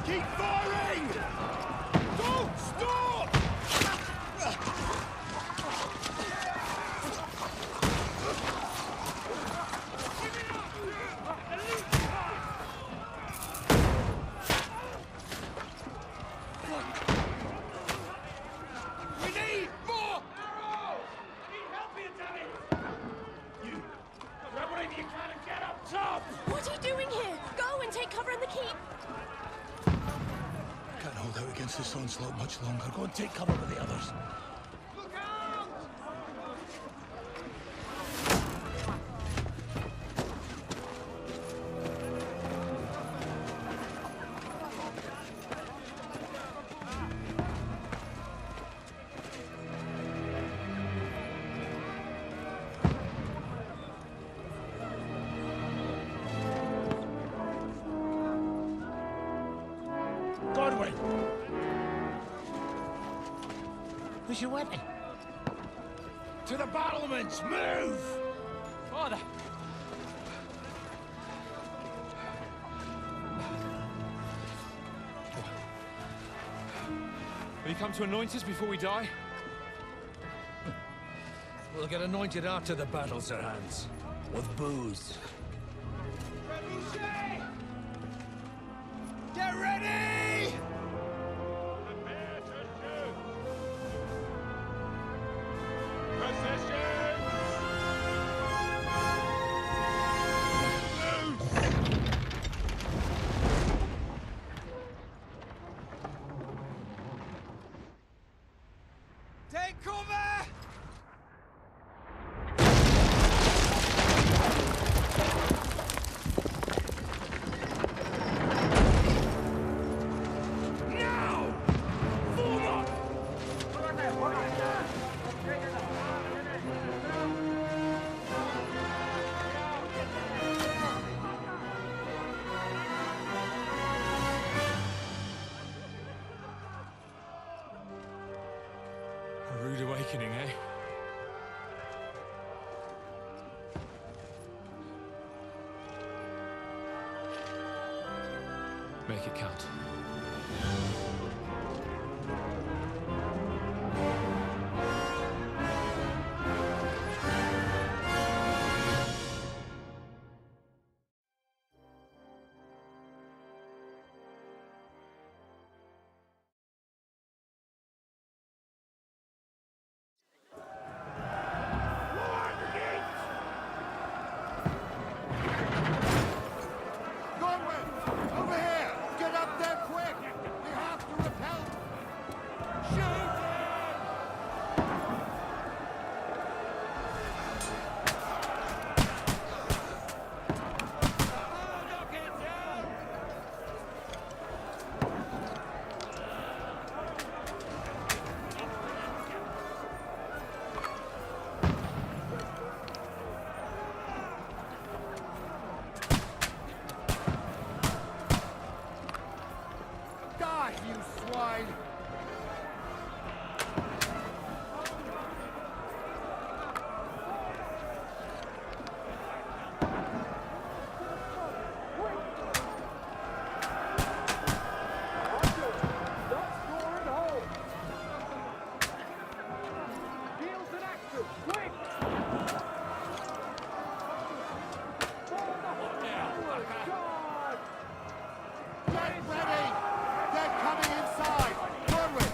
Keep firing! Don't stop! We need more! Arrows! I need help here, damn it! You grab whatever you can and get up top! What are you doing here? Go and take cover in the keep. Can't hold out against this onslaught much longer. Go and take cover with the others. Look out! Godwin! Where's your weapon? To the battlements! Move! Father! Will you come to anoint us before we die? We'll get anointed after the battles are hands. With booze. Trebuchet! Get ready! Prepare to shoot! Positions! Loose! Take cover! A rude awakening, eh? Make it count. Godwin! Over here! Get up there quick! We have to repel! Shoot knock it down! Die, you swine! Get ready! They're coming inside! Godwin,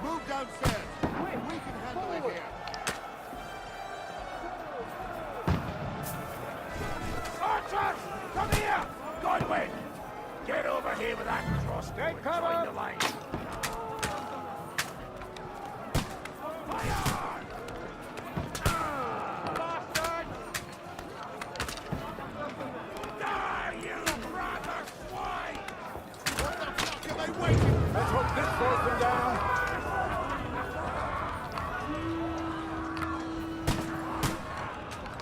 move downstairs! We can handle it here! Archers! Come here! Godwin! Get over here with that crossbow and join the line! Fire! Bastard! Die, you brother swine! What the fuck are they waiting for? Let's hope this slows them down.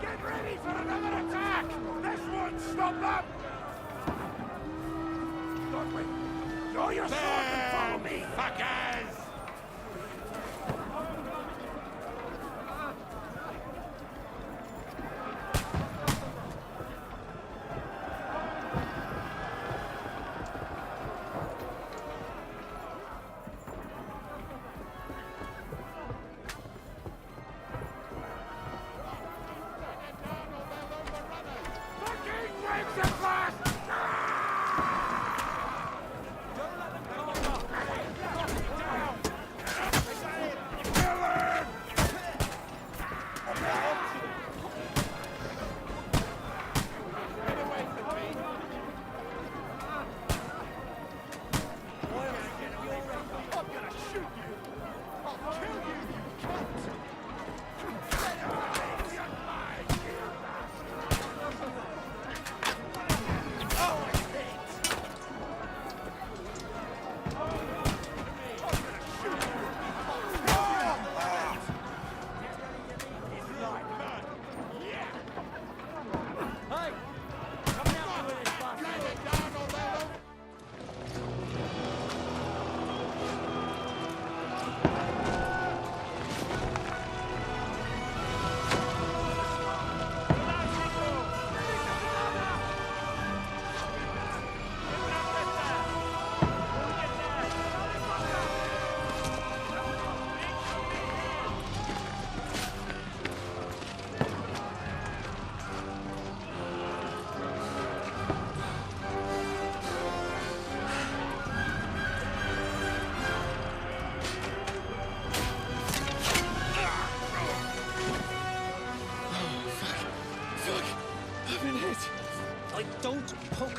Get ready for another attack! This won't stop them! Godwin, draw your sword and follow me, fuckers!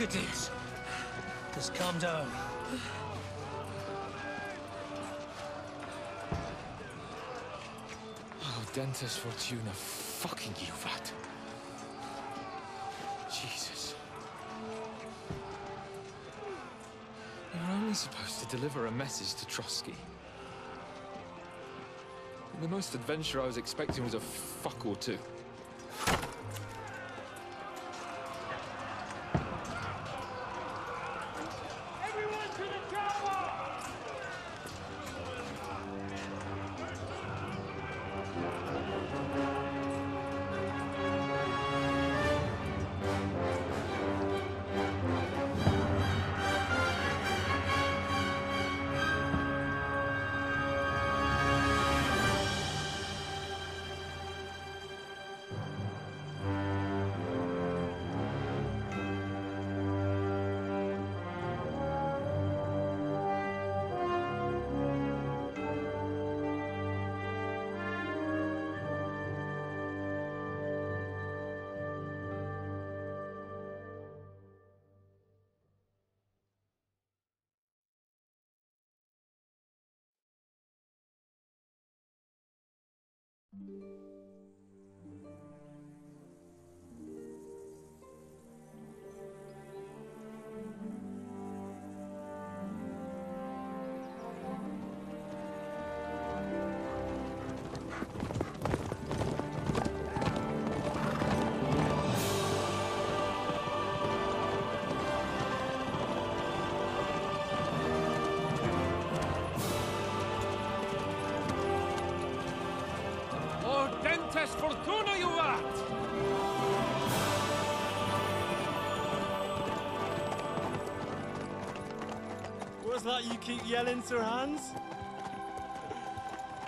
Socrates! Just calm down. Oh, Dentes Fortuna, fucking Juvat. Jesus. You're only supposed to deliver a message to Trotsky. And the most adventure I was expecting was a fuck or two. Everyone to the chopper! Oh, Dentes Fortuna, Juvat! What's that you keep yelling, Sir Hans?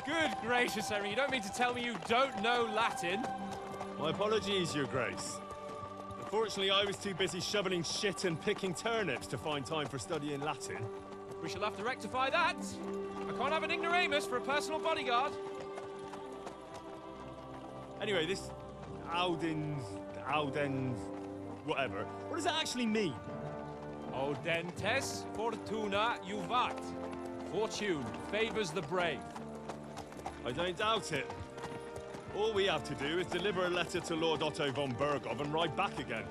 Good gracious, Henry, you don't mean to tell me you don't know Latin? My apologies, Your Grace. Unfortunately, I was too busy shoveling shit and picking turnips to find time for studying Latin. We shall have to rectify that. I can't have an ignoramus for a personal bodyguard. Anyway, this Audens, whatever. What does it actually mean? O Dentes Fortuna Juvat. Fortune favors the brave. I don't doubt it. All we have to do is deliver a letter to Lord Otto von Bergov and ride back again.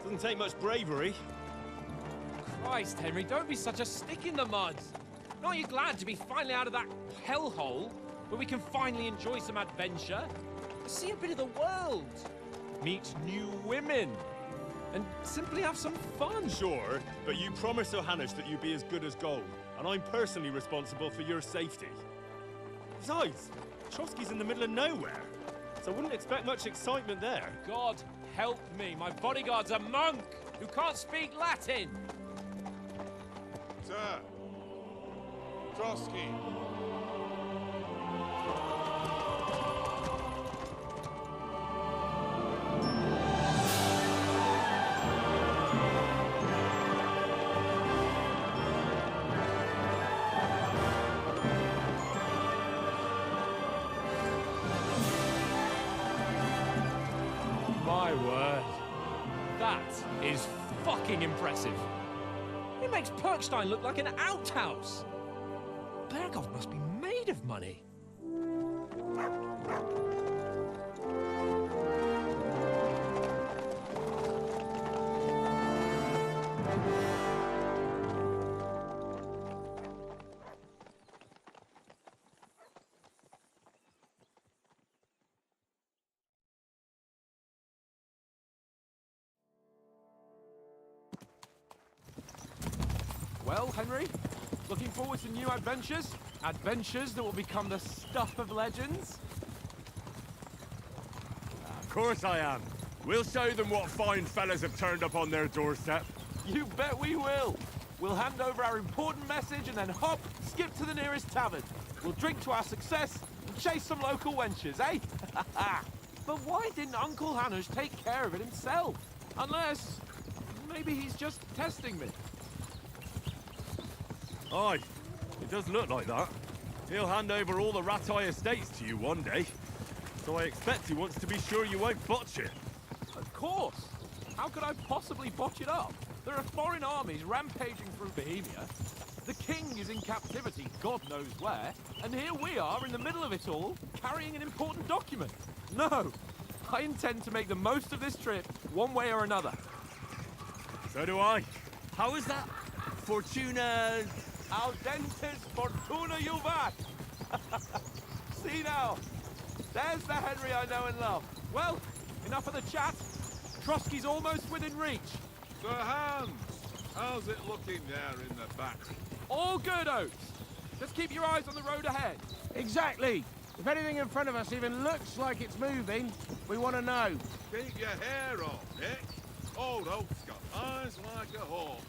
Doesn't take much bravery. Christ, Henry, don't be such a stick in the mud. Aren't you glad to be finally out of that hellhole where we can finally enjoy some adventure? See a bit of the world, meet new women, and simply have some fun. Sure, but you promised Johannes that you'd be as good as gold, and I'm personally responsible for your safety. Besides, Trotsky's in the middle of nowhere, so I wouldn't expect much excitement there. God help me, my bodyguard's a monk who can't speak Latin. Sir! Trotsky! My word. That is fucking impressive. It makes Perkstein look like an outhouse. Bergov must be made of money. Well, Henry, looking forward to new adventures? Adventures that will become the stuff of legends? Of course I am. We'll show them what fine fellas have turned up on their doorstep. You bet we will. We'll hand over our important message and then hop, skip to the nearest tavern. We'll drink to our success and chase some local wenches, eh? But why didn't Uncle Hanush take care of it himself? Unless, maybe he's just testing me. Aye, it does look like that. He'll hand over all the Ratai estates to you one day. So I expect he wants to be sure you won't botch it. Of course. How could I possibly botch it up? There are foreign armies rampaging through Bohemia. The king is in captivity, God knows where, and here we are in the middle of it all, carrying an important document. No, I intend to make the most of this trip, one way or another. So do I. How is that? Fortuna... Audentes fortuna juvat! See now, there's the Henry I know and love. Well, enough of the chat. Trotsky's almost within reach. Sir Hans, how's it looking there in the battle? All good, Oates. Just keep your eyes on the road ahead. Exactly. If anything in front of us even looks like it's moving, we want to know. Keep your hair on, Nick. Old Oak's got eyes like a hawk.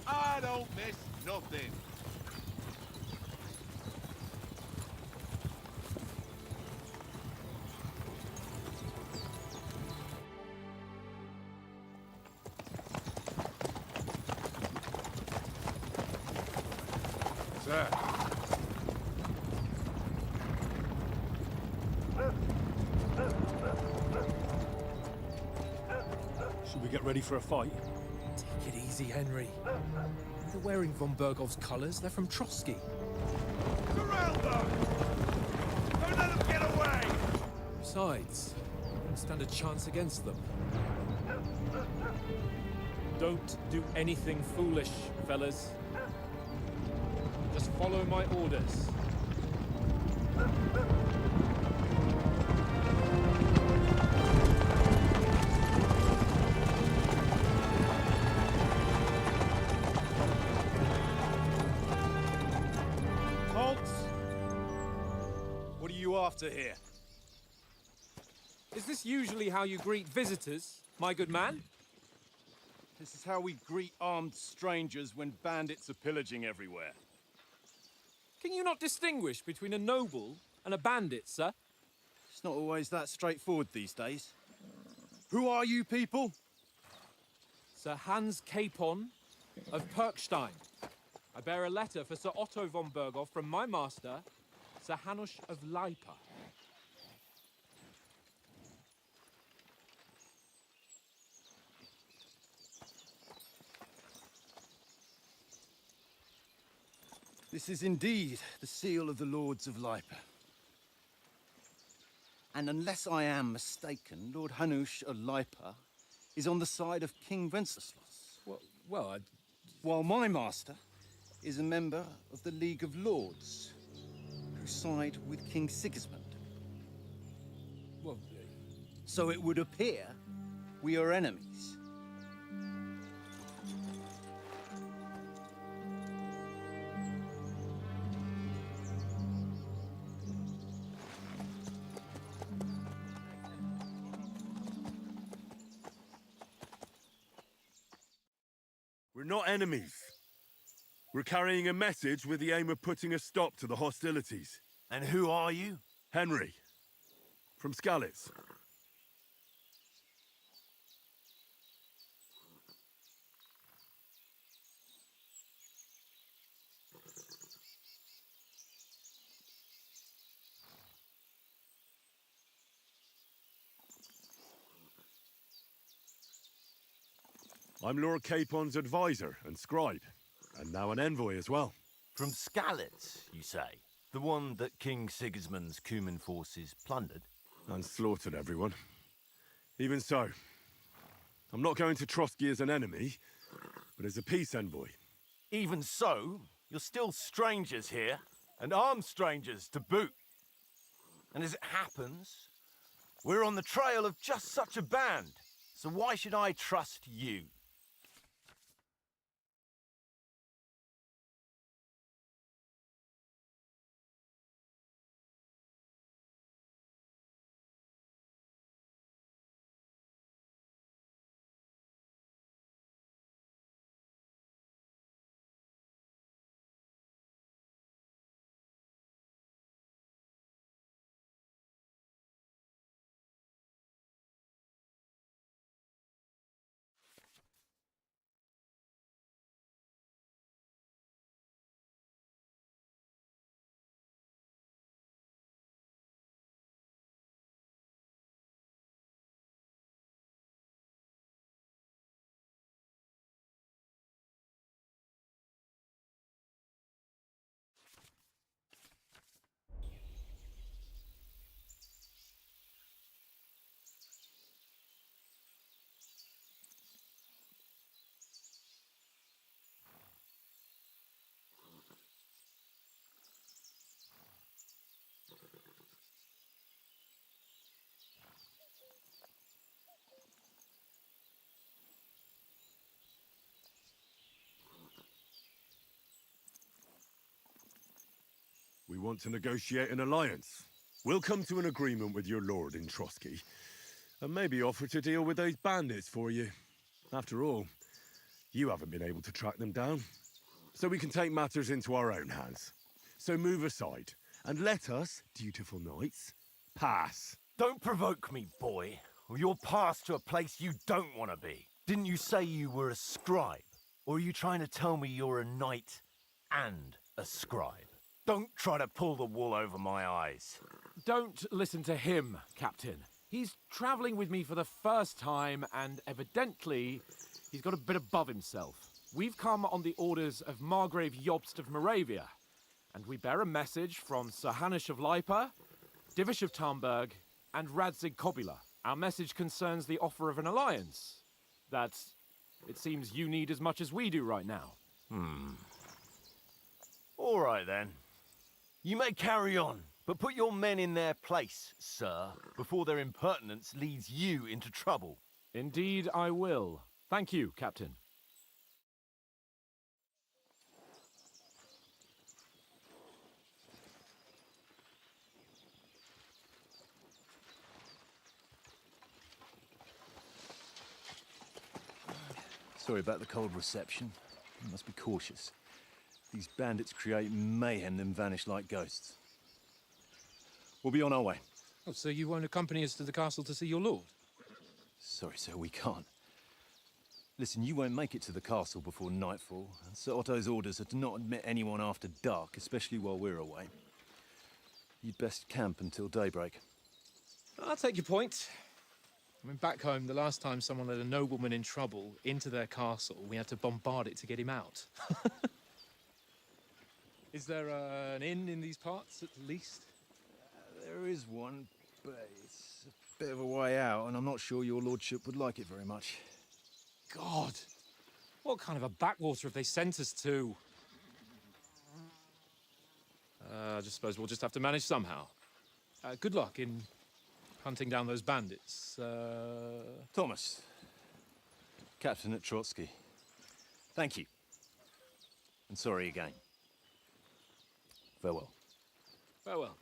I don't miss nothing. Sir. Should we get ready for a fight? Take it easy, Henry. They're wearing von Bergov's colours. They're from Trotsky. Surround them! Don't let them get away! Besides, we don't stand a chance against them. Don't do anything foolish, fellas. Just follow my orders. Halt! What are you after here? Is this usually how you greet visitors, my good man? This is how we greet armed strangers when bandits are pillaging everywhere. Can you not distinguish between a noble and a bandit, sir? It's not always that straightforward these days. Who are you people? Sir Hans Capon of Perkstein. I bear a letter for Sir Otto von Berghoff from my master, Sir Hanush of Lipa. This is indeed the seal of the Lords of Lipa. And unless I am mistaken, Lord Hanush of Lipa is on the side of King Wenceslas. While my master is a member of the League of Lords, who side with King Sigismund. So it would appear we are enemies. We're not enemies. We're carrying a message with the aim of putting a stop to the hostilities. And who are you? Henry. From Skalitz. I'm Lord Capon's advisor and scribe, and now an envoy as well. From Skalitz, you say? The one that King Sigismund's Cuman forces plundered? And slaughtered everyone. Even so, I'm not going to Trotsky as an enemy, but as a peace envoy. Even so, you're still strangers here, and armed strangers to boot. And as it happens, we're on the trail of just such a band, so why should I trust you? You want to negotiate an alliance? We'll come to an agreement with your lord in Trotsky, and maybe offer to deal with those bandits for you. After all, you haven't been able to track them down, so we can take matters into our own hands. So move aside, and let us, dutiful knights, pass. Don't provoke me, boy, or you'll pass to a place you don't want to be. Didn't you say you were a scribe? Or are you trying to tell me you're a knight and a scribe? Don't try to pull the wool over my eyes. Don't listen to him, Captain. He's travelling with me for the first time, and evidently, he's got a bit above himself. We've come on the orders of Margrave Jobst of Moravia, and we bear a message from Sir Hanush of Lipa, Divish of Tarnberg, and Radzig Kobula. Our message concerns the offer of an alliance that it seems you need as much as we do right now. All right, then. You may carry on, but put your men in their place, sir, before their impertinence leads you into trouble. Indeed, I will. Thank you, Captain. Sorry about the cold reception. You must be cautious. These bandits create mayhem then vanish like ghosts. We'll be on our way. Oh, so you won't accompany us to the castle to see your lord? Sorry, sir, we can't. Listen, you won't make it to the castle before nightfall, and Sir Otto's orders are to not admit anyone after dark, especially while we're away. You'd best camp until daybreak. I'll take your point. I mean, back home, the last time someone let a nobleman in trouble into their castle, we had to bombard it to get him out. Is there an inn in these parts, at least? There is one, but it's a bit of a way out, and I'm not sure your lordship would like it very much. God! What kind of a backwater have they sent us to? I just suppose we'll just have to manage somehow. Good luck in hunting down those bandits. Thomas, captain at Trotsky. Thank you. And sorry again. Farewell. Farewell.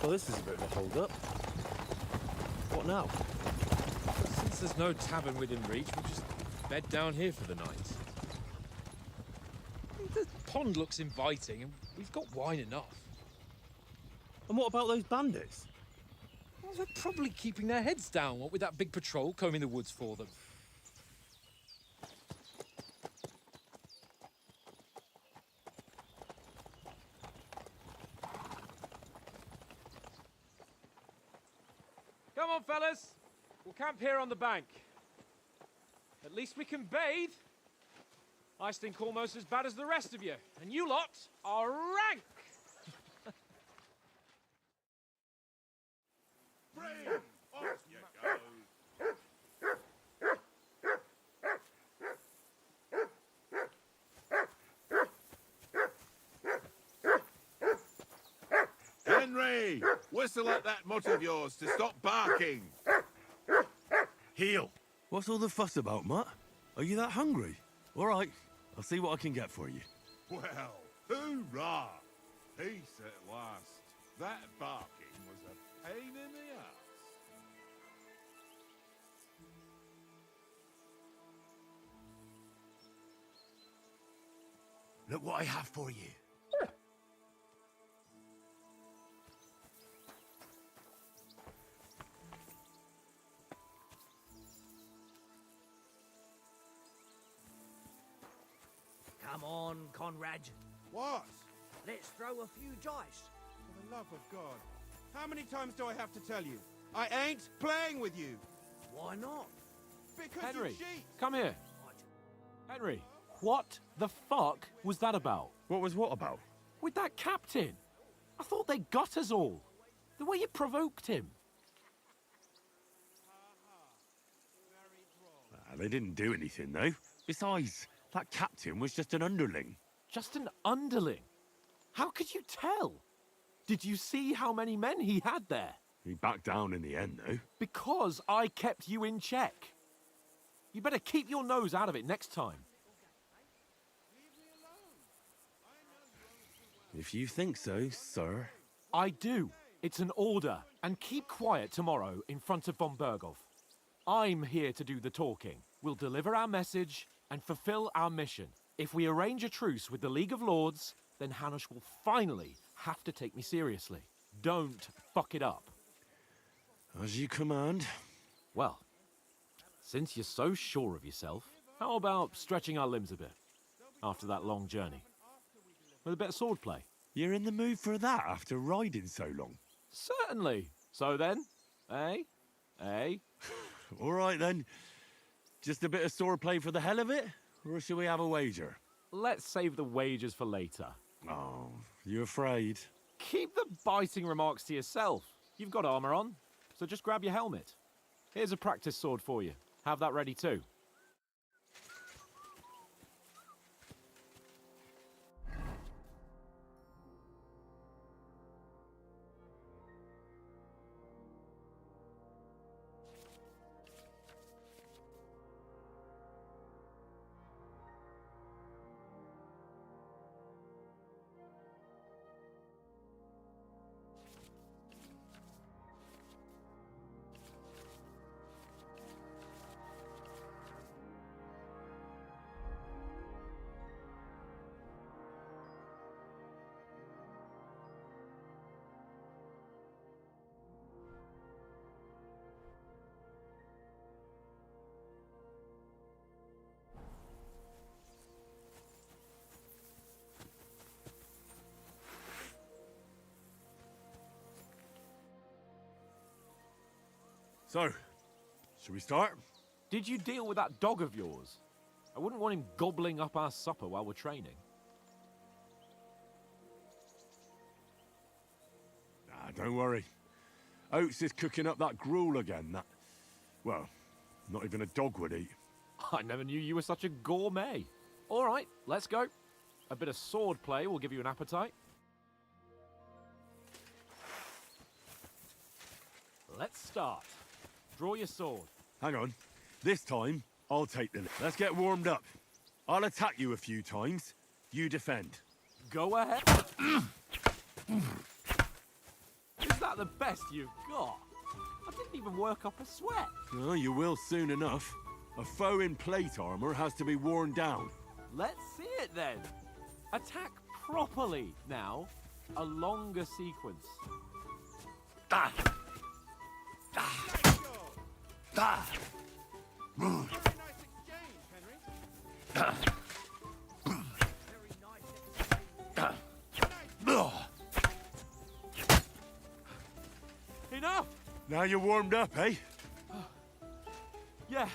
Well, this is a bit of a hold-up. What now? Since there's no tavern within reach, we'll just bed down here for the night. The pond looks inviting, and we've got wine enough. And what about those bandits? Well, they're probably keeping their heads down, what with that big patrol combing the woods for them. Come on, fellas. We'll camp here on the bank. At least we can bathe. I stink almost as bad as the rest of you, and you lot are rank! Bring! Off you go! Henry! Whistle at that mutt of yours to stop barking! Heel! What's all the fuss about, Mutt? Are you that hungry? All right, I'll see what I can get for you. Well, hoorah! Peace at last. That barking was a pain in the ass. Look what I have for you. Come on, Conrad. What? Let's throw a few dice. For the love of God. How many times do I have to tell you? I ain't playing with you. Why not? Because Henry, you cheat. come here. Henry, what the fuck was that about? What was what about? With that captain. I thought they got us all. The way you provoked him. They didn't do anything, though. Besides, that captain was just an underling. Just an underling? How could you tell? Did you see how many men he had there? He backed down in the end, though. Because I kept you in check. You better keep your nose out of it next time. If you think so, sir. I do. It's an order. And keep quiet tomorrow in front of von Berghoff. I'm here to do the talking. We'll deliver our message and fulfill our mission. If we arrange a truce with the League of Lords, then Hanush will finally have to take me seriously. Don't fuck it up. As you command. Well, since you're so sure of yourself, how about stretching our limbs a bit after that long journey? With a bit of swordplay. You're in the mood for that after riding so long? Certainly. So then, eh? Eh? All right then. Just a bit of swordplay for the hell of it? Or shall we have a wager? Let's save the wagers for later. Oh, you afraid? Keep the biting remarks to yourself. You've got armor on, so just grab your helmet. Here's a practice sword for you. Have that ready too. So, shall we start? Did you deal with that dog of yours? I wouldn't want him gobbling up our supper while we're training. Ah, don't worry. Oates is cooking up that gruel again, that... Well, not even a dog would eat. I never knew you were such a gourmet. All right, let's go. A bit of sword play will give you an appetite. Let's start. Draw your sword. Hang on. This time, I'll take the lead. Let's get warmed up. I'll attack you a few times. You defend. Go ahead. Is that the best you've got? I didn't even work up a sweat. Oh, you will soon enough. A foe in plate armor has to be worn down. Let's see it then. Attack properly now. A longer sequence. Ah. Enough! Now you're warmed up, eh? Yeah.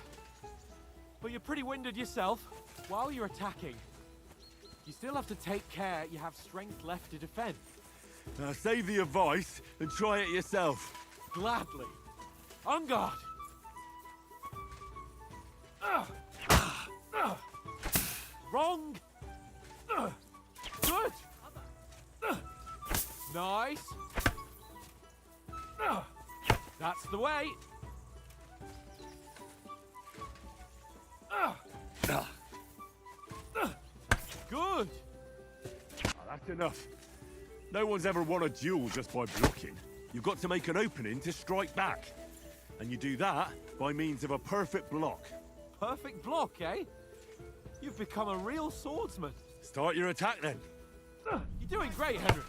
But you're pretty winded yourself. While you're attacking, you still have to take care you have strength left to defend. Now save the advice and try it yourself. Gladly. On guard! Wrong! Good! Nice! That's the way! Good! Oh, that's enough. No one's ever won a duel just by blocking. You've got to make an opening to strike back. And you do that by means of a perfect block. Perfect block, eh? You've become a real swordsman. Start your attack then. You're doing great, Henry.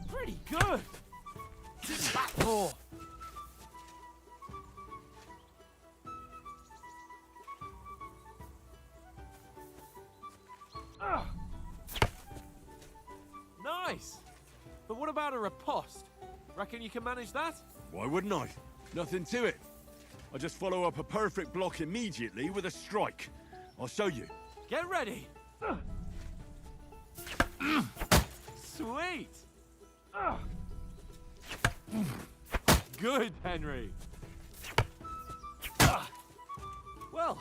Pretty good. Back four. Nice. But what about a riposte? Reckon you can manage that? Why wouldn't I? Nothing to it. I just follow up a perfect block immediately with a strike. I'll show you. Get ready. Sweet. Good, Henry. Well,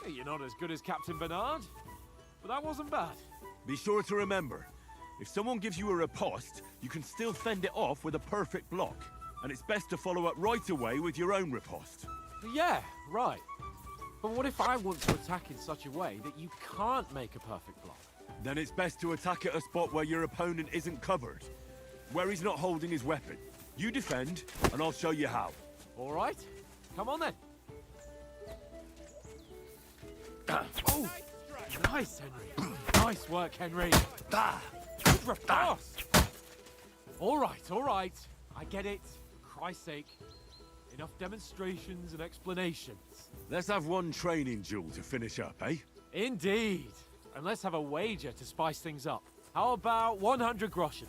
You're not as good as Captain Bernard, but that wasn't bad. Be sure to remember, if someone gives you a riposte, you can still fend it off with a perfect block. And it's best to follow up right away with your own riposte. Yeah, right. But what if I want to attack in such a way that you can't make a perfect block? Then it's best to attack at a spot where your opponent isn't covered. Where he's not holding his weapon. You defend, and I'll show you how. All right. Come on then. Oh, nice, Henry. Nice work, Henry. Good riposte. All right. I get it. For Christ's sake. Enough demonstrations and explanations. Let's have one training duel to finish up, eh? Indeed. And let's have a wager to spice things up. How about 100 groschen?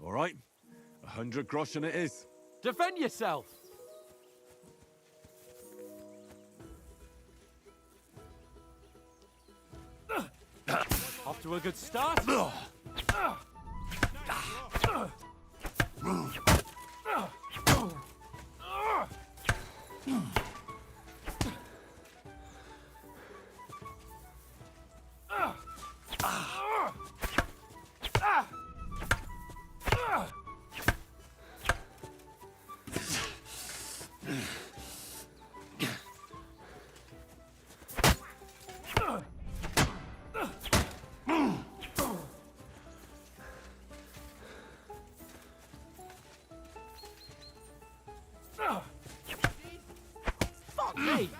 All right. 100 groschen it is. Defend yourself! Off to a good start. Fuck me!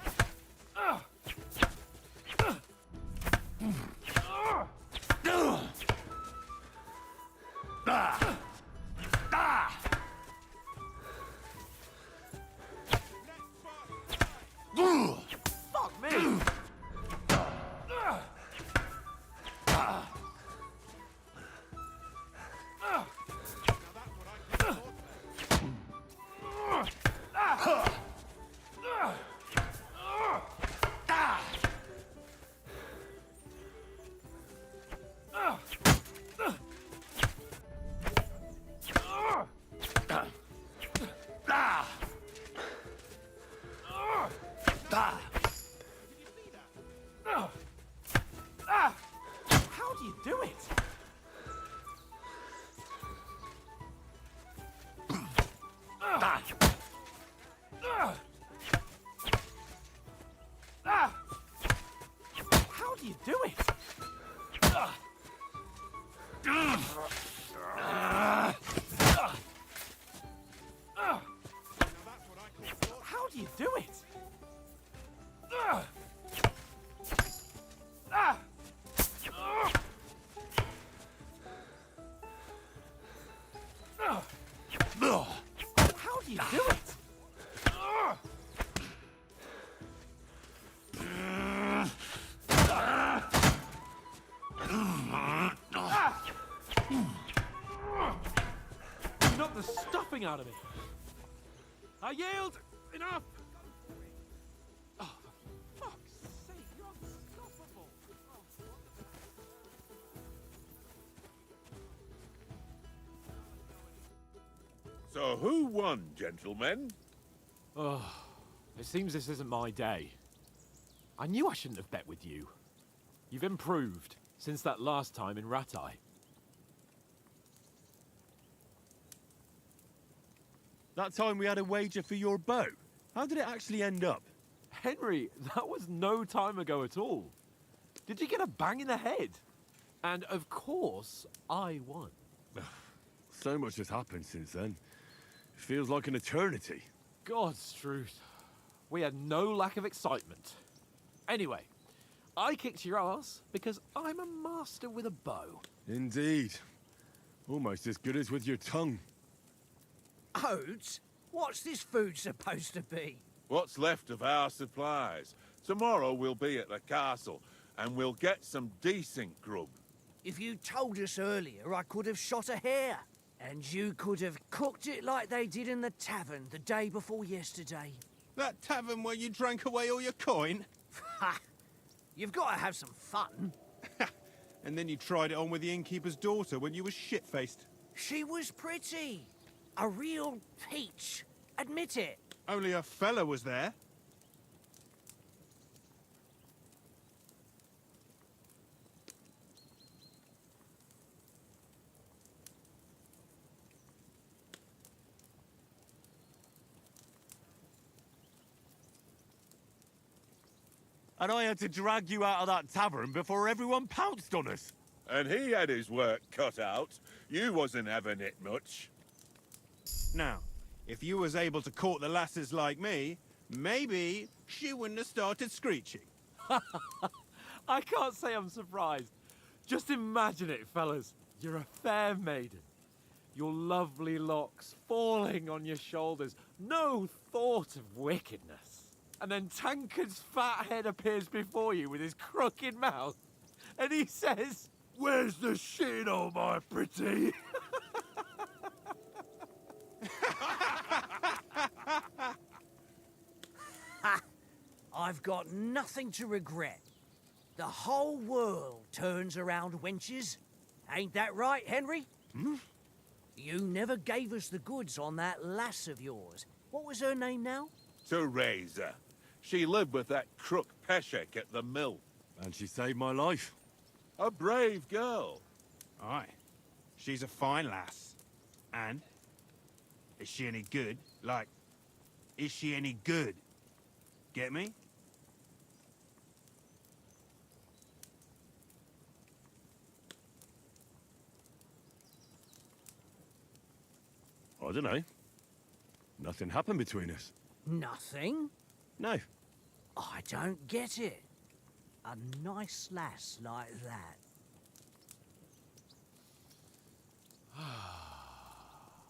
Fuck me! How do you do it? How do you do it? How do you do it? How do you do it? You knocked the stuffing out of me. I yield. Enough. Oh, for fuck's sake, you're unstoppable. So who won, gentlemen? Oh, it seems this isn't my day. I knew I shouldn't have bet with you. You've improved since that last time in Rattay. That time we had a wager for your bow. How did it actually end up? Henry, that was no time ago at all. Did you get a bang in the head? And of course, I won. So much has happened since then. It feels like an eternity. God's truth. We had no lack of excitement. Anyway, I kicked your ass because I'm a master with a bow. Indeed. Almost as good as with your tongue. Oates, what's this food supposed to be? What's left of our supplies. Tomorrow we'll be at the castle, and we'll get some decent grub. If you told us earlier, I could have shot a hare. And you could have cooked it like they did in the tavern the day before yesterday. That tavern where you drank away all your coin? Ha! You've got to have some fun. And then you tried it on with the innkeeper's daughter when you were shit-faced. She was pretty. A real peach. Admit it. Only a fella was there. And I had to drag you out of that tavern before everyone pounced on us. And he had his work cut out. You wasn't having it much. Now, if you was able to court the lasses like me, maybe she wouldn't have started screeching. I can't say I'm surprised. Just imagine it, fellas. You're a fair maiden. Your lovely locks falling on your shoulders. No thought of wickedness. And then Tankard's fat head appears before you with his crooked mouth. And he says, "Where's the shit, oh my pretty?" I've got nothing to regret. The whole world turns around wenches. Ain't that right, Henry? Hmm? You never gave us the goods on that lass of yours. What was her name now? Teresa. She lived with that crook Peshek at the mill. And she saved my life. A brave girl. Aye. She's a fine lass. And? Is she any good? Like, is she any good? Get me? I don't know. Nothing happened between us. Nothing? No. I don't get it. A nice lass like that.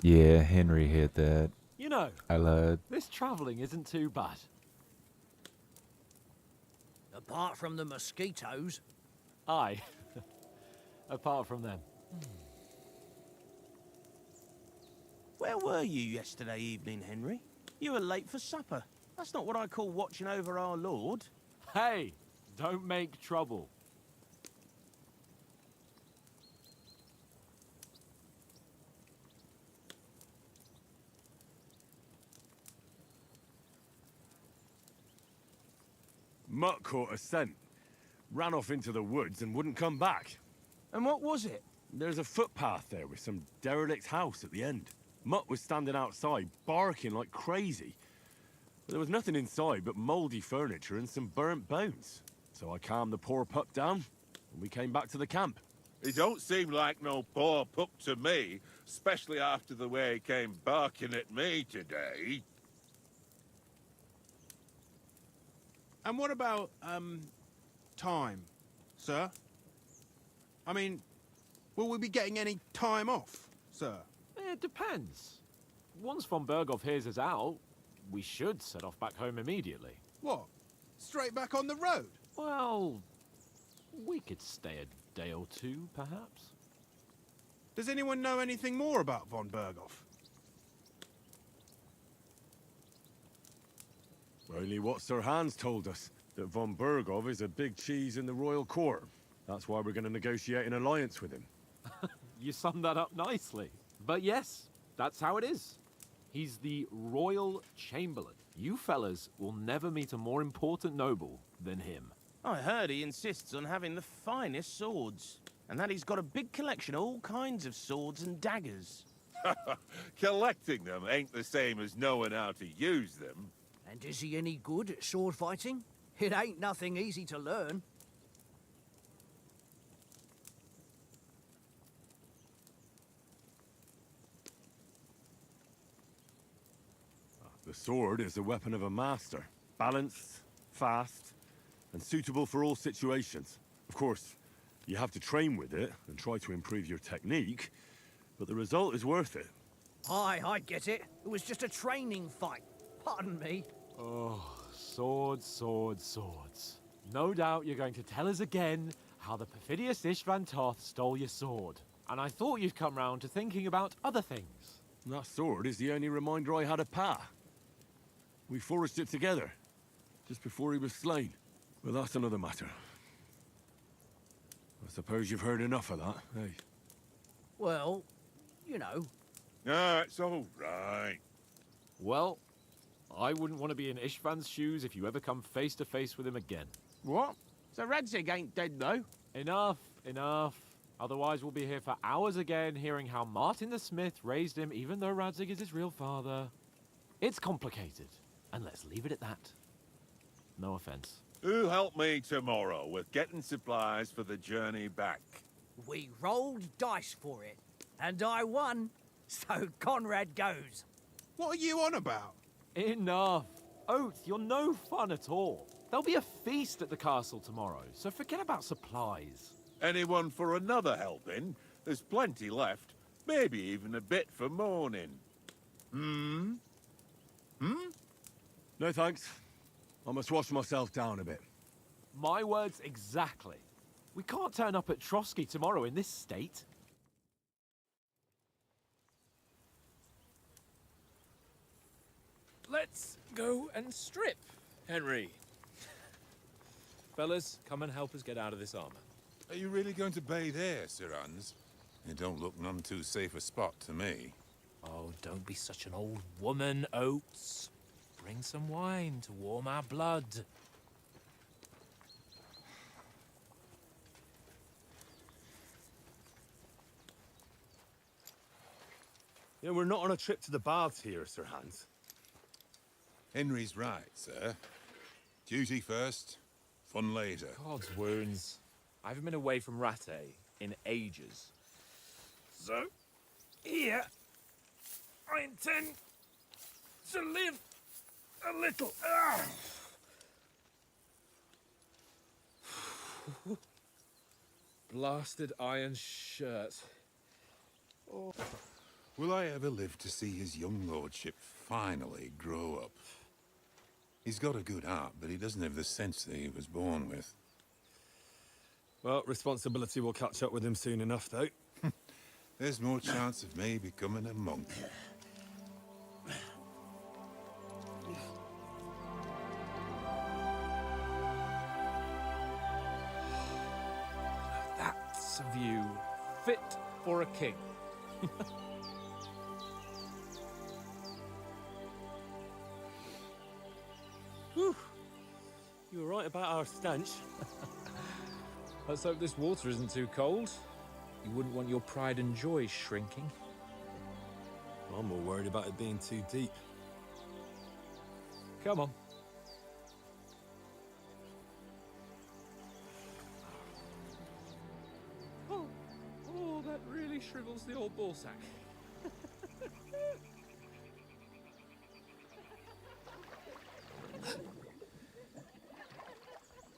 Yeah, Henry heard that. You know, I lied. this travelling isn't too bad. Apart from the mosquitoes. Aye. Apart from them. Where were you yesterday evening, Henry? You were late for supper. That's not what I call watching over our lord. Hey, don't make trouble. Mutt caught a scent, ran off into the woods and wouldn't come back. And what was it? There's a footpath there with some derelict house at the end. Mutt was standing outside, barking like crazy. But there was nothing inside but mouldy furniture and some burnt bones. So I calmed the poor pup down, and we came back to the camp. He don't seem like no poor pup to me, especially after the way he came barking at me today. And what about, time, sir? I mean, will we be getting any time off, sir? It depends. Once von Berghoff hears us out, we should set off back home immediately. What? Straight back on the road? Well, we could stay a day or two, perhaps. Does anyone know anything more about von Berghoff? Only what Sir Hans told us, that von Berghoff is a big cheese in the royal court. That's why we're going to negotiate an alliance with him. You summed that up nicely. But yes, that's how it is. He's the Royal Chamberlain. You fellas will never meet a more important noble than him. I heard he insists on having the finest swords. And that he's got a big collection of all kinds of swords and daggers. Collecting them ain't the same as knowing how to use them. And is he any good at sword fighting? It ain't nothing easy to learn. The sword is the weapon of a master. Balanced, fast, and suitable for all situations. Of course, you have to train with it and try to improve your technique, but the result is worth it. Aye, I get it. It was just a training fight. Pardon me. Oh, swords, swords, swords. No doubt you're going to tell us again how the perfidious Istvan Toth stole your sword. And I thought you'd come round to thinking about other things. That sword is the only reminder I had of Pa. We forged it together, just before he was slain. But that's another matter. I suppose you've heard enough of that, hey? Well, you know. No, it's all right. Well, I wouldn't want to be in Ishvan's shoes if you ever come face to face with him again. What? So Radzig ain't dead, though? Enough, enough. Otherwise, we'll be here for hours again, hearing how Martin the Smith raised him, even though Radzig is his real father. It's complicated, and let's leave it at that. No offense. Who'll help me tomorrow with getting supplies for the journey back? We rolled dice for it, and I won, so Conrad goes. What are you on about? Enough. Oath, you're no fun at all. There'll be a feast at the castle tomorrow, so forget about supplies. Anyone for another helping? There's plenty left. Maybe even a bit for morning. No thanks. I must wash myself down a bit. My words exactly. We can't turn up at Trotsky tomorrow in this state. Let's go and strip, Henry. Fellas, come and help us get out of this armor. Are you really going to bathe here, Sir Hans? It don't look none too safe a spot to me. Oh, don't be such an old woman, Oates. Bring some wine to warm our blood. Yeah, we're not on a trip to the baths here, Sir Hans. Henry's right, sir. Duty first, fun later. God's wounds. I haven't been away from Rattay in ages. So, here, I intend to live a little. Blasted iron shirt. Oh. Will I ever live to see his young lordship finally grow up? He's got a good heart, but he doesn't have the sense that he was born with. Well, responsibility will catch up with him soon enough, though. There's more chance of me becoming a monk. That's a view fit for a king. Whew. You were right about our stench. Let's hope this water isn't too cold. You wouldn't want your pride and joy shrinking. I'm more worried about it being too deep. Come on. Oh, that really shrivels the old ball sack.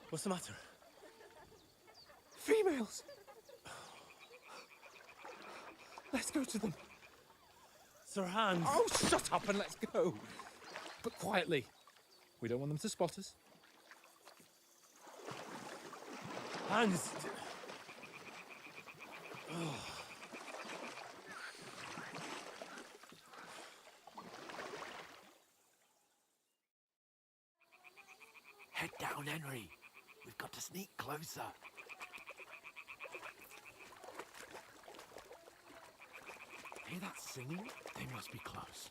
What's the matter? Females! Let's go to them. Sir Hans! Oh, shut up and let's go. But quietly. We don't want them to spot us. Hans! Head down, Henry. We've got to sneak closer. Hear that singing? They must be close.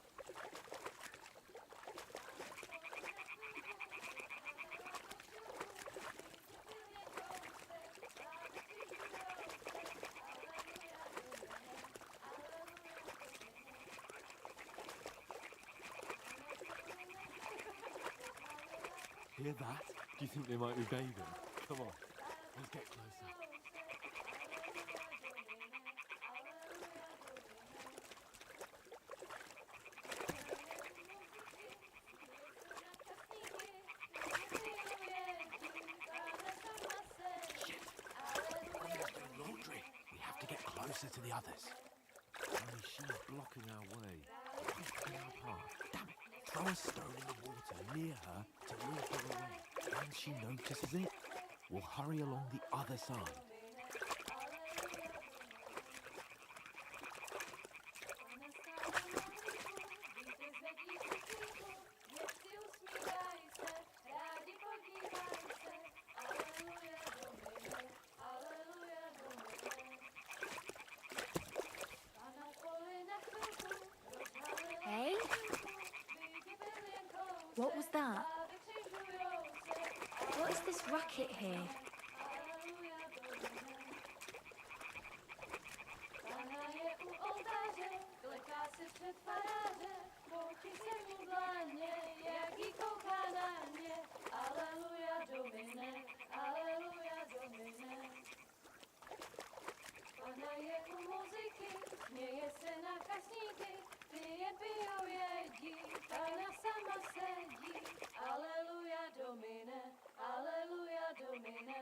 Hear that? Do you think they might be bathing? Come on, let's get closer. Shit! Someone's doing laundry. We have to get closer to the others. Only she's blocking our way. Blocking our path. Damn it! Throw a stone in the water near her to lure her away. When she notices it, we'll hurry along the other side. racket here. Pana je u muzyky, śmieje se na kasníky, pije, pijou, jedí, Pana sama sedí. Aleluja, Domine, aleluja, Domine.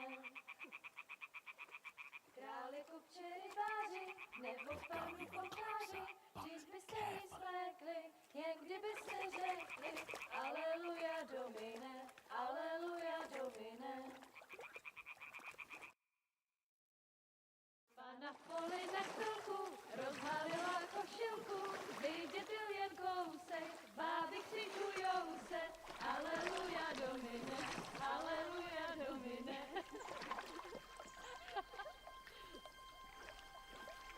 Králi kupče rybáři, nebo panu kokáři, říct byste jí svlékli, jen kdybyste řekli, aleluja, Domine, aleluja, Domine. Pana v poli na chvilku rozhalila košilku, vidět byl jen kousek, báby křičujou se, aleluja, Domine, aleluja, Domine.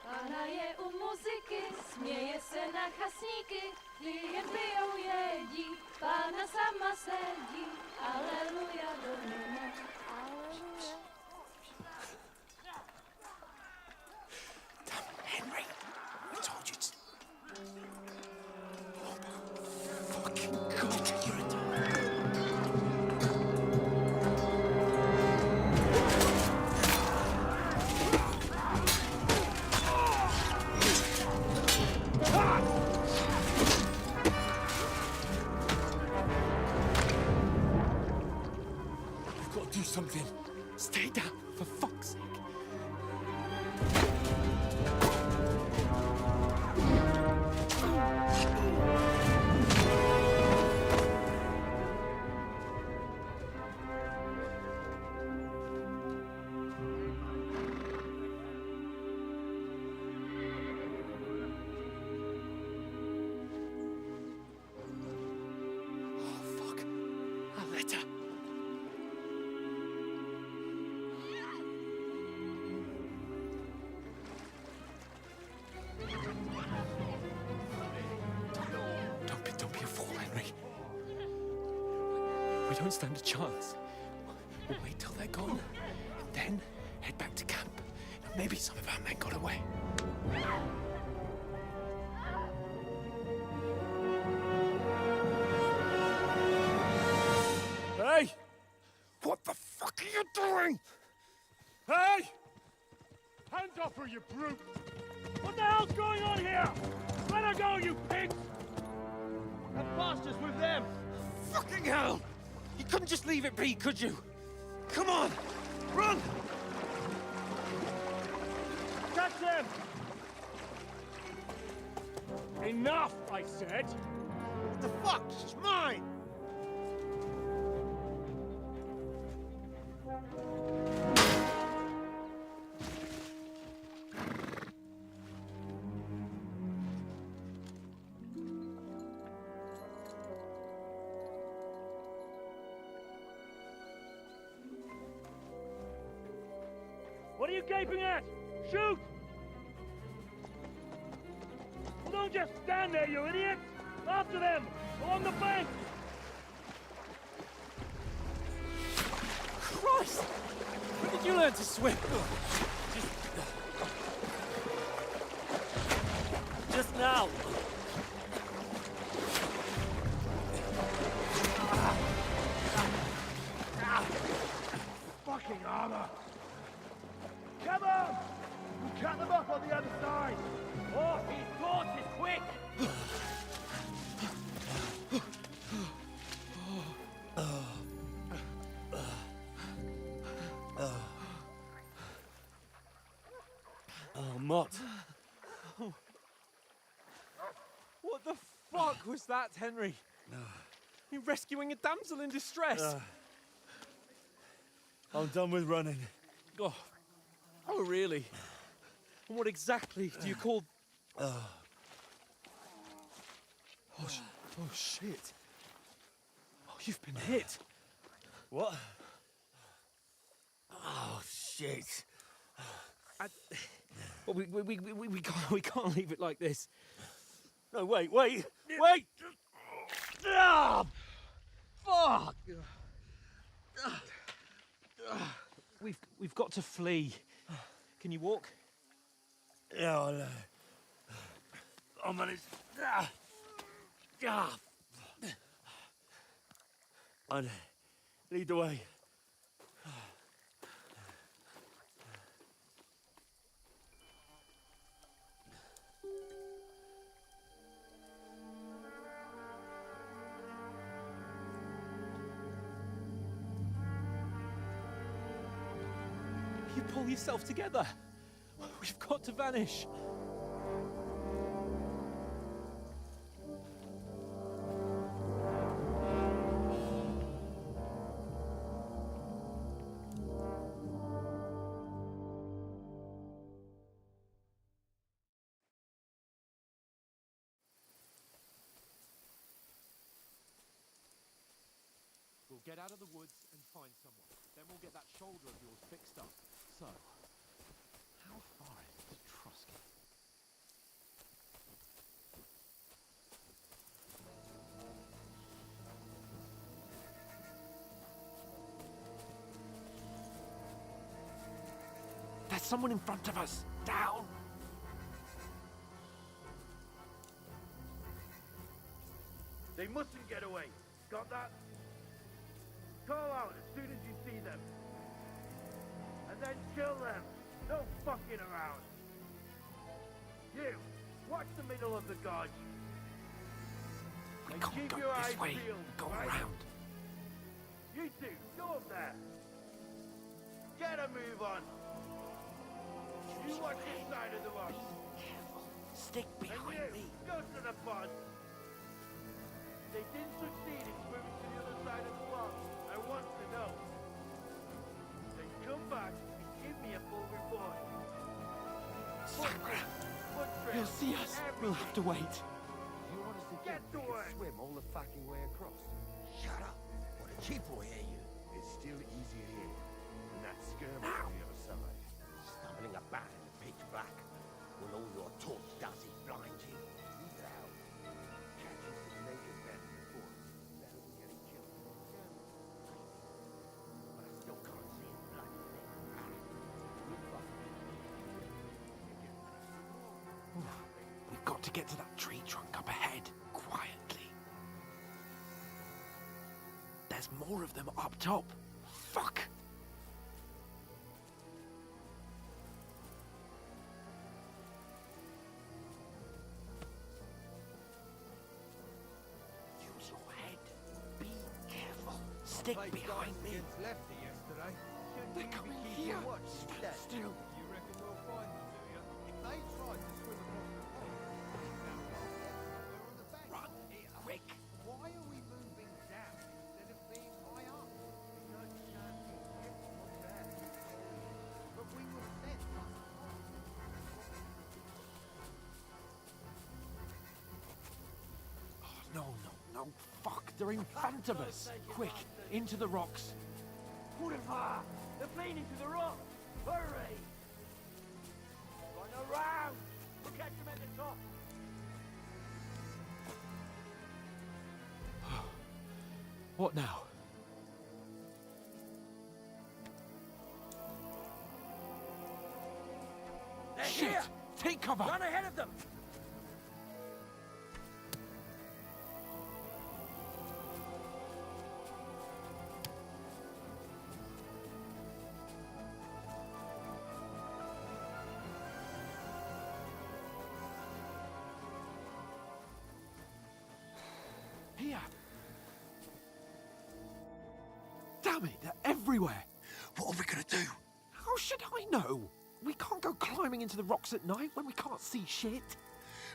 Pana je u muziky, směje se na chasníky, klient pijou, jedí, Pána sama sedí, aleluja, Domine, aleluja. Henry, I told you to... Oh, fucking God, you're a dog. We've got to do something. Stay down, for fuck's sake. Don't be a fool, Henry. We don't stand a chance. We'll wait till they're gone, and then head back to camp. Maybe some of our men got away. Hey! What the fuck are you doing? Hey! Hands off her, you brute! What the hell's going on here? Let her go, you pigs! That bastard's with them! Fucking hell! You couldn't just leave it be, could you? Come on! Run! Catch them! Enough, I said! What the fuck? She's mine! What are you gaping at? Shoot! Well, don't just stand there, you idiot! After them! Along the bank! Christ! When did you learn to swim? Just now! Fucking armor! Come on! We'll cut them off on the other side! Oh, his torch is quick! Oh, Mott. What the fuck was that, Henry? You rescuing a damsel in distress? I'm done with running. Oh, really? And what exactly do you call... Oh, shit. Oh, you've been hit. What? Oh, shit. Well, we can't leave it like this. No, wait! Ah! Fuck! We've got to flee. Can you walk? Yeah, I'll manage. I'd lead the way. You pull yourself together. We've got to vanish. We'll get out of the woods and find someone. Then we'll get that shoulder of yours fixed up. So, how far is it to Trusky? There's someone in front of us! Down! They mustn't get away. Got that? Call out as soon as you see them. And then kill them. No fucking around. You, watch the middle of the gorge. And keep your eyes peeled. Go right? around. You two, go up there. Get a move on. You watch this side of the rock. Be careful. Stick behind And you, me. go to the pond. They didn't succeed in swimming to the other side of the rock. I want to know. Then come back and give me a full report. He'll see us. We'll have to wait. You want us to Get to work. swim all the fucking way across? Shut up. What a cheap will hear you. It's still easier here than that skirmish on the other side. Stumbling about in the pitch black. Will all your talk does is blind you. Leave it out. Catching some native men before us. Better than getting killed. But I still can't see his bloody thing. We've got to get to that tree trunk up ahead, quietly. There's more of them up top. Fuck! Use your head. Be careful. Stick behind me. Lefty yesterday. They're coming here. Stand still. You reckon we'll find them, do you? If they tried to swim across the pond, they're on the bank. Run, quick. Why are we moving down instead of being high up? Because we can't see everyone there. But we were sent up the pond. No, fuck, they're in front of us. Quick, into the rocks. Put it far. They're playing into the rock. Hurry. Run around. We'll catch them at the top. What now? They're Shit! here. Take cover! Run ahead of them. Here! Damn it, they're everywhere! What are we gonna do? How should I know? We can't go climbing into the rocks at night when we can't see shit.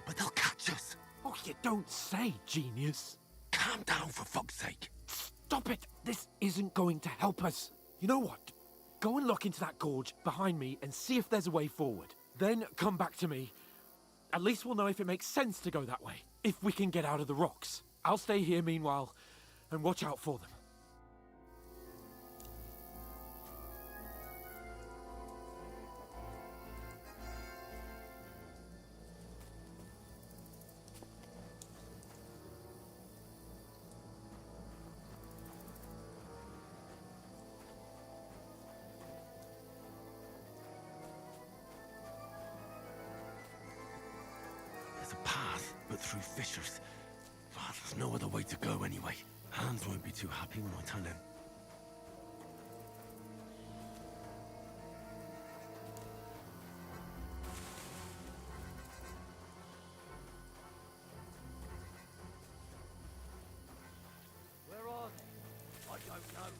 But they'll catch us. Oh, you don't say, genius. Calm down, for fuck's sake. Stop it! This isn't going to help us. You know what? Go and look into that gorge behind me and see if there's a way forward. Then come back to me. At least we'll know if it makes sense to go that way. If we can get out of the rocks. I'll stay here meanwhile and watch out for them. There's a path, but through fissures. Oh, there's no other way to go anyway. Hans won't be too happy when I tell him. Where are they? I don't know.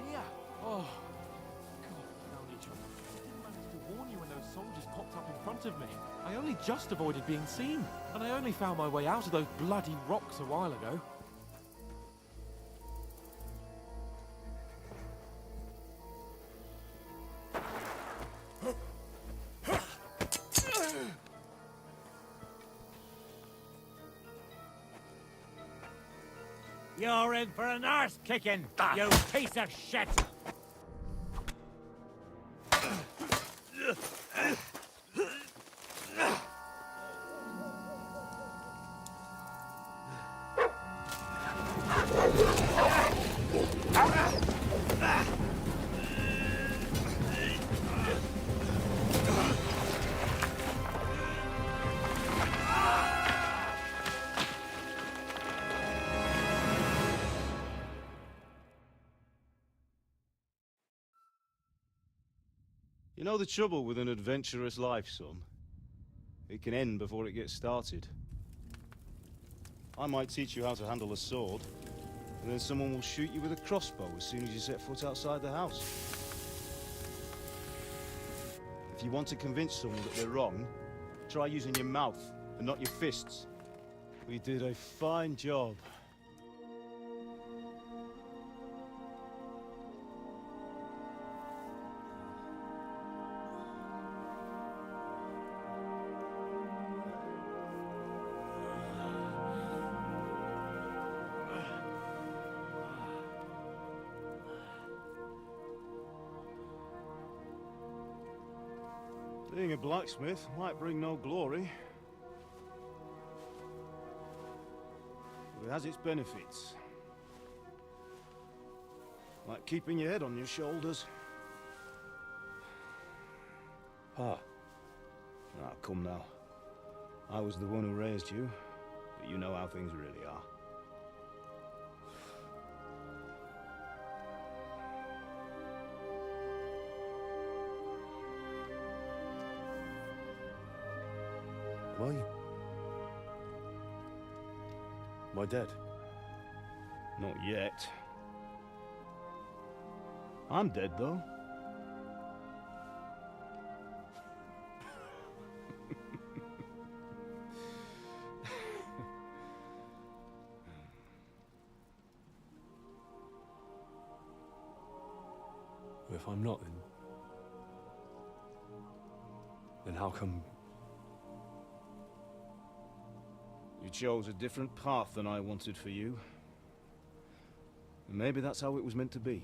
Here! Oh, God, found each other. I didn't manage to warn you when those soldiers popped up in front of me. I only just avoided being seen, and I only found my way out of those bloody rocks a while ago. You're in for an arse kicking, you piece of shit! You know the trouble with an adventurous life, son? It can end before it gets started. I might teach you how to handle a sword, and then someone will shoot you with a crossbow as soon as you set foot outside the house. If you want to convince someone that they're wrong, try using your mouth and not your fists. We did a fine job. Being a blacksmith might bring no glory, but it has its benefits. Like keeping your head on your shoulders. Pa. Ah, come now. I was the one who raised you, but you know how things really are. Why? Am I dead? Not yet. I'm dead, though. If I'm not, then how come... You chose a different path than I wanted for you. And maybe that's how it was meant to be.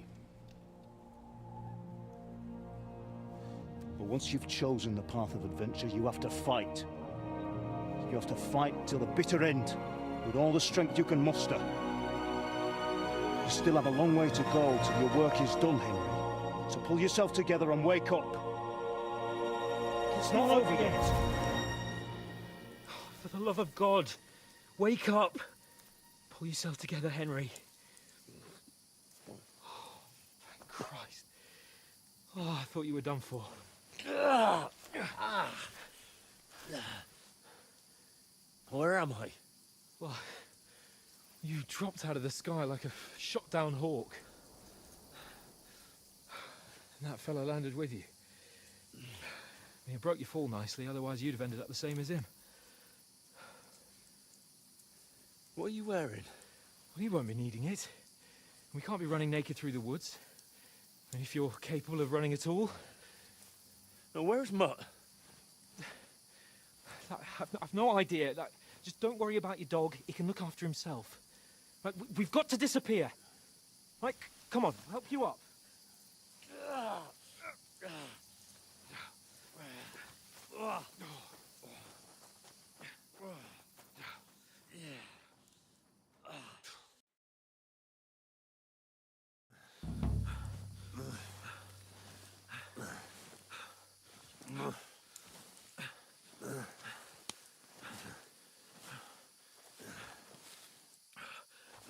But once you've chosen the path of adventure, you have to fight. You have to fight till the bitter end, with all the strength you can muster. You still have a long way to go till your work is done, Henry. So pull yourself together and wake up. It's not over yet. For the love of God, wake up! Pull yourself together, Henry. Oh, thank Christ. Oh, I thought you were done for. Where am I? Well, you dropped out of the sky like a shot-down hawk. And that fella landed with you. You broke your fall nicely, otherwise you'd have ended up the same as him. What are you wearing? Well, you won't be needing it. We can't be running naked through the woods. And if you're capable of running at all... Now, where's Mutt? I've no idea. Just don't worry about your dog. He can look after himself. Right, we've got to disappear. Right, come on, I'll help you up.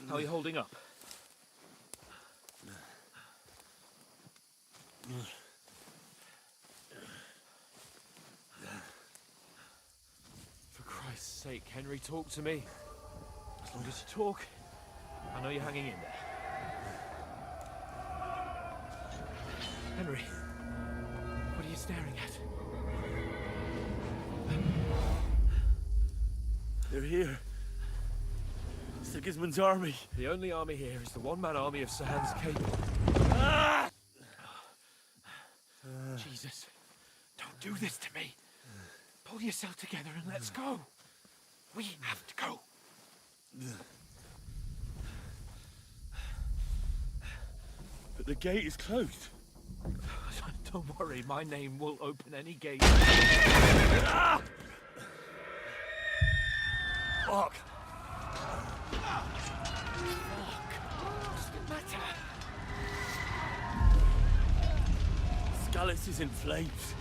How are you holding up? For Christ's sake, Henry, talk to me. As long as you talk, I know you're hanging in there. Henry, what are you staring at? They're here. Sigismund's army. The only army here is the one-man army of Sir Hans Cable. Ah! Jesus, don't do this to me. Pull yourself together and let's go. We have to go. But the gate is closed. Don't worry, my name will open any gate. Ah! Fuck. What's the matter? Scallis is in flames.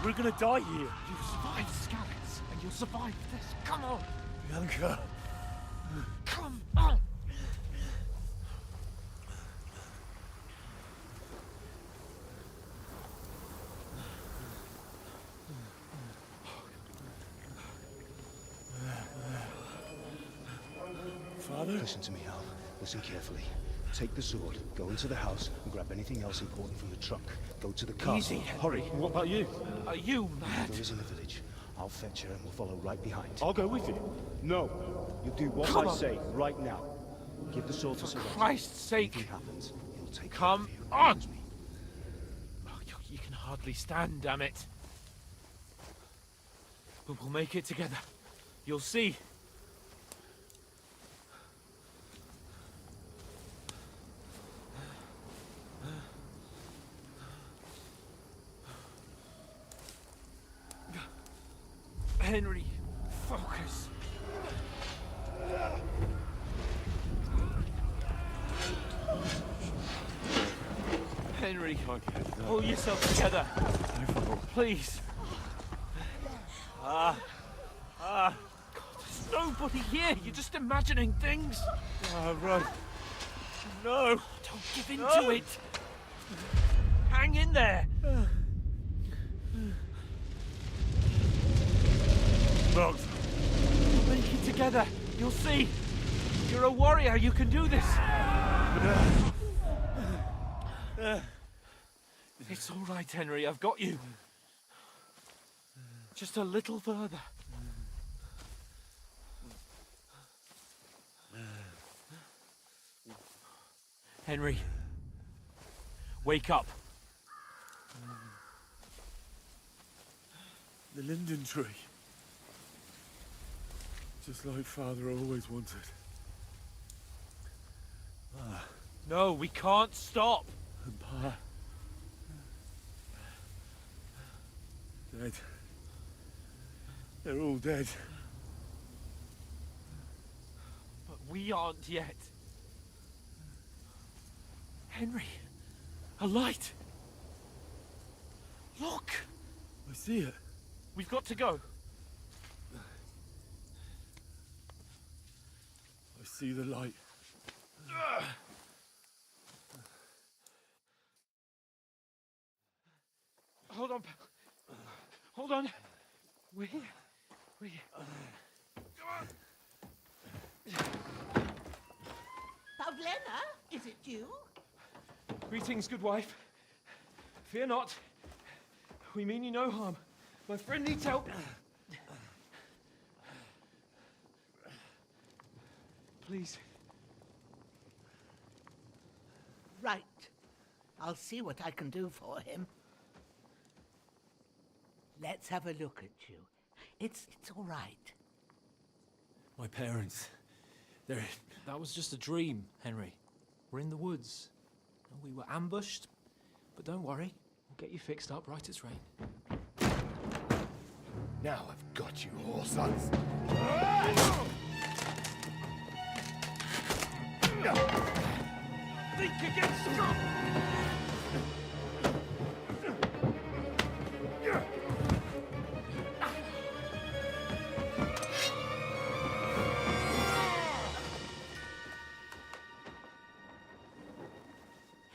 We're gonna die here. You survived Scallis, and you'll survive this. Come on. Bianca. Come on. Father? Listen to me, Hal. Listen carefully. Take the sword, go into the house, and grab anything else important from the trunk. Go to the castle. Easy, Hurry. What about you? Are you mad? There is in the village. I'll fetch her and we'll follow right behind. I'll go with you. No. You do what Come I on. say right now. Give the sword to Sir Roger. Christ's sake. Anything happens, he'll take Come care of you. on. Promise me. Oh, you can hardly stand, damn it. But we'll make it together. You'll see. Henry, focus. Henry, pull yourself together. Please. God, there's nobody here. You're just imagining things. Run. No. Don't give in to it. Hang in there. Locked. We'll make it together. You'll see. You're a warrior. You can do this. It's all right, Henry. I've got you. Just a little further. Henry, wake up. The linden tree. Just like Father always wanted. No, we can't stop. And Pa. Dead. They're all dead. But we aren't yet. Henry, a light. Look. I see it. We've got to go. I see the light. Hold on, pal. Hold on. We're here. We're here. Pavlena, is it you? Greetings, good wife. Fear not. We mean you no harm. My friend needs help. Please. Right. I'll see what I can do for him. Let's have a look at you. It's all right. My parents. They're... That was just a dream, Henry. We're in the woods. We were ambushed, but don't worry. We'll get you fixed up right as rain. Now I've got you, whoresons. Think again, Scott!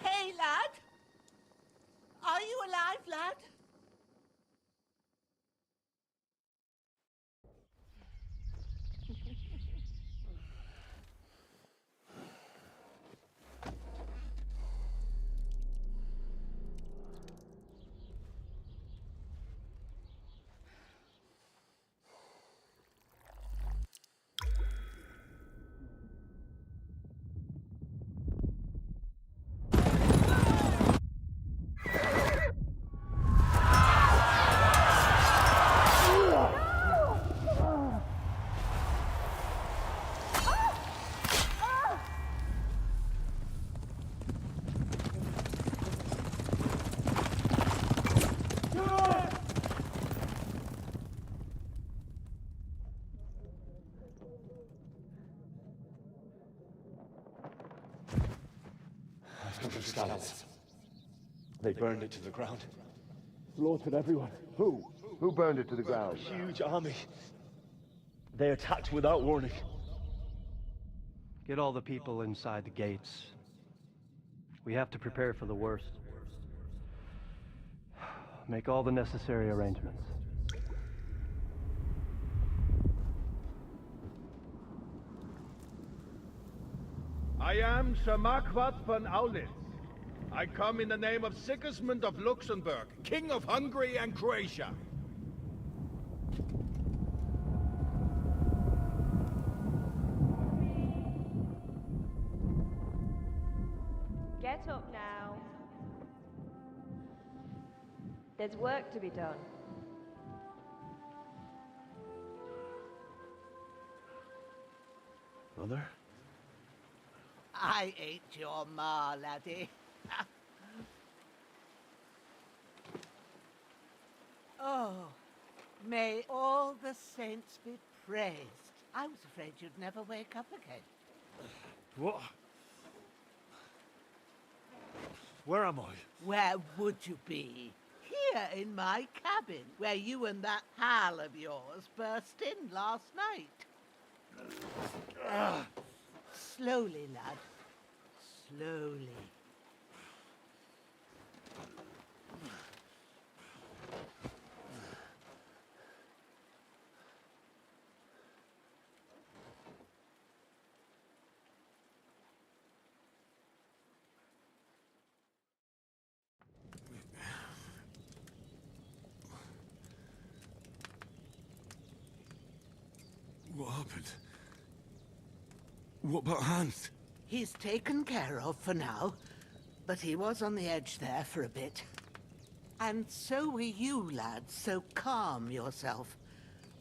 Hey, lad! Are you alive, lad? Scallops. They burned it to the ground. Slaughtered everyone. Who? Who burned it to the ground? A huge army. They attacked without warning. Get all the people inside the gates. We have to prepare for the worst. Make all the necessary arrangements. I am Sir Marquardt von Aulitz. I come in the name of Sigismund of Luxembourg, King of Hungary and Croatia. Get up now. There's work to be done. Mother? I ain't your ma, laddie. Oh, may all the saints be praised. I was afraid you'd never wake up again. What? Where am I? Where would you be? Here in my cabin, where you and that pal of yours burst in last night. Slowly, lad. Slowly. What happened? What about Hans? He's taken care of for now, but he was on the edge there for a bit. And so were you, lad, so calm yourself.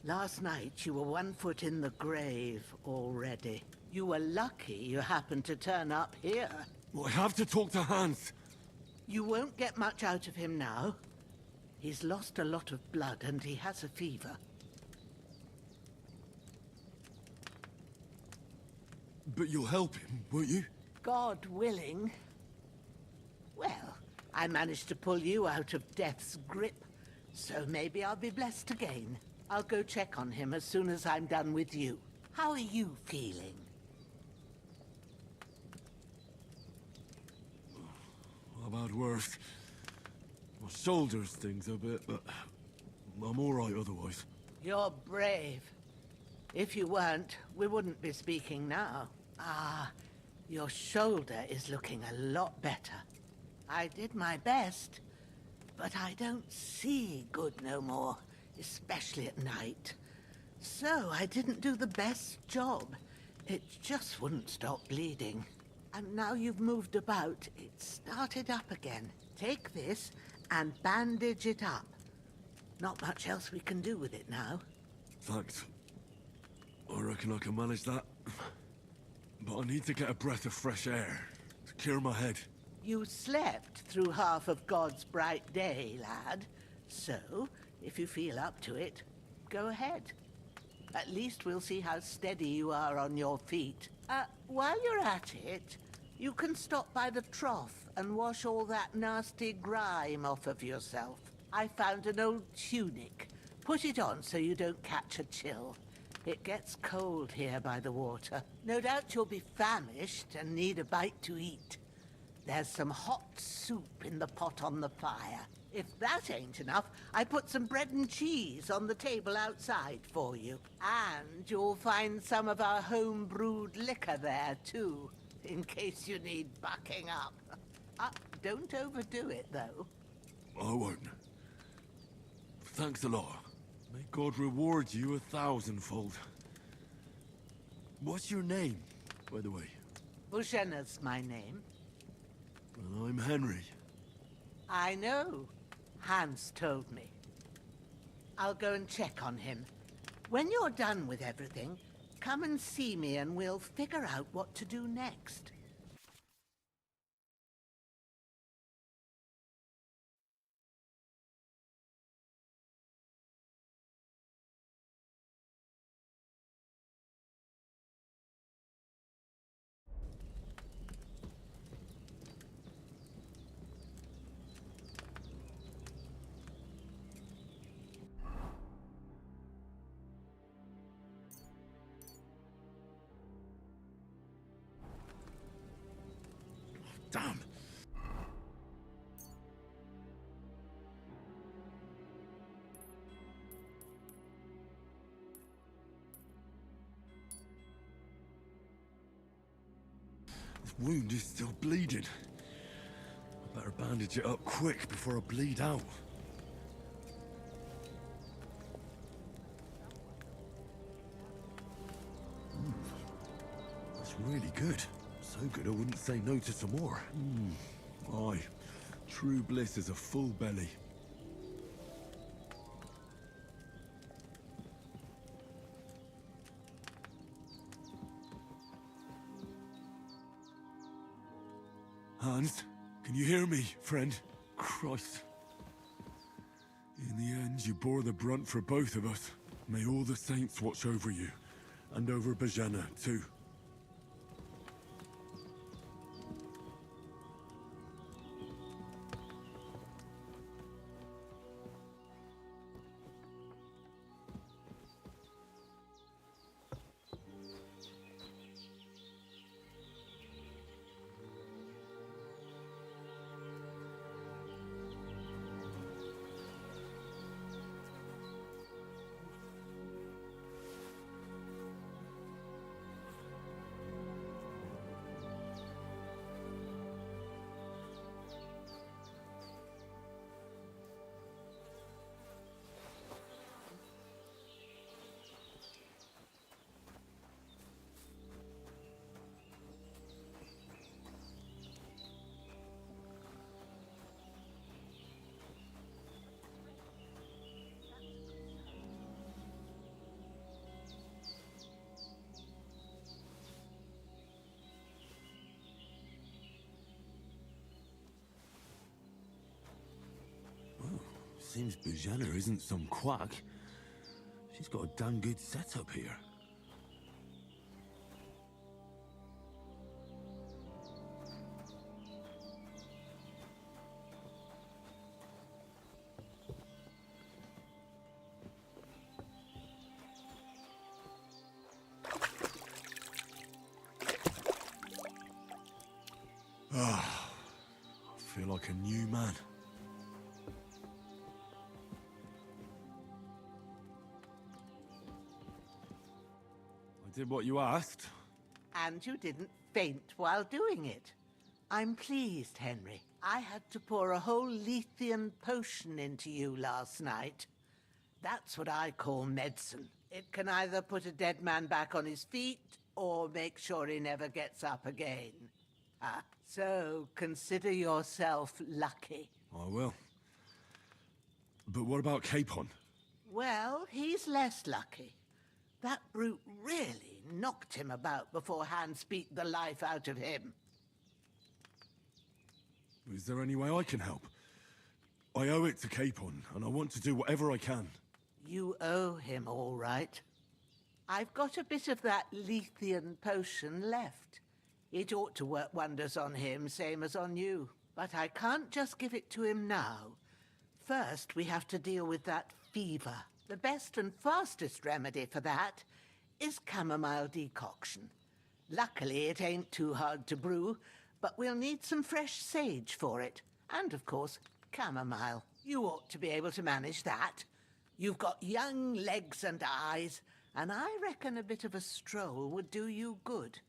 Last night you were 1 foot in the grave already. You were lucky you happened to turn up here. Well, I have to talk to Hans. You won't get much out of him now. He's lost a lot of blood and he has a fever. But you'll help him, won't you? God willing. Well, I managed to pull you out of death's grip, so maybe I'll be blessed again. I'll go check on him as soon as I'm done with you. How are you feeling? About worse. My shoulders stings a bit, but I'm all right otherwise. You're brave. If you weren't, we wouldn't be speaking now. Ah, your shoulder is looking a lot better. I did my best, but I don't see good no more, especially at night. So I didn't do the best job. It just wouldn't stop bleeding. And now you've moved about, it started up again. Take this and bandage it up. Not much else we can do with it now. Thanks. I reckon reckon I can manage that. But I need to get a breath of fresh air to clear my head. You slept through half of God's bright day, lad. So, if you feel up to it, go ahead. At least we'll see how steady you are on your feet. While you're at it, you can stop by the trough and wash all that nasty grime off of yourself. I found an old tunic. Put it on so you don't catch a chill. It gets cold here by the water. No doubt you'll be famished and need a bite to eat. There's some hot soup in the pot on the fire. If that ain't enough, I put some bread and cheese on the table outside for you. And you'll find some of our home-brewed liquor there, too, in case you need bucking up. Don't overdo it, though. I won't. Thanks a lot. May God reward you 1,000-fold. What's your name, by the way? Bushenna's my name. And I'm Henry. I know. Hans told me. I'll go and check on him. When you're done with everything, come and see me and we'll figure out what to do next. Damn! This wound is still bleeding. I better bandage it up quick before I bleed out. That's really good. So good I wouldn't say no to some more. Aye. True bliss is a full belly. Hans, can you hear me, friend? Christ. In the end, you bore the brunt for both of us. May all the saints watch over you. And over Bojana, too. Seems Bojana isn't some quack. She's got a damn good setup here. Ah, I feel like a new man. I did what you asked. And you didn't faint while doing it. I'm pleased, Henry. I had to pour a whole Lethean potion into you last night. That's what I call medicine. It can either put a dead man back on his feet or make sure he never gets up again. So consider yourself lucky. I will. But what about Capon? Well, he's less lucky. That brute really knocked him about before Hans beat the life out of him. Is there any way I can help? I owe it to Capon, and I want to do whatever I can. You owe him, all right. I've got a bit of that Lethean potion left. It ought to work wonders on him, same as on you. But I can't just give it to him now. First, we have to deal with that fever. The best and fastest remedy for that is chamomile decoction. Luckily, it ain't too hard to brew, but we'll need some fresh sage for it. And, of course, chamomile. You ought to be able to manage that. You've got young legs and eyes, and I reckon a bit of a stroll would do you good.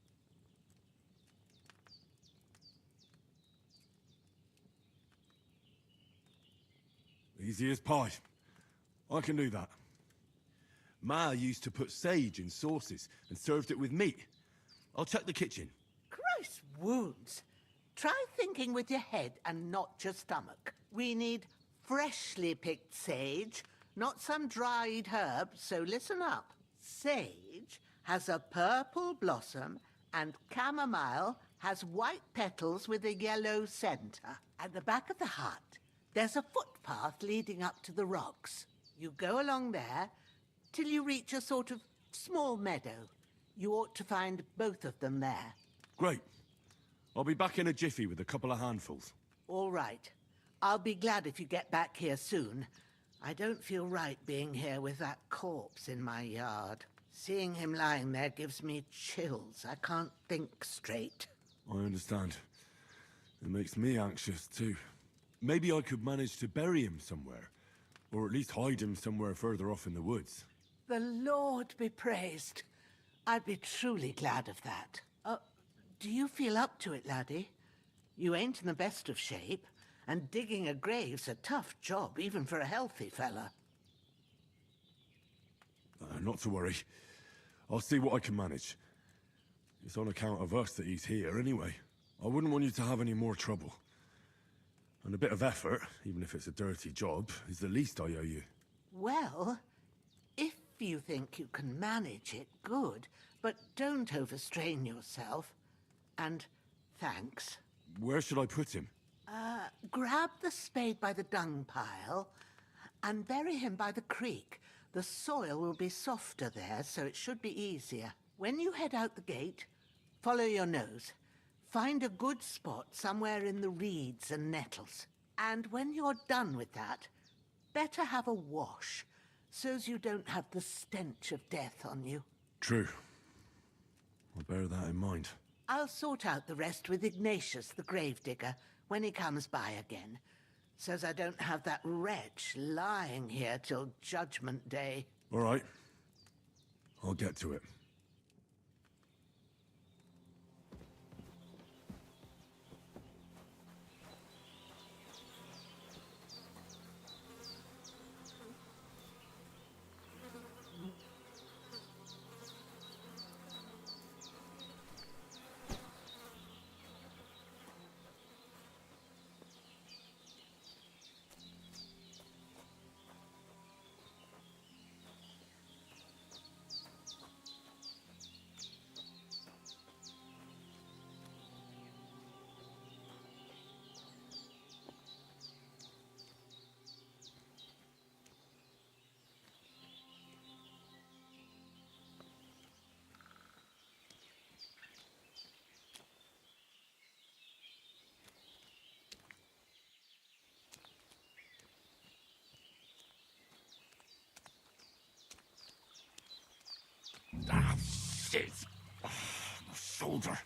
Easy as pie. I can do that. Ma used to put sage in sauces and served it with meat. I'll check the kitchen. Christ wounds! Try thinking with your head and not your stomach. We need freshly picked sage, not some dried herb, so listen up. Sage has a purple blossom and chamomile has white petals with a yellow centre. At the back of the hut, there's a footpath leading up to the rocks. You go along there till you reach a sort of small meadow. You ought to find both of them there. Great. I'll be back in a jiffy with a couple of handfuls. All right. I'll be glad if you get back here soon. I don't feel right being here with that corpse in my yard. Seeing him lying there gives me chills. I can't think straight. I understand. It makes me anxious, too. Maybe I could manage to bury him somewhere. Or at least hide him somewhere further off in the woods. The Lord be praised. I'd be truly glad of that. Do you feel up to it, laddie? You ain't in the best of shape, and digging a grave's a tough job, even for a healthy fella. Not to worry. I'll see what I can manage. It's on account of us that he's here, anyway. I wouldn't want you to have any more trouble. And a bit of effort, even if it's a dirty job, is the least I owe you. Well, if you think you can manage it, good. But don't overstrain yourself. And thanks. Where should I put him? Grab the spade by the dung pile and bury him by the creek. The soil will be softer there, so it should be easier. When you head out the gate, follow your nose. Find a good spot somewhere in the reeds and nettles. And when you're done with that, better have a wash, so's you don't have the stench of death on you. True. I'll bear that in mind. I'll sort out the rest with Ignatius, the gravedigger, when he comes by again, so's I don't have that wretch lying here till Judgment Day. All right. I'll get to it. Ah, shit! My shoulder.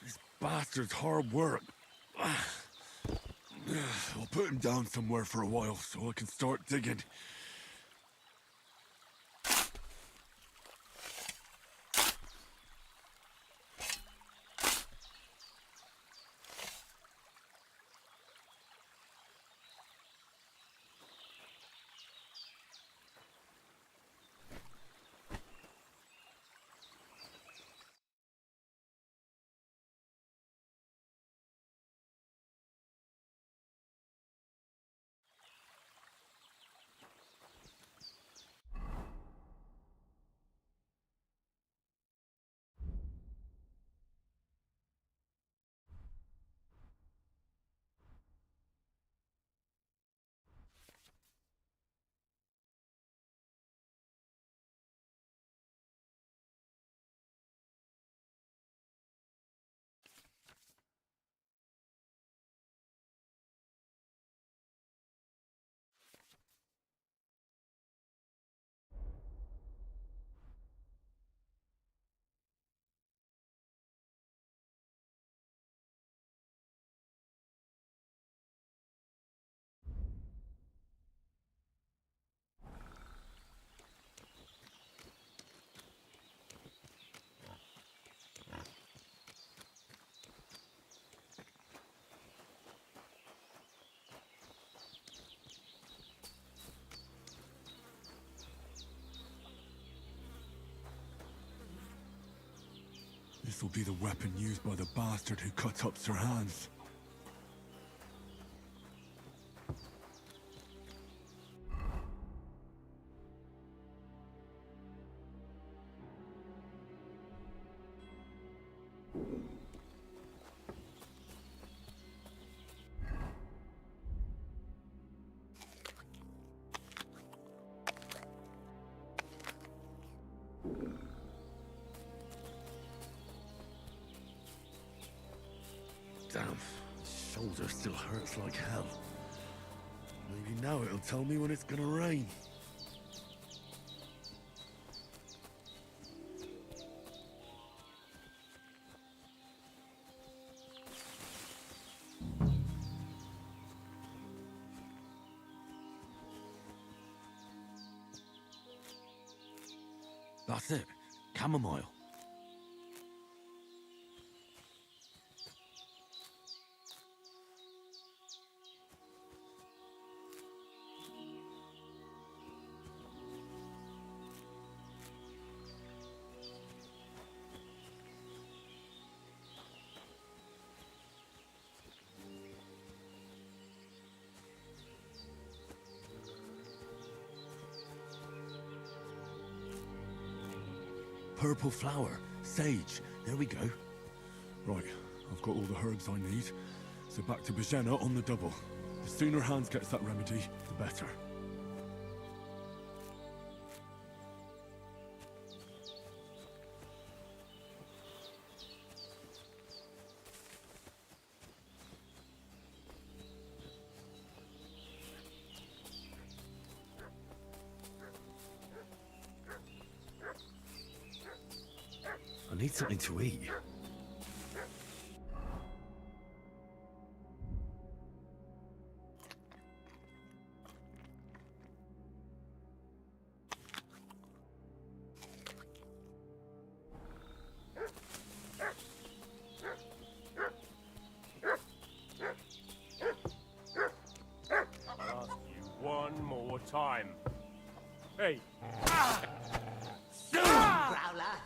This bastard's hard work. I'll put him down somewhere for a while so I can start digging. This will be the weapon used by the bastard who cut up Sir Hans. Damn, his shoulder still hurts like hell. Maybe now it'll tell me when it's gonna rain. That's it. Chamomile. Purple flower, sage, there we go. Right, I've got all the herbs I need. So back to Bajena on the double. The sooner Hans gets that remedy, the better. I need something to eat. I'll ask you one more time. Hey. Growler.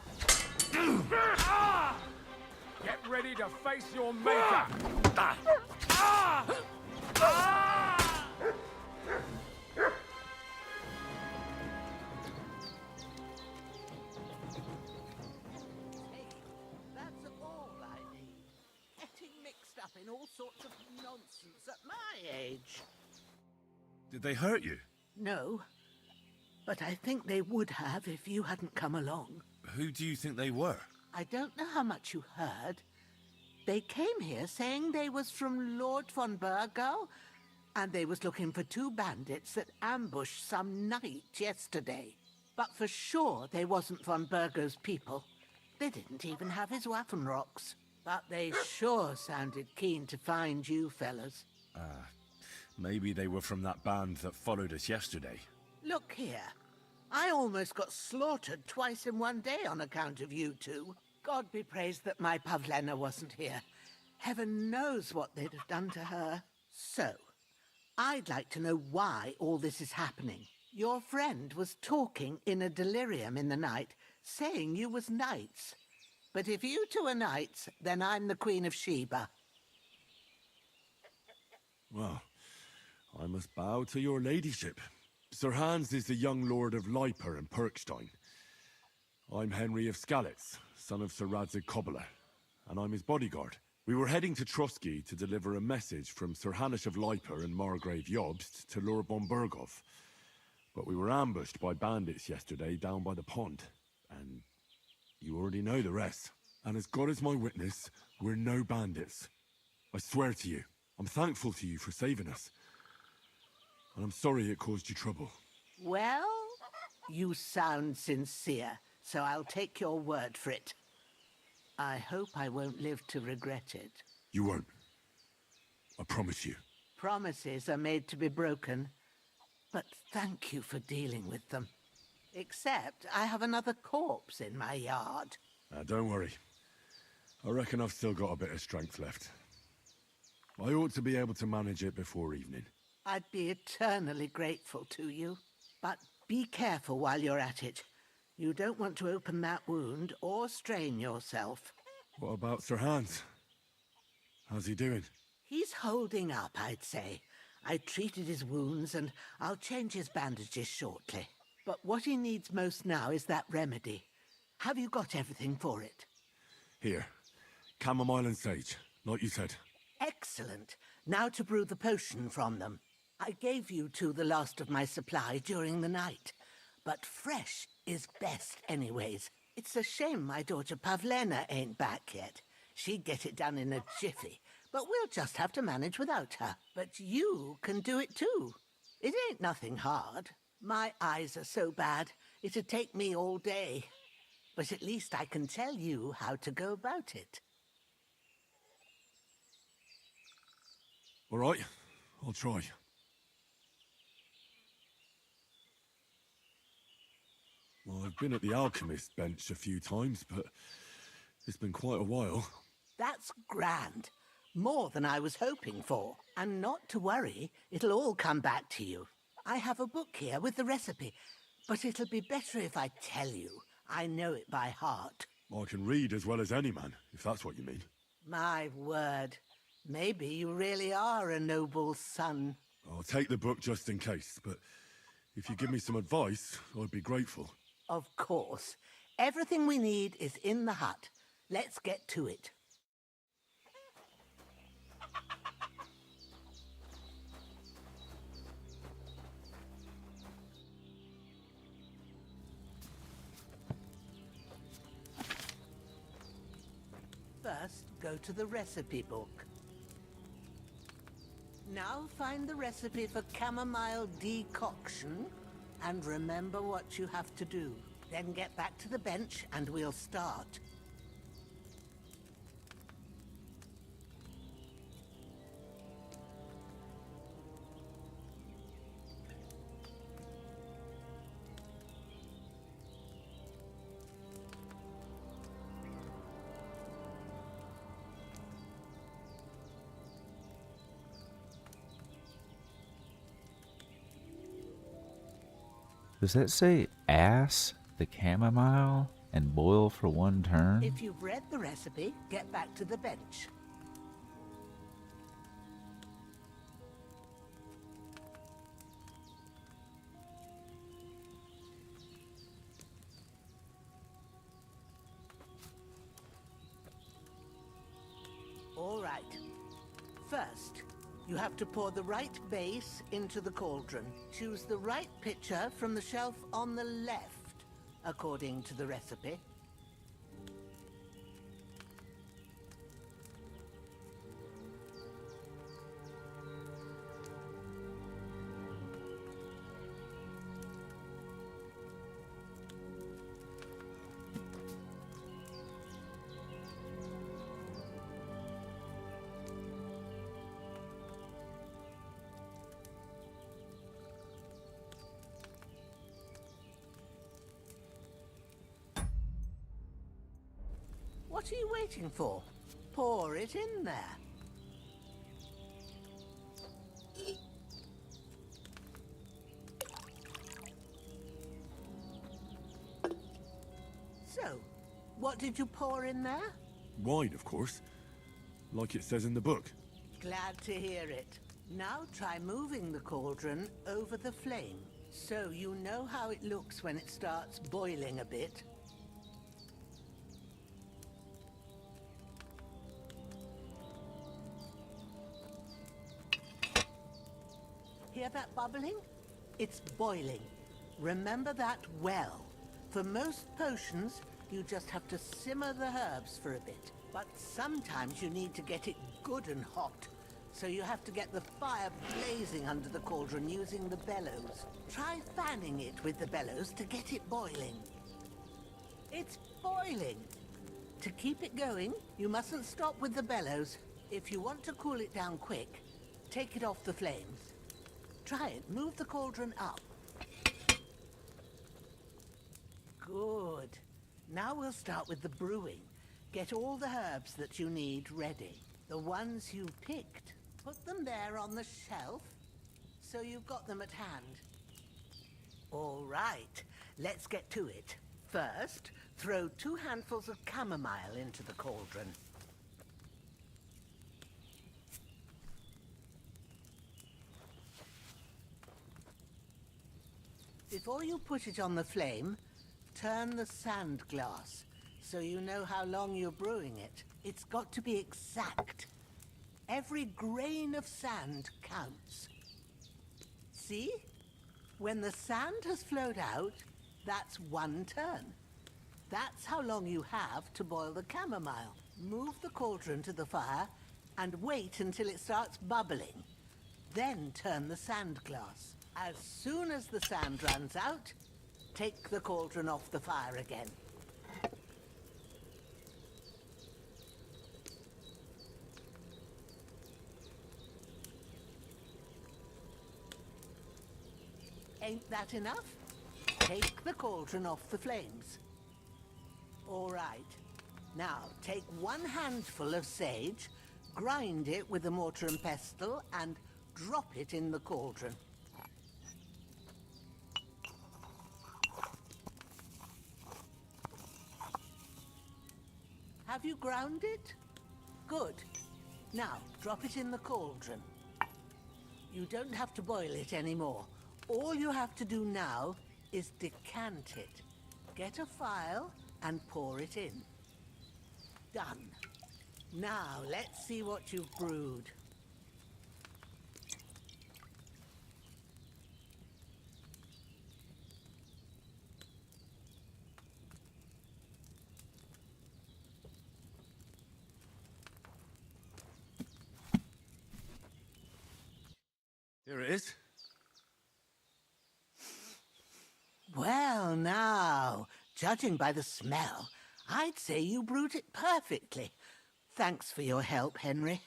Get ready to face your maker! That's all I need. Getting mixed up in all sorts of nonsense at my age. Did they hurt you? No, but I think they would have if you hadn't come along. Who do you think they were? I don't know how much you heard. They came here saying they was from Lord von Burgo, and they was looking for 2 bandits that ambushed some knight yesterday. But for sure they wasn't von Burgo's people. They didn't even have his Waffenrocks. But they sure sounded keen to find you fellas. Maybe they were from that band that followed us yesterday. Look here. I almost got slaughtered twice in one day on account of you two. God be praised that my Pavlena wasn't here. Heaven knows what they'd have done to her. So, I'd like to know why all this is happening. Your friend was talking in a delirium in the night, saying you was knights. But if you two are knights, then I'm the Queen of Sheba. Well, I must bow to your ladyship. Sir Hans is the young lord of Leiper and Perkstein. I'm Henry of Skalitz, son of Sir Radzig Kobyla, and I'm his bodyguard. We were heading to Trotsky to deliver a message from Sir Hanush of Leiper and Margrave Jobst to Lord von Burgov. But we were ambushed by bandits yesterday down by the pond, and you already know the rest. And as God is my witness, we're no bandits. I swear to you, I'm thankful to you for saving us. And I'm sorry it caused you trouble. Well, you sound sincere, so I'll take your word for it. I hope I won't live to regret it. You won't. I promise you. Promises are made to be broken, but thank you for dealing with them. Except I have another corpse in my yard. Don't worry. I reckon I've still got a bit of strength left. I ought to be able to manage it before evening. I'd be eternally grateful to you. But be careful while you're at it. You don't want to open that wound or strain yourself. What about Sir Hans? How's he doing? He's holding up, I'd say. I treated his wounds and I'll change his bandages shortly. But what he needs most now is that remedy. Have you got everything for it? Here. Chamomile and sage, like you said. Excellent. Now to brew the potion from them. I gave you two the last of my supply during the night. But fresh is best anyways. It's a shame my daughter Pavlena ain't back yet. She'd get it done in a jiffy. But we'll just have to manage without her. But you can do it too. It ain't nothing hard. My eyes are so bad, it'd take me all day. But at least I can tell you how to go about it. All right, I'll try. Well, I've been at the alchemist bench a few times, but it's been quite a while. That's grand. More than I was hoping for. And not to worry, it'll all come back to you. I have a book here with the recipe, but it'll be better if I tell you. I know it by heart. I can read as well as any man, if that's what you mean. My word. Maybe you really are a noble son. I'll take the book just in case, but if you give me some advice, I'd be grateful. Of course. Everything we need is in the hut. Let's get to it. First, go to the recipe book. Now find the recipe for chamomile decoction and remember what you have to do. Then get back to the bench and we'll start. Does that say ass the chamomile and boil for 1 turn? If you've read the recipe, get back to the bench. All right. First, you have to pour the right base into the cauldron. Choose the right pitcher from the shelf on the left, according to the recipe. What are you waiting for? Pour it in there. So, what did you pour in there? Wine, of course. Like it says in the book. Glad to hear it. Now try moving the cauldron over the flame, so you know how it looks when it starts boiling a bit. Hear that bubbling? It's boiling. Remember that well. For most potions, you just have to simmer the herbs for a bit. But sometimes you need to get it good and hot. So you have to get the fire blazing under the cauldron using the bellows. Try fanning it with the bellows to get it boiling. It's boiling. To keep it going, you mustn't stop with the bellows. If you want to cool it down quick, take it off the flames. Try it. Move the cauldron up. Good. Now we'll start with the brewing. Get all the herbs that you need ready. The ones you picked. Put them there on the shelf, so you've got them at hand. All right. Let's get to it. First, throw 2 handfuls of chamomile into the cauldron. Before you put it on the flame, turn the sand glass so you know how long you're brewing it. It's got to be exact. Every grain of sand counts. See? When the sand has flowed out, that's 1 turn. That's how long you have to boil the chamomile. Move the cauldron to the fire and wait until it starts bubbling. Then turn the sand glass. As soon as the sand runs out, take the cauldron off the fire again. Ain't that enough? Take the cauldron off the flames. All right. Now, take 1 handful of sage, grind it with a mortar and pestle, and drop it in the cauldron. Have you ground it? Good. Now, drop it in the cauldron. You don't have to boil it anymore. All you have to do now is decant it. Get a phial and pour it in. Done. Now, let's see what you've brewed. Here it is. Well, now, judging by the smell, I'd say you brewed it perfectly. Thanks for your help, Henry.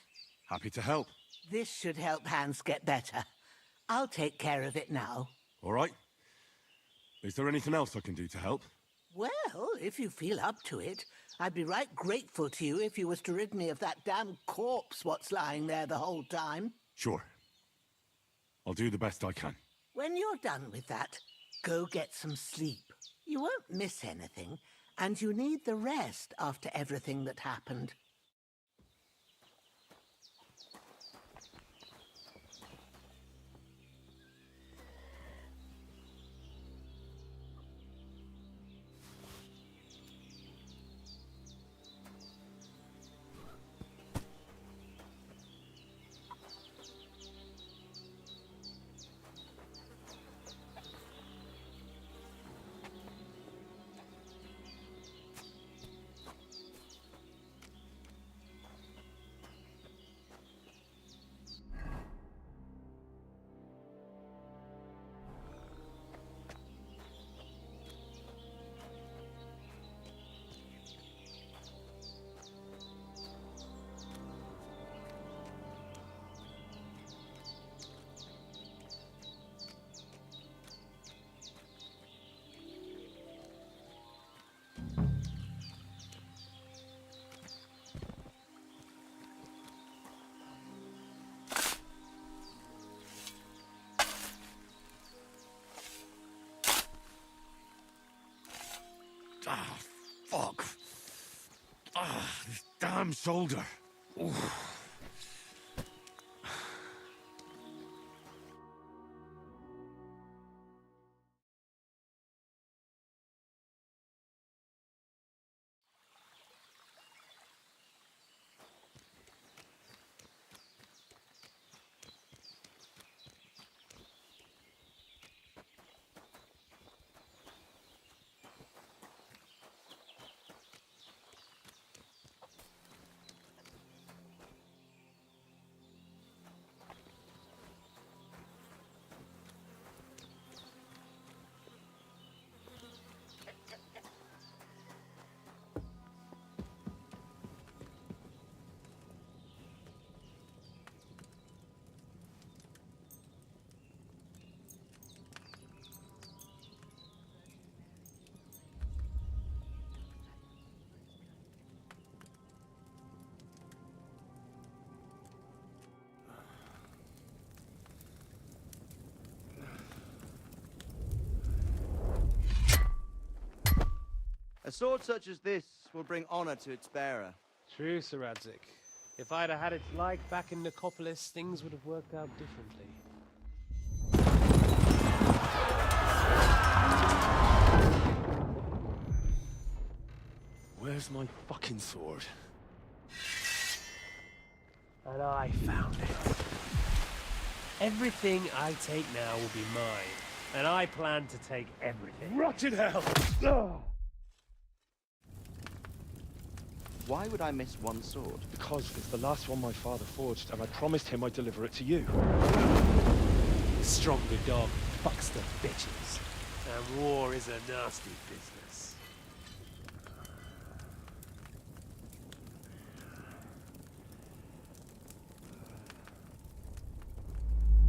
Happy to help. This should help Hans get better. I'll take care of it now. All right. Is there anything else I can do to help? Well, if you feel up to it, I'd be right grateful to you if you was to rid me of that damn corpse what's lying there the whole time. Sure. I'll do the best I can. When you're done with that, go get some sleep. You won't miss anything, and you need the rest after everything that happened. Ah, fuck. Ah, this damn shoulder. Oof. A sword such as this will bring honor to its bearer. True, Sir Radzik. If I'd have had its like back in Nicopolis, things would have worked out differently. Where's my fucking sword? And I found it. Everything I take now will be mine, and I plan to take everything. Rotten hell! Why would I miss one sword? Because it's the last one my father forged, and I promised him I'd deliver it to you. The stronger dog fucks the bitches, and war is a nasty business.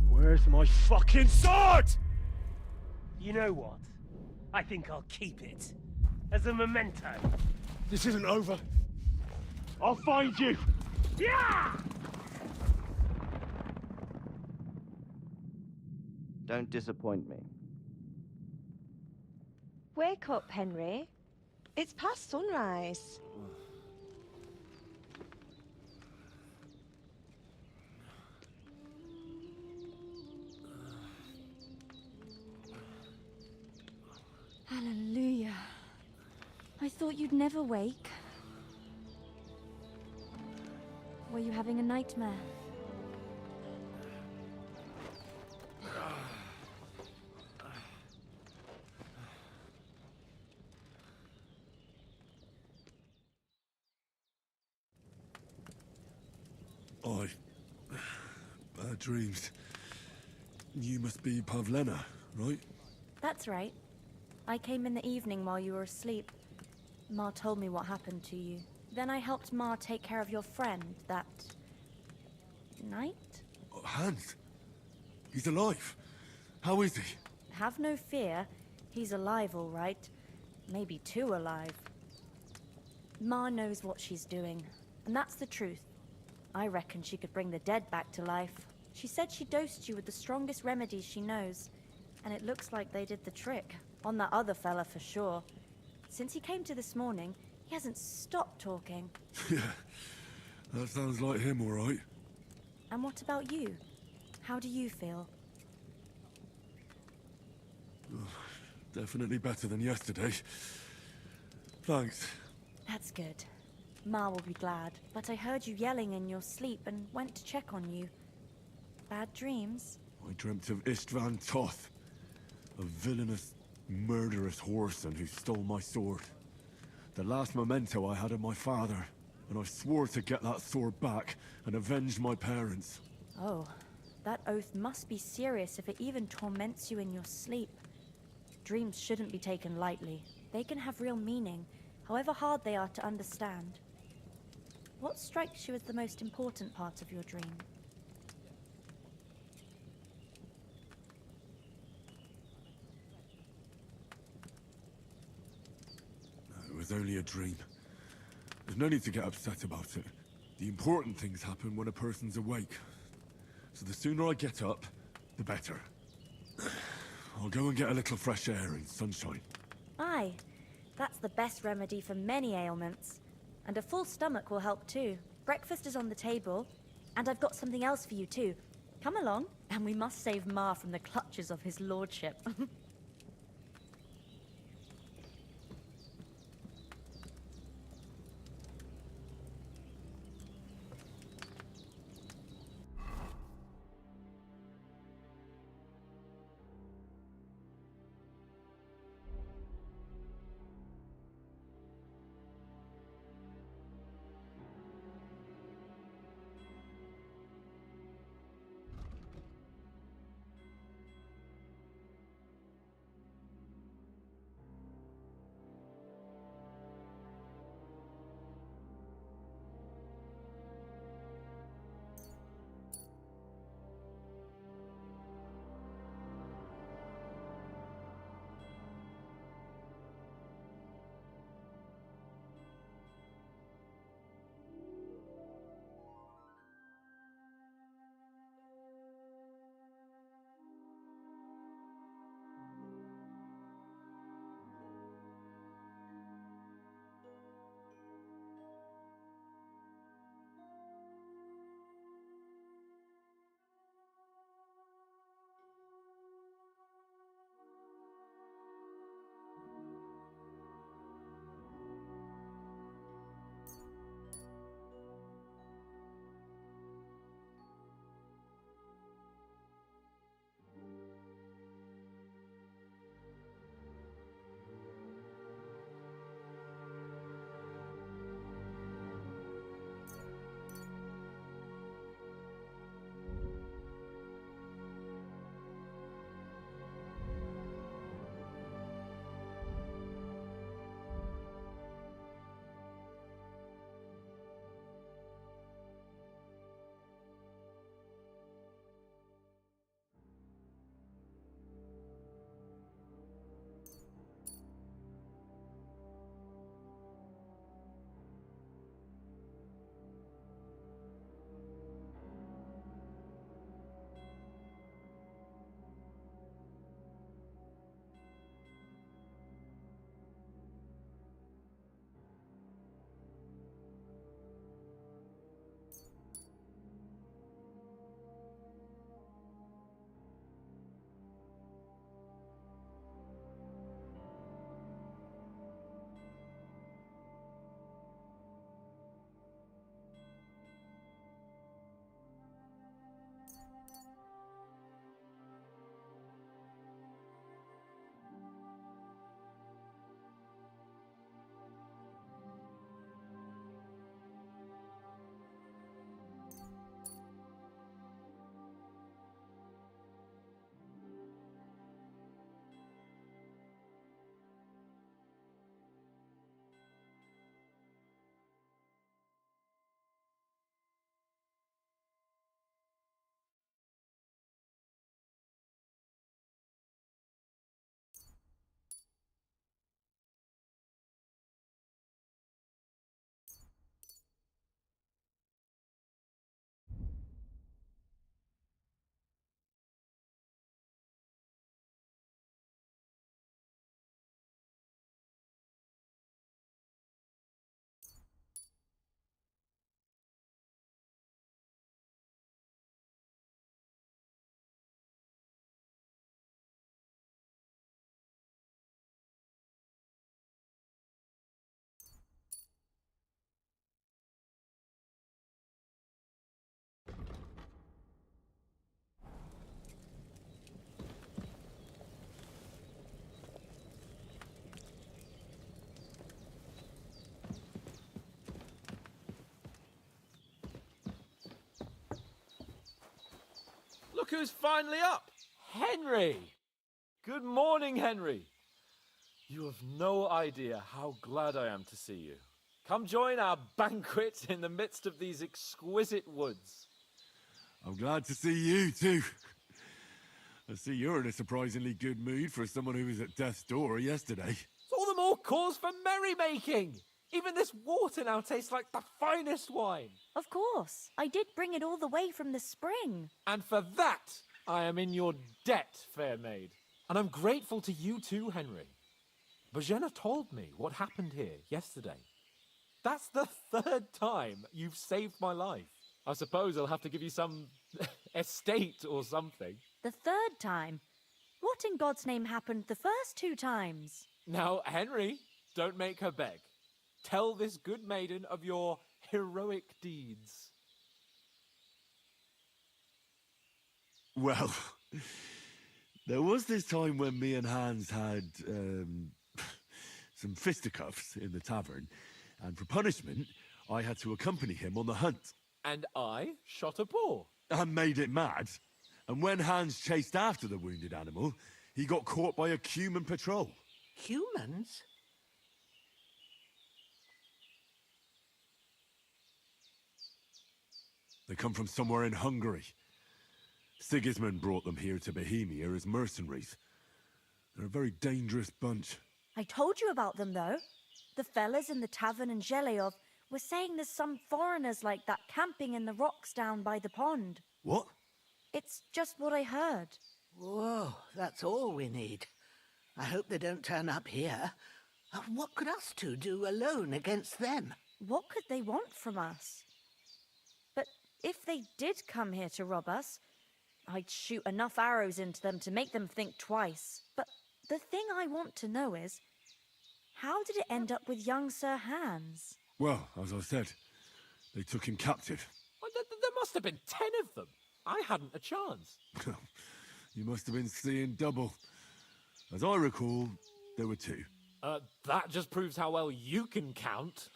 Where's my fucking sword? You know what? I think I'll keep it. As a memento. This isn't over. I'll find you! Yeah! Don't disappoint me. Wake up, Henry. It's past sunrise. Hallelujah. I thought you'd never wake. Were you having a nightmare? Bad dreams. You must be Pavlena, right? That's right. I came in the evening while you were asleep. Ma told me what happened to you. Then I helped Ma take care of your friend that night? Hans? He's alive. How is he? Have no fear. He's alive, all right. Maybe too alive. Ma knows what she's doing, and that's the truth. I reckon she could bring the dead back to life. She said she dosed you with the strongest remedies she knows, and it looks like they did the trick. On that other fella for sure. Since he came to this morning, he hasn't stopped talking. Yeah, that sounds like him, all right. And what about you? How do you feel? Definitely better than yesterday. Thanks. That's good. Ma will be glad, but I heard you yelling in your sleep and went to check on you. Bad dreams? I dreamt of Istvan Toth, a villainous, murderous whoreson who stole my sword. The last memento I had of my father, and I swore to get that sword back and avenge my parents. Oh, that oath must be serious if it even torments you in your sleep. Dreams shouldn't be taken lightly. They can have real meaning, however hard they are to understand. What strikes you as the most important part of your dream? It was only a dream. There's no need to get upset about it. The important things happen when a person's awake. So the sooner I get up, the better. I'll go and get a little fresh air and sunshine. Aye, that's the best remedy for many ailments. And a full stomach will help too. Breakfast is on the table, and I've got something else for you too. Come along, and we must save Ma from the clutches of his lordship. Look who's finally up! Henry! Good morning, Henry. You have no idea how glad I am to see you. Come join our banquet in the midst of these exquisite woods. I'm glad to see you, too. I see you're in a surprisingly good mood for someone who was at death's door yesterday. It's all the more cause for merrymaking! Even this water now tastes like the finest wine. Of course. I did bring it all the way from the spring. And for that, I am in your debt, fair maid. And I'm grateful to you too, Henry. Bojena told me what happened here yesterday. That's the 3rd time you've saved my life. I suppose I'll have to give you some estate or something. The 3rd time? What in God's name happened the first 2 times? Now, Henry, don't make her beg. Tell this good maiden of your heroic deeds. Well, there was this time when me and Hans had some fisticuffs in the tavern, and for punishment, I had to accompany him on the hunt. And I shot a boar. And made it mad. And when Hans chased after the wounded animal, he got caught by a human patrol. Humans? They come from somewhere in Hungary. Sigismund brought them here to Bohemia as mercenaries. They're a very dangerous bunch. I told you about them, though. The fellas in the tavern in Zheleyov were saying there's some foreigners like that camping in the rocks down by the pond. What? It's just what I heard. Whoa, that's all we need. I hope they don't turn up here. What could us two do alone against them? What could they want from us? But if they did come here to rob us, I'd shoot enough arrows into them to make them think twice. But the thing I want to know is, how did it end up with young Sir Hans? Well, as I said, they took him captive. Well, there must have been 10 of them. I hadn't a chance. You must have been seeing double. As I recall, there were 2. That just proves how well you can count.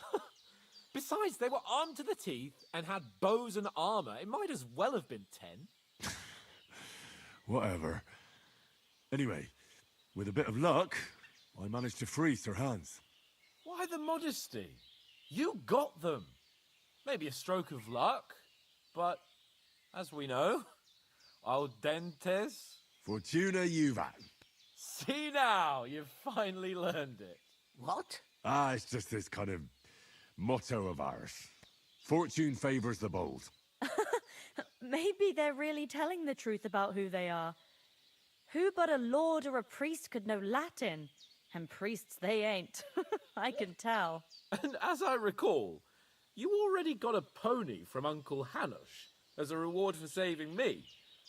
Besides, they were armed to the teeth and had bows and armor. It might as well have been 10. Whatever. Anyway, with a bit of luck, I managed to free Sir Hans. Why the modesty? You got them. Maybe a stroke of luck, but as we know, audentes. Fortuna juvat. See now, you've finally learned it. What? It's just this kind of motto of ours. Fortune favors the bold. Maybe they're really telling the truth about who they are. Who but a lord or a priest could know Latin? And priests they ain't. I can tell. And as I recall, you already got a pony from Uncle Hanush as a reward for saving me.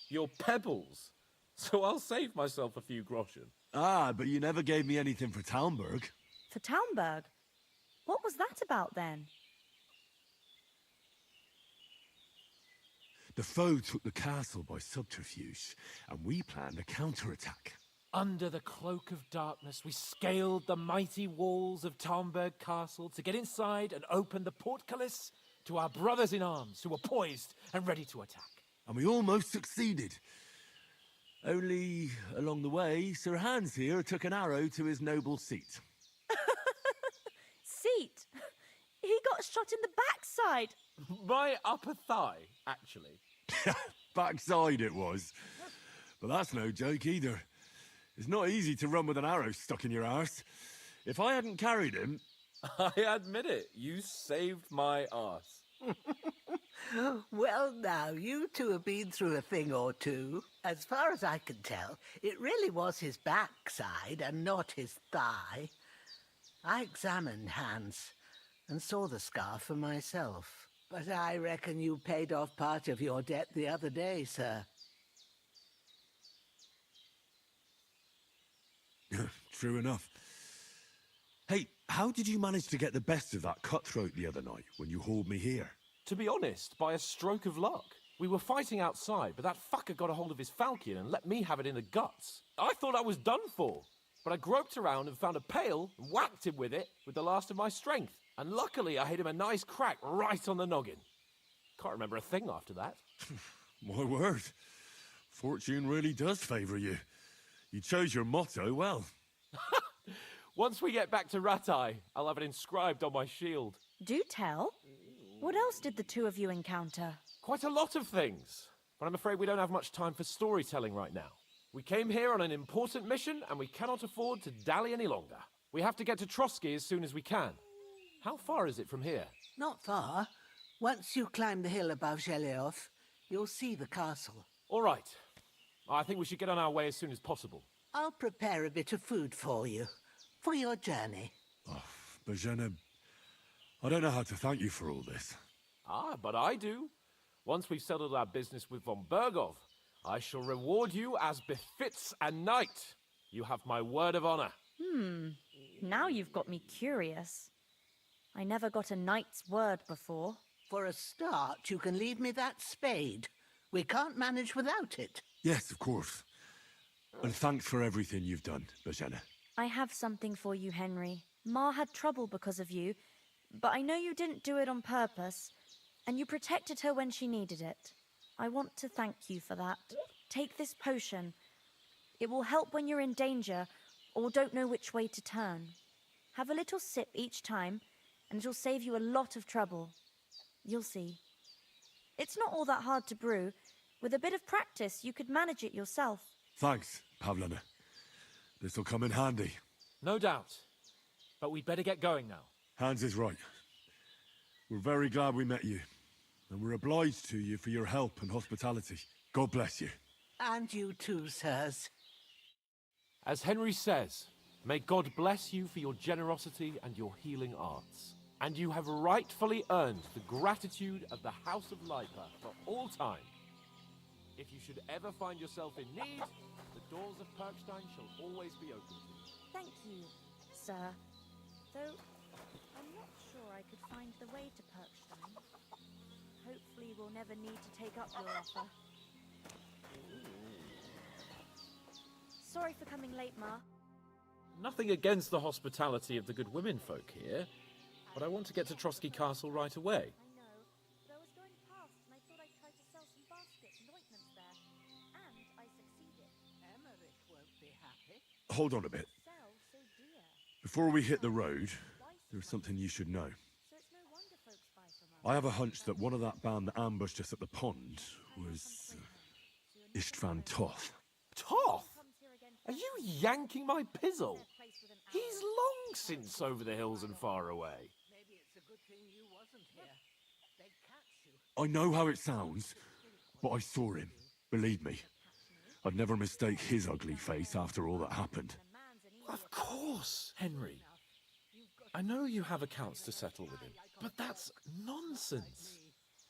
Your pebbles. So I'll save myself a few groschen. But you never gave me anything for Talmberg. For Talmberg? What was that about then? The foe took the castle by subterfuge, and we planned a counterattack. Under the cloak of darkness, we scaled the mighty walls of Talmberg Castle to get inside and open the portcullis to our brothers in arms who were poised and ready to attack. And we almost succeeded. Only, along the way, Sir Hans here took an arrow to his noble seat. Seat? He got shot in the backside. My upper thigh, actually. Backside it was. But that's no joke either. It's not easy to run with an arrow stuck in your arse. If I hadn't carried him... I admit it, you saved my arse. Well, now, you two have been through a thing or two. As far as I can tell, it really was his backside and not his thigh. I examined Hans and saw the scar for myself. But I reckon you paid off part of your debt the other day, sir. True enough. Hey, how did you manage to get the best of that cutthroat the other night when you hauled me here? To be honest, by a stroke of luck. We were fighting outside, but that fucker got a hold of his falchion and let me have it in the guts. I thought I was done for, but I groped around and found a pail and whacked him with it with the last of my strength. And luckily, I hit him a nice crack right on the noggin. Can't remember a thing after that. My word. Fortune really does favour you. You chose your motto well. Once we get back to Rattay, I'll have it inscribed on my shield. Do tell. What else did the two of you encounter? Quite a lot of things. But I'm afraid we don't have much time for storytelling right now. We came here on an important mission, and we cannot afford to dally any longer. We have to get to Trotsky as soon as we can. How far is it from here? Not far. Once you climb the hill above Zheleov, you'll see the castle. All right. I think we should get on our way as soon as possible. I'll prepare a bit of food for you, for your journey. Bozhena, I don't know how to thank you for all this. Ah, but I do. Once we've settled our business with von Bergov, I shall reward you as befits a knight. You have my word of honor. Now you've got me curious. I never got a knight's word before. For a start, you can leave me that spade. We can't manage without it. Yes, of course. And thanks for everything you've done, Bozhena. I have something for you, Henry. Ma had trouble because of you, but I know you didn't do it on purpose, and you protected her when she needed it. I want to thank you for that. Take this potion. It will help when you're in danger or don't know which way to turn. Have a little sip each time, and it'll save you a lot of trouble. You'll see. It's not all that hard to brew. With a bit of practice, you could manage it yourself. Thanks, Pavlena. This'll come in handy. No doubt. But we'd better get going now. Hans is right. We're very glad we met you. And we're obliged to you for your help and hospitality. God bless you. And you too, sirs. As Henry says, may God bless you for your generosity and your healing arts. And you have rightfully earned the gratitude of the House of Lipa for all time. If you should ever find yourself in need, the doors of Perkstein shall always be open to you. Thank you, sir. Though, I'm not sure I could find the way to Perkstein. Hopefully we'll never need to take up your offer. Sorry for coming late, Ma. Nothing against the hospitality of the good women folk here, but I want to get to Trotsky Castle right away. I know, but I was going past and I thought I'd try to sell some baskets and ointments there. And I succeeded. Emmerich won't be happy. Hold on a bit. Sell so dear. Before we hit the road, there's something you should know. So it's no wonder folks buy from us. I have a hunch that one of that band that ambushed us at the pond was Istvan Toth. Toth? Are you yanking my pizzle? He's long since over the hills and far away. Maybe it's a good thing you wasn't here. They'd catch you. I know how it sounds, but I saw him. Believe me. I'd never mistake his ugly face after all that happened. Of course, Henry. I know you have accounts to settle with him, but that's nonsense.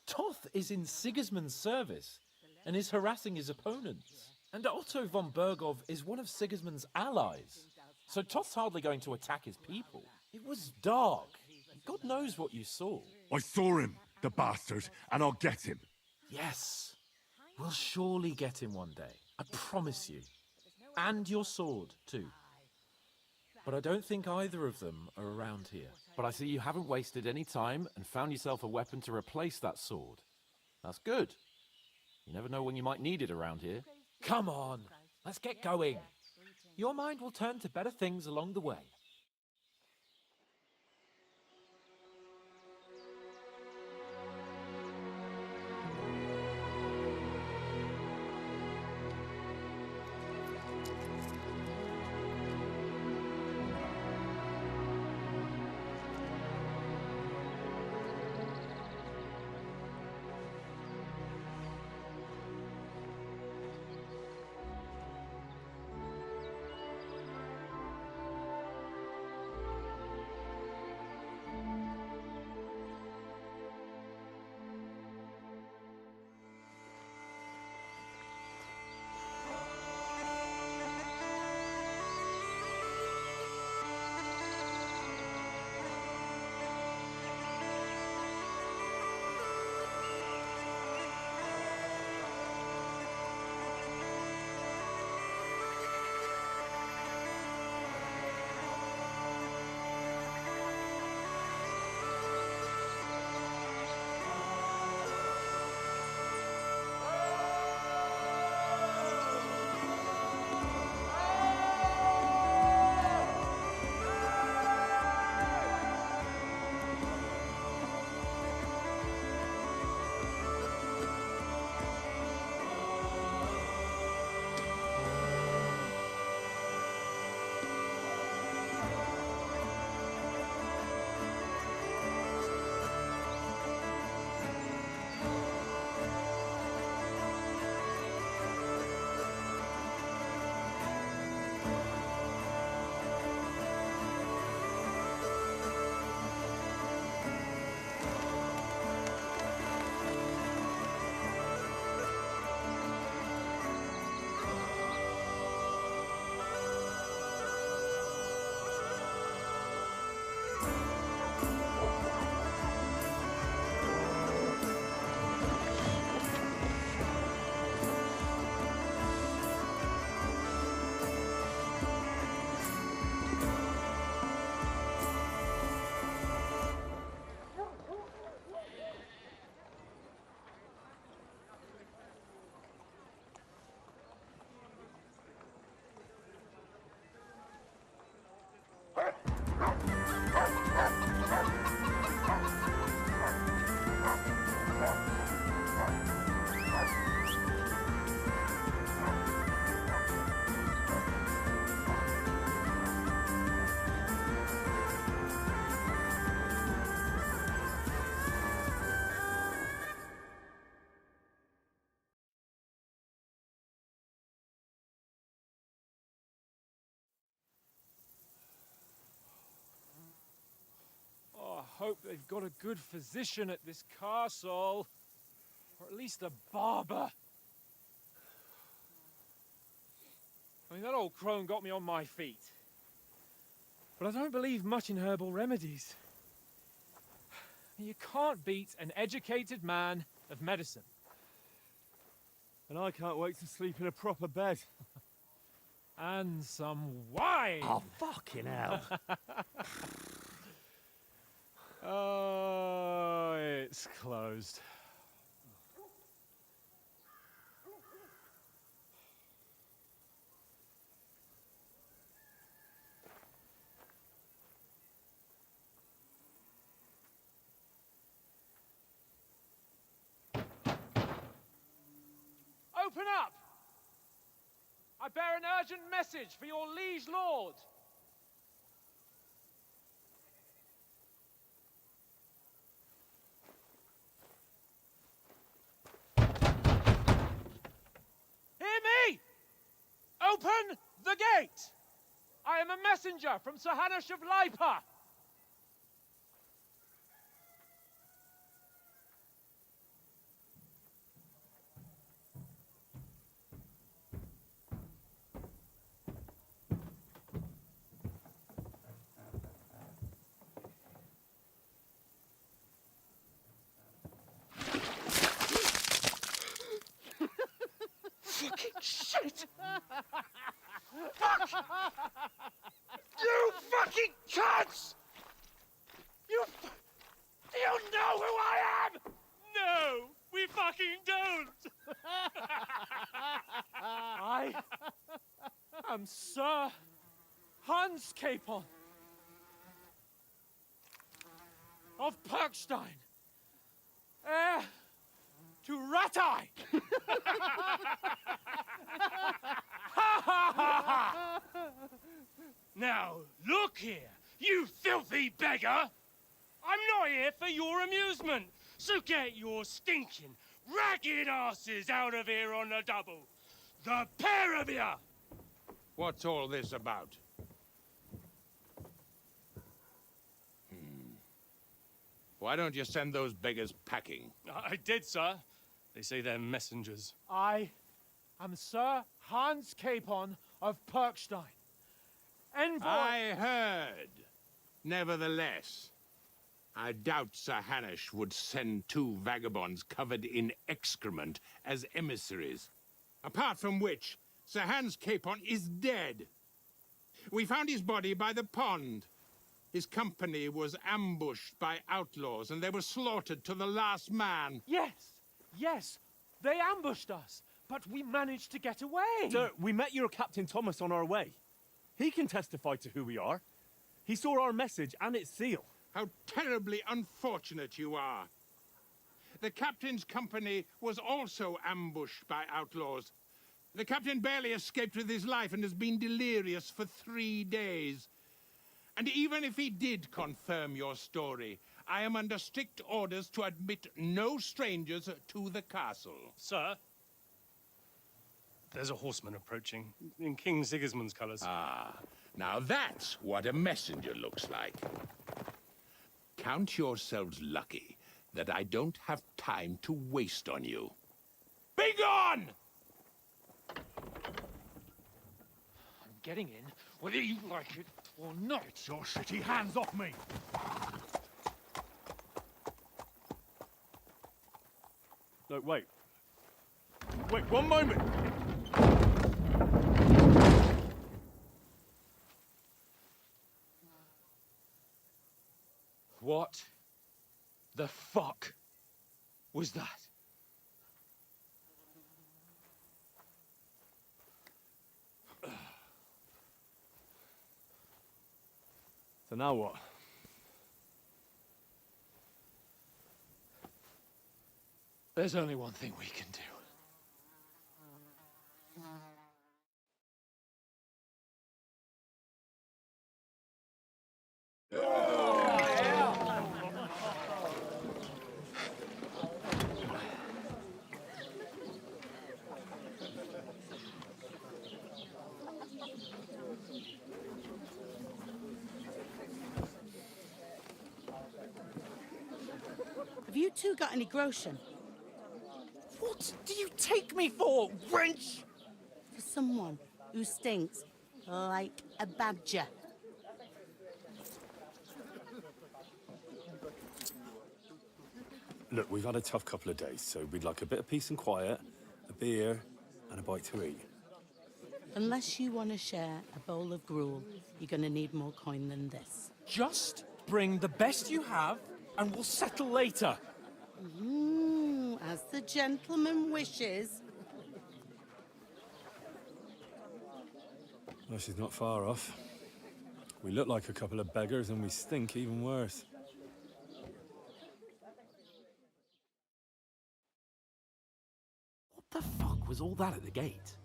Toth is in Sigismund's service and is harassing his opponents. And Otto von Bergov is one of Sigismund's allies. So Toth's hardly going to attack his people. It was dark. God knows what you saw. I saw him, the bastard, and I'll get him. Yes. We'll surely get him one day. I promise you. And your sword, too. But I don't think either of them are around here. But I see you haven't wasted any time and found yourself a weapon to replace that sword. That's good. You never know when you might need it around here. Come on, let's get going. Your mind will turn to better things along the way. hope they've got a good physician at this castle. Or at least a barber. I mean, that old crone got me on my feet. But I don't believe much in herbal remedies. You can't beat an educated man of medicine. And I can't wait to sleep in a proper bed. And some wine! Oh, fucking hell. Oh, it's closed. Open up! I bear an urgent message for your liege lord. Hear me! Open the gate! I am a messenger from Sir Hanush of Lipa. Fucking shit! Fuck! You fucking cunts! You know who I am? No, we fucking don't! I am Sir Hans Capon of Perkstein, heir to Ratai! Now, look here, you filthy beggar! I'm not here for your amusement, so get your stinking, ragged asses out of here on the double. The pair of you! What's all this about? Why don't you send those beggars packing? I did, sir. They say they're messengers. I am Sir Hans Capon of Perkstein. Envoy... I heard. Nevertheless, I doubt Sir Hanush would send two vagabonds covered in excrement as emissaries. Apart from which, Sir Hans Capon is dead. We found his body by the pond. His company was ambushed by outlaws, and they were slaughtered to the last man. Yes, they ambushed us, but we managed to get away. Sir, we met your Captain Thomas on our way. He can testify to who we are. He saw our message and its seal. How terribly unfortunate you are. The captain's company was also ambushed by outlaws. The captain barely escaped with his life and has been delirious for 3 days. And even if he did confirm your story, I am under strict orders to admit no strangers to the castle. Sir, there's a horseman approaching in King Sigismund's colours. Ah, now that's what a messenger looks like. Count yourselves lucky that I don't have time to waste on you. Be gone! I'm getting in, whether you like it or not. Your shitty hands off me! No, wait. Wait, one moment! What the fuck was that? So now what? There's only one thing we can do. Have you two got any groschen? What do you take me for, wench? For someone who stinks like a badger. Look, we've had a tough couple of days, so we'd like a bit of peace and quiet, a beer, and a bite to eat. Unless you want to share a bowl of gruel, you're going to need more coin than this. Just bring the best you have, and we'll settle later. As the gentleman wishes. Well, she's not far off. We look like a couple of beggars, and we stink even worse. What the fuck was all that at the gate?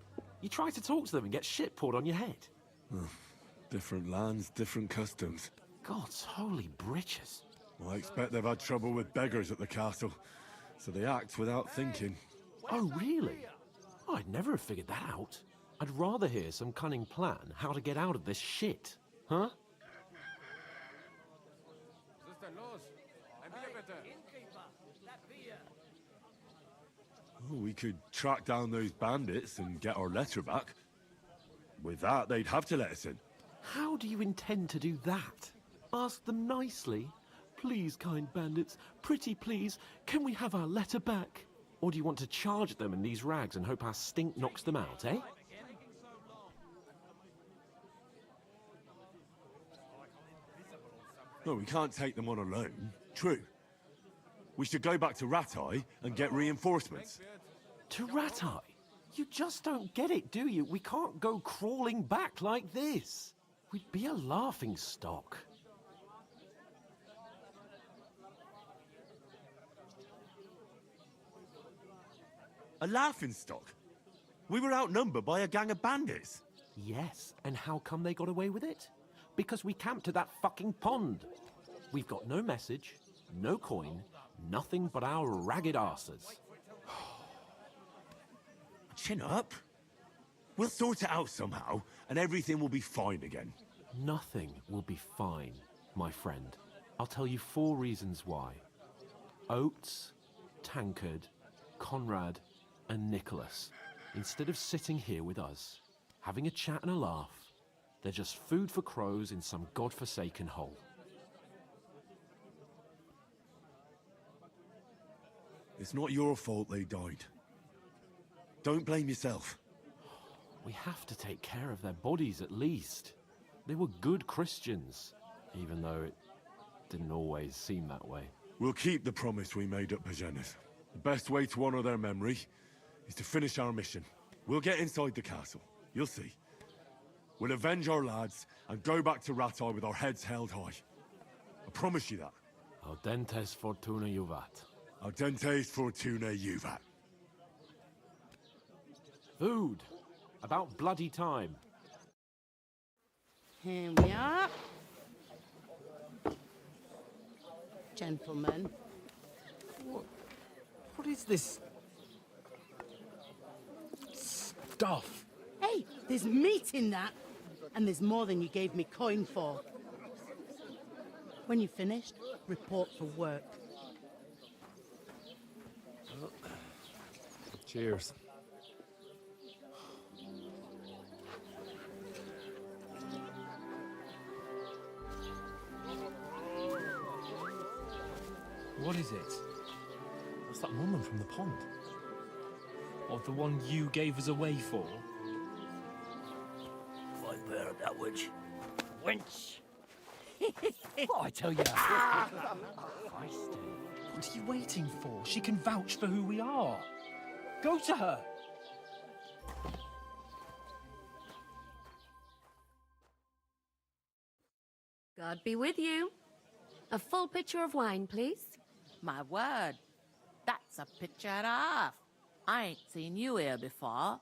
You try to talk to them and get shit poured on your head. Different lands, different customs. God's holy britches. Well, I expect they've had trouble with beggars at the castle, so they act without thinking. Oh, really? I'd never have figured that out. I'd rather hear some cunning plan how to get out of this shit. Huh? Oh, we could track down those bandits and get our letter back. With that, they'd have to let us in. How do you intend to do that? Ask them nicely. Please, kind bandits, pretty please, can we have our letter back? Or do you want to charge at them in these rags and hope our stink knocks them out, eh? No, we can't take them on alone. True. We should go back to Rattay and get reinforcements. To Rattay? You just don't get it, do you? We can't go crawling back like this. We'd be a laughing stock. A laughingstock? We were outnumbered by a gang of bandits. Yes, and how come they got away with it? Because we camped at that fucking pond. We've got no message, no coin, nothing but our ragged arses. Chin up. We'll sort it out somehow, and everything will be fine again. Nothing will be fine, my friend. I'll tell you 4 reasons why. Oates, Tankard, Conrad, and Nicholas, instead of sitting here with us, having a chat and a laugh, they're just food for crows in some godforsaken hole. It's not your fault they died. Don't blame yourself. We have to take care of their bodies at least. They were good Christians, even though it didn't always seem that way. We'll keep the promise we made at Pagenis. The best way to honor their memory is to finish our mission. We'll get inside the castle. You'll see. We'll avenge our lads and go back to Rattay with our heads held high. I promise you that. Audentes fortuna juvat. Audentes fortuna juvat. Food. About bloody time. Here we are. Gentlemen. What is this stuff? Hey, there's meat in that. And there's more than you gave me coin for. When you're finished, report for work. Cheers. What is it? That's that woman from the pond. Or the one you gave us away for? Right there, that witch. Wench! What I tell you? What are you waiting for? She can vouch for who we are. Go to her. God be with you. A full pitcher of wine, please. My word, that's a picture and a half. I ain't seen you here before.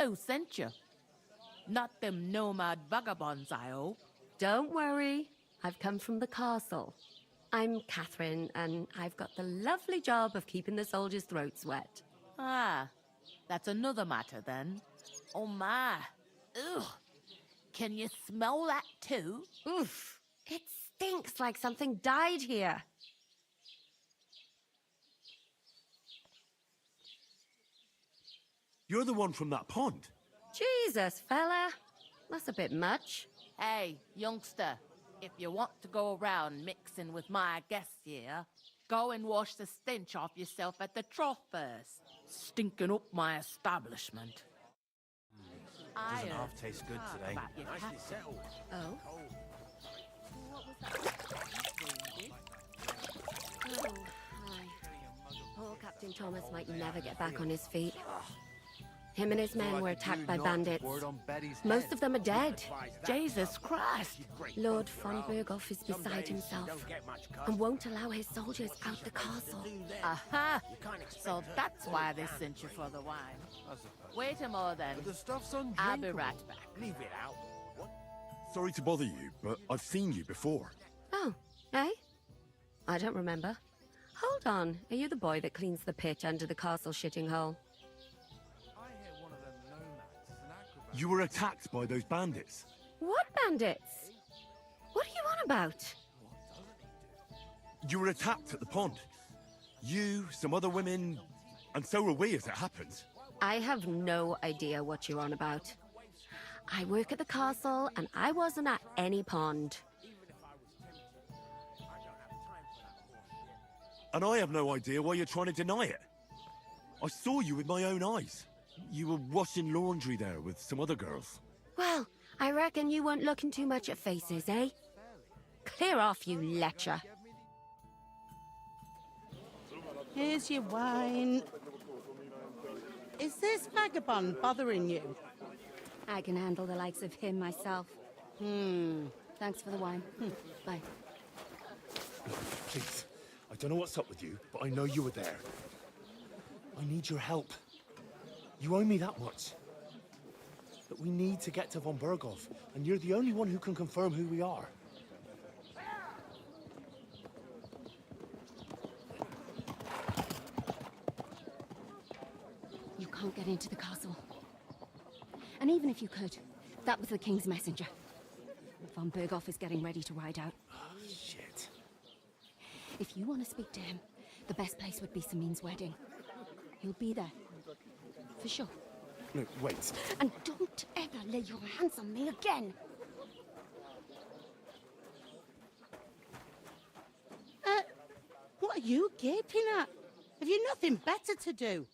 Who sent you? Not them nomad vagabonds, I hope. Don't worry. I've come from the castle. I'm Catherine, and I've got the lovely job of keeping the soldiers' throats wet. Ah, that's another matter then. Oh my. Ugh. Can you smell that too? Oof. It stinks like something died here. You're the one from that pond. Jesus, fella. That's a bit much. Hey, youngster, if you want to go around mixing with my guests here, go and wash the stench off yourself at the trough first. Stinking up my establishment. Doesn't half taste good today. Nicely settled. Oh? Oh, hi. Poor Captain Thomas might never get back on his feet. Him and his men were attacked by bandits. Most of them are dead. Jesus Christ! Lord von Berghoff is beside himself and won't allow his soldiers out the castle. Aha! So that's why they sent you for the wine. Wait a moment then. The stuff's I'll be right back. Leave it out. Sorry to bother you, but I've seen you before. Oh, eh? I don't remember. Hold on, are you the boy that cleans the pitch under the castle shitting hole? You were attacked by those bandits. What bandits? What are you on about? You were attacked at the pond. You, some other women, and so were we, as it happens. I have no idea what you're on about. I work at the castle, and I wasn't at any pond. And I have no idea why you're trying to deny it. I saw you with my own eyes. You were washing laundry there with some other girls. Well, I reckon you weren't looking too much at faces, eh? Clear off, you lecher. Here's your wine. Is this vagabond bothering you? I can handle the likes of him myself. Thanks for the wine. Bye. Please, I don't know what's up with you, but I know you were there. I need your help. You owe me that much. But we need to get to von Berghoff, and you're the only one who can confirm who we are. You can't get into the castle. And even if you could, that was the King's messenger. Von Berghoff is getting ready to ride out. Oh, shit. If you want to speak to him, the best place would be Samin's wedding. He'll be there. For sure. No, wait. And don't ever lay your hands on me again! What are you gaping at? Have you nothing better to do?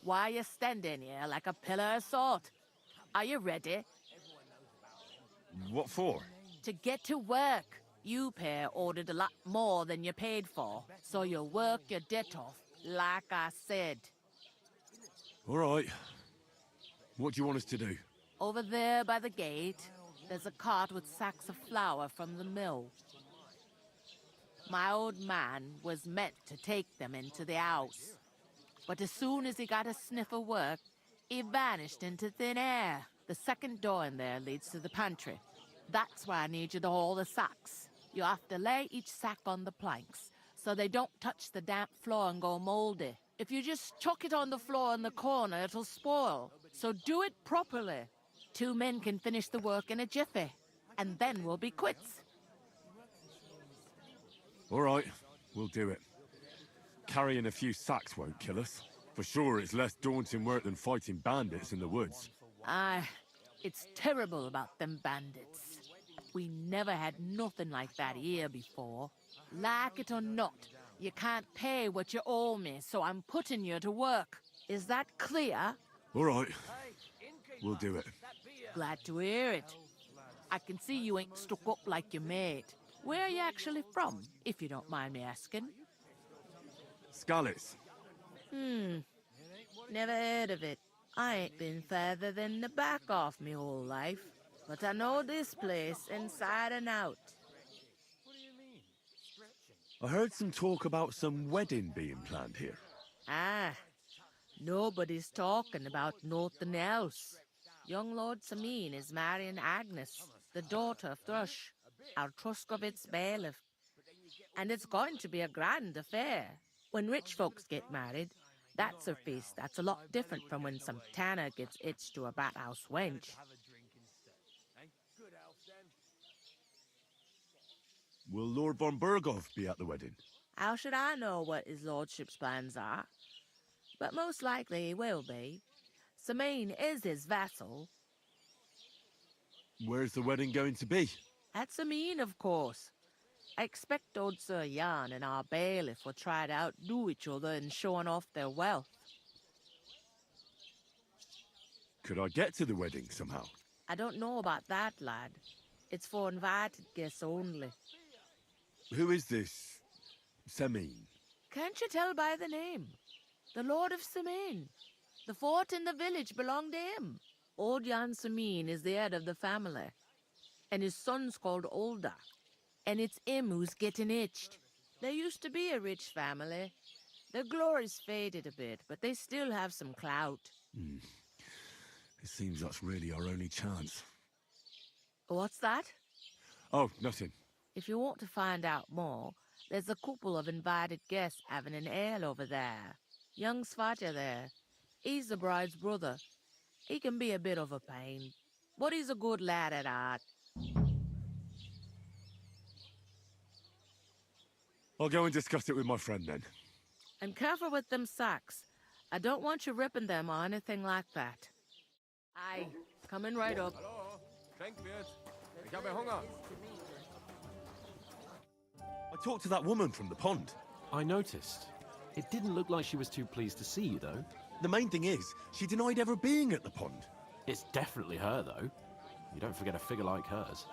Why are you standing here like a pillar of salt? Are you ready? What for? To get to work. You pair ordered a lot more than you paid for, so you'll work your debt off, like I said. All right. What do you want us to do? Over there by the gate, there's a cart with sacks of flour from the mill. My old man was meant to take them into the house, but as soon as he got a sniff of work, he vanished into thin air. The second door in there leads to the pantry. That's why I need you to haul the sacks. You have to lay each sack on the planks, so they don't touch the damp floor and go moldy. If you just chuck it on the floor in the corner, it'll spoil. So do it properly. 2 men can finish the work in a jiffy, and then we'll be quits. All right, we'll do it. Carrying a few sacks won't kill us. For sure, it's less daunting work than fighting bandits in the woods. Aye, it's terrible about them bandits. We never had nothing like that here before. Like it or not, you can't pay what you owe me, so I'm putting you to work. Is that clear? All right, we'll do it. Glad to hear it. I can see you ain't stuck up like your mate. Where are you actually from, if you don't mind me asking? Skalitz. Never heard of it. I ain't been further than the back off me whole life. But I know this place inside and out. I heard some talk about some wedding being planned here. Ah, nobody's talking about nothing else. Young Lord Samin is marrying Agnes, the daughter of Thrush, our Truskovitz bailiff. And it's going to be a grand affair. When rich folks get married, that's a feast that's a lot different from when some tanner gets hitched to a bathhouse wench. Will Lord von Berghoff be at the wedding? How should I know what his lordship's plans are? But most likely he will be. Sameen is his vassal. Where's the wedding going to be? At Sameen, of course. I expect old Sir Jan and our bailiff will try to outdo each other in showing off their wealth. Could I get to the wedding somehow? I don't know about that, lad. It's for invited guests only. Who is this Sameen? Can't you tell by the name? The Lord of Sameen. The fort and the village belong to him. Old Jan Sameen is the head of the family, and his son's called Olda. And it's him who's getting itched. There used to be a rich family. Their glory's faded a bit, but they still have some clout. It seems that's really our only chance. What's that? Oh, nothing. If you want to find out more, there's a couple of invited guests having an ale over there. Young Svatja there. He's the bride's brother. He can be a bit of a pain, but he's a good lad at heart. I'll go and discuss it with my friend then. And careful with them sacks. I don't want you ripping them or anything like that. Aye, coming right up. Hallo, Schenkwirt. Ich habe Hunger. I talked to that woman from the pond. I noticed. It didn't look like she was too pleased to see you, though. The main thing is, she denied ever being at the pond. It's definitely her, though. You don't forget a figure like hers.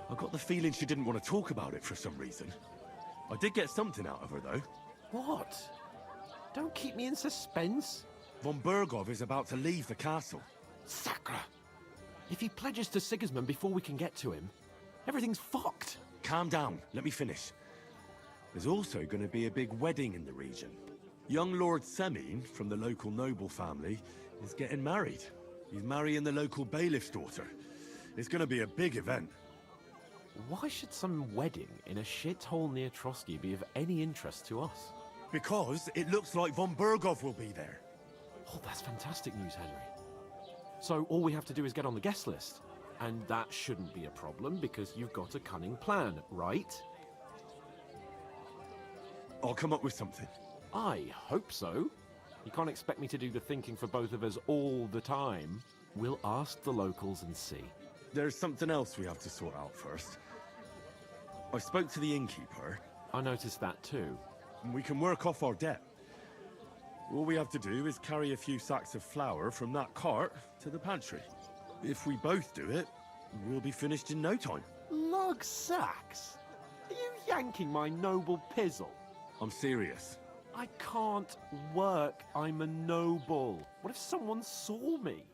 I got the feeling she didn't want to talk about it for some reason. I did get something out of her, though. What? Don't keep me in suspense. Von Berghoff is about to leave the castle. Sacre! If he pledges to Sigismund before we can get to him, everything's fucked. Calm down. Let me finish. There's also going to be a big wedding in the region. Young Lord Semine, from the local noble family, is getting married. He's marrying the local bailiff's daughter. It's going to be a big event. Why should some wedding in a shithole near Trotsky be of any interest to us? Because it looks like von Berghoff will be there. Oh, that's fantastic news, Henry. So all we have to do is get on the guest list. And that shouldn't be a problem because you've got a cunning plan, right? I'll come up with something. I hope so. You can't expect me to do the thinking for both of us all the time. We'll ask the locals and see. There's something else we have to sort out first. I spoke to the innkeeper. I noticed that too. And we can work off our debt. All we have to do is carry a few sacks of flour from that cart to the pantry. If we both do it, we'll be finished in no time. Lug sacks? Are you yanking my noble pizzle? I'm serious. I can't work. I'm a noble. What if someone saw me?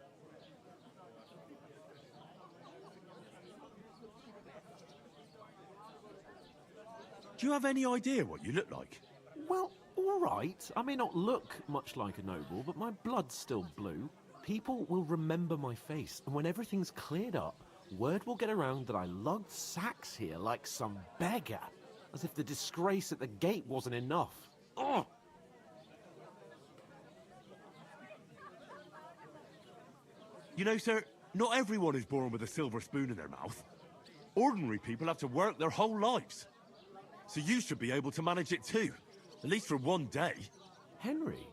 Do you have any idea what you look like? Well, all right. I may not look much like a noble, but my blood's still blue. People will remember my face, and when everything's cleared up, word will get around that I lugged sacks here like some beggar. As if the disgrace at the gate wasn't enough. Ugh! You know, sir, not everyone is born with a silver spoon in their mouth. Ordinary people have to work their whole lives. So you should be able to manage it too. At least for one day. Henry,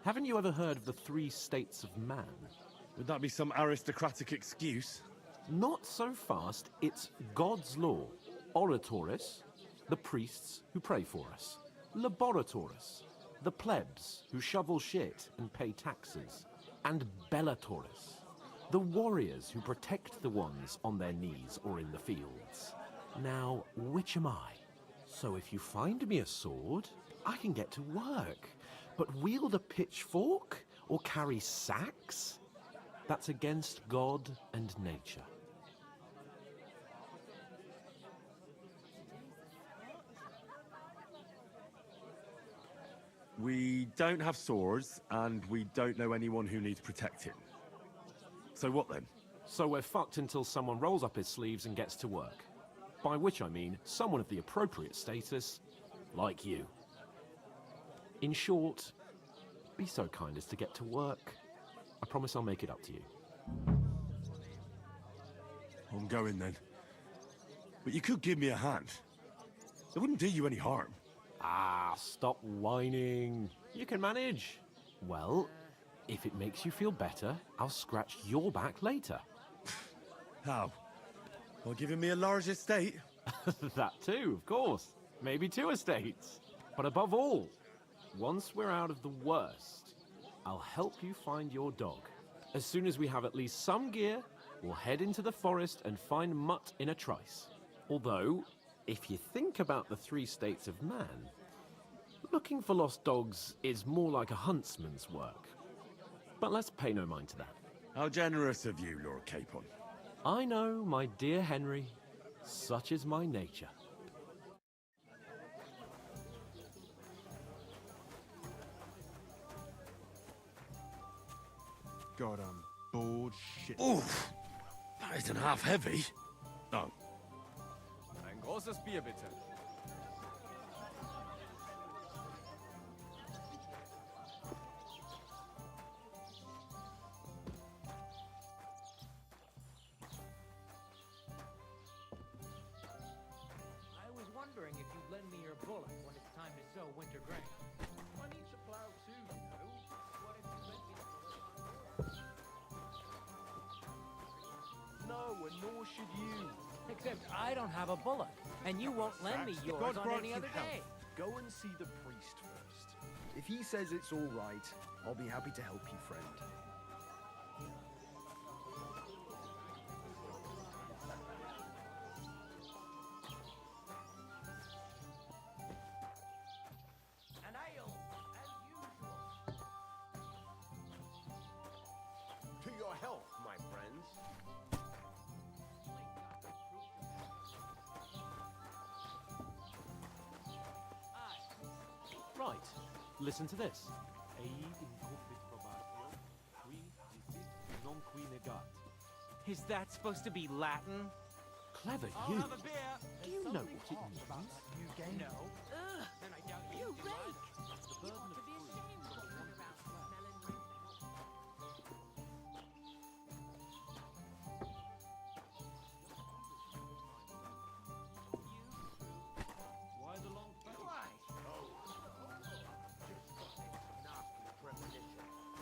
haven't you ever heard of the 3 states of man? Would that be some aristocratic excuse? Not so fast. It's God's law. Oratoris, the priests who pray for us. Laboratoris, the plebs who shovel shit and pay taxes. And Bellatoris, the warriors who protect the ones on their knees or in the fields. Now, which am I? So if you find me a sword, I can get to work. But wield a pitchfork or carry sacks? That's against God and nature. We don't have swords, and we don't know anyone who needs protecting. So what then? So we're fucked until someone rolls up his sleeves and gets to work. By which I mean someone of the appropriate status, like you. In short, be so kind as to get to work. I promise I'll make it up to you. I'm going then. But you could give me a hand. It wouldn't do you any harm. Ah, stop whining. You can manage. Well, if it makes you feel better, I'll scratch your back later. How? By giving me a large estate? That too, of course. Maybe 2 estates. But above all, once we're out of the worst, I'll help you find your dog. As soon as we have at least some gear, we'll head into the forest and find Mutt in a trice. Although, if you think about the 3 states of man, looking for lost dogs is more like a huntsman's work. But let's pay no mind to that. How generous of you, Lord Capon. I know, my dear Henry. Such is my nature. God, I'm bored shit. Oof! That isn't half heavy. Oh. Ein großes Bier, bitte. I was wondering if you'd lend me your bullock when it's time to sow winter grain. I need to plow too, you know. What if you lent me the bullock? No, and nor should you. Except I don't have a bullock, and you won't lend me yours God on grant any you other day. health. Go and see the priest first. If he says it's all right, I'll be happy to help you, friend. An ale, as usual. To your health, my friends. Right, listen to this. Is that supposed to be Latin? Clever I'll you. have a beer. Do you know what it means? No. Ugh, then I doubt you rake. You ought to be ashamed of being around smelling. Why the long face?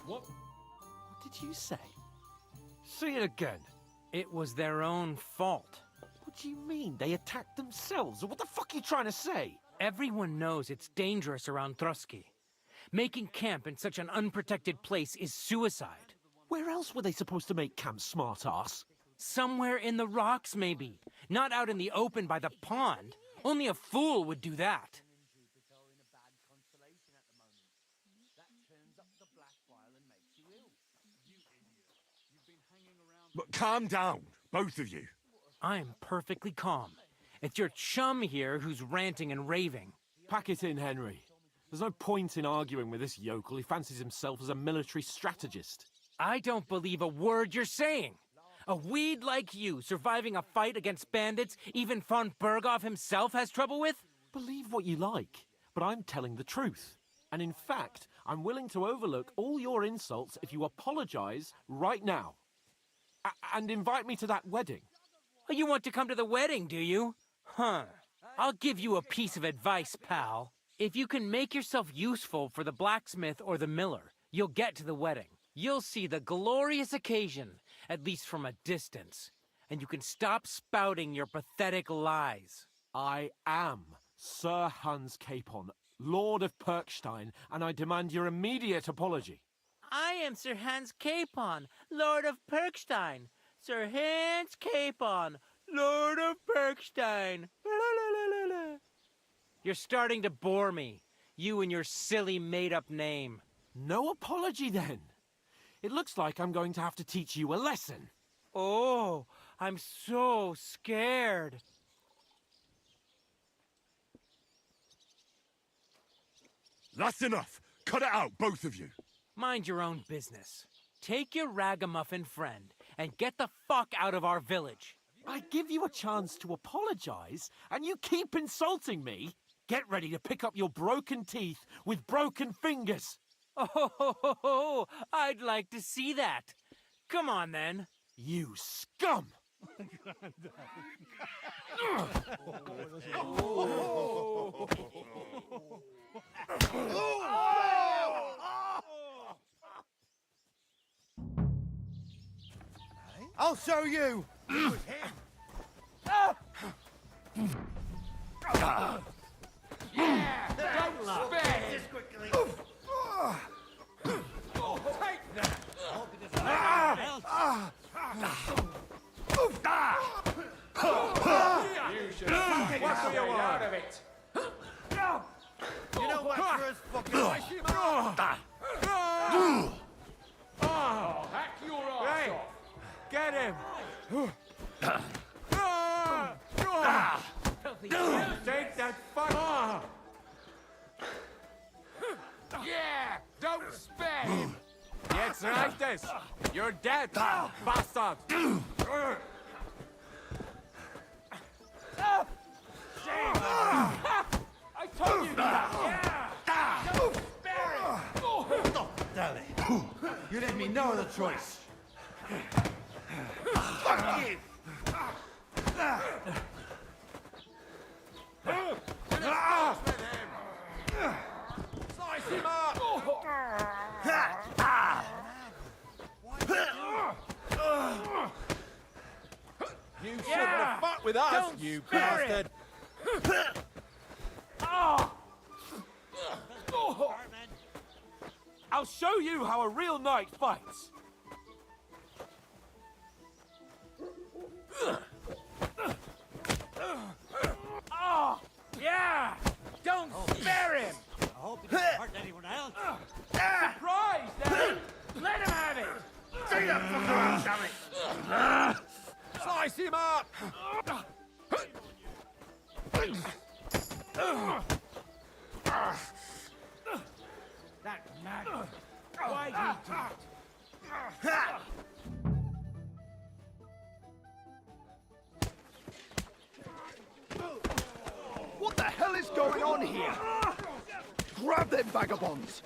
What did you say? Say it again. It was their own fault. What do you mean? They attacked themselves? Or what the fuck are you trying to say? Everyone knows it's dangerous around Trotsky. Making camp in such an unprotected place is suicide. Where else were they supposed to make camp, smart-ass? Somewhere in the rocks, maybe. Not out in the open by the pond. Only a fool would do that. But calm down, both of you. I'm perfectly calm. It's your chum here who's ranting and raving. Pack it in, Henry. There's no point in arguing with this yokel. He fancies himself as a military strategist. I don't believe a word you're saying. A weed like you surviving a fight against bandits even von Berghoff himself has trouble with? Believe what you like, but I'm telling the truth. And in fact, I'm willing to overlook all your insults if you apologize right now. And invite me to that wedding. Oh, you want to come to the wedding, do you? Huh. I'll give you a piece of advice, pal. If you can make yourself useful for the blacksmith or the miller, you'll get to the wedding. You'll see the glorious occasion, at least from a distance. And you can stop spouting your pathetic lies. I am Sir Hans Capon, Lord of Perkstein, and I demand your immediate apology. I am Sir Hans Capon, Lord of Perkstein. Sir Hans Capon, Lord of Perkstein. You're starting to bore me. You and your silly made-up name. No apology, then. It looks like I'm going to have to teach you a lesson. Oh, I'm so scared. That's enough. Cut it out, both of you. Mind your own business. Take your ragamuffin friend and get the fuck out of our village. I give you a chance to apologize, and you keep insulting me. Get ready to pick up your broken teeth with broken fingers. Oh, I'd like to see that. Come on, then. You scum! I'll show you! Yeah! Don't spare him! Take that! You should have got you out of it! You know what, for us fucking... Oh, hack your ass Hey, off! get him! Take that fuck! Yeah! Don't spare him! Jetzt reicht es! You're dead, bastard! I told you that! Yeah! Don't spare him! Stop, Dally. You left me no other choice. Fuck you! Slice him up! You shouldn't have fucked with us, Don't you spare him. bastard! I'll show you how a real knight fights! Oh, yeah! Don't spare him! I hope it doesn't hurt anyone else. Surprise, eh? Let him have it! See that fucker, damn it! Slice him up! That mad. Why he do it? What the hell is going on here? Grab them vagabonds!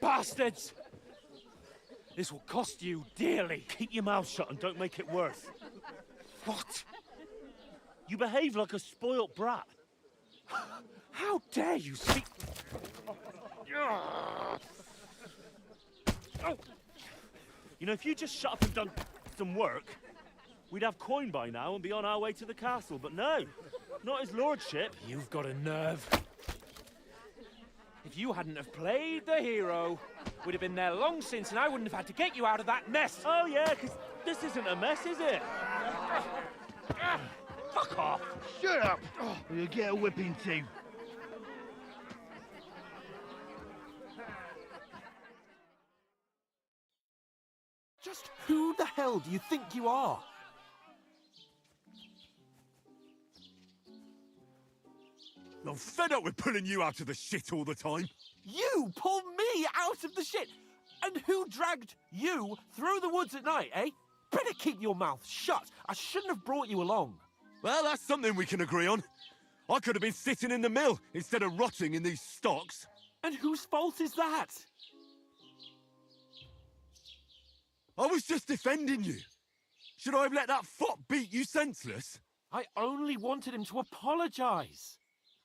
Bastards! This will cost you dearly. Keep your mouth shut and don't make it worse. What? You behave like a spoilt brat. How dare you speak... You know, if you just shut up and done some work, we'd have coin by now and be on our way to the castle. But no, not his lordship. You've got a nerve. If you hadn't have played the hero, we'd have been there long since and I wouldn't have had to get you out of that mess. Oh yeah, because this isn't a mess, is it? Fuck off. Shut up! Or you'll get a whipping too. Just who the hell do you think you are? I'm fed up with pulling you out of the shit all the time. You pulled me out of the shit! And who dragged you through the woods at night, eh? Better keep your mouth shut. I shouldn't have brought you along. Well, that's something we can agree on. I could have been sitting in the mill instead of rotting in these stocks. And whose fault is that? I was just defending you. Should I have let that fop beat you senseless? I only wanted him to apologise.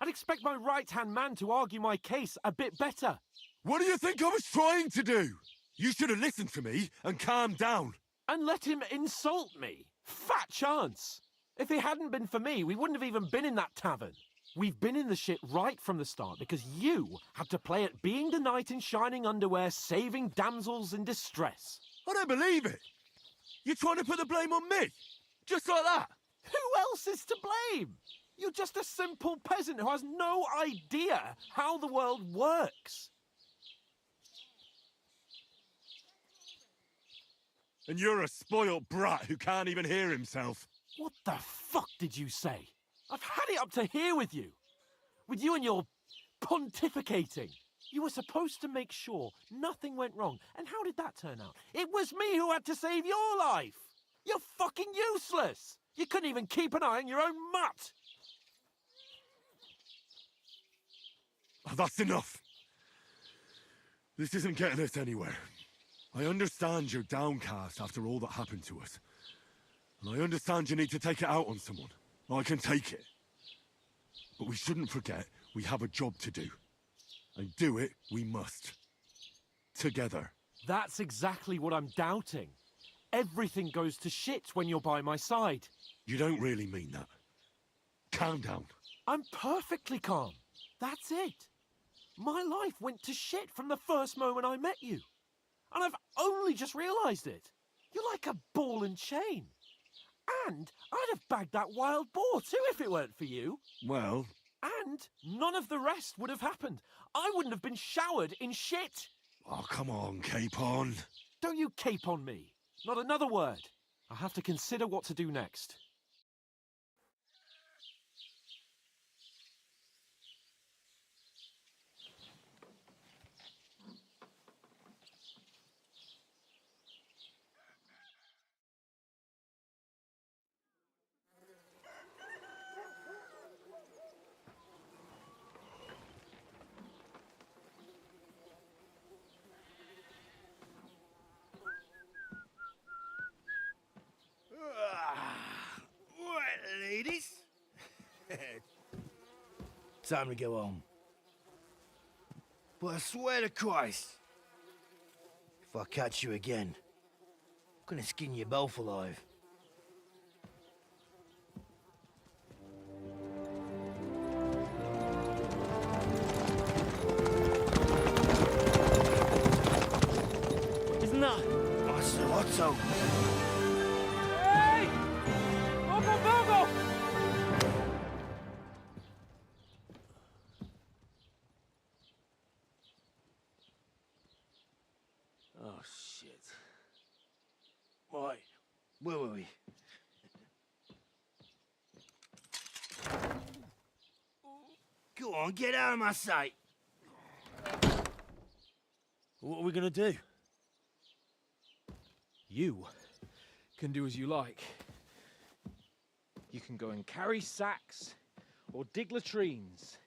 I'd expect my right-hand man to argue my case a bit better. What do you think I was trying to do? You should have listened to me and calmed down. And let him insult me. Fat chance. If it hadn't been for me, we wouldn't have even been in that tavern. We've been in the shit right from the start because you had to play at being the knight in shining underwear, saving damsels in distress. I don't believe it. You're trying to put the blame on me? Just like that? Who else is to blame? You're just a simple peasant who has no idea how the world works. And you're a spoilt brat who can't even hear himself. What the fuck did you say? I've had it up to here with you. With you and your pontificating. You were supposed to make sure nothing went wrong. And how did that turn out? It was me who had to save your life. You're fucking useless. You couldn't even keep an eye on your own mutt. Oh, that's enough. This isn't getting us anywhere. I understand you're downcast after all that happened to us. And I understand you need to take it out on someone. I can take it. But we shouldn't forget we have a job to do. And do it we must. Together. That's exactly what I'm doubting. Everything goes to shit when you're by my side. You don't really mean that. Calm down. I'm perfectly calm. That's it. My life went to shit from the first moment I met you. And I've only just realised it. You're like a ball and chain. And I'd have bagged that wild boar too if it weren't for you. Well... And none of the rest would have happened. I wouldn't have been showered in shit. Oh, come on, Capon. Don't you cape on me. Not another word. I have to consider what to do next. Right, ladies. Time to go home. But I swear to Christ, if I catch you again, I'm gonna skin you both alive. Isn't that? Master Otto. Hey! Uncle Bogo! Oh, shit. Right, where were we? Go on, get out of my sight. What are we gonna do? You can do as you like. You can go and carry sacks or dig latrines.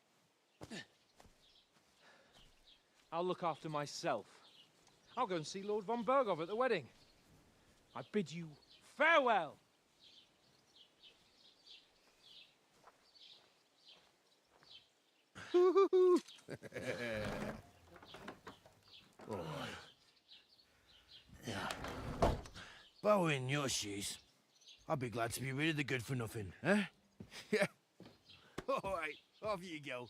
I'll look after myself. I'll go and see Lord von Berghoff at the wedding. I bid you farewell. Yeah. If I were in your shoes, I'd be glad to be rid of the good for nothing, eh? Yeah. All right, off you go.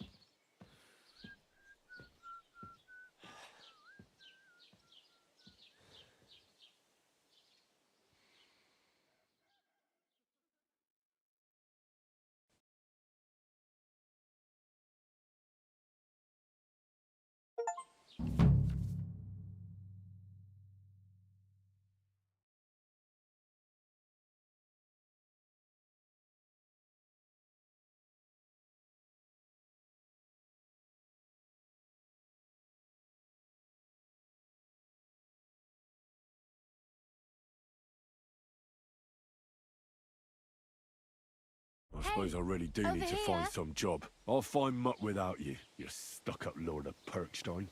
I suppose I really do need to find some job. I'll find mutt without you, you stuck-up Lord of Perkstein.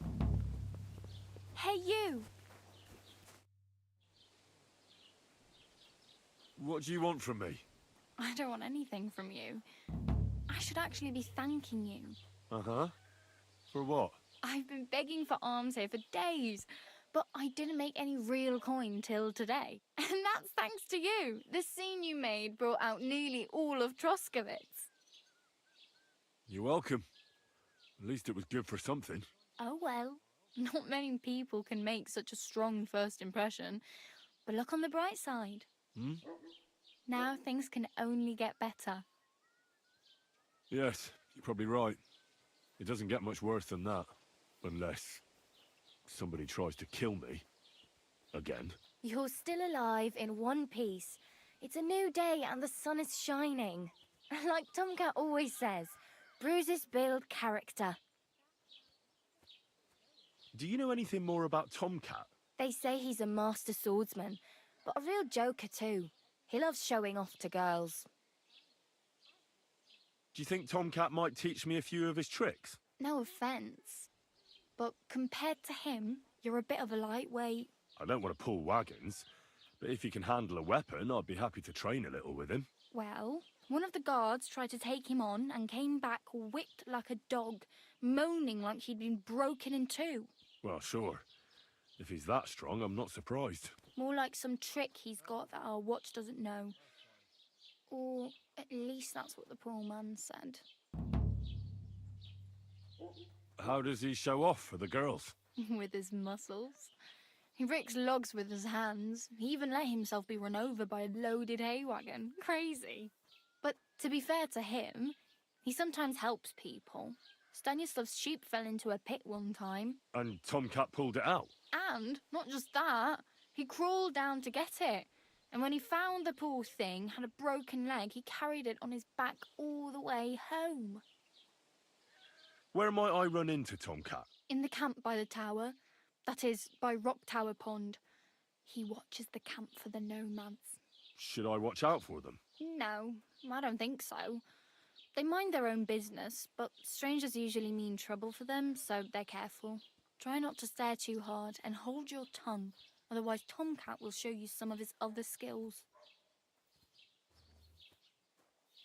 Hey, you! What do you want from me? I don't want anything from you. I should actually be thanking you. Uh-huh. For what? I've been begging for alms here for days, but I didn't make any real coin till today. And that's thanks to you. The scene you made brought out nearly all of Troskowitz. You're welcome. At least it was good for something. Oh well, not many people can make such a strong first impression. But look on the bright side. Hmm? Now things can only get better. Yes, you're probably right. It doesn't get much worse than that. Unless somebody tries to kill me. Again. You're still alive in one piece. It's a new day and the sun is shining. Like Tomcat always says, bruises build character. Do you know anything more about Tomcat? They say he's a master swordsman, but a real joker too. He loves showing off to girls. Do you think Tomcat might teach me a few of his tricks? No offence, but compared to him, you're a bit of a lightweight. I don't want to pull wagons, but if he can handle a weapon, I'd be happy to train a little with him. Well, one of the guards tried to take him on and came back whipped like a dog, moaning like he'd been broken in two. Well, sure. If he's that strong, I'm not surprised. More like some trick he's got that our watch doesn't know. Or at least that's what the poor man said. How does he show off for the girls? With his muscles. He ricks logs with his hands. He even let himself be run over by a loaded hay wagon. Crazy. But to be fair to him, he sometimes helps people. Stanislav's sheep fell into a pit one time. And Tomcat pulled it out? And, not just that, he crawled down to get it. And when he found the poor thing had a broken leg, he carried it on his back all the way home. Where might I run into Tomcat? In the camp by the tower. That is, by Rock Tower Pond. He watches the camp for the nomads. Should I watch out for them? No, I don't think so. They mind their own business, but strangers usually mean trouble for them, so they're careful. Try not to stare too hard and hold your tongue, otherwise Tomcat will show you some of his other skills.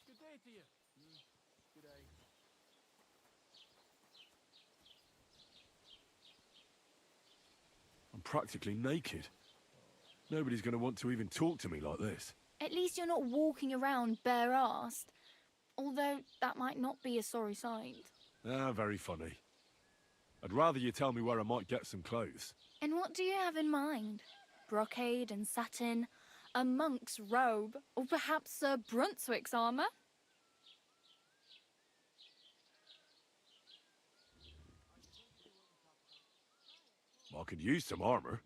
Good day to you. Good day. I'm practically naked. Nobody's going to want to even talk to me like this. At least you're not walking around bare-assed, although that might not be a sorry sight. Ah, very funny. I'd rather you tell me where I might get some clothes. And what do you have in mind? Brocade and satin, a monk's robe, or perhaps Sir Brunswick's armour? I could use some armour.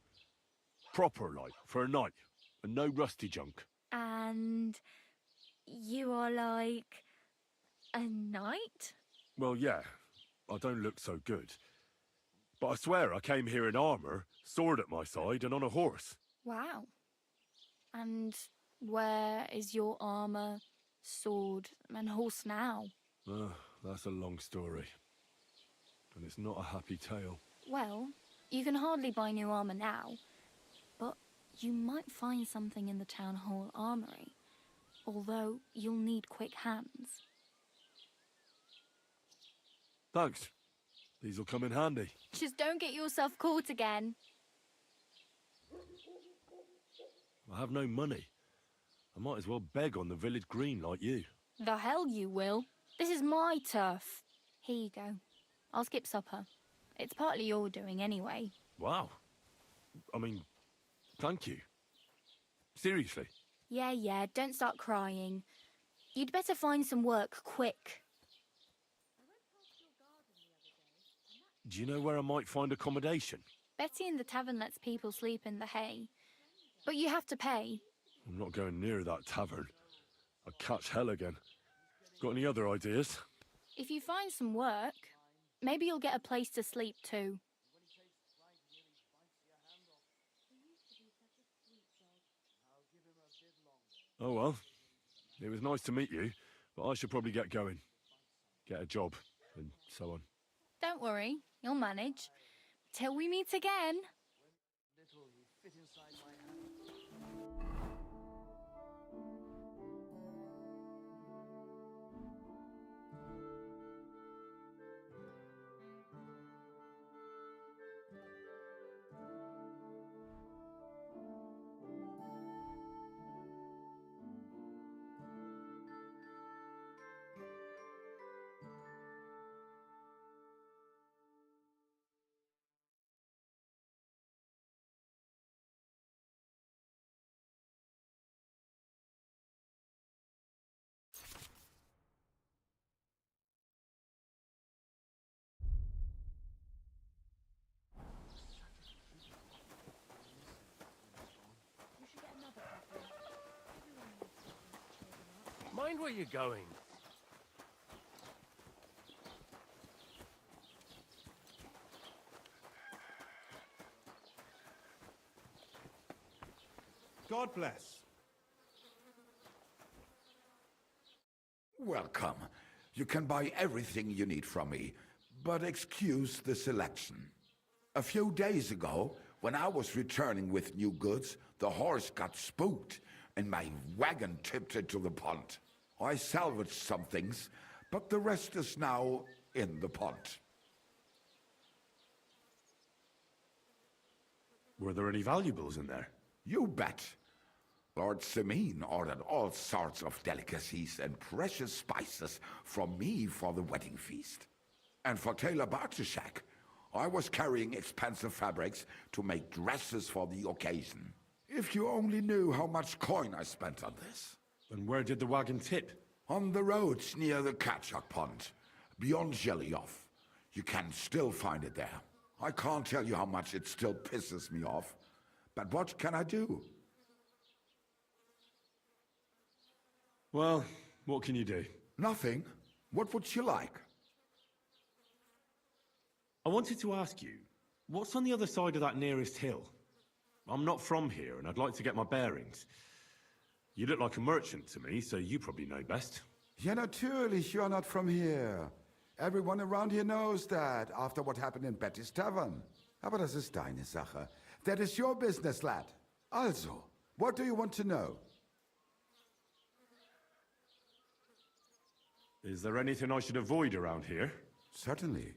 Proper, like, for a night. And no rusty junk. And you are like a knight? Well, yeah. I don't look so good. But I swear I came here in armour, sword at my side, and on a horse. Wow. And where is your armour, sword, and horse now? That's a long story. And it's not a happy tale. Well, you can hardly buy new armour now, but you might find something in the town hall armoury, although you'll need quick hands. Thanks. These'll come in handy. Just don't get yourself caught again. I have no money. I might as well beg on the village green like you. The hell you will. This is my turf. Here you go. I'll skip supper. It's partly your doing anyway. Wow. I mean, thank you. Seriously. Yeah, don't start crying. You'd better find some work quick. Do you know where I might find accommodation? Betty in the tavern lets people sleep in the hay. But you have to pay. I'm not going near that tavern. I'd catch hell again. Got any other ideas? If you find some work, maybe you'll get a place to sleep too. Oh well. It was nice to meet you, but I should probably get going. Get a job, and so on. Don't worry, you'll manage. Till we meet again. where you're going. God bless. Welcome. You can buy everything you need from me, but excuse the selection. A few days ago, when I was returning with new goods, the horse got spooked and my wagon tipped into the pond. I salvaged some things, but the rest is now in the pond. Were there any valuables in there? You bet. Lord Semin ordered all sorts of delicacies and precious spices from me for the wedding feast. And for Taylor Bartishak, I was carrying expensive fabrics to make dresses for the occasion. If you only knew how much coin I spent on this. And where did the wagon tip? On the roads near the Katchak Pond, beyond Zhelyov. You can still find it there. I can't tell you how much it still pisses me off. But what can I do? Well, what can you do? Nothing. What would you like? I wanted to ask you, what's on the other side of that nearest hill? I'm not from here, and I'd like to get my bearings. You look like a merchant to me, so you probably know best. Ja, natürlich, you're not from here. Everyone around here knows that, after what happened in Betty's Tavern. Aber das ist deine Sache. That is your business, lad. Also, what do you want to know? Is there anything I should avoid around here? Certainly.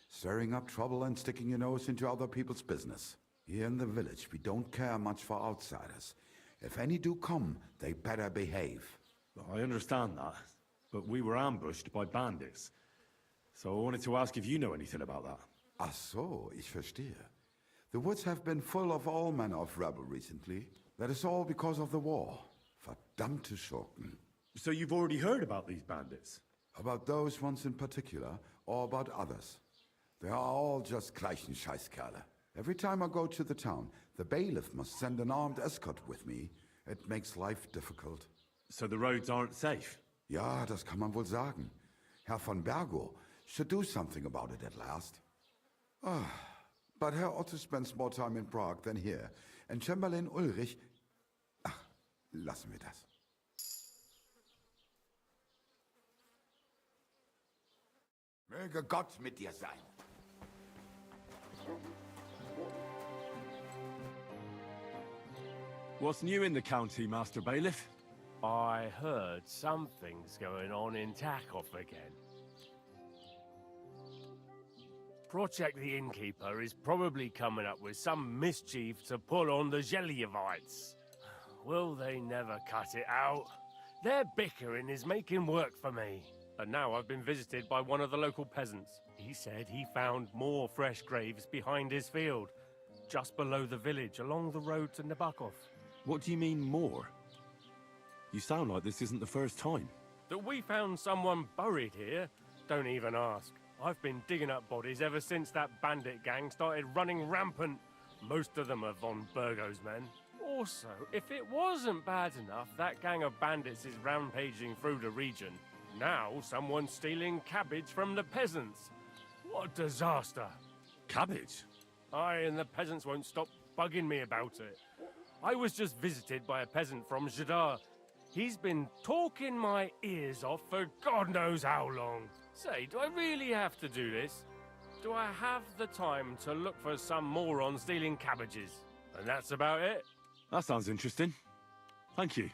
Stirring up trouble and sticking your nose into other people's business. Here in the village, we don't care much for outsiders. If any do come, they better behave. I understand that, but we were ambushed by bandits. So I wanted to ask if you know anything about that. Ach so, ich verstehe. The woods have been full of all manner of rebel recently. That is all because of the war. Verdammte Schurken. So you've already heard about these bandits? About those ones in particular, or about others. They are all just gleichen Scheißkerle. Every time I go to the town, the bailiff must send an armed escort with me. It makes life difficult. So the roads aren't safe? Ja, das kann man wohl sagen. Herr von Bergo should do something about it at last. But Herr Otto spends more time in Prague than here. And Chamberlain Ulrich... Ach, lassen wir das. Möge Gott mit dir sein. What's new in the county, Master Bailiff? I heard something's going on in Takov again. Project the Innkeeper is probably coming up with some mischief to pull on the Zhelyevites. Will they never cut it out? Their bickering is making work for me. And now I've been visited by one of the local peasants. He said he found more fresh graves behind his field, just below the village, along the road to Nabokov. What do you mean, more? You sound like this isn't the first time. That we found someone buried here? Don't even ask. I've been digging up bodies ever since that bandit gang started running rampant. Most of them are von Burgo's men. Also, if it wasn't bad enough that gang of bandits is rampaging through the region, now someone's stealing cabbage from the peasants. What a disaster. Cabbage? Aye, and the peasants won't stop bugging me about it. I was just visited by a peasant from Zhidar. He's been talking my ears off for God knows how long. Say, do I really have to do this? Do I have the time to look for some moron stealing cabbages? And that's about it. That sounds interesting. Thank you.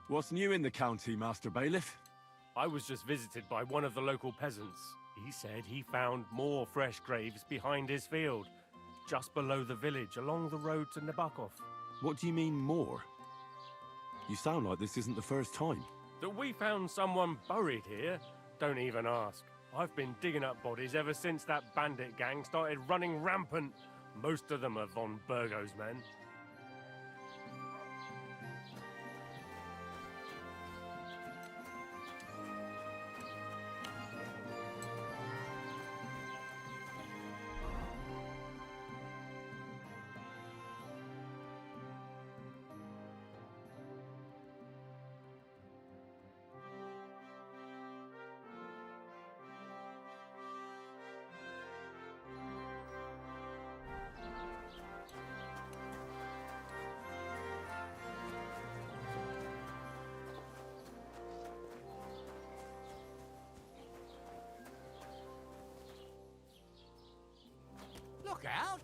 What's new in the county, Master Bailiff? I was just visited by one of the local peasants. He said he found more fresh graves behind his field, just below the village, along the road to Nabokov. What do you mean, more? You sound like this isn't the first time. That we found someone buried here? Don't even ask. I've been digging up bodies ever since that bandit gang started running rampant. Most of them are von Burgo's men. Look out!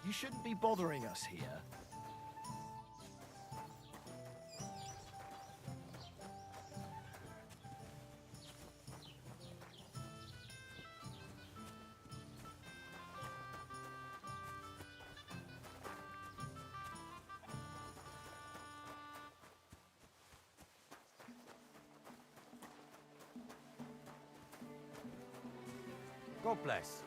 You shouldn't be bothering us here. God bless.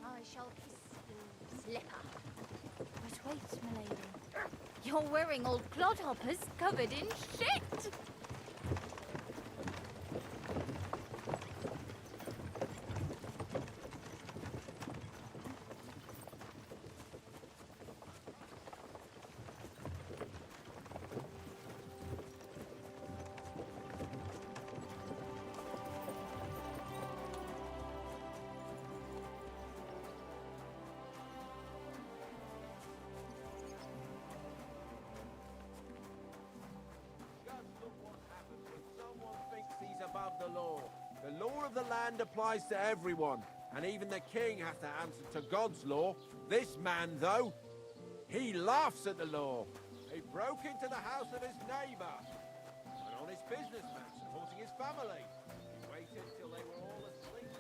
I shall kiss your slipper. But wait, milady. You're wearing old clodhoppers covered in shit! Above the law. The law of the land applies to everyone, and even the king has to answer to God's law. This man, though, he laughs at the law. He broke into the house of his neighbor, an honest businessman supporting his family. He waited till they were all asleep.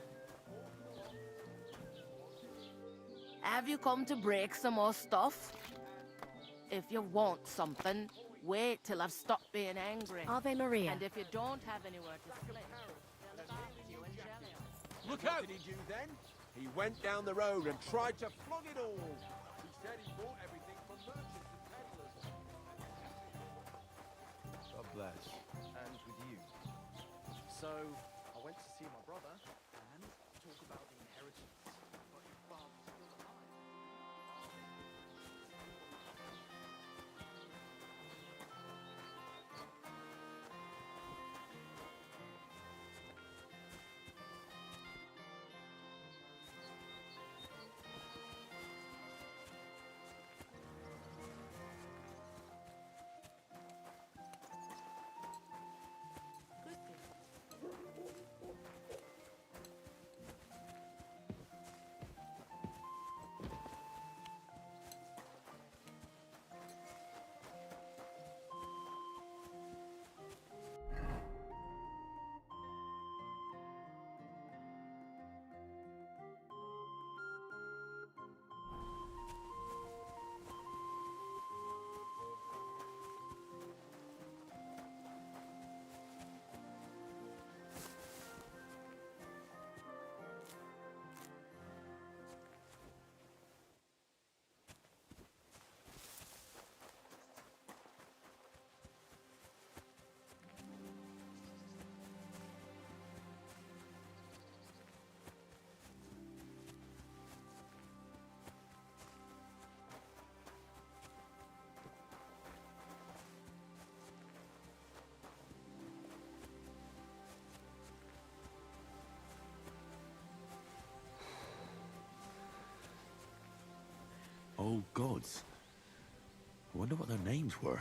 Have you come to break some more stuff? If you want something, wait till I've stopped being angry. Ave Maria. And if you don't have anywhere to split, they'll adopt you and Jelly. Look out! What did he do then? He went down the road and tried to flog it all. He said he bought everything from merchants and peddlers. God bless. And with you. So, I went to see my brother and talk about the inheritance. But your father's still alive. Oh, gods. I wonder what their names were.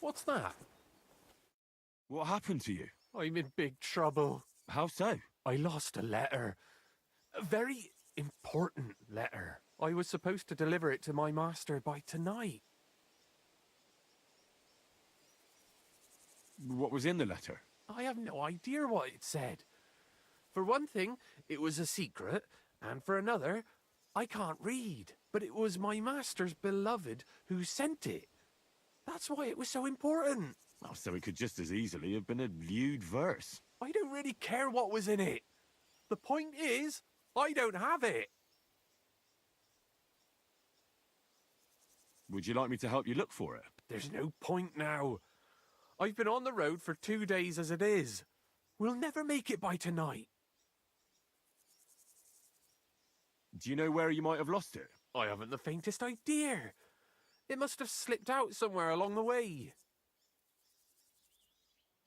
What's that? What happened to you? I'm in big trouble. How so? I lost a letter. A very important letter. I was supposed to deliver it to my master by tonight. What was in the letter? I have no idea what it said. For one thing, it was a secret, and for another, I can't read. But it was my master's beloved who sent it. That's why it was so important. Oh, so it could just as easily have been a lewd verse. I don't really care what was in it. The point is, I don't have it. Would you like me to help you look for it? There's no point now. I've been on the road for 2 days as it is. We'll never make it by tonight. Do you know where you might have lost it? I haven't the faintest idea. It must have slipped out somewhere along the way.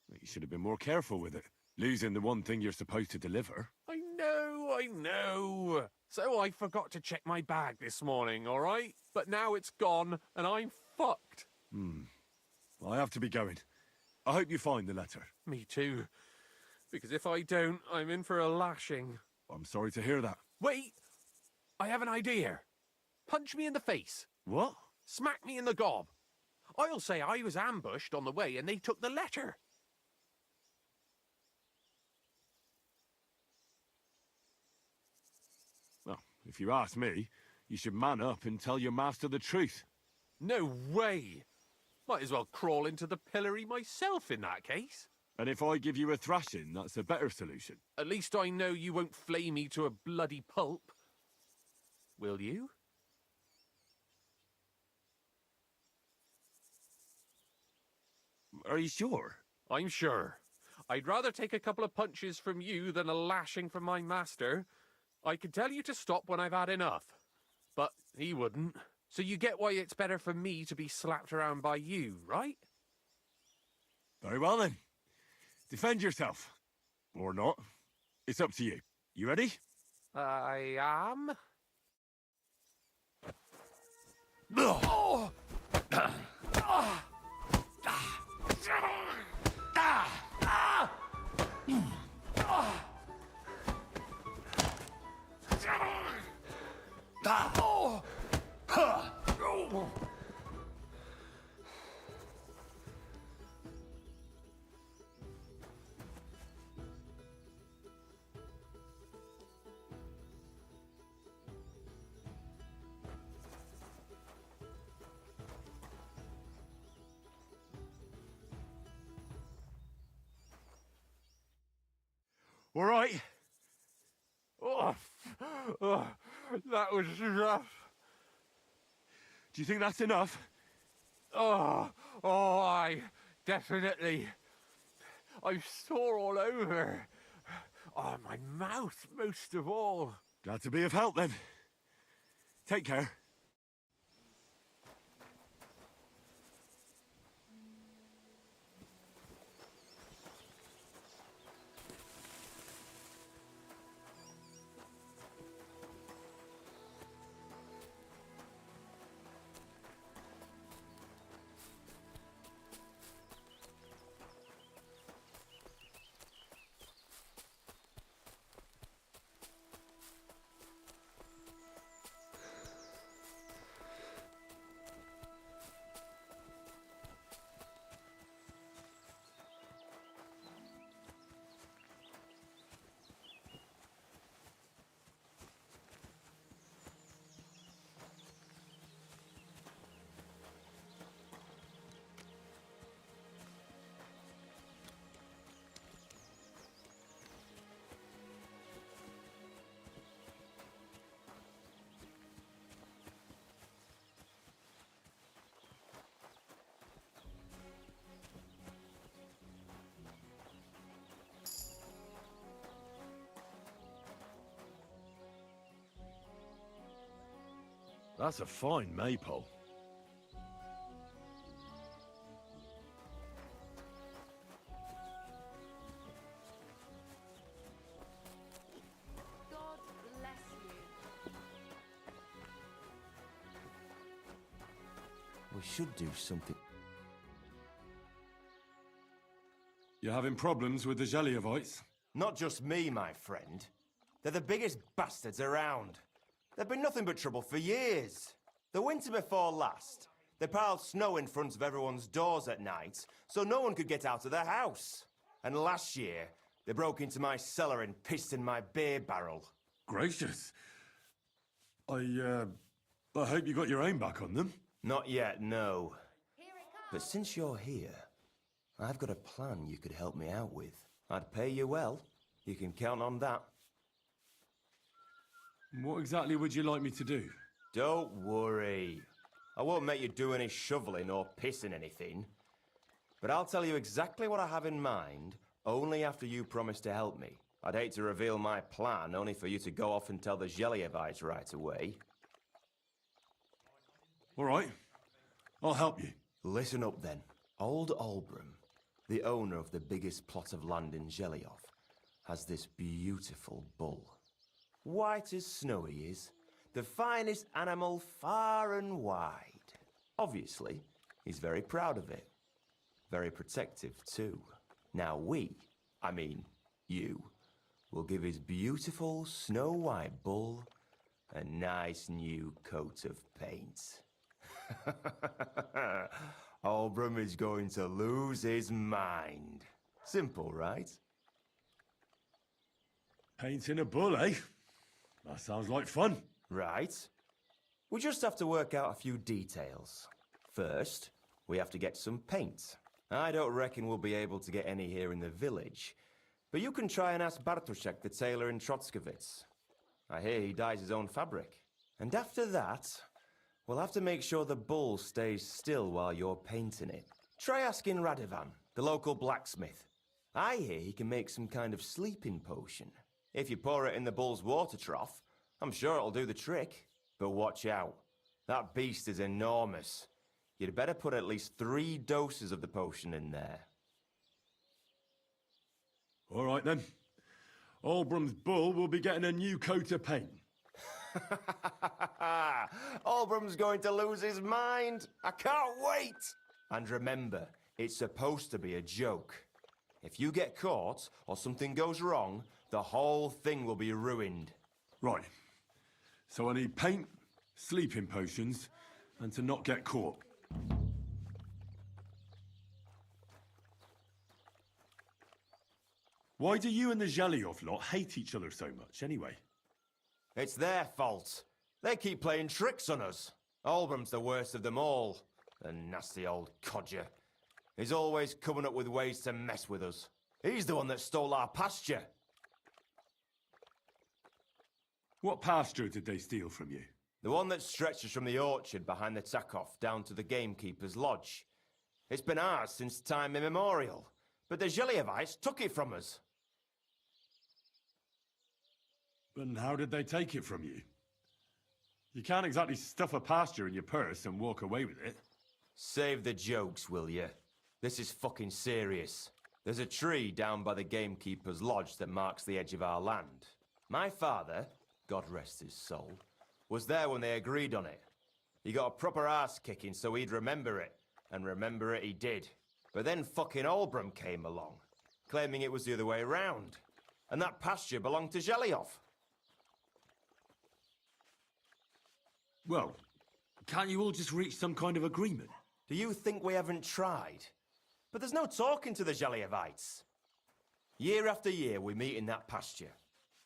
You should have been more careful with it. Losing the one thing you're supposed to deliver. I know. So I forgot to check my bag this morning, all right? But now it's gone, and I'm fucked. I have to be going. I hope you find the letter. Me too. Because if I don't, I'm in for a lashing. I'm sorry to hear that. Wait! I have an idea. Punch me in the face. What? Smack me in the gob. I'll say I was ambushed on the way and they took the letter. Well, if you ask me, you should man up and tell your master the truth. No way! Might as well crawl into the pillory myself in that case. And if I give you a thrashing, that's a better solution. At least I know you won't flay me to a bloody pulp. Will you? Are you sure? I'm sure. I'd rather take a couple of punches from you than a lashing from my master. I could tell you to stop when I've had enough. But he wouldn't. So you get why it's better for me to be slapped around by you, right? Very well then. Defend yourself. Or not. It's up to you. You ready? I am. Oh! All right. That was rough. Do you think that's enough? I definitely. I'm sore all over. Oh, my mouth most of all. Glad to be of help then. Take care. That's a fine maypole. God bless you. We should do something. You having problems with the Zheliovites? Not just me, my friend. They're the biggest bastards around. They've been nothing but trouble for years. The winter before last, they piled snow in front of everyone's doors at night, so no one could get out of their house. And last year, they broke into my cellar and pissed in my beer barrel. Gracious. I hope you got your aim back on them. Not yet, no. But since you're here, I've got a plan you could help me out with. I'd pay you well. You can count on that. What exactly would you like me to do? Don't worry. I won't make you do any shoveling or pissing anything. But I'll tell you exactly what I have in mind, only after you promise to help me. I'd hate to reveal my plan, only for you to go off and tell the Zheliovites right away. All right. I'll help you. Listen up, then. Old Olbram, the owner of the biggest plot of land in Zheliov, has this beautiful bull. White as snow he is. The finest animal far and wide. Obviously, he's very proud of it. Very protective, too. Now you, will give his beautiful snow-white bull a nice new coat of paint. Olbram is going to lose his mind. Simple, right? Painting a bull, eh? That sounds like fun. Right. We just have to work out a few details. First, we have to get some paint. I don't reckon we'll be able to get any here in the village, but you can try and ask Bartoszek, the tailor in Trotskovitz. I hear he dyes his own fabric. And after that, we'll have to make sure the bull stays still while you're painting it. Try asking Radovan, the local blacksmith. I hear he can make some kind of sleeping potion. If you pour it in the bull's water trough, I'm sure it'll do the trick. But watch out. That beast is enormous. You'd better put at least 3 doses of the potion in there. All right, then. Olbram's bull will be getting a new coat of paint. Olbram's going to lose his mind. I can't wait. And remember, it's supposed to be a joke. If you get caught or something goes wrong, the whole thing will be ruined. Right. So I need paint, sleeping potions, and to not get caught. Why do you and the Zheliov lot hate each other so much, anyway? It's their fault. They keep playing tricks on us. Olbram's the worst of them all. The nasty old codger. He's always coming up with ways to mess with us. He's the one that stole our pasture. What pasture did they steal from you? The one that stretches from the orchard behind the Takov down to the gamekeeper's lodge. It's been ours since time immemorial, but the Zheliovites took it from us. And how did they take it from you? You can't exactly stuff a pasture in your purse and walk away with it. Save the jokes, will you? This is fucking serious. There's a tree down by the gamekeeper's lodge that marks the edge of our land. My father, God rest his soul, was there when they agreed on it. He got a proper ass kicking so he'd remember it, and remember it he did. But then fucking Olbram came along, claiming it was the other way round, and that pasture belonged to Zheliov. Well, can't you all just reach some kind of agreement? Do you think we haven't tried? But there's no talking to the Zheliovites. Year after year we meet in that pasture.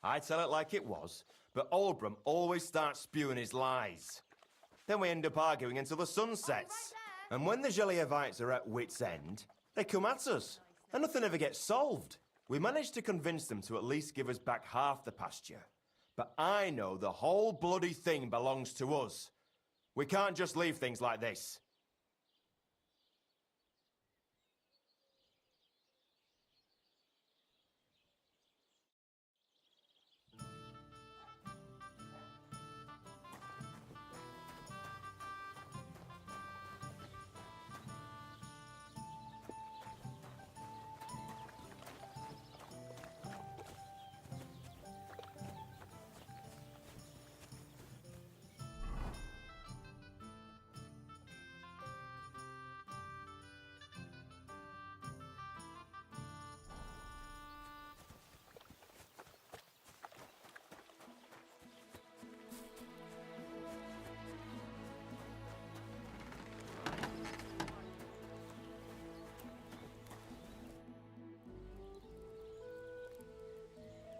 I tell it like it was, but Olbram always starts spewing his lies. Then we end up arguing until the sun sets. And when the Zheliovites are at wit's end, they come at us, and nothing ever gets solved. We managed to convince them to at least give us back half the pasture. But I know the whole bloody thing belongs to us. We can't just leave things like this.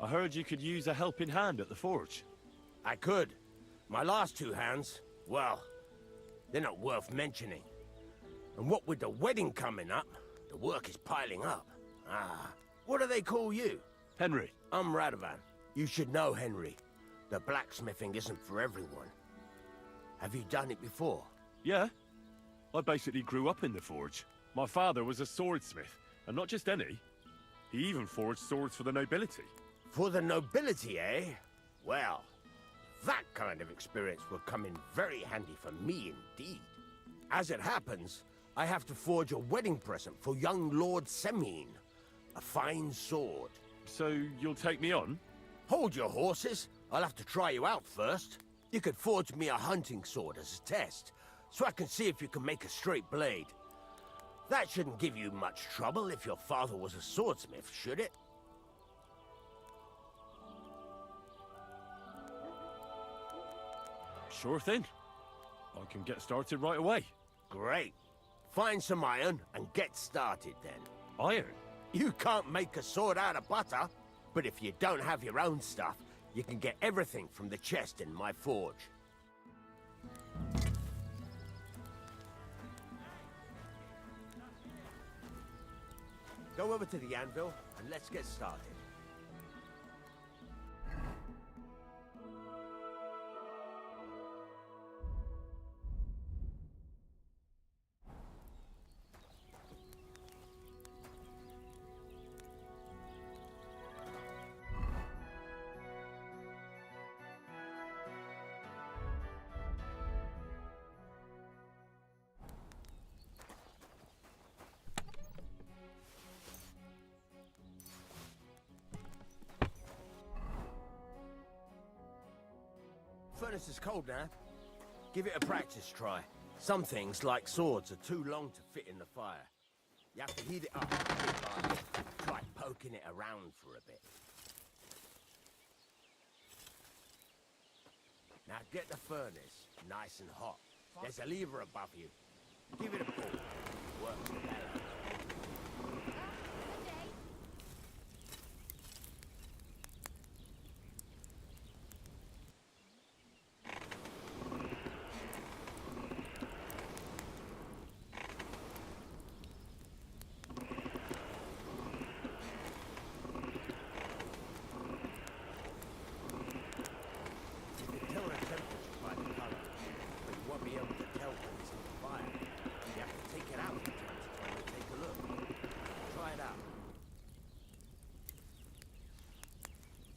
I heard you could use a helping hand at the forge. I could. My last two hands, well, they're not worth mentioning. And what with the wedding coming up, the work is piling up. What do they call you? Henry. I'm Radovan. You should know, Henry. The blacksmithing isn't for everyone. Have you done it before? Yeah. I basically grew up in the forge. My father was a swordsmith, and not just any. He even forged swords for the nobility. For the nobility, eh? Well, that kind of experience will come in very handy for me indeed. As it happens, I have to forge a wedding present for young Lord Semine. A fine sword. So you'll take me on? Hold your horses. I'll have to try you out first. You could forge me a hunting sword as a test, so I can see if you can make a straight blade. That shouldn't give you much trouble if your father was a swordsmith, should it? Sure thing. I can get started right away. Great. Find some iron and get started then. Iron? You can't make a sword out of butter, but if you don't have your own stuff, you can get everything from the chest in my forge. Go over to the anvil and let's get started. Furnace is cold now. Give it a practice try. Some things, like swords, are too long to fit in the fire. You have to heat it up a bit hard. Try poking it around for a bit. Now get the furnace nice and hot. There's a lever above you. Give it a pull. Works the hell out.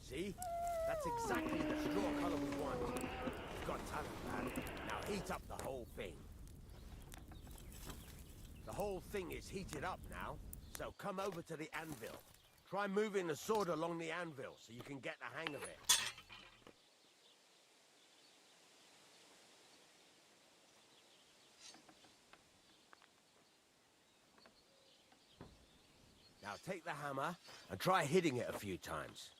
See? That's exactly the straw color we want. You've got talent, man. Now heat up the whole thing. The whole thing is heated up now, so come over to the anvil. Try moving the sword along the anvil so you can get the hang of it. Now take the hammer and try hitting it a few times.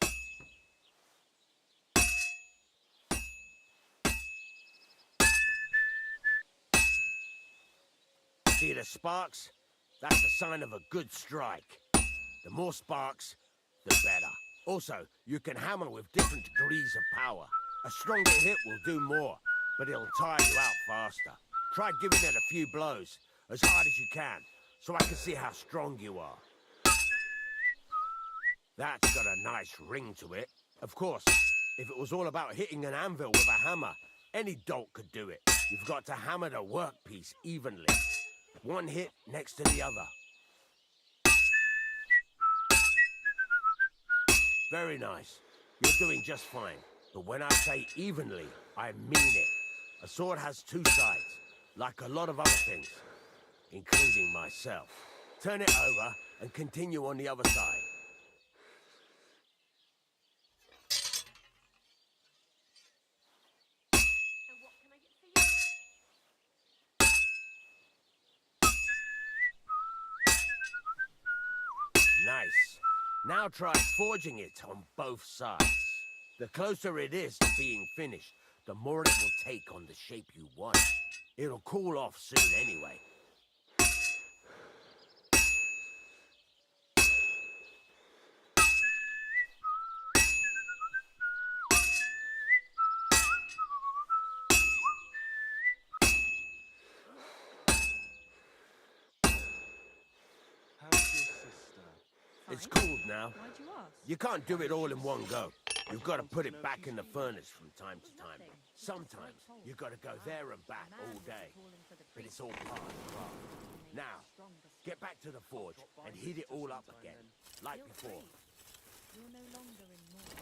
See the sparks? That's the sign of a good strike. The more sparks, the better. Also, you can hammer with different degrees of power. A stronger hit will do more, but it'll tire you out faster. Try giving it a few blows, as hard as you can, so I can see how strong you are. That's got a nice ring to it. Of course, if it was all about hitting an anvil with a hammer, any dolt could do it. You've got to hammer the workpiece evenly. One hit next to the other. Very nice. You're doing just fine. But when I say evenly, I mean it. A sword has two sides, like a lot of other things, including myself. Turn it over and continue on the other side. Nice. Now try forging it on both sides. The closer it is to being finished, the more it will take on the shape you want. It'll cool off soon anyway. It's cooled now. Why'd you ask? You can't do it all in one go. You've got to put it back in the furnace from time to time. Sometimes you've got to go there and back all day. But it's all part of the craft. Now, get back to the forge and heat it all up again, like before. You're no longer in mourning.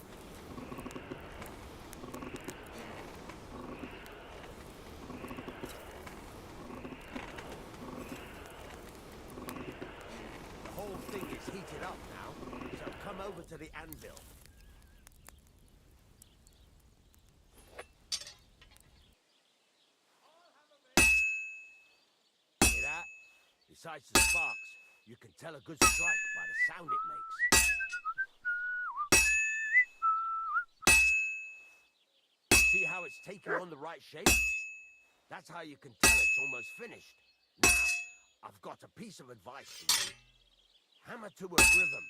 The whole thing is heated up now, so come over to the anvil. Hear that? Besides the sparks, you can tell a good strike by the sound it makes. See how it's taking on the right shape? That's how you can tell it's almost finished. Now, I've got a piece of advice for you. Hammer to a rhythm.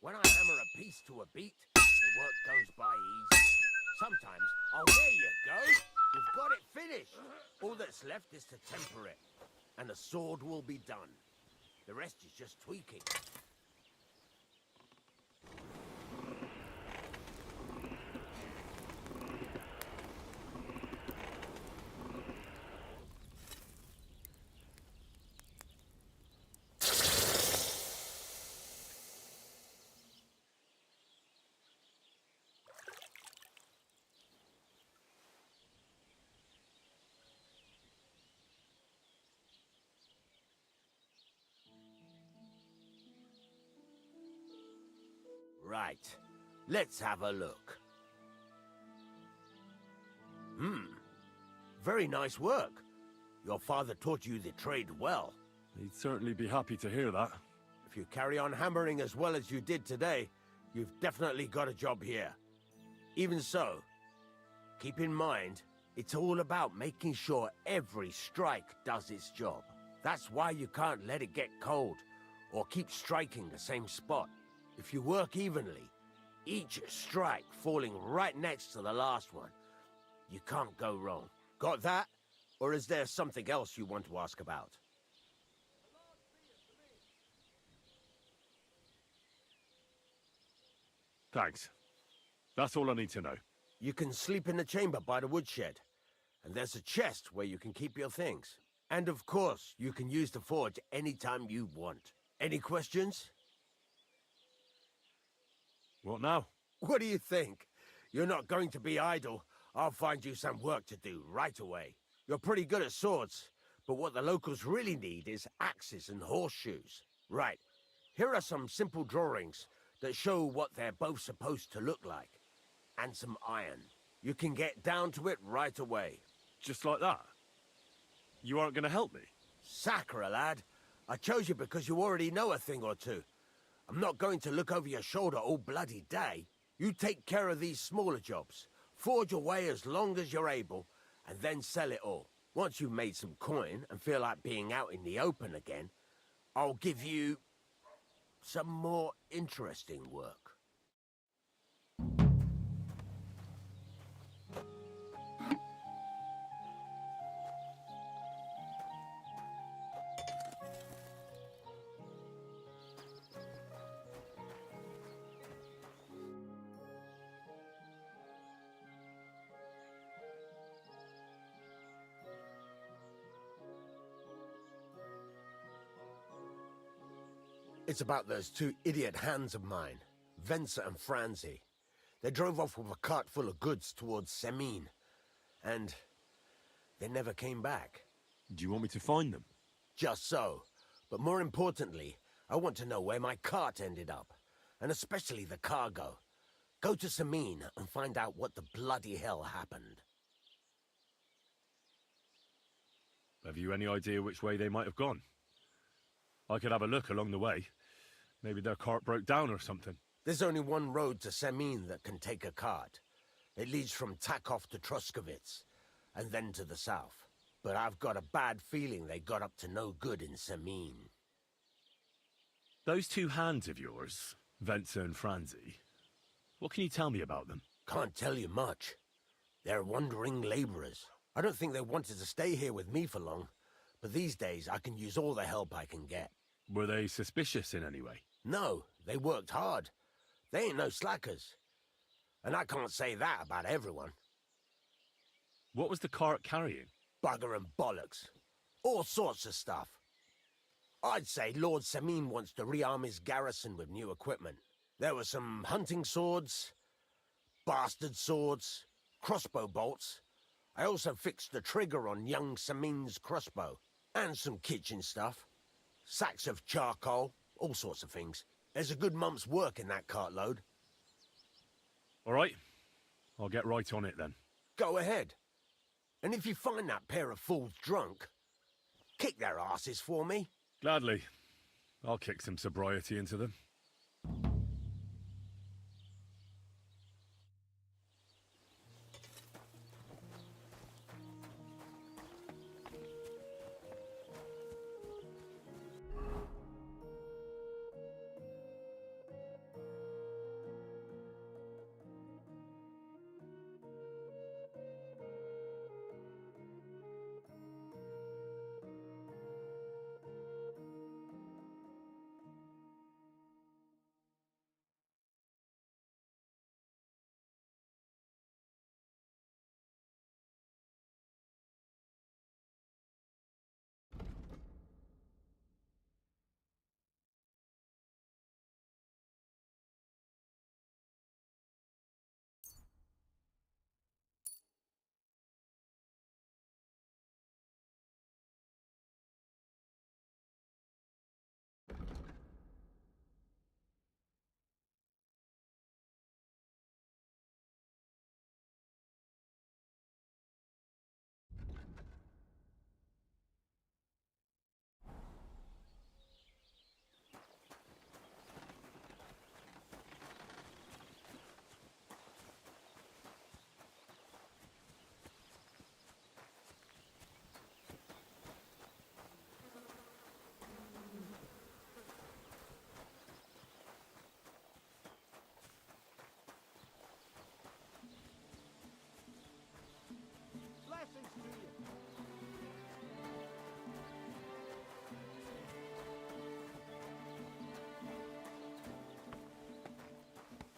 When I hammer a piece to a beat, the work goes by easier. Sometimes, oh, there you go. You've got it finished. All that's left is to temper it, and the sword will be done. The rest is just tweaking. Right. Let's have a look. Very nice work. Your father taught you the trade well. He'd certainly be happy to hear that. If you carry on hammering as well as you did today, you've definitely got a job here. Even so, keep in mind, it's all about making sure every strike does its job. That's why you can't let it get cold, or keep striking the same spot. If you work evenly, each strike falling right next to the last one, you can't go wrong. Got that? Or is there something else you want to ask about? Thanks. That's all I need to know. You can sleep in the chamber by the woodshed. And there's a chest where you can keep your things. And of course, you can use the forge anytime you want. Any questions? What now? What do you think? You're not going to be idle. I'll find you some work to do right away. You're pretty good at swords, but what the locals really need is axes and horseshoes. Right, here are some simple drawings that show what they're both supposed to look like. And some iron. You can get down to it right away. Just like that? You aren't going to help me? Sacre, lad. I chose you because you already know a thing or two. I'm not going to look over your shoulder all bloody day. You take care of these smaller jobs. Forge away as long as you're able, and then sell it all. Once you've made some coin and feel like being out in the open again, I'll give you some more interesting work. It's about those two idiot hands of mine, Venser and Franzi. They drove off with a cart full of goods towards Semine, and they never came back. Do you want me to find them? Just so. But more importantly, I want to know where my cart ended up, and especially the cargo. Go to Semine and find out what the bloody hell happened. Have you any idea which way they might have gone? I could have a look along the way. Maybe their cart broke down or something. There's only one road to Semine that can take a cart. It leads from Takov to Troskovitz, and then to the south. But I've got a bad feeling they got up to no good in Semine. Those two hands of yours, Venser and Franzi, what can you tell me about them? Can't tell you much. They're wandering laborers. I don't think they wanted to stay here with me for long, but these days I can use all the help I can get. Were they suspicious in any way? No, they worked hard. They ain't no slackers. And I can't say that about everyone. What was the cart carrying? Bugger and bollocks. All sorts of stuff. I'd say Lord Samin wants to rearm his garrison with new equipment. There were some hunting swords, bastard swords, crossbow bolts. I also fixed the trigger on young Samin's crossbow. And some kitchen stuff. Sacks of charcoal, all sorts of things. There's a good month's work in that cartload. All right. I'll get right on it then. Go ahead. And if you find that pair of fools drunk, kick their asses for me. Gladly. I'll kick some sobriety into them.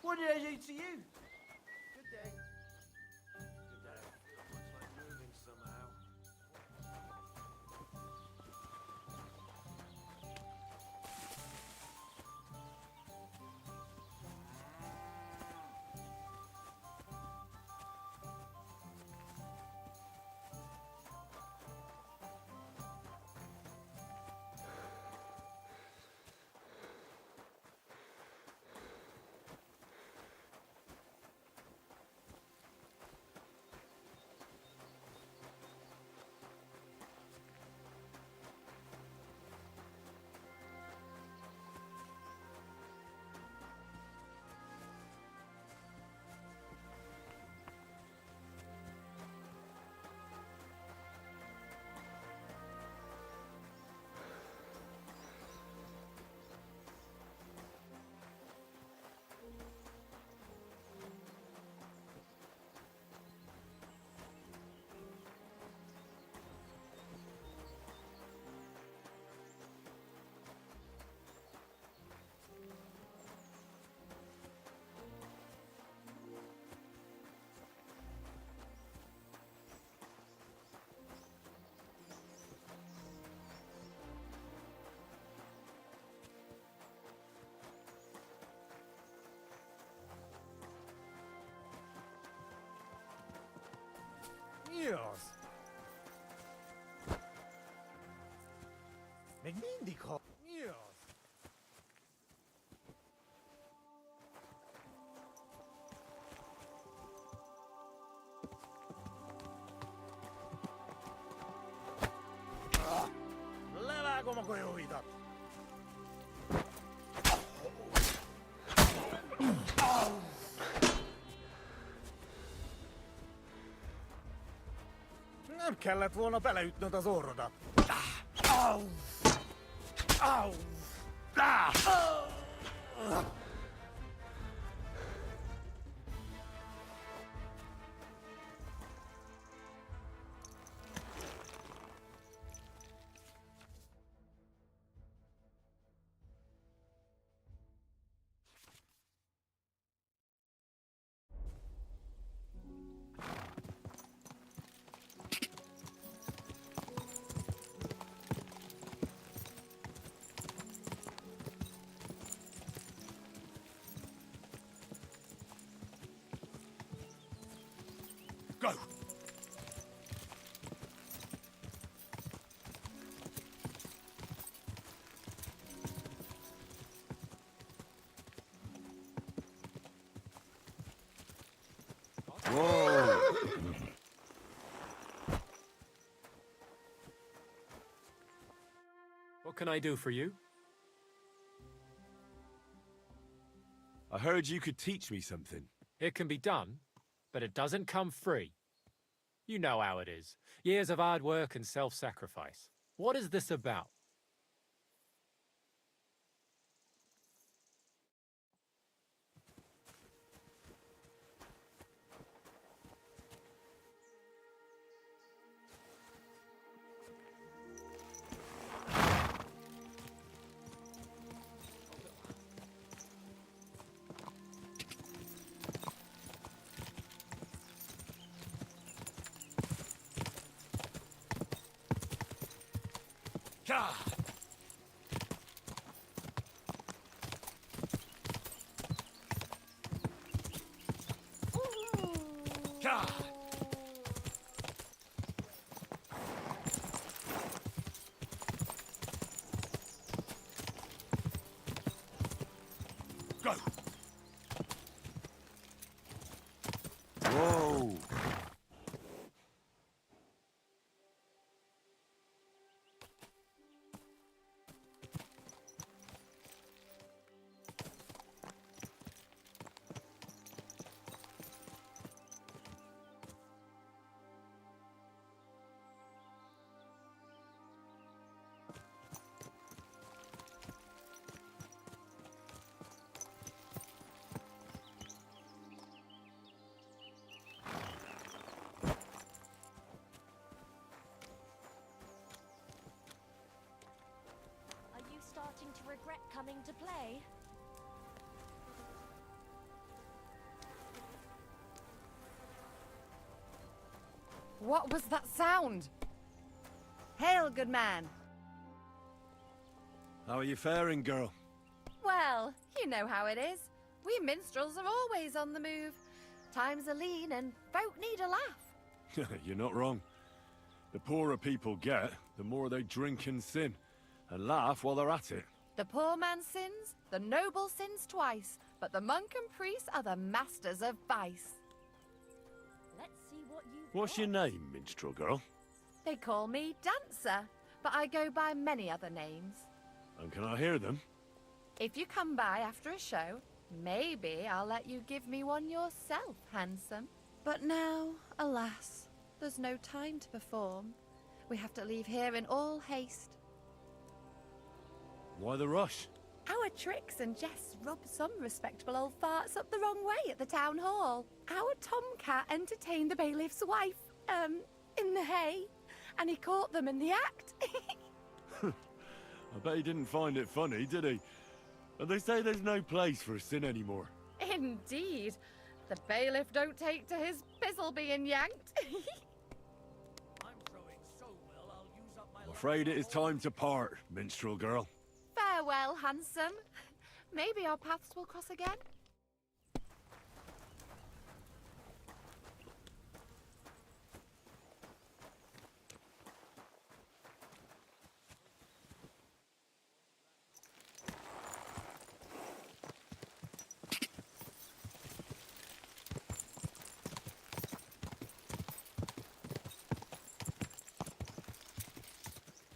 What did I do to you? Good day. Good day. Feels much like moving somehow. Yes. Meg mindig ha... Yes. Levágom a golyóidat! Nem kellett volna beleütnöd az orrodat. Au! Au! Go! Whoa! What can I do for you? I heard you could teach me something. It can be done, but it doesn't come free. You know how it is. Years of hard work and self-sacrifice. What is this about? Ka! Ka! Go! Whoa! Are you starting to regret coming to play? What was that sound? Hail, good man. How are you faring, girl? Well, you know how it is. We minstrels are always on the move. Times are lean and folk need a laugh. You're not wrong. The poorer people get, the more they drink and sin, and laugh while they're at it. The poor man sins, the noble sins twice, but the monk and priest are the masters of vice. Let's see what you What's your name, minstrel girl? They call me Dancer, but I go by many other names. And can I hear them? If you come by after a show, maybe I'll let you give me one yourself, handsome. But now, alas, there's no time to perform. We have to leave here in all haste. Why the rush? Our tricks and jests rubbed some respectable old farts up the wrong way at the town hall. Our tomcat entertained the bailiff's wife, in the hay, and he caught them in the act. I bet he didn't find it funny, did he? And they say there's no place for sin anymore. Indeed. The bailiff don't take to his pizzle being yanked. I'm afraid it is time to part, minstrel girl. Farewell, handsome. Maybe our paths will cross again.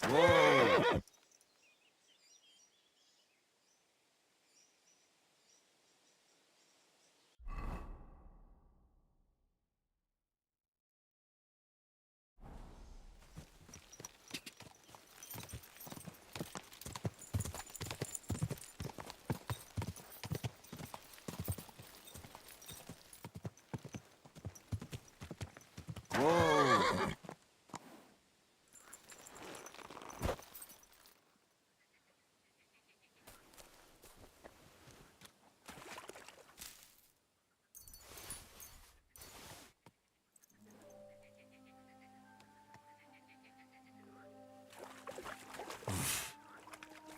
Whoa! Whoa!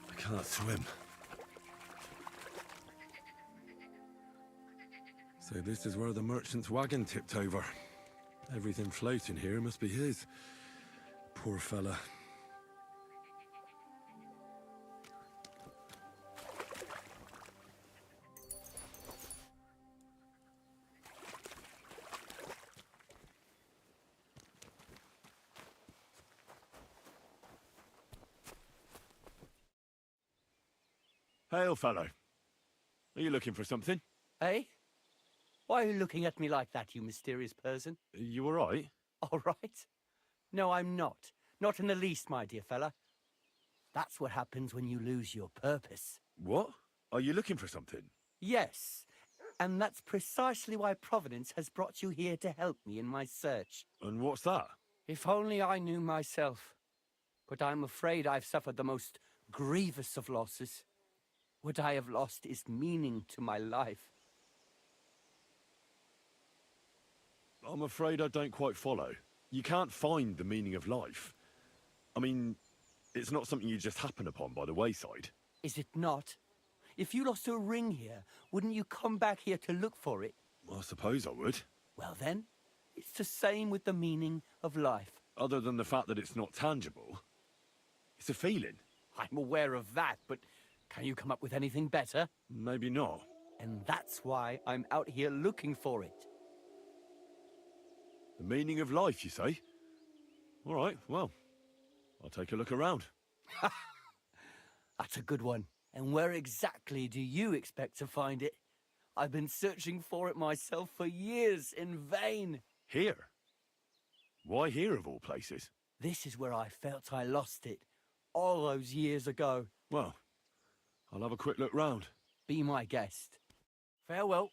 I can't swim. So this is where the merchant's wagon tipped over. Everything floating here must be his. Poor fella. Hail, fellow. Are you looking for something? Eh? Why are you looking at me like that, you mysterious person? You all right? All right? No, I'm not. Not in the least, my dear fella. That's what happens when you lose your purpose. What? Are you looking for something? Yes, and that's precisely why Providence has brought you here to help me in my search. And what's that? If only I knew myself. But I'm afraid I've suffered the most grievous of losses. What I have lost is meaning to my life. I'm afraid I don't quite follow. You can't find the meaning of life. I mean, it's not something you just happen upon by the wayside. Is it not? If you lost a ring here, wouldn't you come back here to look for it? I suppose I would. Well then, it's the same with the meaning of life. Other than the fact that it's not tangible. It's a feeling. I'm aware of that, but can you come up with anything better? Maybe not. And that's why I'm out here looking for it. The meaning of life, you say? All right, well, I'll take a look around. That's a good one. And where exactly do you expect to find it? I've been searching for it myself for years in vain. Here? Why here, of all places? This is where I felt I lost it, all those years ago. Well, I'll have a quick look round. Be my guest. Farewell.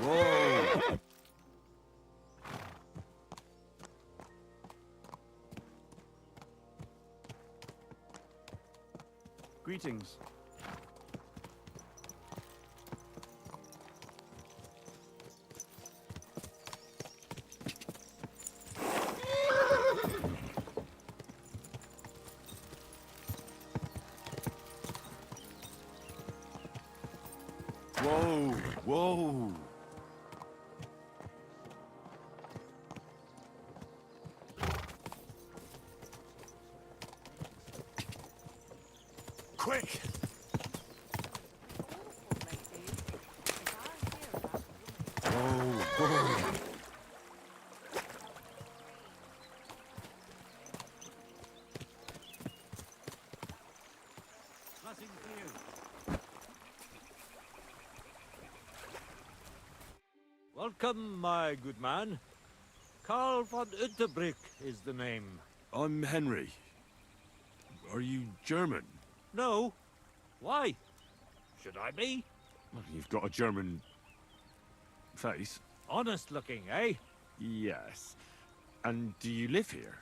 Whoa! Greetings. Whoa! Whoa! Quick! Whoa! Nothing for you. Welcome, my good man. Karl von Unterbrick is the name. I'm Henry. Are you German? No. Why? Should I be? Well, you've got a German face. Honest looking, eh? Yes. And do you live here?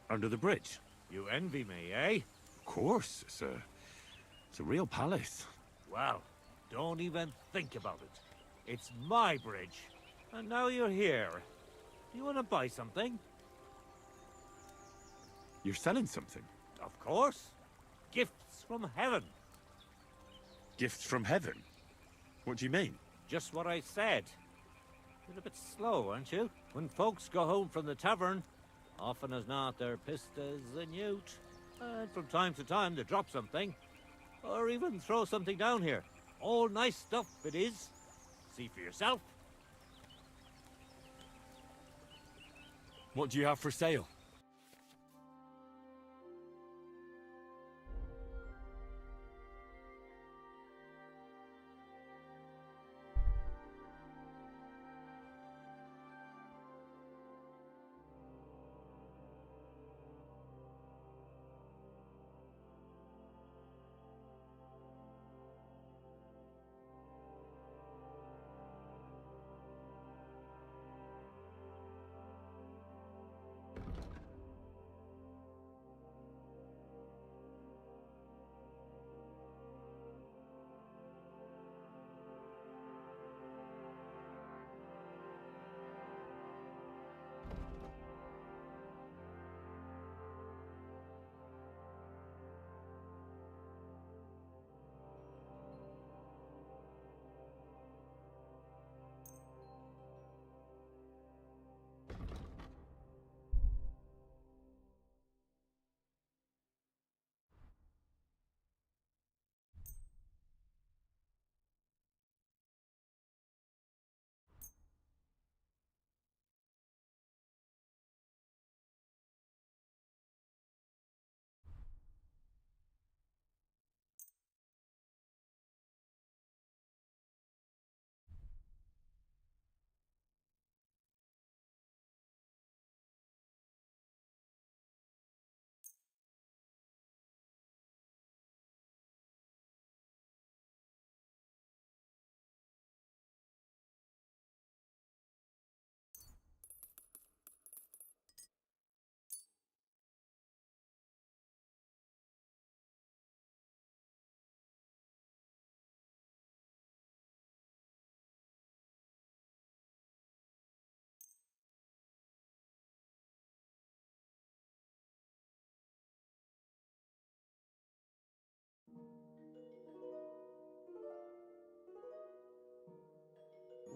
Under the bridge? You envy me, eh? Of course, it's a real palace. Well, Don't even think about it. It's my bridge. And now you're here. You want to buy something? You're selling something? Of course. Gifts from heaven. Gifts from heaven? What do you mean? Just what I said. You're a bit slow, aren't you? When folks go home from the tavern, often as not they're pissed as a newt. And from time to time they drop something. Or even throw something down here. All nice stuff it is. See for yourself. What do you have for sale?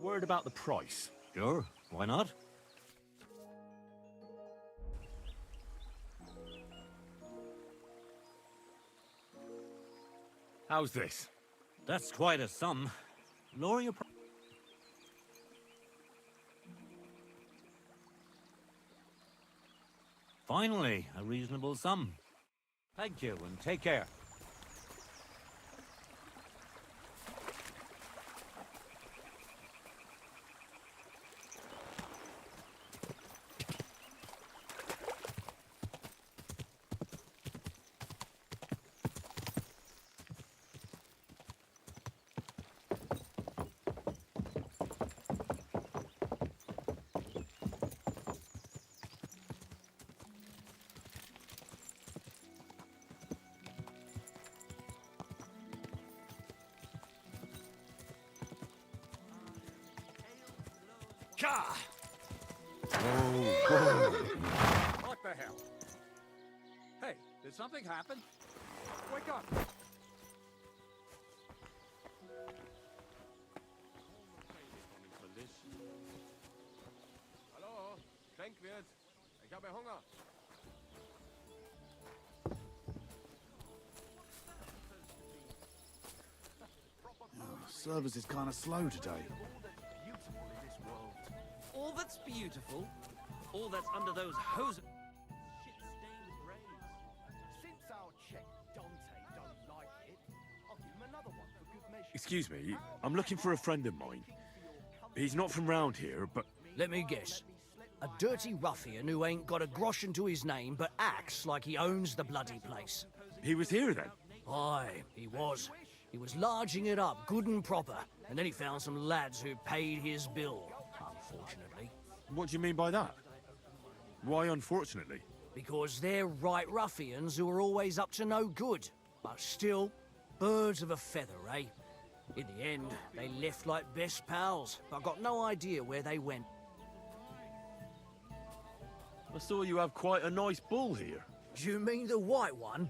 Word about the price. Sure, why not? How's this? That's quite a sum. Lower your price. Finally, a reasonable sum. Thank you, and take care. What the hell? Hey, did something happen? Wake up! Hallo, Schenkwirt. Ich habe Hunger. Service is kind of slow today. All that's beautiful, all that's under those hose... shit-stained graves. Since our check Dante don't like it, I'll give him another one for good measure. Excuse me, I'm looking for a friend of mine. He's not from round here, but... Let me guess. A dirty ruffian who ain't got a groschen to his name but acts like he owns the bloody place. He was here then? Aye, he was. He was larging it up good and proper, and then he found some lads who paid his bill, unfortunately. What do you mean by that? Why unfortunately? Because they're right ruffians who are always up to no good. But still, birds of a feather, eh? In the end, they left like best pals. I got no idea where they went. I saw you have quite a nice bull here. Do you mean the white one?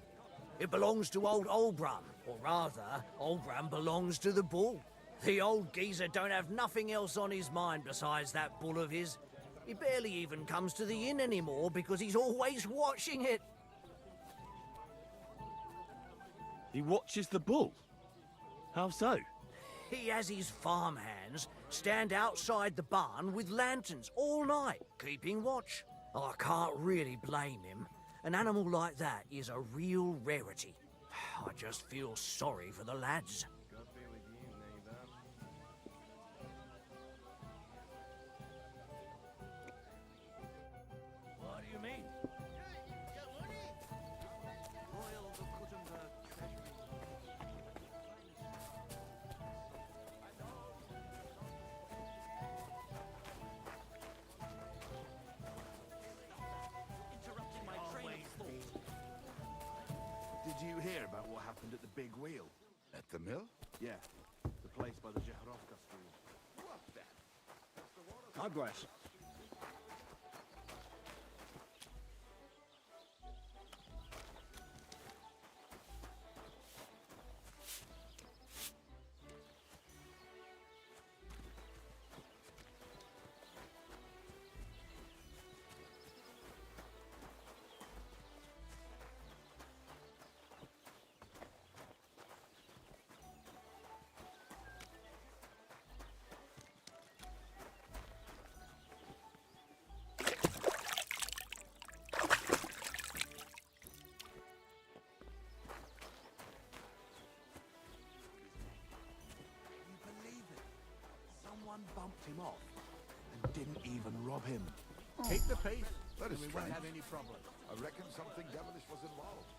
It belongs to old Olbram. Or rather, Olbram belongs to the bull. The old geezer don't have nothing else on his mind besides that bull of his. He barely even comes to the inn anymore because he's always watching it. He watches the bull? How so? He has his farmhands stand outside the barn with lanterns all night, keeping watch. I can't really blame him. An animal like that is a real rarity. I just feel sorry for the lads. What do you mean? Royal Kuttenberg Treasury. Interrupting my train of thought. Did you hear about what happened at the Big Wheel? At the mill? Yeah, the place by the Jehorovka stream. What the? God bless. Someone bumped him off and didn't even rob him. Keep the peace. That is we strange. won't have any problem. I reckon something devilish was involved.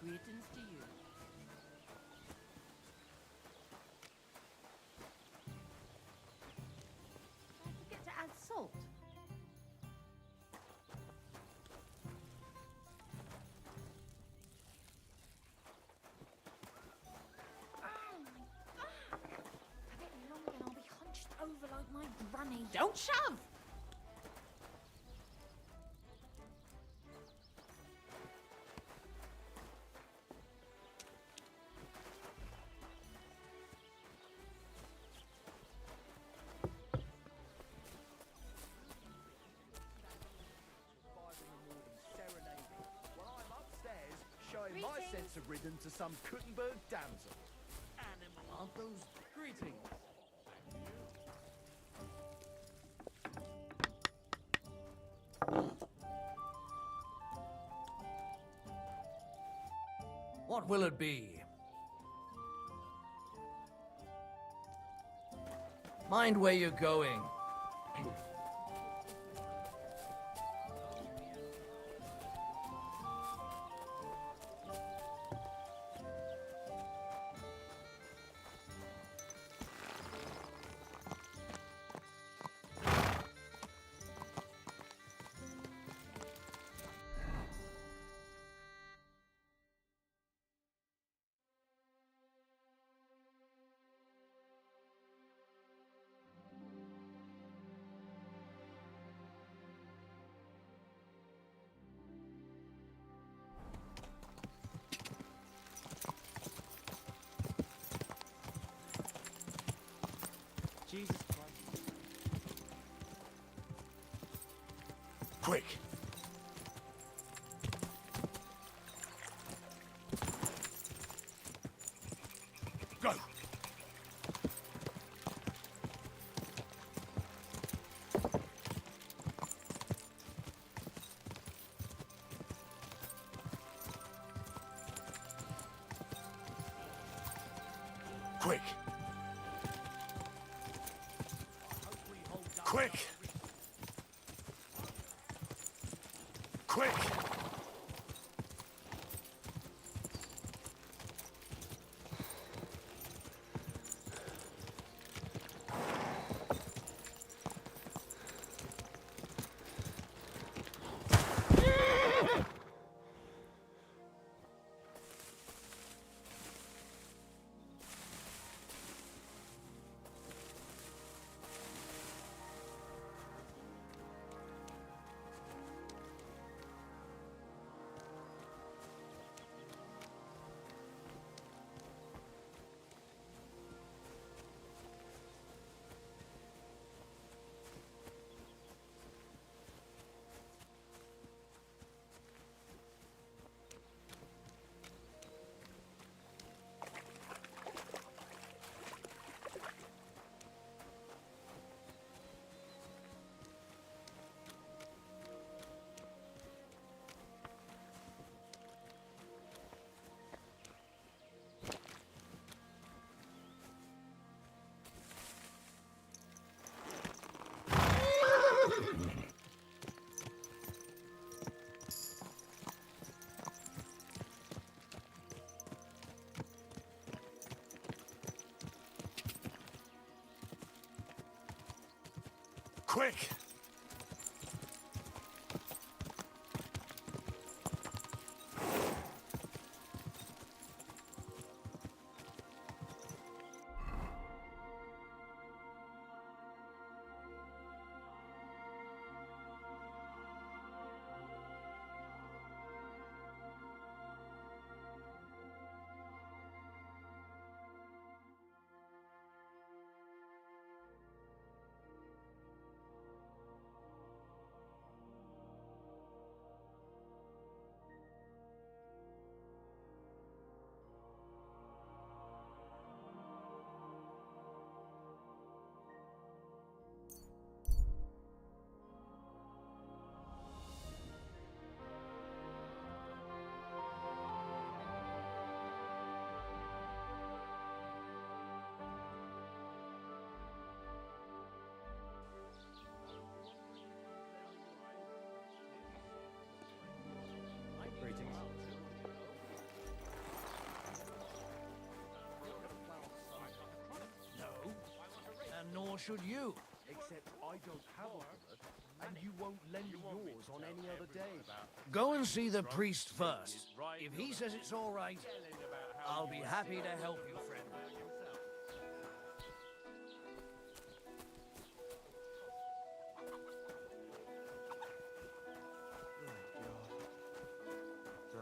Greetings to you. Don't forget to add salt. A bit longer and I'll be hunched over like my granny. Don't shove! Showing my sense of rhythm to some Kuttenberg damsel. Animal. Aren't those greetings? What will it be? Mind where you're going. Quick! Quick! Quick! Quick! No, and nor should you. Except I don't have a bullet, and you won't lend me yours on any other day. Go and see the priest first. If he says it's all right, I'll be happy to help you, friend.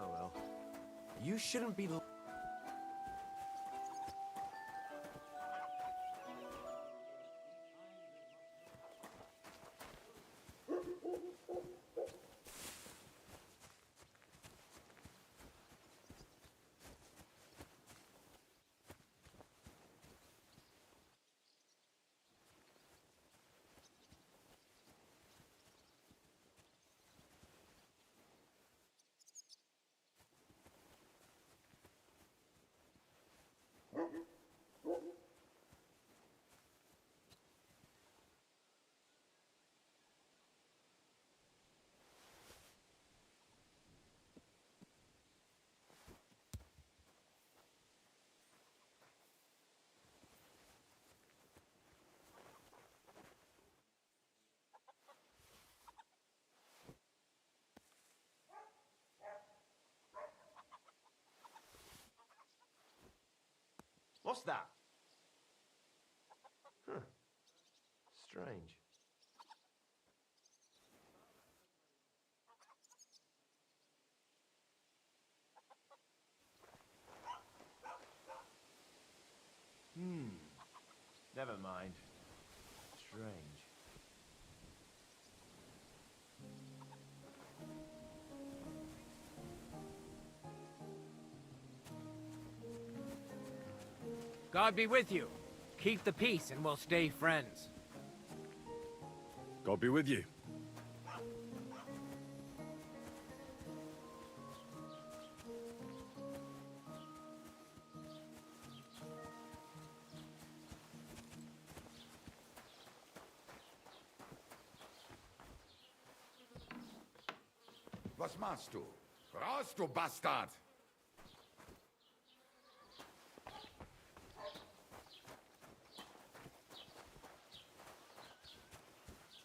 Oh well. You shouldn't be... What's that? Huh. Strange. Never mind. Strange. God be with you. Keep the peace and we'll stay friends. God be with you. Was machst du? Raus, du Bastard!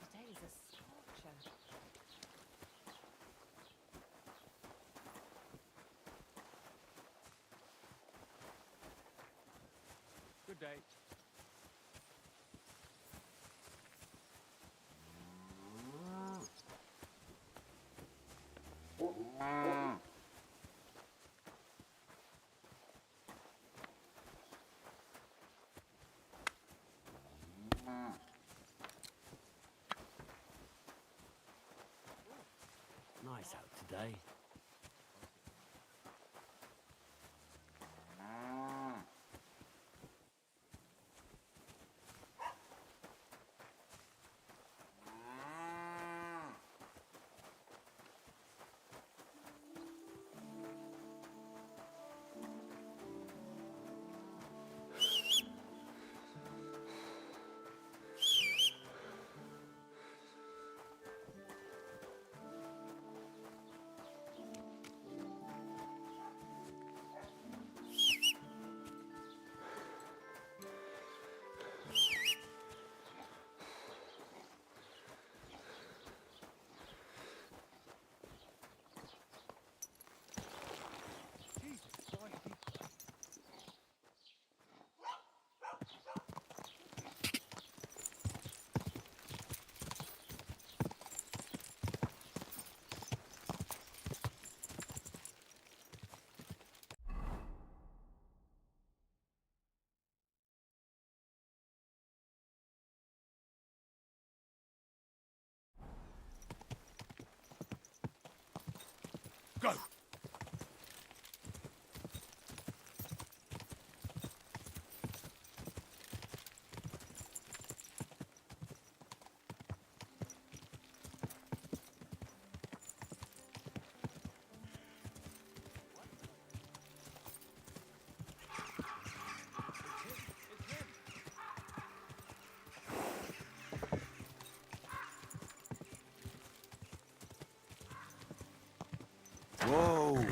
Today's a scorcher. Good day. Nice out today. Go! Whoa!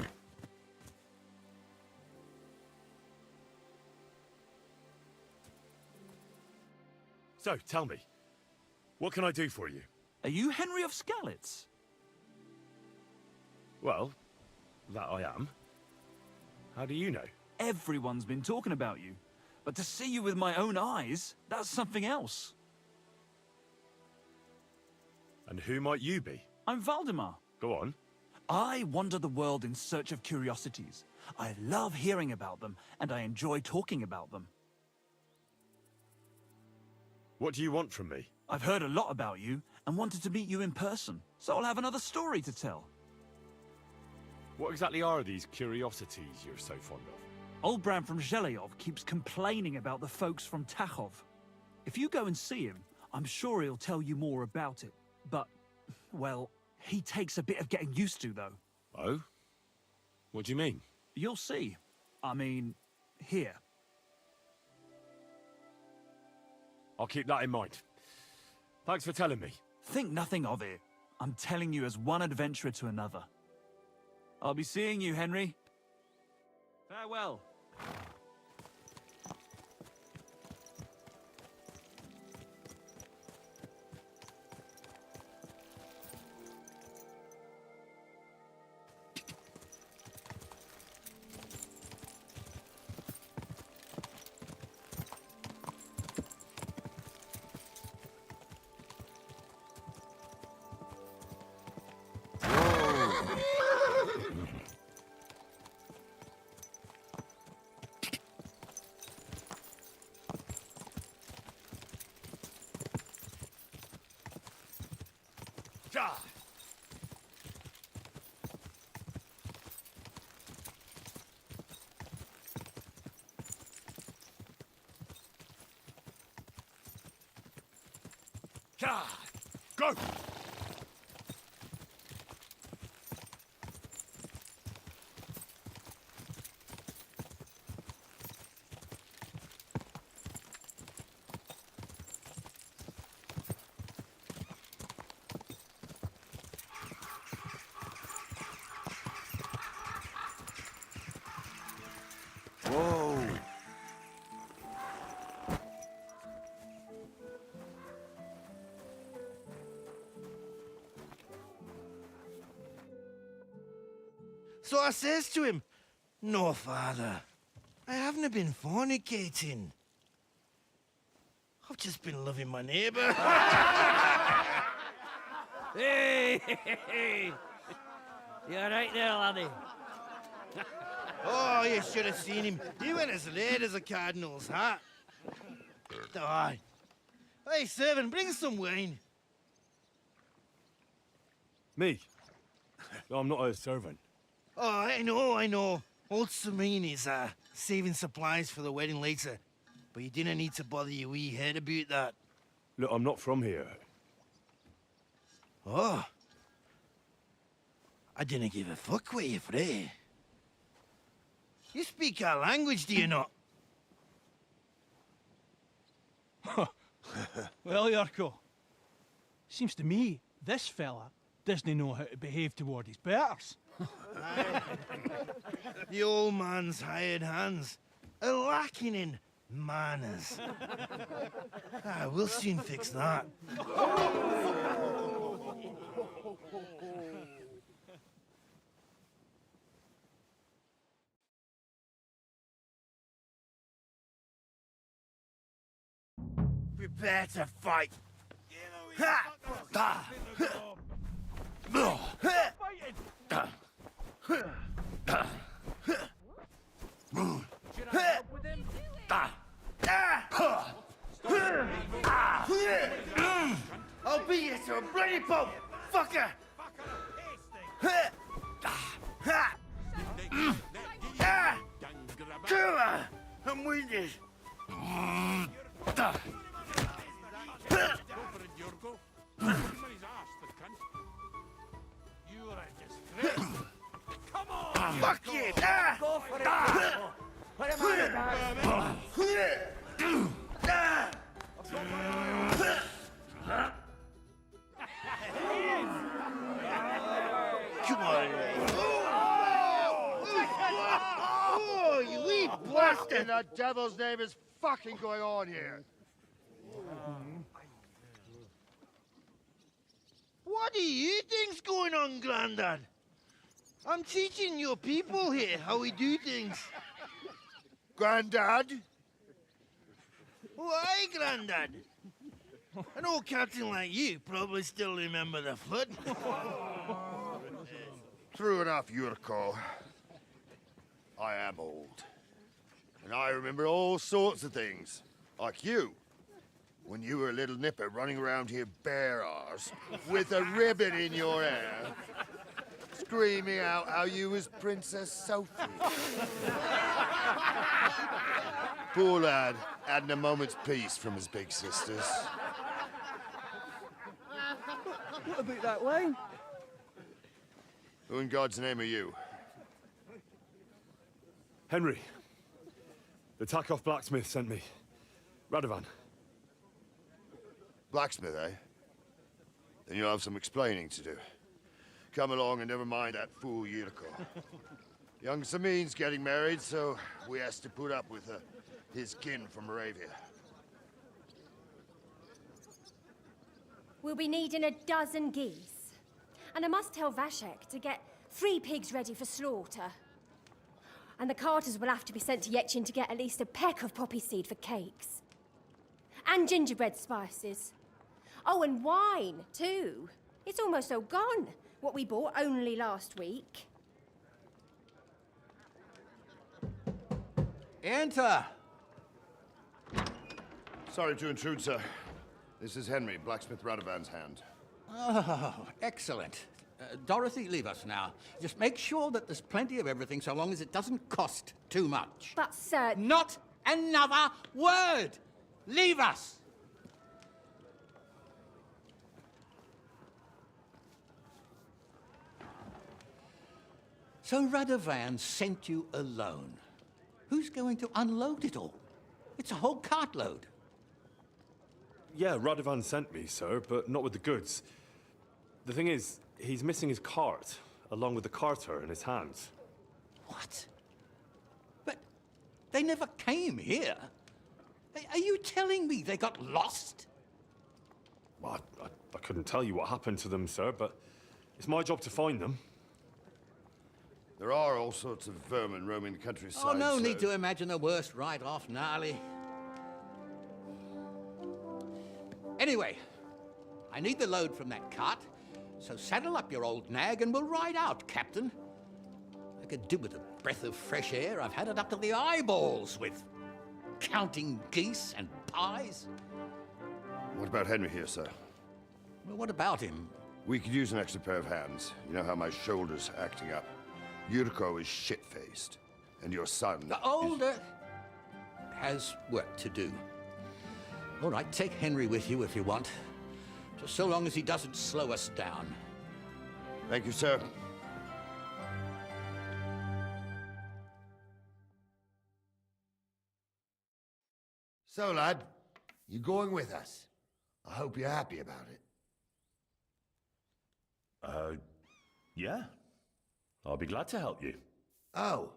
So, tell me, what can I do for you? Are you Henry of Skalitz? Well, that I am. How do you know? Everyone's been talking about you. But to see you with my own eyes, that's something else. And who might you be? I'm Valdemar. Go on. I wander the world in search of curiosities. I love hearing about them, and I enjoy talking about them. What do you want from me? I've heard a lot about you, and wanted to meet you in person, so I'll have another story to tell. What exactly are these curiosities you're so fond of? Old Bram from Zheleyov keeps complaining about the folks from Tachov. If you go and see him, I'm sure he'll tell you more about it. But, well, he takes a bit of getting used to, though. Oh? What do you mean? You'll see. I mean, here. I'll keep that in mind. Thanks for telling me. Think nothing of it. I'm telling you as one adventurer to another. I'll be seeing you, Henry. Farewell. Go! So I says to him, "No, father, I haven't been fornicating. I've just been loving my neighbour." Hey! You alright there, laddie? Oh, you should have seen him. He went as red as a cardinal's hat. Aye. Hey, servant, bring some wine. Me? I'm not a servant. Oh, I know. Old Samine is saving supplies for the wedding later. But you didn't need to bother your wee head about that. Look, I'm not from here. Oh. I didn't give a fuck what you pray. You speak our language, do you not? Well, Yurko, seems to me this fella doesn't know how to behave toward his betters. The old man's hired hands are lacking in manners. We'll soon fix that. Prepare to fight. Ha! Da! Da! Da! I'll beat you to a bloody pulp, fucker! Cooler! I'm wounded. Fuck you! Go for it! Put him on Come on. Oh, you wee blasted! What in the devil's name is fucking going on here? What do you think's going on, Grandad? I'm teaching your people here how we do things. Grandad? Why, Grandad? An old captain like you probably still remember the flood. True enough, Yurko. I am old. And I remember all sorts of things. Like you. When you were a little nipper running around here bare arse with a ribbon in your hair, screaming out how you was Princess Sophie. Poor lad, hadn't a moment's peace from his big sisters. What about that wine? Who in God's name are you? Henry. The Takov blacksmith sent me. Radovan. Blacksmith, eh? Then you'll have some explaining to do. Come along and never mind that fool Yurko. Young Samin's getting married, so we has to put up with his kin from Moravia. We'll be needing 12 geese. And I must tell Vashek to get 3 pigs ready for slaughter. And the carters will have to be sent to Yechin to get at least a peck of poppy seed for cakes. And gingerbread spices. Oh, and wine, too. It's almost all gone. What we bought only last week. Enter! Sorry to intrude, sir. This is Henry, blacksmith Radovan's hand. Oh, excellent. Dorothy, leave us now. Just make sure that there's plenty of everything so long as it doesn't cost too much. But, sir... Not another word! Leave us! So Radovan sent you alone. Who's going to unload it all? It's a whole cartload. Yeah, Radovan sent me, sir, but not with the goods. The thing is, he's missing his cart, along with the carter in his hands. What? But they never came here. Are you telling me they got lost? Well, I couldn't tell you what happened to them, sir, but it's my job to find them. There are all sorts of vermin roaming the countryside. Oh, no so- need to imagine the worst right off, Gnarly. Anyway, I need the load from that cart, so saddle up your old nag and we'll ride out, Captain. I could do with a breath of fresh air. I've had it up to the eyeballs with counting geese and pies. What about Henry here, sir? Well, what about him? We could use an extra pair of hands. You know how my shoulder's acting up. Yuriko is shit-faced. And your son The older has work to do. All right, take Henry with you if you want. Just so long as he doesn't slow us down. Thank you, sir. So, lad, you going with us? I hope you're happy about it. Yeah. I'll be glad to help you. Oh,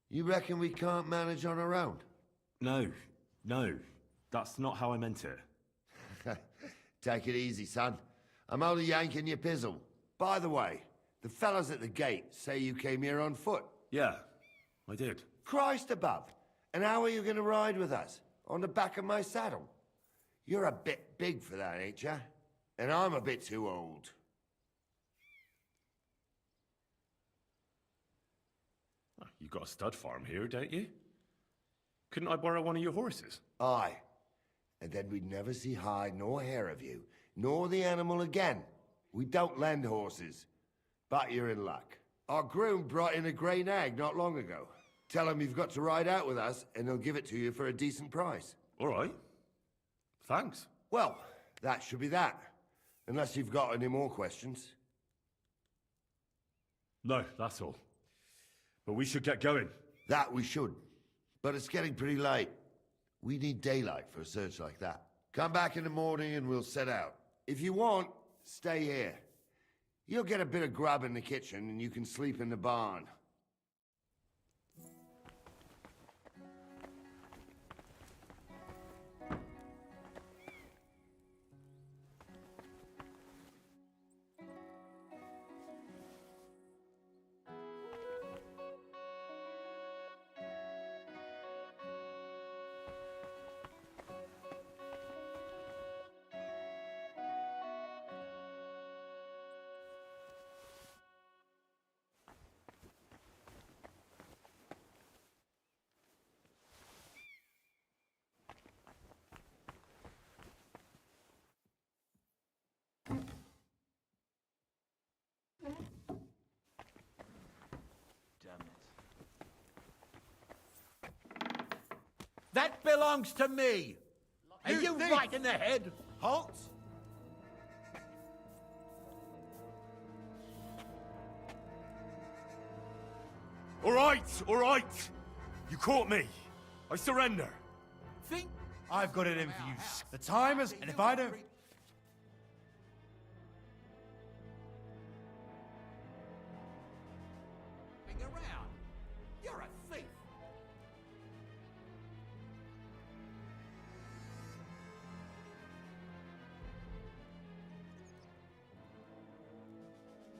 you reckon we can't manage on our own? No, that's not how I meant it. Take it easy, son. I'm only yanking your pizzle. By the way, the fellas at the gate say you came here on foot. Yeah, I did. Christ above. And how are you going to ride with us? On the back of my saddle? You're a bit big for that, ain't ya? And I'm a bit too old. You've got a stud farm here, don't you? Couldn't I borrow one of your horses? Aye. And then we'd never see hide nor hair of you, nor the animal again. We don't lend horses. But you're in luck. Our groom brought in a grey nag not long ago. Tell him you've got to ride out with us, and he'll give it to you for a decent price. All right. Thanks. Well, that should be that. Unless you've got any more questions. No, that's all. But we should get going. That we should. But it's getting pretty late. We need daylight for a search like that. Come back in the morning and we'll set out. If you want, stay here. You'll get a bit of grub in the kitchen and you can sleep in the barn. That belongs to me. Are you thief! right in the head? Halt! All right. You caught me. I surrender. Think I've got it in for you. The time is, and if I don't... around. You're a thief.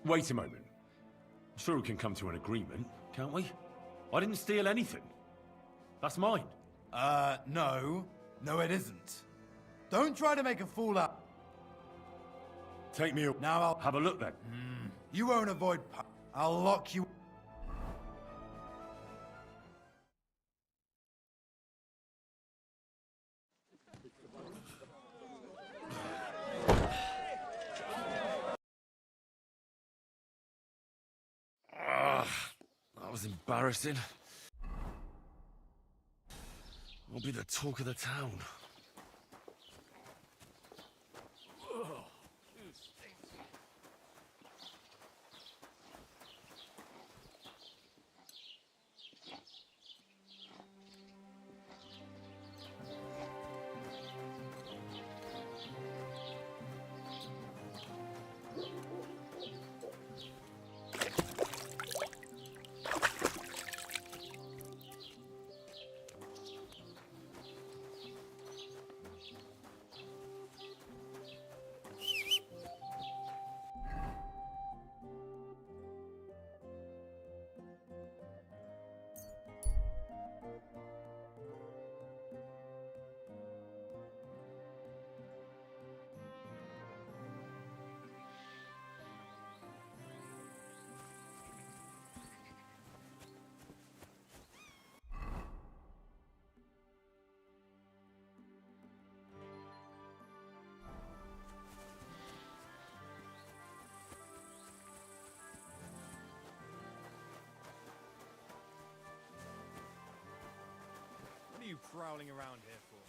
Wait a moment. I'm sure we can come to an agreement, can't we? I didn't steal anything. That's mine. No. No, it isn't. Don't try to make a fool out. Take me up. Now I'll... Have a look then. You won't avoid... I'll lock you... That was embarrassing. I'll be the talk of the town. you prowling around here for?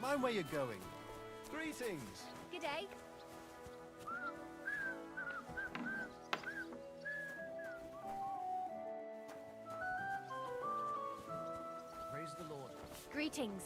Mind where you're going. Greetings. Good day. Praise the Lord. Greetings.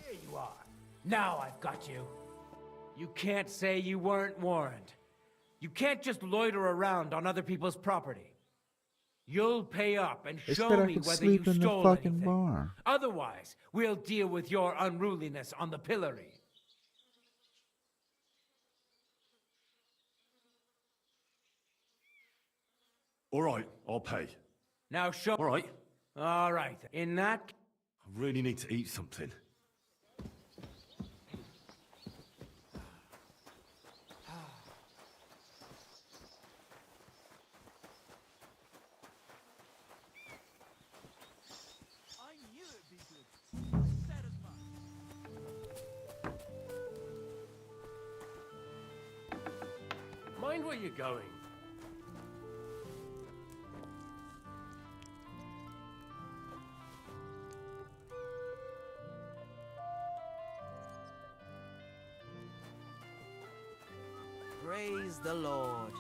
Here you are. Now I've got you. You can't say you weren't warned. You can't just loiter around on other people's property. You'll pay up and It's show that I me could whether sleep you in the stole fucking anything. bar. Otherwise, we'll deal with your unruliness on the pillory. All right, I'll pay. Now show. All right. All right. In that. I really need to eat something. I knew it'd be good. I said as much. Mind where you're going. Praise the Lord.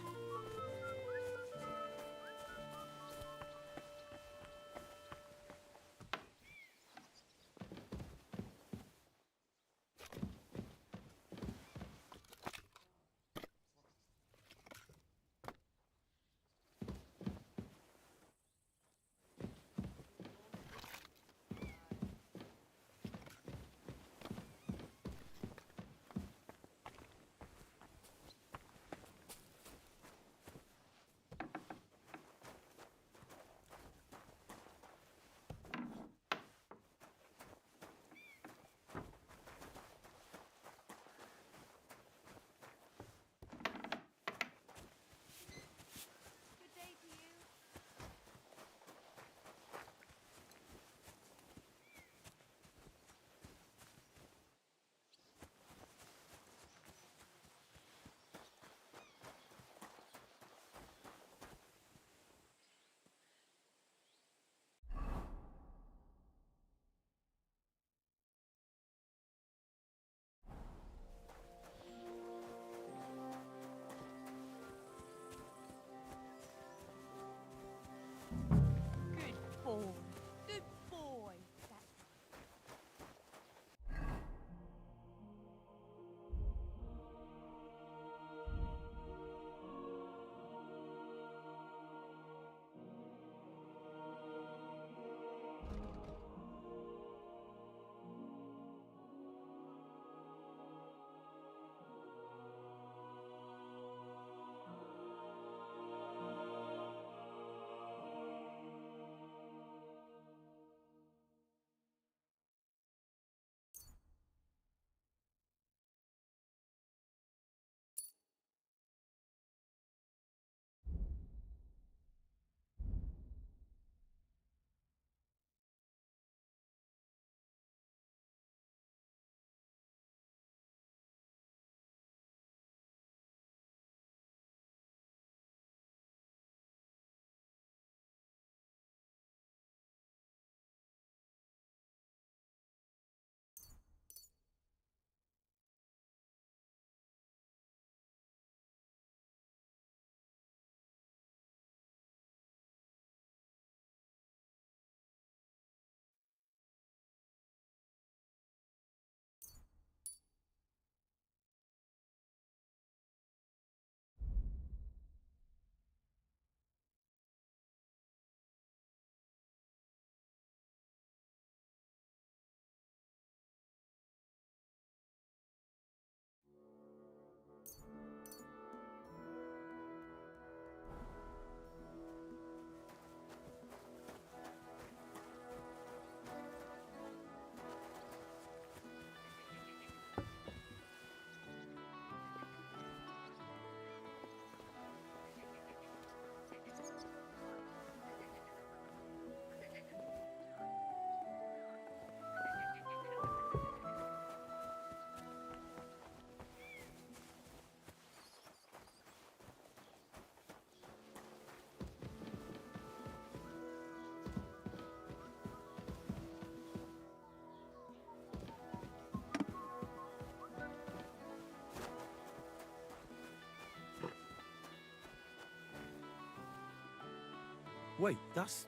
Wait, that's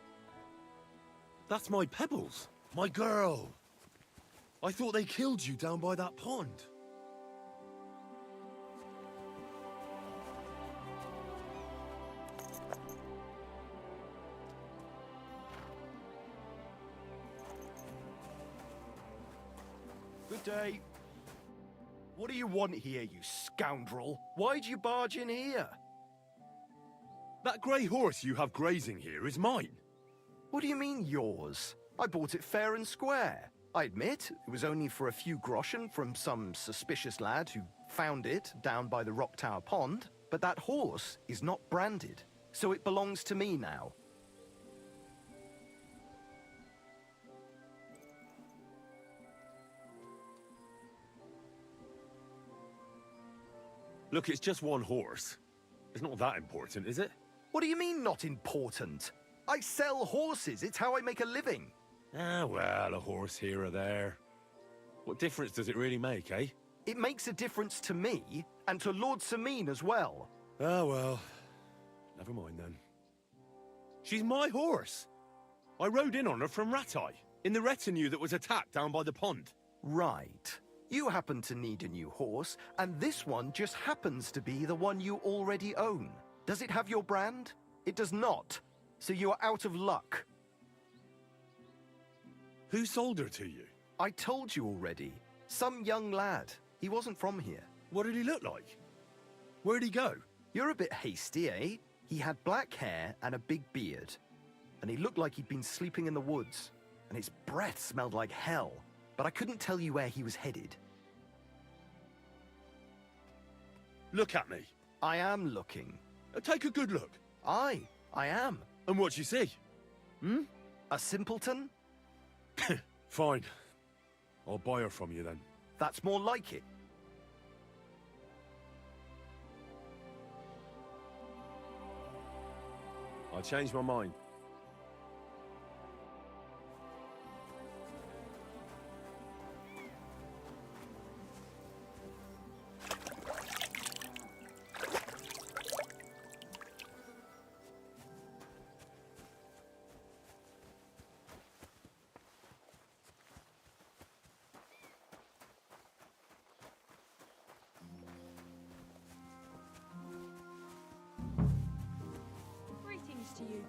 my Pebbles. My girl! I thought they killed you down by that pond. Good day. What do you want here, you scoundrel? Why'd you barge in here? That grey horse you have grazing here is mine. What do you mean, yours? I bought it fair and square. I admit, it was only for a few groschen from some suspicious lad who found it down by the Rock Tower Pond, but that horse is not branded, so it belongs to me now. Look, it's just one horse. It's not that important, is it? What do you mean, not important? I sell horses. It's how I make a living. Ah, well, a horse here or there. What difference does it really make, eh? It makes a difference to me, and to Lord Sameen as well. Ah, well. Never mind then. She's my horse. I rode in on her from Ratai, in the retinue that was attacked down by the pond. Right. You happen to need a new horse, and this one just happens to be the one you already own. Does it have your brand? It does not. So you are out of luck. Who sold her to you? I told you already. Some young lad. He wasn't from here. What did he look like? Where'd he go? You're a bit hasty, eh? He had black hair and a big beard. And he looked like he'd been sleeping in the woods. And his breath smelled like hell. But I couldn't tell you where he was headed. Look at me. I am looking. Take a good look. Aye, I am. And what you see? A simpleton? Fine. I'll buy her from you then. That's more like it. I changed my mind. Greetings to you.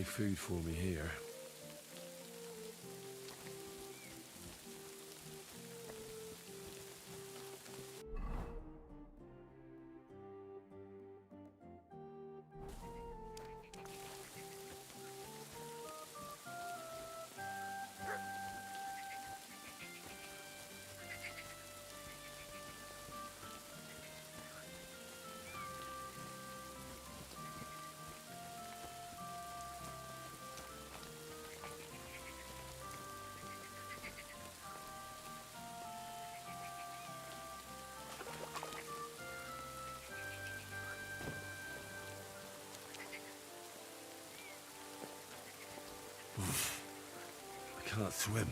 food for me here. I can't swim.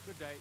Good day.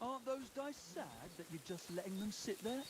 Aren't those dice sad that you're just letting them sit there?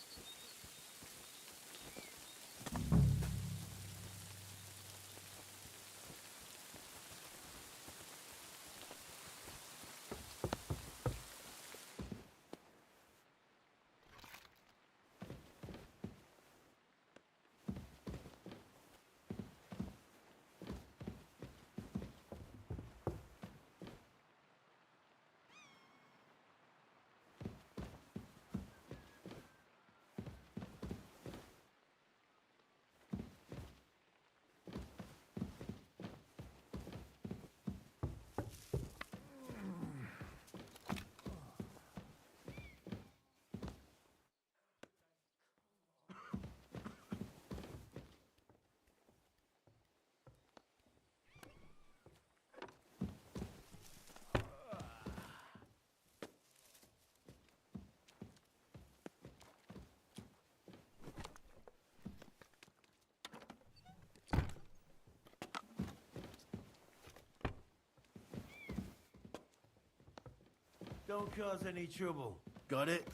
Don't cause any trouble. Got it?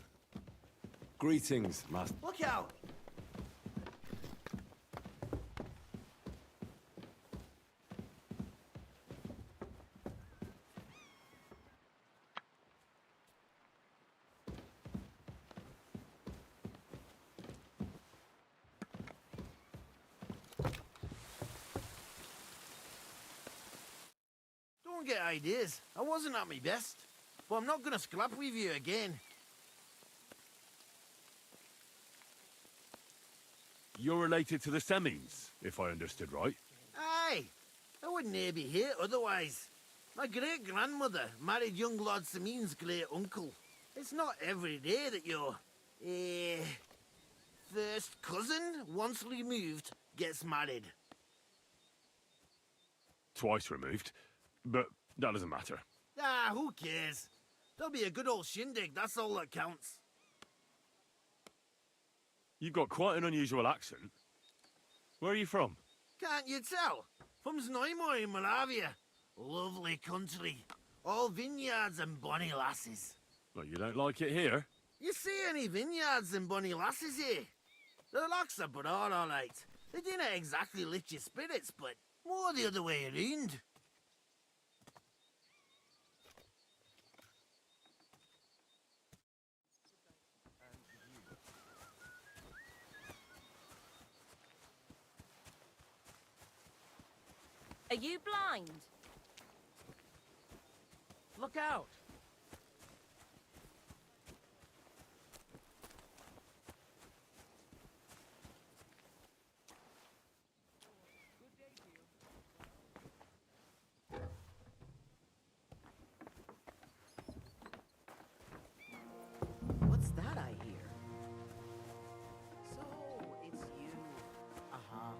Greetings, Master. Look out! Don't get ideas. I wasn't at my best. But I'm not gonna scrap with you again. You're related to the Semines, if I understood right. Aye, I wouldn't be here otherwise. My great-grandmother married young Lord Semine's great-uncle. It's not every day that your, first cousin, once removed, gets married. Twice removed, but that doesn't matter. Ah, who cares? There'll be a good old shindig, that's all that counts. You've got quite an unusual accent. Where are you from? Can't you tell? From Znaimoy in Moravia. Lovely country. All vineyards and bonny lasses. Well, you don't like it here? You see any vineyards and bonny lasses here? The locks are broad, all right. They didn't exactly lift your spirits, but more the other way around. Are you blind? Look out! What's that I hear? So, it's you. Uh-huh.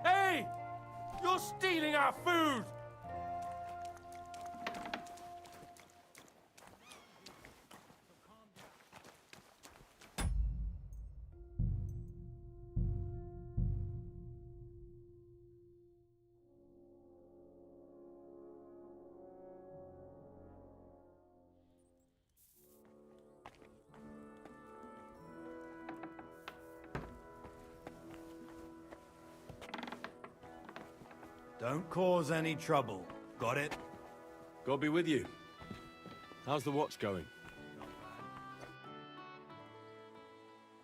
Hey! You're stealing our food! Don't cause any trouble. Got it? God be with you. How's the watch going?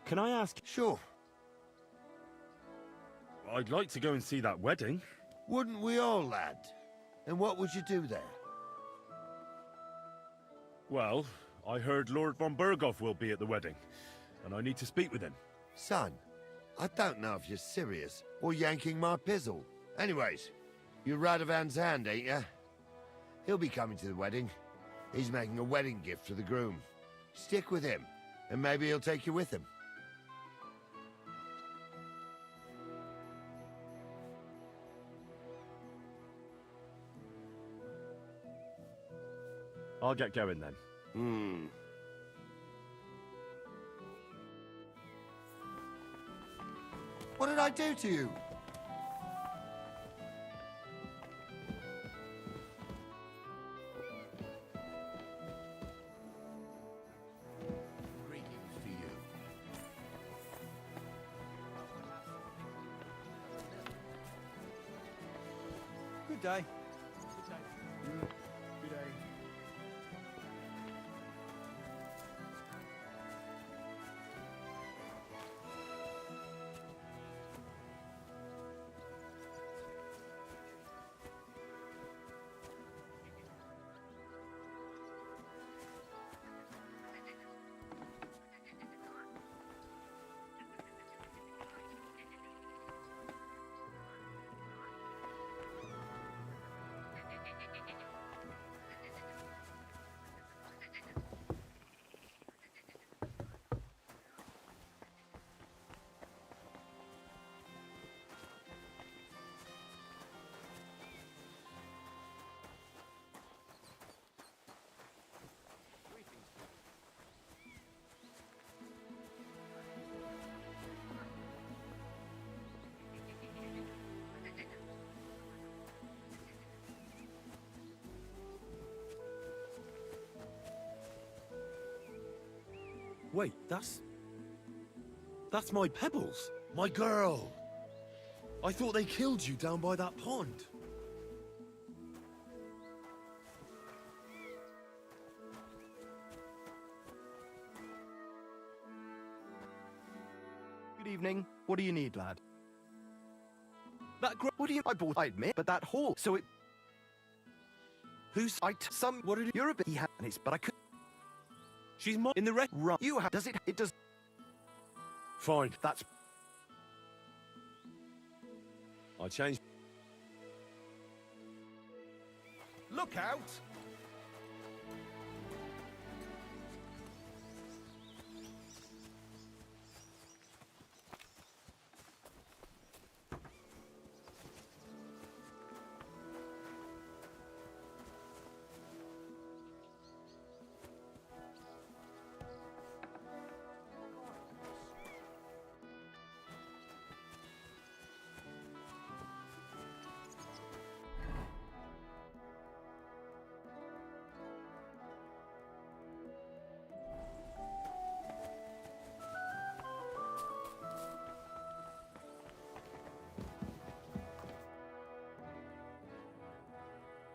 Can I ask? Sure. I'd like to go and see that wedding. Wouldn't we all, lad? And what would you do there? Well, I heard Lord von Berghoff will be at the wedding, and I need to speak with him. Son, I don't know if you're serious or yanking my pizzle. Anyways, you're Radovan's hand, ain't ya? He'll be coming to the wedding. He's making a wedding gift for the groom. Stick with him, and maybe he'll take you with him. I'll get going then. What did I do to you? Greetings to you. Good day. Good day. Good day. Wait, that's my Pebbles. My girl! I thought they killed you down by that pond. Good evening. What do you need, lad? That What do you... I admit, but that hall, so it... Who's... Some... What did it... You're a bit... He had... And it's... But I could... She's in the wreck. Right. You have... Does it... It does... Fine. That's... I changed. Look out!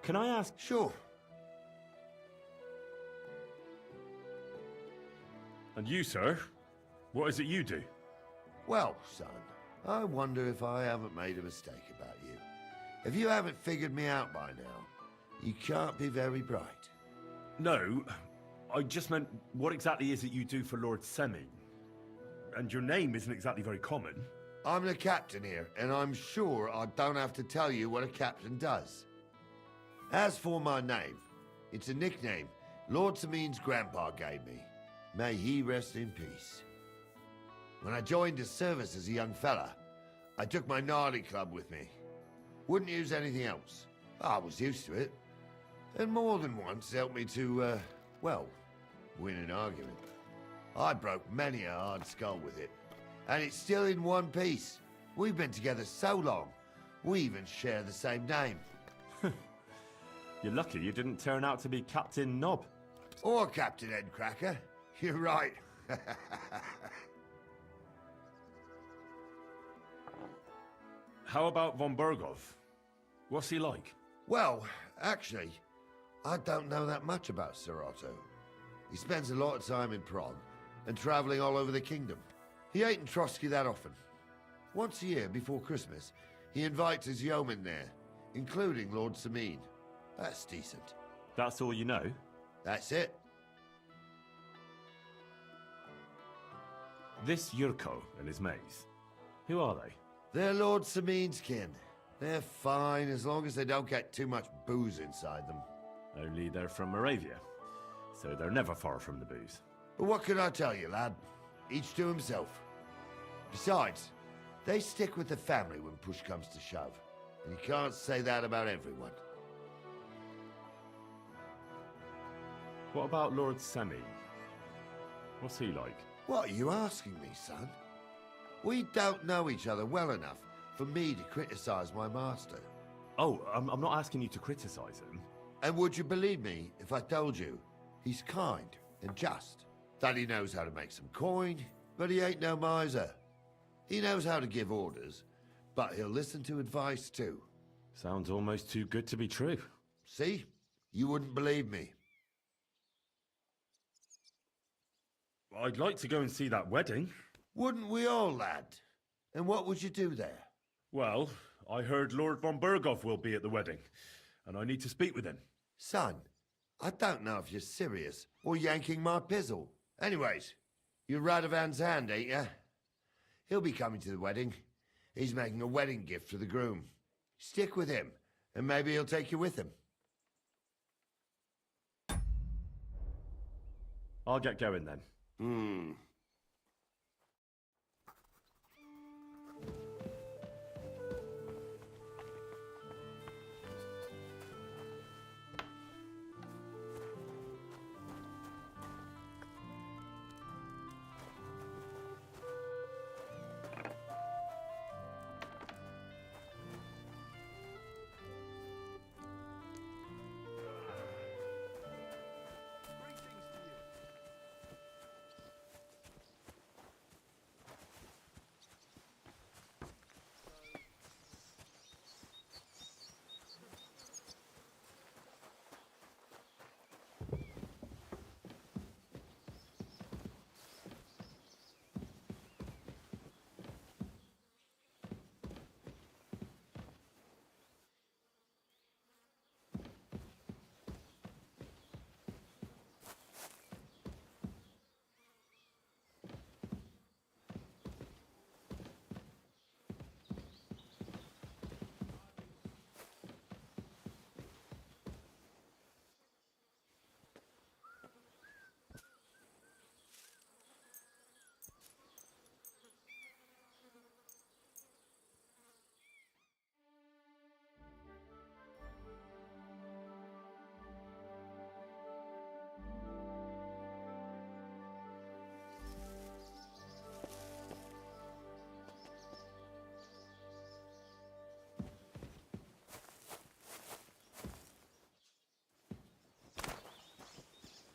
Can I ask? Sure. And you, sir? What is it you do? Well, son, I wonder if I haven't made a mistake about you. If you haven't figured me out by now, you can't be very bright. No, I just meant, what exactly is it you do for Lord Semi? And your name isn't exactly very common. I'm the captain here, and I'm sure I don't have to tell you what a captain does. As for my name, it's a nickname Lord Semine's grandpa gave me. May he rest in peace. When I joined his service as a young fella, I took my Nardi club with me. Wouldn't use anything else. I was used to it. And more than once helped me to, well, win an argument. I broke many a hard skull with it. And it's still in one piece. We've been together so long, we even share the same name. You're lucky you didn't turn out to be Captain Knob. Or Captain Headcracker. You're right. How about von Bergov? What's he like? Well, actually, I don't know that much about Sir Otto. He spends a lot of time in Prague and traveling all over the kingdom. He ain't in Trotsky that often. Once a year before Christmas, he invites his yeomen there, including Lord Semine. That's decent. That's all you know? That's it. This Yurko and his mates, who are they? They're Lord Semine's kin. They're fine as long as they don't get too much booze inside them. Only they're from Moravia, so they're never far from the booze. But what can I tell you, lad? Each to himself. Besides, they stick with the family when push comes to shove. And you can't say that about everyone. What about Lord Semi? What's he like? What are you asking me, son? We don't know each other well enough for me to criticize my master. Oh, I'm not asking you to criticize him. And would you believe me if I told you he's kind and just? That he knows how to make some coin, but he ain't no miser. He knows how to give orders, but he'll listen to advice too. Sounds almost too good to be true. See? You wouldn't believe me. I'd like to go and see that wedding. Wouldn't we all, lad? And what would you do there? Well, I heard Lord von Bergov will be at the wedding, and I need to speak with him. Son, I don't know if you're serious or yanking my pizzle. Anyways, you're Radovan's hand, ain't ya? He'll be coming to the wedding. He's making a wedding gift for the groom. Stick with him, and maybe he'll take you with him. I'll get going then.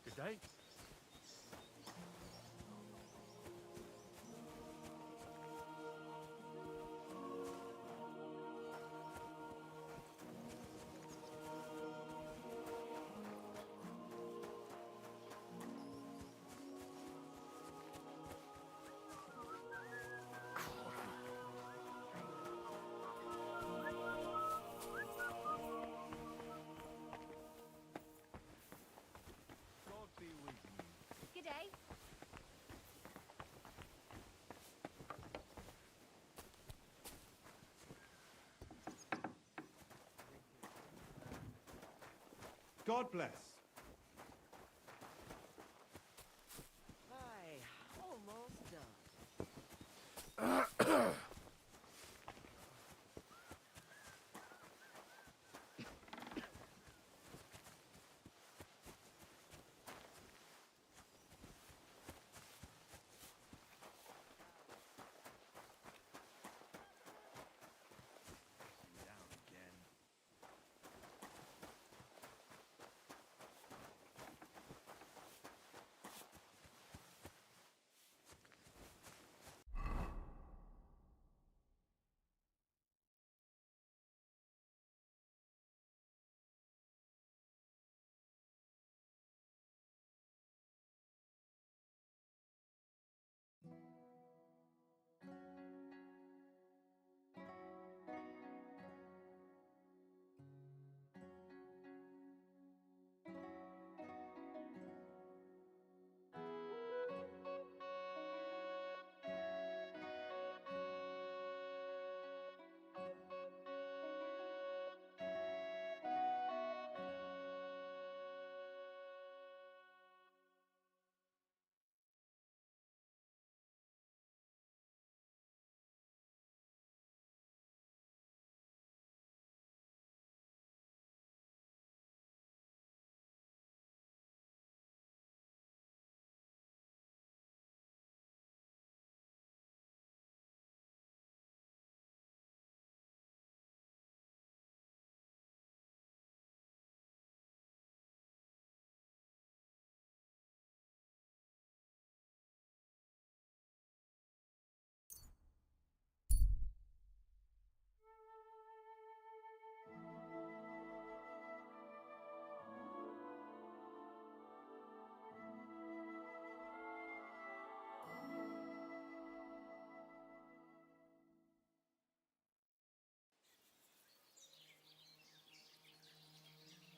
Good day. God bless. Aye, almost done.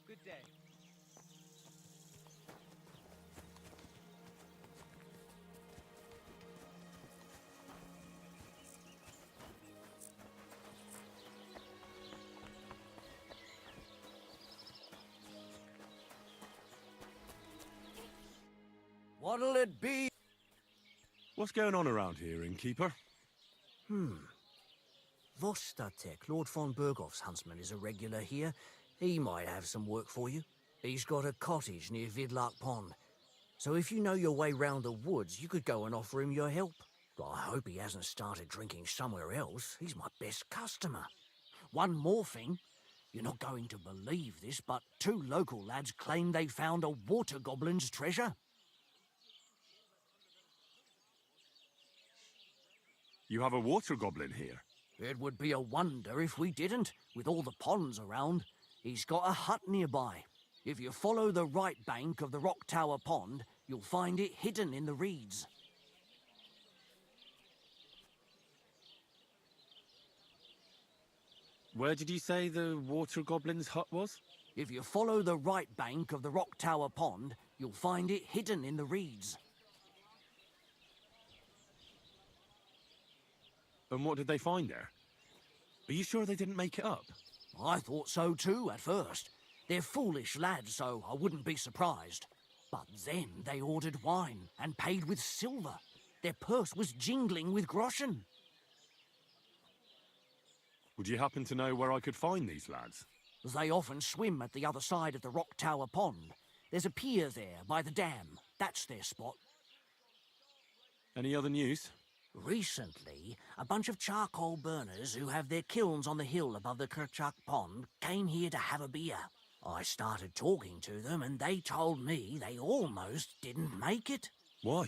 Good day. What'll it be? What's going on around here, innkeeper? Vostatek, Lord von Berghoff's huntsman, is a regular here. He might have some work for you. He's got a cottage near Vidlark Pond. So if you know your way round the woods, you could go and offer him your help. I hope he hasn't started drinking somewhere else. He's my best customer. One more thing. You're not going to believe this, but 2 local lads claim they found a water goblin's treasure. You have a water goblin here? It would be a wonder if we didn't, with all the ponds around. He's got a hut nearby. If you follow the right bank of the Rock Tower Pond, you'll find it hidden in the reeds. Where did you say the water goblin's hut was? If you follow the right bank of the Rock Tower Pond, you'll find it hidden in the reeds. And what did they find there? Are you sure they didn't make it up? I thought so too at first. They're foolish lads, so I wouldn't be surprised. But then they ordered wine and paid with silver. Their purse was jingling with groschen. Would you happen to know where I could find these lads? They often swim at the other side of the Rock Tower Pond. There's a pier there by the dam. That's their spot. Any other news? Recently, a bunch of charcoal burners who have their kilns on the hill above the Kerchak Pond came here to have a beer. I started talking to them and they told me they almost didn't make it. Why?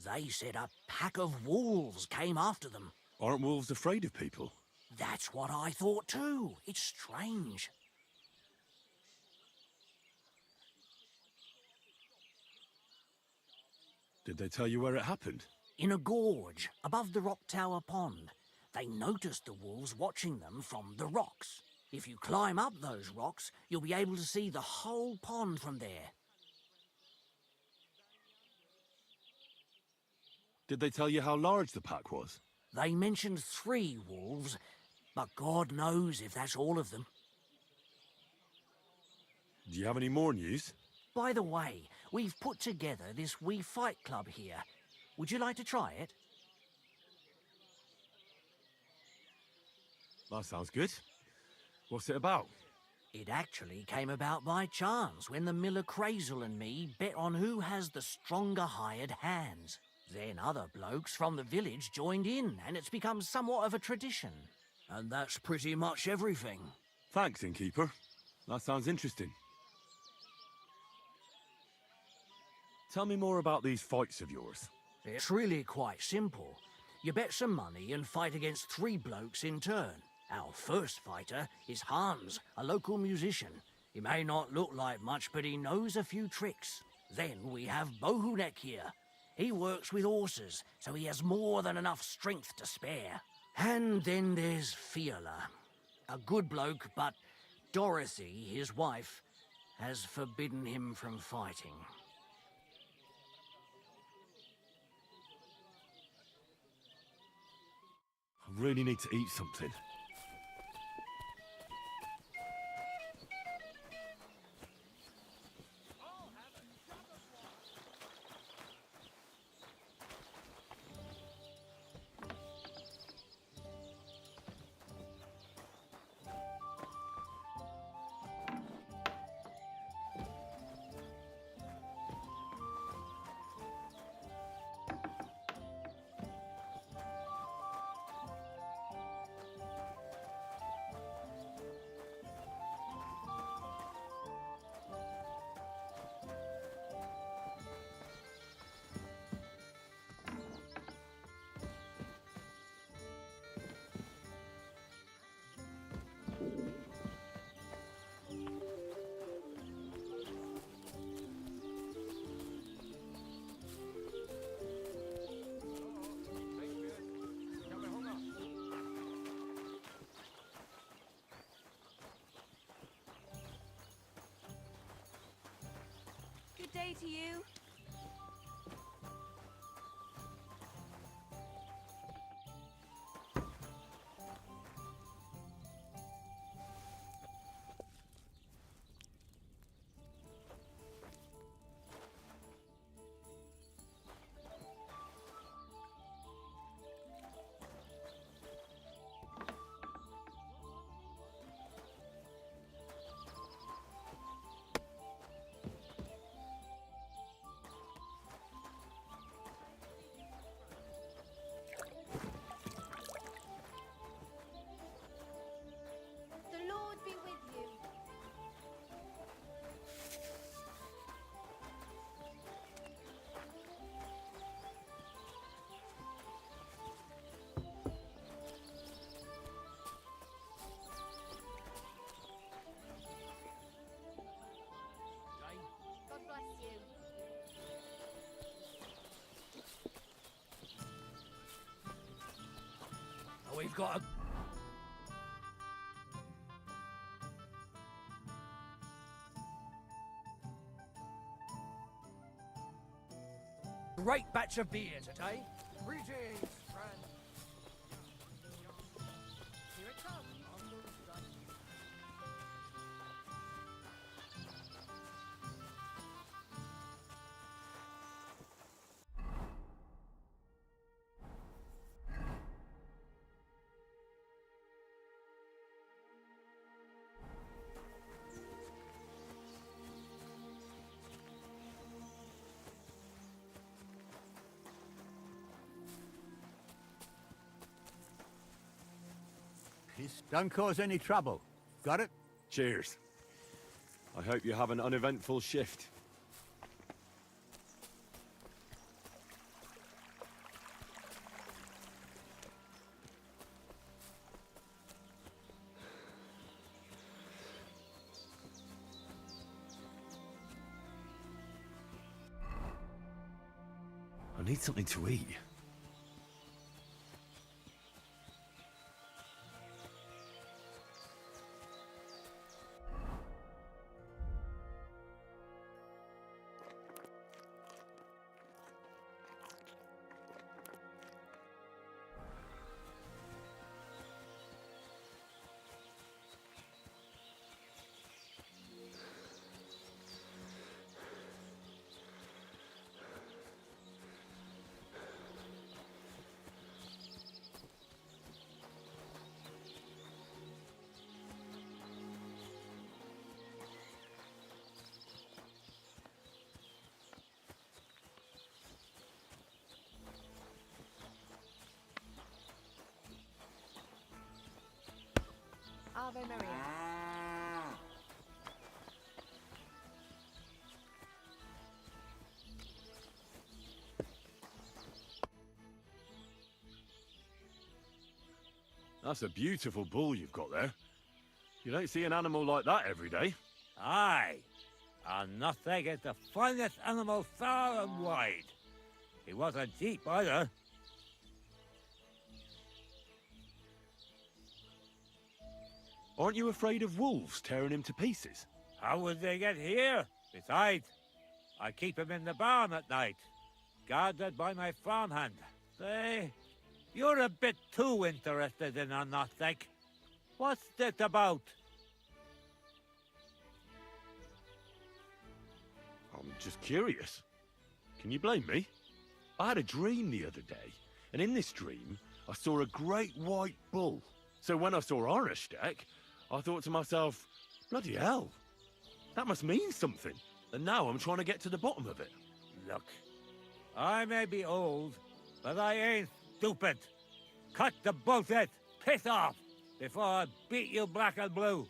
They said a pack of wolves came after them. Aren't wolves afraid of people? That's what I thought too. It's strange. Did they tell you where it happened? In a gorge above the Rock Tower Pond. They noticed the wolves watching them from the rocks. If you climb up those rocks, you'll be able to see the whole pond from there. Did they tell you how large the pack was? They mentioned 3 wolves, but God knows if that's all of them. Do you have any more news? By the way, we've put together this wee fight club here. Would you like to try it? That sounds good. What's it about? It actually came about by chance when the miller Crazel and me bet on who has the stronger hired hands. Then other blokes from the village joined in, and it's become somewhat of a tradition. And that's pretty much everything. Thanks, innkeeper. That sounds interesting. Tell me more about these fights of yours. It's really quite simple. You bet some money and fight against 3 blokes in turn. Our first fighter is Hans, a local musician. He may not look like much, but he knows a few tricks. Then we have Bohunek here. He works with horses, so he has more than enough strength to spare. And then there's Fiala. A good bloke, but Dorothy, his wife, has forbidden him from fighting. I really need to eat something. Good day to you. The Lord be with you. God bless you. We've got a... great batch of beer today. Greetings, friend. Here it comes. This don't cause any trouble. Got it? Cheers. I hope you have an uneventful shift. I need something to eat. Ave Maria. That's a beautiful bull you've got there. You don't see an animal like that every day. Aye, and nothing is the finest animal far and wide. He wasn't cheap either. Aren't you afraid of wolves tearing him to pieces? How would they get here? Besides, I keep him in the barn at night, guarded by my farmhand. Say, you're a bit too interested in a nothing. What's this about? I'm just curious. Can you blame me? I had a dream the other day, and in this dream, I saw a great white bull. So when I saw Orishtek, I thought to myself, bloody hell, that must mean something. And now I'm trying to get to the bottom of it. Look, I may be old, but I ain't stupid. Cut the bullshit, piss off, before I beat you black and blue.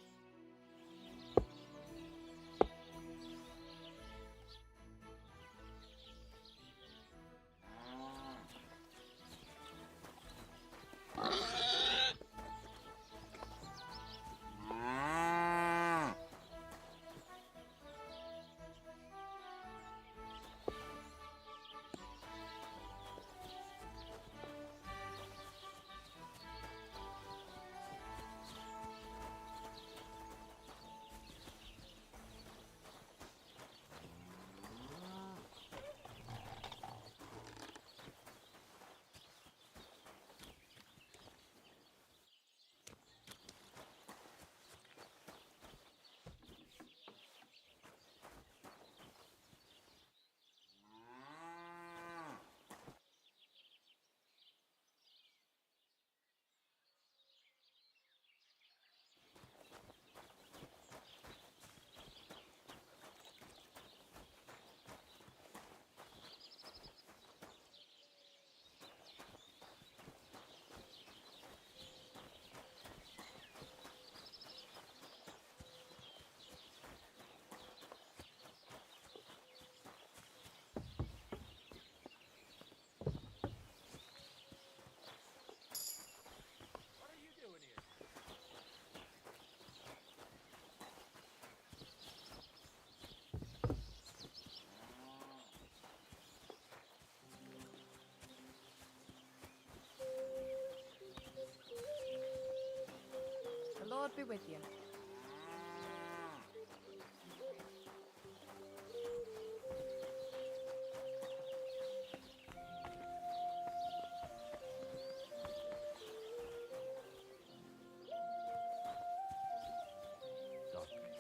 The Lord be with you.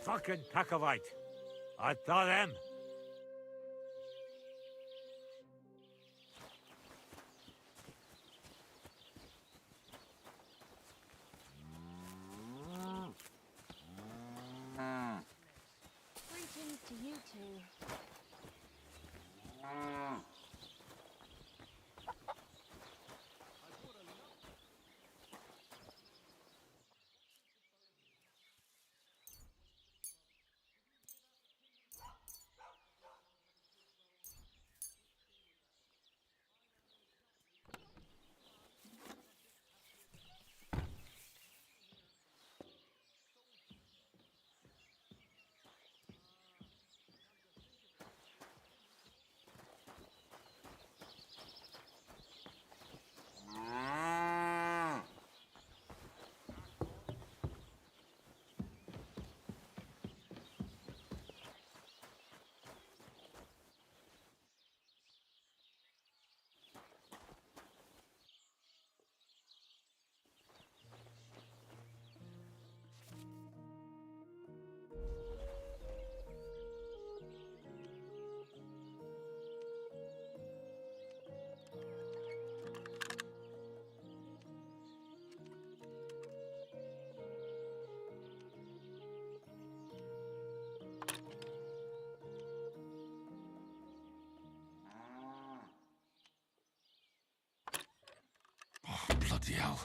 Fucking Takovite. I saw them. Greetings to you two. Bloody hell.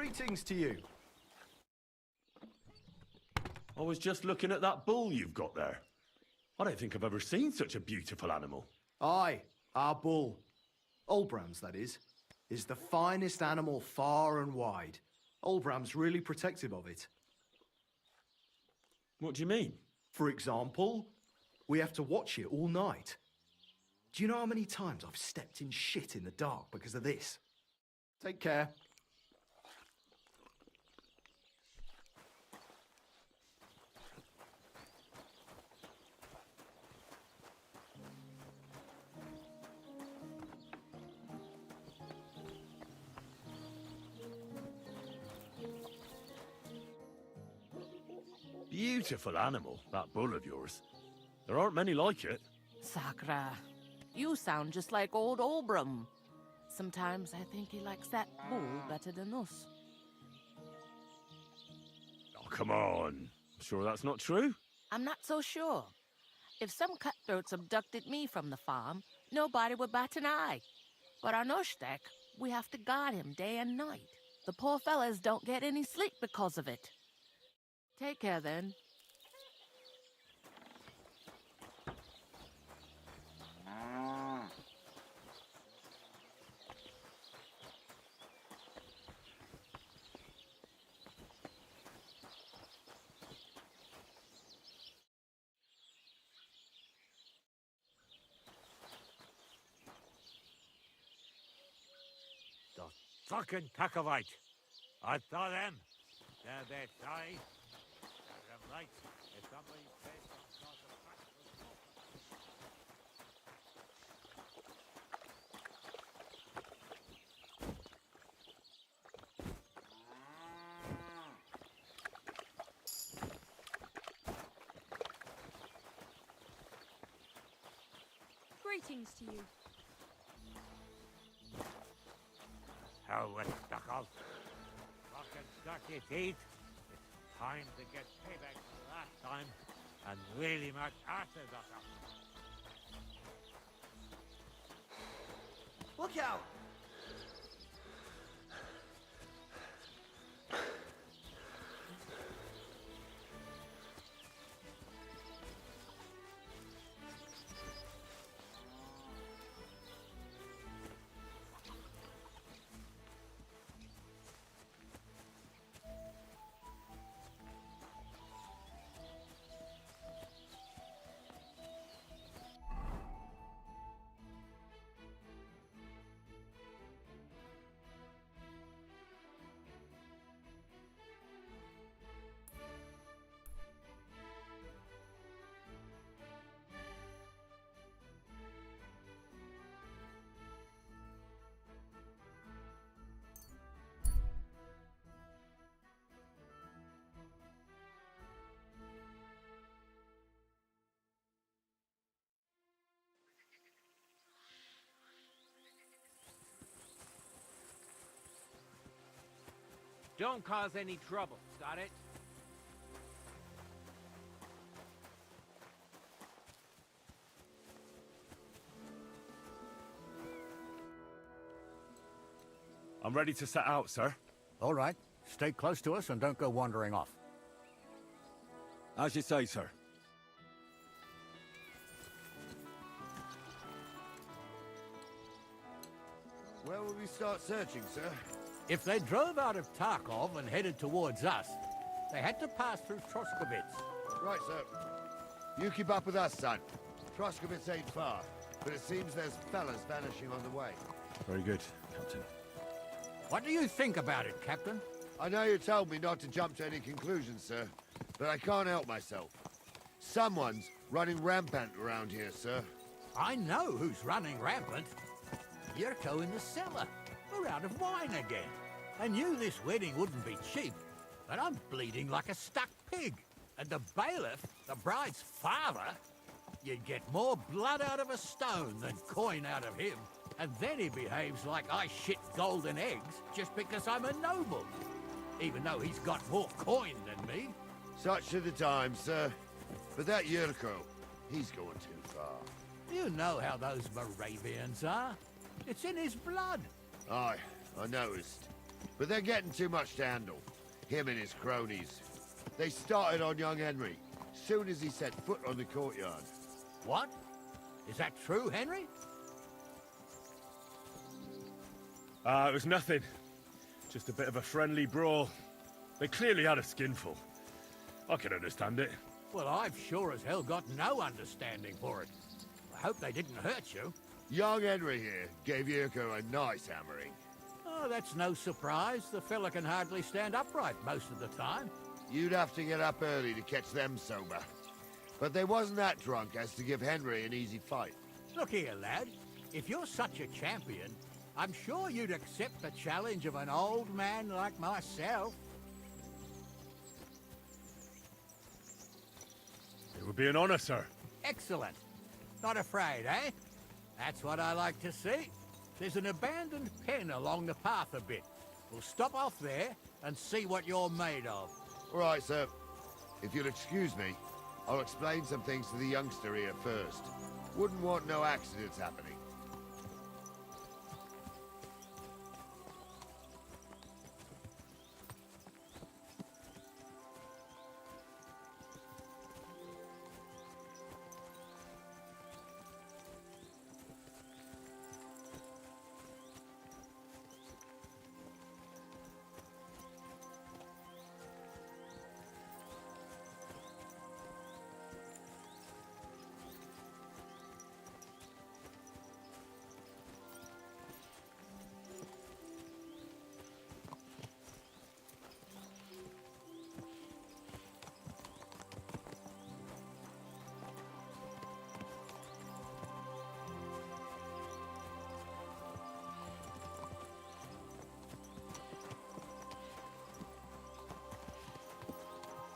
Greetings to you. I was just looking at that bull you've got there. I don't think I've ever seen such a beautiful animal. Aye, our bull. Olbram's, that is the finest animal far and wide. Olbram's really protective of it. What do you mean? For example, we have to watch it all night. Do you know how many times I've stepped in shit in the dark because of this? Take care. Beautiful animal, that bull of yours. There aren't many like it. Sakra, you sound just like old Olbram. Sometimes I think he likes that bull better than us. Oh, come on. Sure that's not true? I'm not so sure. If some cutthroats abducted me from the farm, nobody would bat an eye. But on Ushtek, we have to guard him day and night. The poor fellas don't get any sleep because of it. Take care, then. The fucking Takovite. I saw them. They're their size. They're right. If somebody says some sort of practical Greetings to you. How was stuck out? Fucking stuck your teeth. It's time to get payback for the last time and really mark asses of them. Look out! Don't cause any trouble, got it? I'm ready to set out, sir. All right. Stay close to us and don't go wandering off. As you say, sir. Where will we start searching, sir? If they drove out of Tarkov and headed towards us, they had to pass through Troskovitz. Right, sir. You keep up with us, son. Troskovitz ain't far, but it seems there's fellas vanishing on the way. Very good, Captain. What do you think about it, Captain? I know you told me not to jump to any conclusions, sir, but I can't help myself. Someone's running rampant around here, sir. I know who's running rampant. Yurko in the cellar. We're out of wine again. I knew this wedding wouldn't be cheap, but I'm bleeding like a stuck pig. And the bailiff, the bride's father, you'd get more blood out of a stone than coin out of him. And then he behaves like I shit golden eggs just because I'm a noble. Even though he's got more coin than me. Such are the times, sir. But that Yurko, he's going too far. You know how those Moravians are. It's in his blood. Aye, I noticed. But they're getting too much to handle. Him and his cronies. They started on young Henry, soon as he set foot on the courtyard. What? Is that true, Henry? It was nothing. Just a bit of a friendly brawl. They clearly had a skinful. I can understand it. Well, I've sure as hell got no understanding for it. I hope they didn't hurt you. Young Henry here gave Yurko a nice hammering. Oh, that's no surprise. The fella can hardly stand upright most of the time. You'd have to get up early to catch them sober. But they wasn't that drunk as to give Henry an easy fight. Look here, lad. If you're such a champion, I'm sure you'd accept the challenge of an old man like myself. It would be an honor, sir. Excellent. Not afraid, eh? That's what I like to see. There's an abandoned pen along the path a bit. We'll stop off there and see what you're made of. All right, sir. If you'll excuse me, I'll explain some things to the youngster here first. Wouldn't want no accidents happening.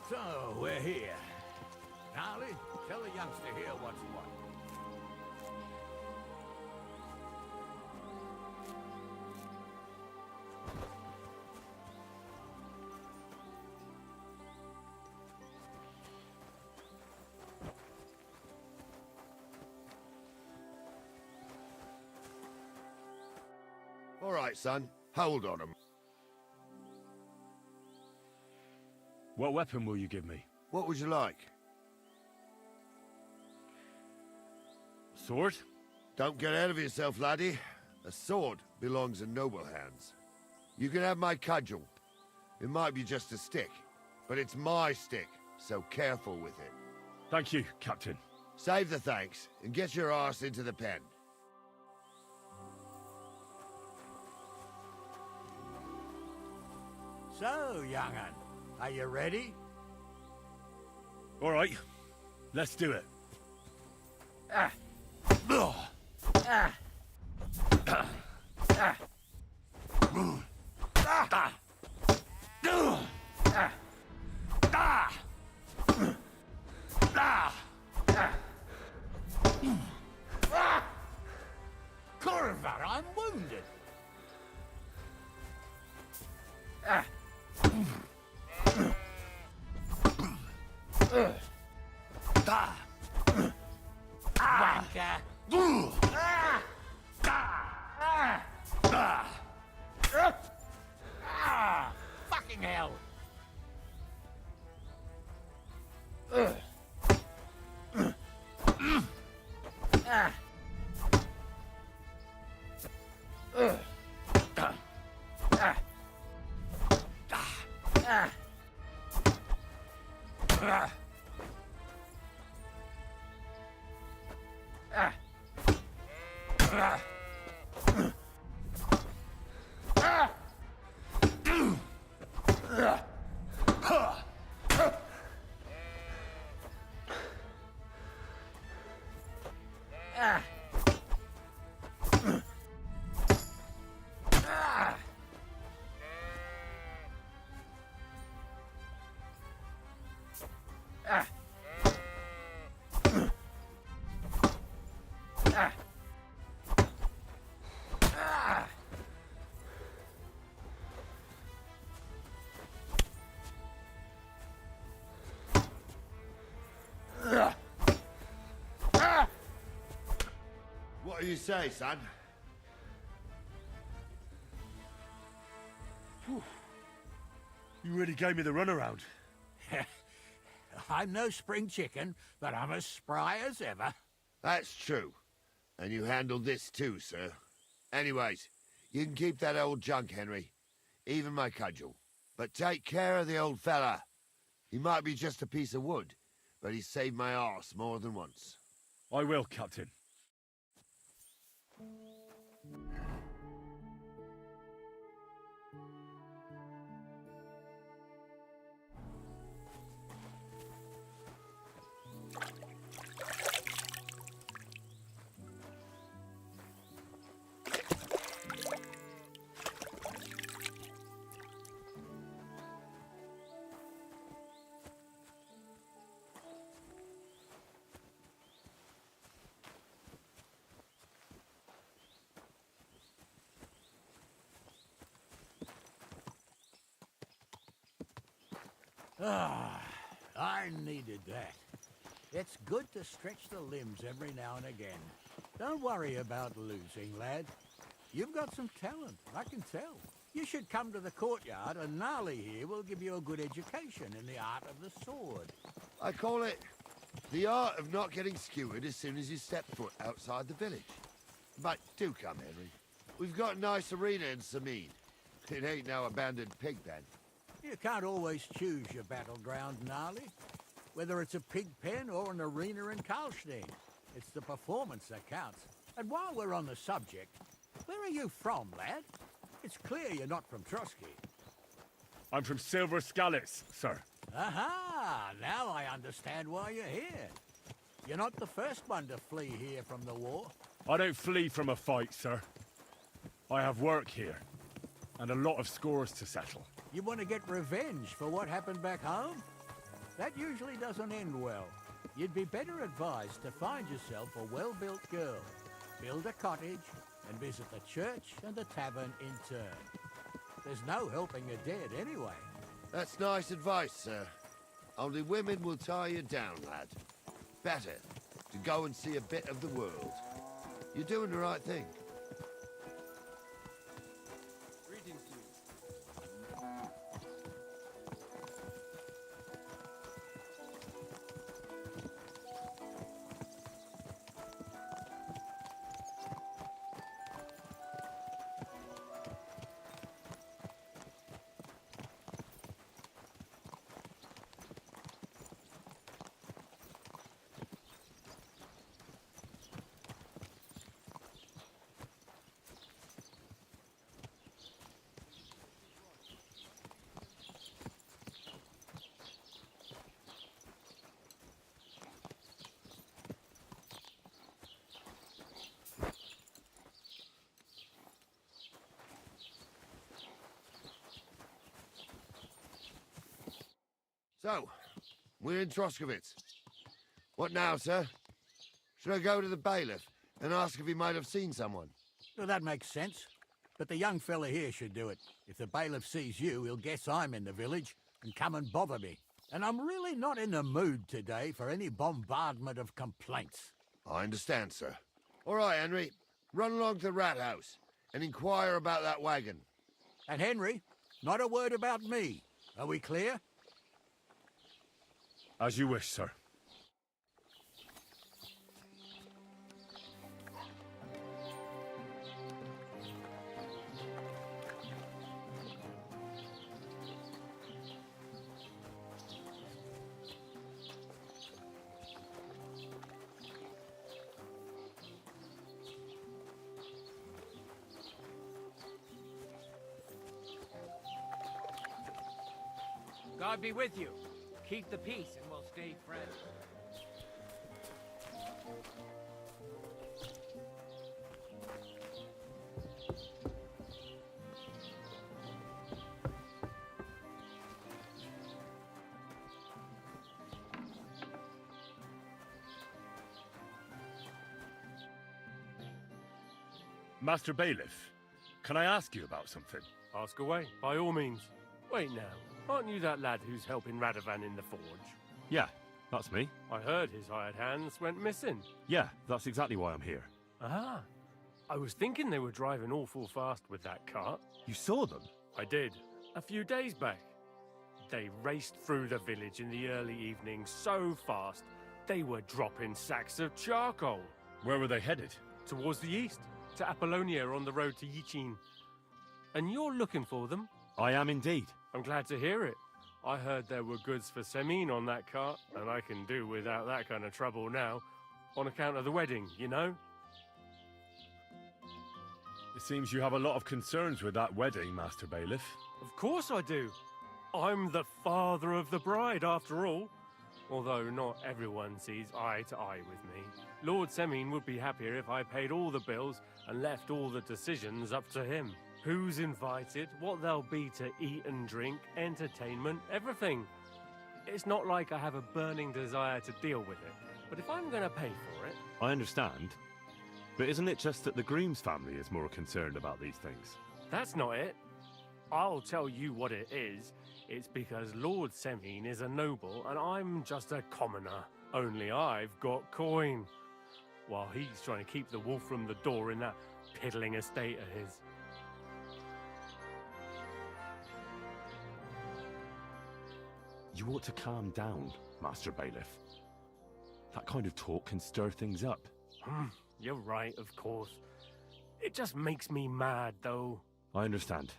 So, we're here. Gnarly, tell the youngster here what's what. All right, son. Hold on 'em. What weapon will you give me? What would you like? Sword? Don't get ahead of yourself, laddie. A sword belongs in noble hands. You can have my cudgel. It might be just a stick, but it's my stick, so careful with it. Thank you, Captain. Save the thanks, and get your arse into the pen. So, young'un, are you ready? All right, let's do it. Ah. Ugh. Ah. Ah. Ah. Ah. Ah. Ah. Ah. Corvar, I'm wounded. Ah. Wanker. Fucking hell. What do you say, son? You really gave me the runaround. I'm no spring chicken, but I'm as spry as ever. That's true. And you handled this too, sir. Anyways, you can keep that old junk, Henry. Even my cudgel. But take care of the old fella. He might be just a piece of wood, but he's saved my arse more than once. I will, Captain. Ah, I needed that. It's good to stretch the limbs every now and again. Don't worry about losing, lad. You've got some talent, I can tell. You should come to the courtyard and Gnarly here will give you a good education in the art of the sword. I call it the art of not getting skewered as soon as you step foot outside the village. But do come, Henry. We've got a nice arena in Samid. It ain't no abandoned pig pen. You can't always choose your battleground, Gnarly. Whether it's a pig pen or an arena in Karlstein, it's the performance that counts. And while we're on the subject, where are you from, lad? It's clear you're not from Trotsky. I'm from Silver Skalitz, sir. Aha! Now I understand why you're here. You're not the first one to flee here from the war. I don't flee from a fight, sir. I have work here, and a lot of scores to settle. You want to get revenge for what happened back home? That usually doesn't end well. You'd be better advised to find yourself a well-built girl, build a cottage, and visit the church and the tavern in turn. There's no helping a dead anyway. That's nice advice, sir. Only women will tie you down, lad. Better to go and see a bit of the world. You're doing the right thing. So, we're in Troskowitz. What now, sir? Should I go to the bailiff and ask if he might have seen someone? Well, that makes sense. But the young fella here should do it. If the bailiff sees you, he'll guess I'm in the village and come and bother me. And I'm really not in the mood today for any bombardment of complaints. I understand, sir. All right, Henry. Run along to the rat house and inquire about that wagon. And Henry, not a word about me. Are we clear? As you wish, sir. God be with you. Keep the peace and we'll stay friends. Master Bailiff, can I ask you about something? Ask away, by all means. Wait now, aren't you that lad who's helping Radovan in the forge? Yeah, that's me. I heard his hired hands went missing. Yeah, that's exactly why I'm here. Ah, I was thinking they were driving awful fast with that cart. You saw them? I did, A few days back. They raced through the village in the early evening so fast, they were dropping sacks of charcoal. Where were they headed? Towards the east, to Apollonia on the road to Yichin. And you're looking for them? I am indeed. I'm glad to hear it. I heard there were goods for Semin on that cart, and I can do without that kind of trouble now, on account of the wedding, you know? It seems you have a lot of concerns with that wedding, Master Bailiff. Of course I do. I'm the father of the bride, after all. Although not everyone sees eye to eye with me. Lord Semin would be happier if I paid all the bills and left all the decisions up to him. Who's invited, what there'll be to eat and drink, entertainment, everything. It's not like I have a burning desire to deal with it, but if I'm going to pay for it... I understand. But isn't it just that the Grooms family is more concerned about these things? That's not it. I'll tell you what it is. It's because Lord Semin is a noble and I'm just a commoner. Only I've got coin. While he's trying to keep the wolf from the door in that piddling estate of his. You ought to calm down, Master Bailiff. That kind of talk can stir things up. You're right, of course. It just makes me mad, though. I understand.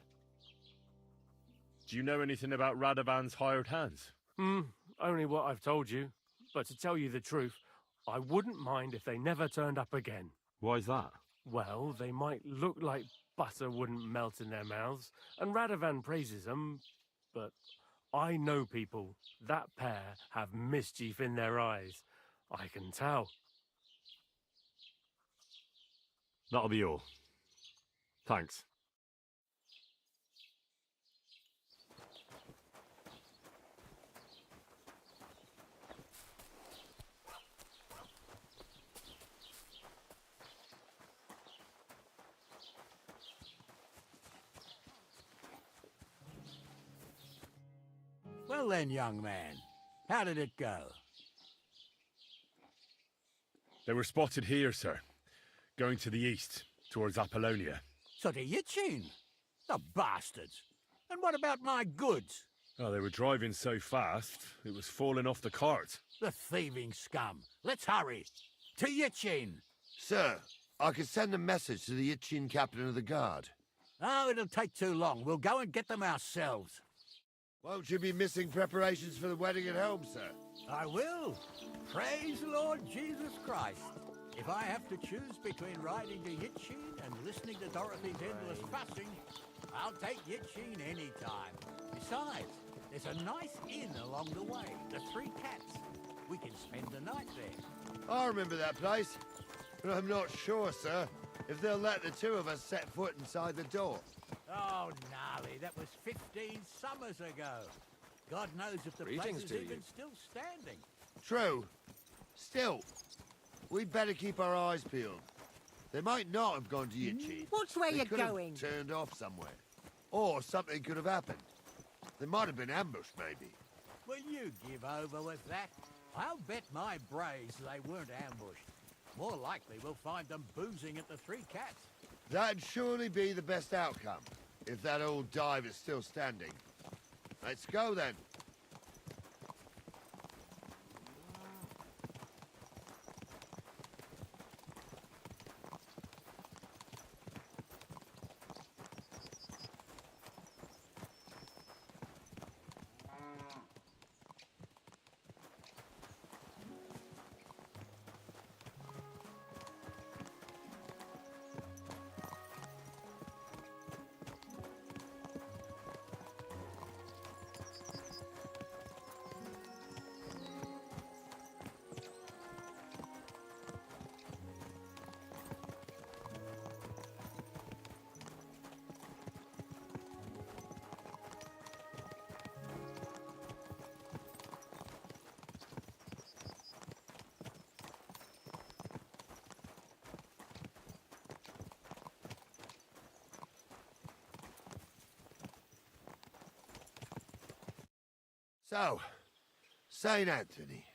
Do you know anything about Radovan's hired hands? Only what I've told you. But to tell you the truth, I wouldn't mind if they never turned up again. Why's that? Well, they might look like butter wouldn't melt in their mouths, and Radovan praises them, but I know people. That pair have mischief in their eyes. I can tell. That'll be all. Thanks. Well then, young man, how did it go? They were spotted here, sir. Going to the east, towards Apollonia. So to Yichin? The bastards! And what about my goods? Oh, they were driving so fast, it was falling off the cart. The thieving scum! Let's hurry! To Yichin! Sir, I can send a message to the Yichin captain of the guard. Oh, it'll take too long. We'll go and get them ourselves. Won't you be missing preparations for the wedding at home, sir? I will. Praise the Lord Jesus Christ. If I have to choose between riding to Yichin and listening to Dorothy's endless fussing, I'll take Yichin any time. Besides, there's a nice inn along the way, the Three Cats. We can spend the night there. I remember that place, but I'm not sure, sir, if they'll let the two of us set foot inside the door. Oh, gnarly, that was 15 summers ago. God knows if the place is even still standing. True. Still, we'd better keep our eyes peeled. They might not have gone to Yichin. Which way They you could have going? turned off somewhere. Or something could have happened. They might have been ambushed, maybe. Will you give over with that? I'll bet my braves they weren't ambushed. More likely we'll find them boozing at the Three Cats. That'd surely be the best outcome, if that old dive is still standing. Let's go, then. So, St. Anthony,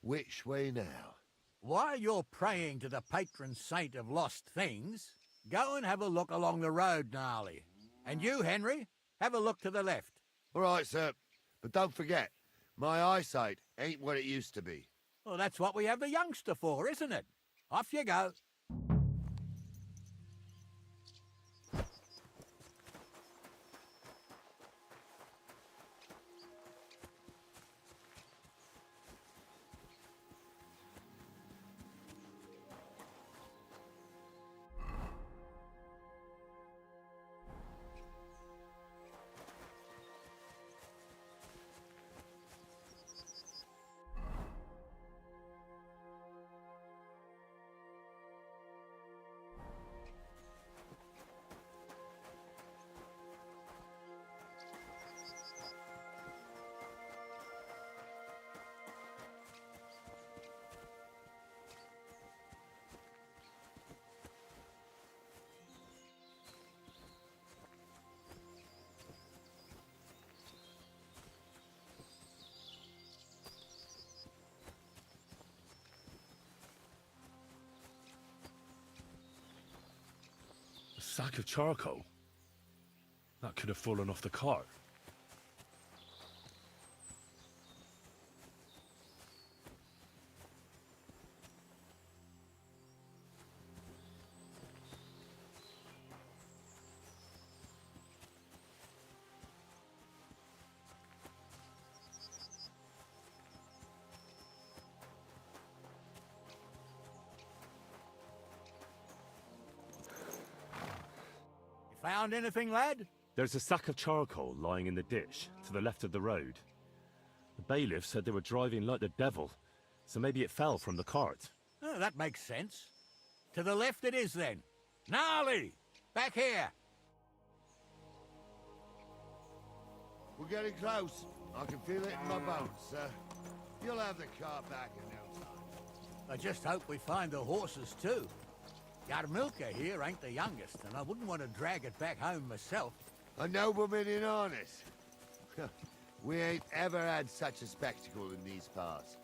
which way now? While you're praying to the patron saint of lost things, go and have a look along the road, Gnarly. And you, Henry, Have a look to the left. All right, sir. But don't forget, my eyesight ain't what it used to be. Well, that's what we have the youngster for, isn't it? Off you go. A sack of charcoal? That could have fallen off the cart. Found anything, lad? There's a sack of charcoal lying in the ditch to the left of the road. The bailiff said they were driving like the devil, so maybe it fell from the cart. Oh, that makes sense. To the left it is, then. Gnarly! Back here! We're getting close. I can feel it in my bones, sir. You'll have the car back in no time. I just hope we find the horses, too. Yarmilka here ain't the youngest, and I wouldn't want to drag it back home myself. A nobleman in harness. We ain't ever had such a spectacle in these parts.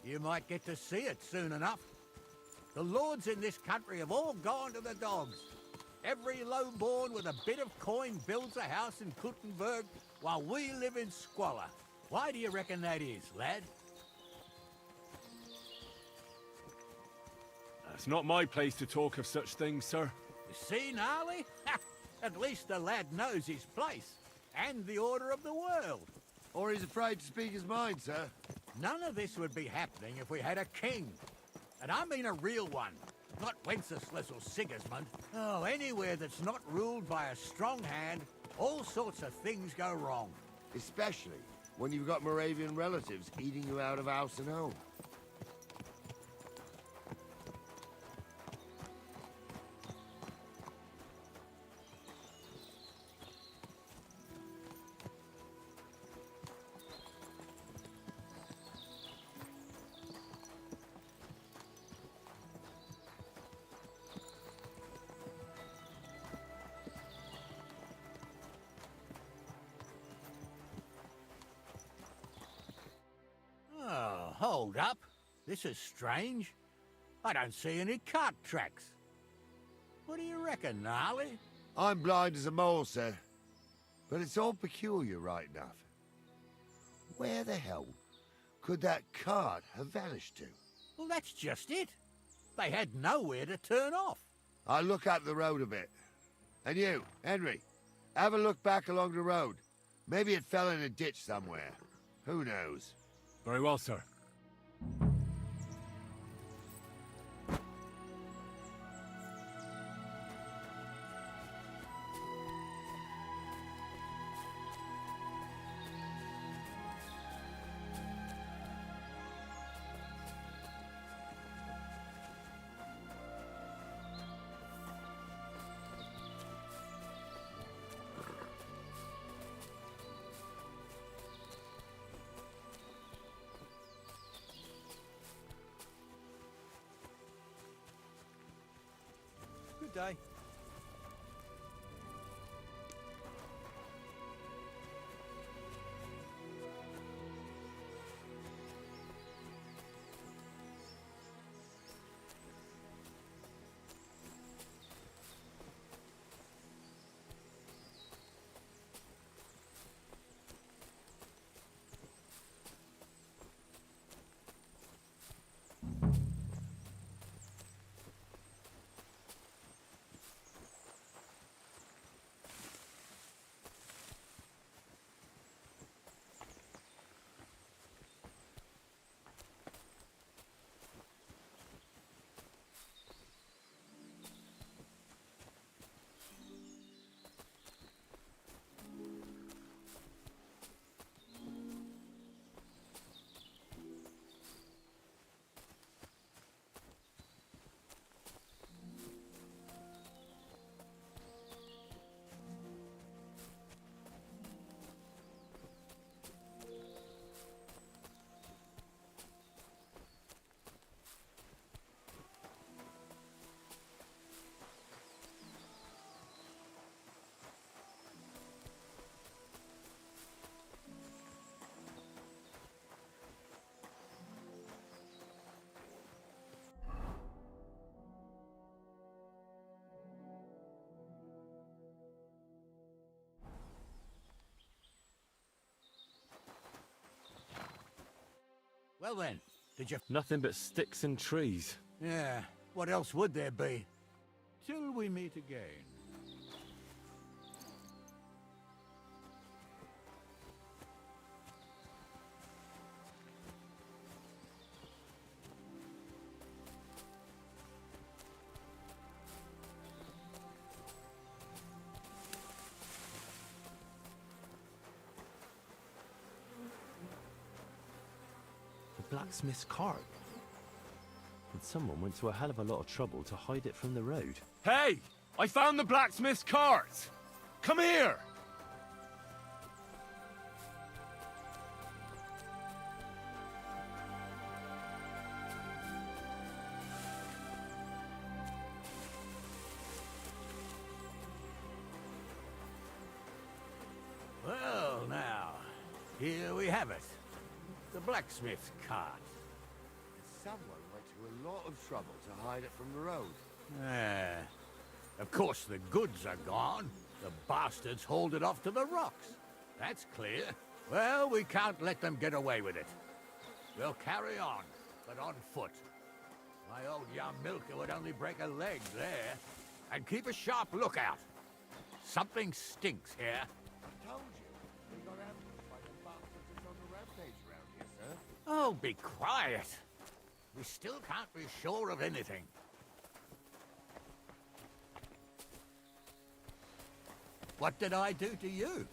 You might get to see it soon enough. The lords in this country have all gone to the dogs. Every lowborn with a bit of coin builds a house in Kuttenberg while we live in squalor. Why do you reckon that is, lad? It's not my place to talk of such things, sir. You see, Gnarly? At least the lad knows his place and the order of the world. Or he's afraid to speak his mind, sir. None of this would be happening if we had a king. And I mean a real one, not Wenceslas or Sigismund. Oh, anywhere that's not ruled by a strong hand, all sorts of things go wrong. Especially when you've got Moravian relatives eating you out of house and home. Oh, hold up. This is strange. I don't see any cart tracks. What do you reckon, Gnarly? I'm blind as a mole, sir. But it's all peculiar right enough. Where the hell could that cart have vanished to? Well, that's just it. They had nowhere to turn off. I'll look up the road a bit. And you, Henry, have a look back along the road. Maybe it fell in a ditch somewhere. Who knows? Very well, sir. Good day. Well then, did you... Nothing but sticks and trees. Yeah, what else would there be? Till we meet again. Blacksmith's cart. And someone went to a hell of a lot of trouble to hide it from the road. Hey! I found the blacksmith's cart! Come here! Well, now, here we have it. The blacksmith's cart. Someone went to a lot of trouble to hide it from the road. Of course, the goods are gone. The bastards hauled it off to the rocks. That's clear. Well, we can't let them get away with it. We'll carry on, but on foot. My old young milker would only break a leg there. And keep a sharp lookout. Something stinks here. I told you. We got ambushed by the bastards that's on the rampage around here, sir. Oh, be quiet. We still can't be sure of anything. What did I do to you?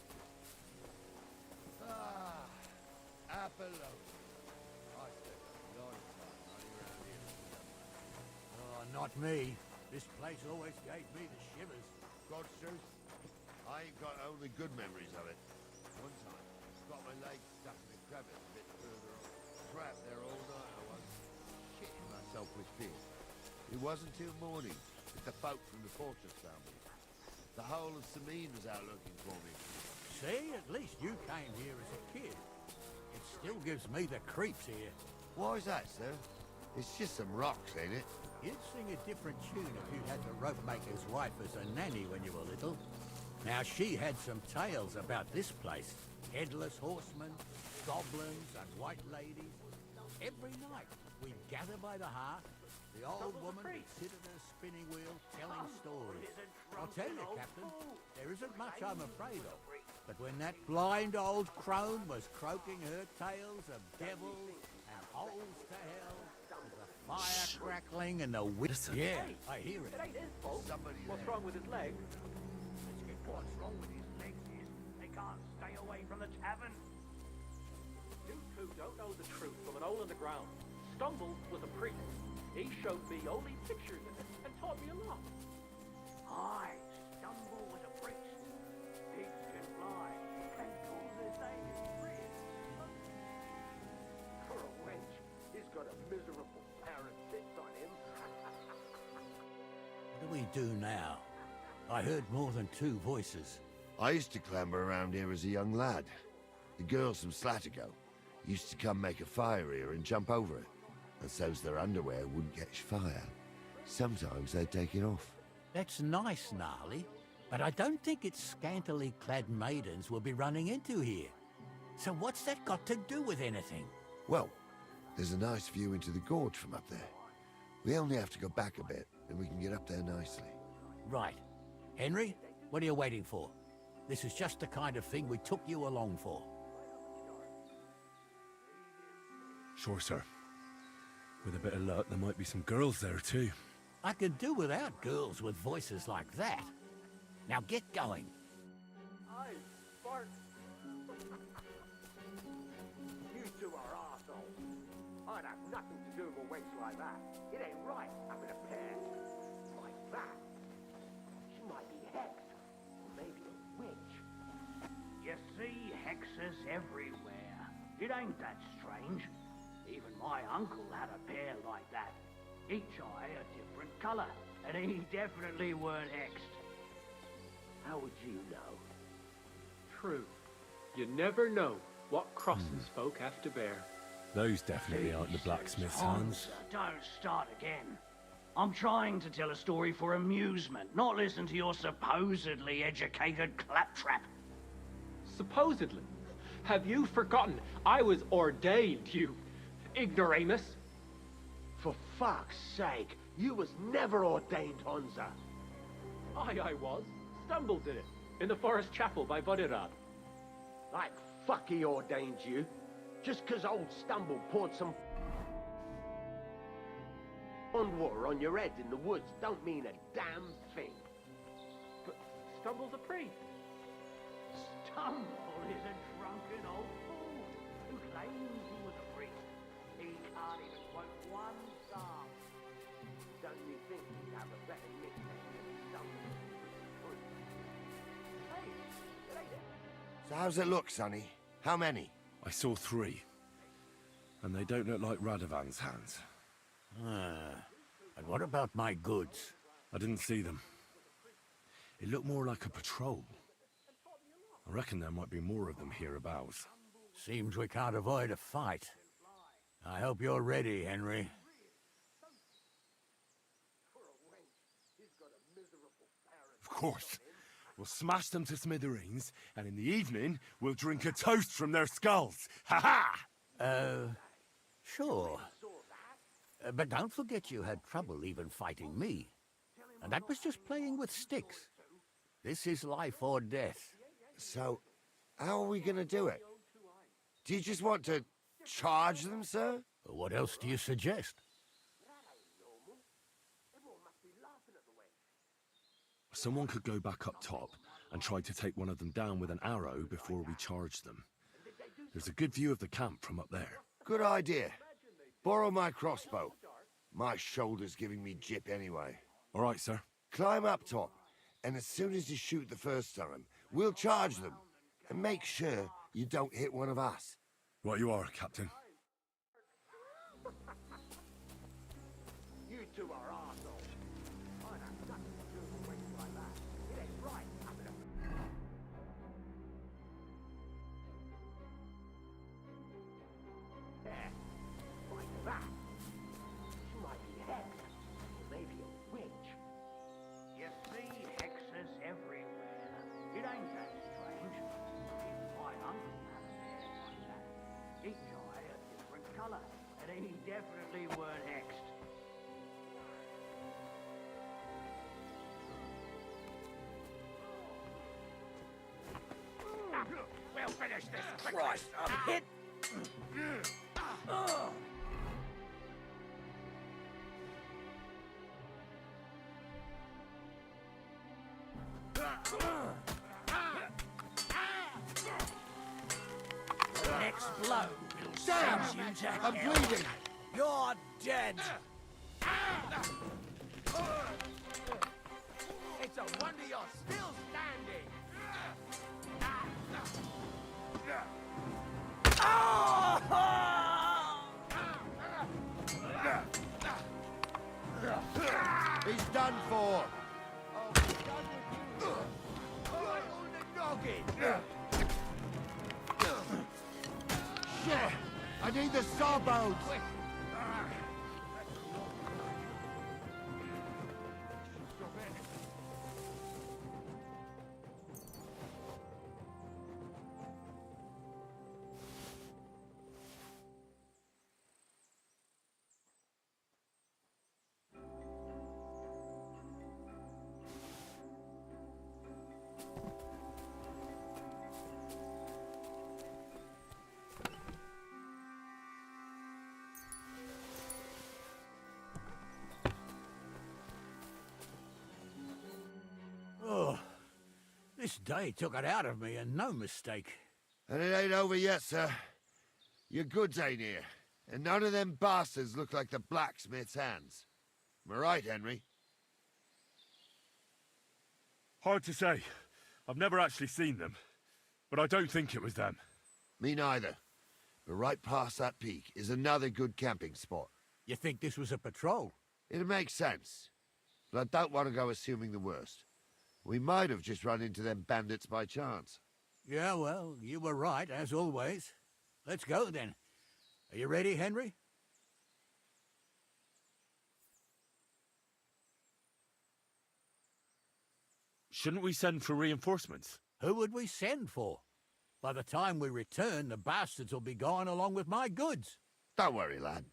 Ah, Apollo. I spent a lot of time running around here. Oh, not me. This place always gave me the shivers. God's truth, I ain't got only good memories of it. One time, got my leg stuck in a crevice a bit further on. Trapped there all night I was, shitting myself with fear. It wasn't till morning that the folk from the fortress found me. The whole of Sameen was out looking for me. See, at least you came here as a kid. It still gives me the creeps here. Why is that, sir? It's just some rocks, ain't it? You'd sing a different tune if you had the rope maker's wife as a nanny when you were little. Now, she had some tales about this place. Headless horsemen, goblins, and white ladies. Every night, we'd gather by the hearth. The old woman would sit at her spinning wheel telling stories. I'll tell you, Captain, there isn't much I'm afraid of. But when that blind old crone was croaking her tales of devils and holes to hell, with the fire crackling and the wind... Yeah, I hear it. It ain't his fault. What's wrong with his leg? What's wrong with his legs is they can't stay away from the tavern. You two don't know the truth from an hole in the ground. Stumble was a priest. He showed me only pictures of it and taught me a lot. Aye, Stumble was a priest. Pigs can fly and calls his name is Priest. For a wench, he's got a miserable pair of tits on him. What do we do now? I heard more than two voices. I used to clamber around here as a young lad. The girls from Slattergo used to come make a fire here and jump over it. And so's their underwear wouldn't catch fire. Sometimes they'd take it off. That's nice, Gnarly, but I don't think it's scantily clad maidens we'll be running into here. So what's that got to do with anything? Well, there's a nice view into the gorge from up there. We only have to go back a bit, and we can get up there nicely. Right. Henry, what are you waiting for? This is just the kind of thing we took you along for. Sure, sir. With a bit of luck, there might be some girls there, too. I could do without girls with voices like that. Now get going. Aye, Bart. You two are arseholes. I'd have nothing to do with a wench like that. It ain't right having a pair like that. She might be hexed, or maybe a witch. You see hexes everywhere. It ain't that strange. Even my uncle had a pair like that. Each eye a different colour, and he definitely weren't hexed. How would you know? True. You never know what crosses folk have to bear. Those definitely aren't the blacksmith's hands. Don't start again. I'm trying to tell a story for amusement, not listen to your supposedly educated claptrap. Supposedly? Have you forgotten I was ordained, you ignoramus. For fuck's sake, you was never ordained, Hunza. I was. Stumble did it. In the forest chapel by Vodirad. Like fuck he ordained you. Just 'cause old Stumble poured some pond water on your head in the woods don't mean a damn thing. But Stumble's a priest. Stumble is a drunken old fool who claims he was a priest. He can't even quote one psalm. Don't you think he'd have a better nickname than Stumble? Hey, you like it? So how's it look, Sonny? How many? I saw 3. And they don't look like Radovan's hands. And what about my goods? I didn't see them. It looked more like a patrol. I reckon there might be more of them hereabouts. Seems we can't avoid a fight. I hope you're ready, Henry. Of course. We'll smash them to smithereens, and in the evening, we'll drink a toast from their skulls. Ha-ha! Sure. But don't forget you had trouble even fighting me. And that was just playing with sticks. This is life or death. So, how are we gonna do it? Do you just want to charge them, sir? What else do you suggest? Someone could go back up top and try to take one of them down with an arrow before we charge them. There's a good view of the camp from up there. Good idea. Borrow my crossbow. My shoulder's giving me jip anyway. All right, sir. Climb up top, and as soon as you shoot the first time, we'll charge them. And make sure you don't hit one of us. Right you are, Captain. You two are arseholes. I'd have nothing to do with waste like that. It ain't right. I'm gonna... Yeah, like that. She might be hexed, or maybe a witch. You see hexes everywhere. It ain't that strange. Even my uncle had a bear like that. Each eye a different colour, and he definitely weren't hexed. We'll finish this quickly. Christ, I'm hit! The next blow will send you to hell. I'm bleeding. You're dead. It's a wonder you're still standing. He's done for. Shit! I need the sawbones! Oh, this day took it out of me, and no mistake. And it ain't over yet, sir. Your goods ain't here, and none of them bastards look like the blacksmith's hands. Am I right, Henry? Hard to say. I've never actually seen them. But I don't think it was them. Me neither. But right past that peak is another good camping spot. You think this was a patrol? It makes sense. But I don't want to go assuming the worst. We might have just run into them bandits by chance. Yeah, well, you were right, as always. Let's go, then. Are you ready, Henry? Shouldn't we send for reinforcements? Who would we send for? By the time we return, the bastards will be gone along with my goods. Don't worry, lad.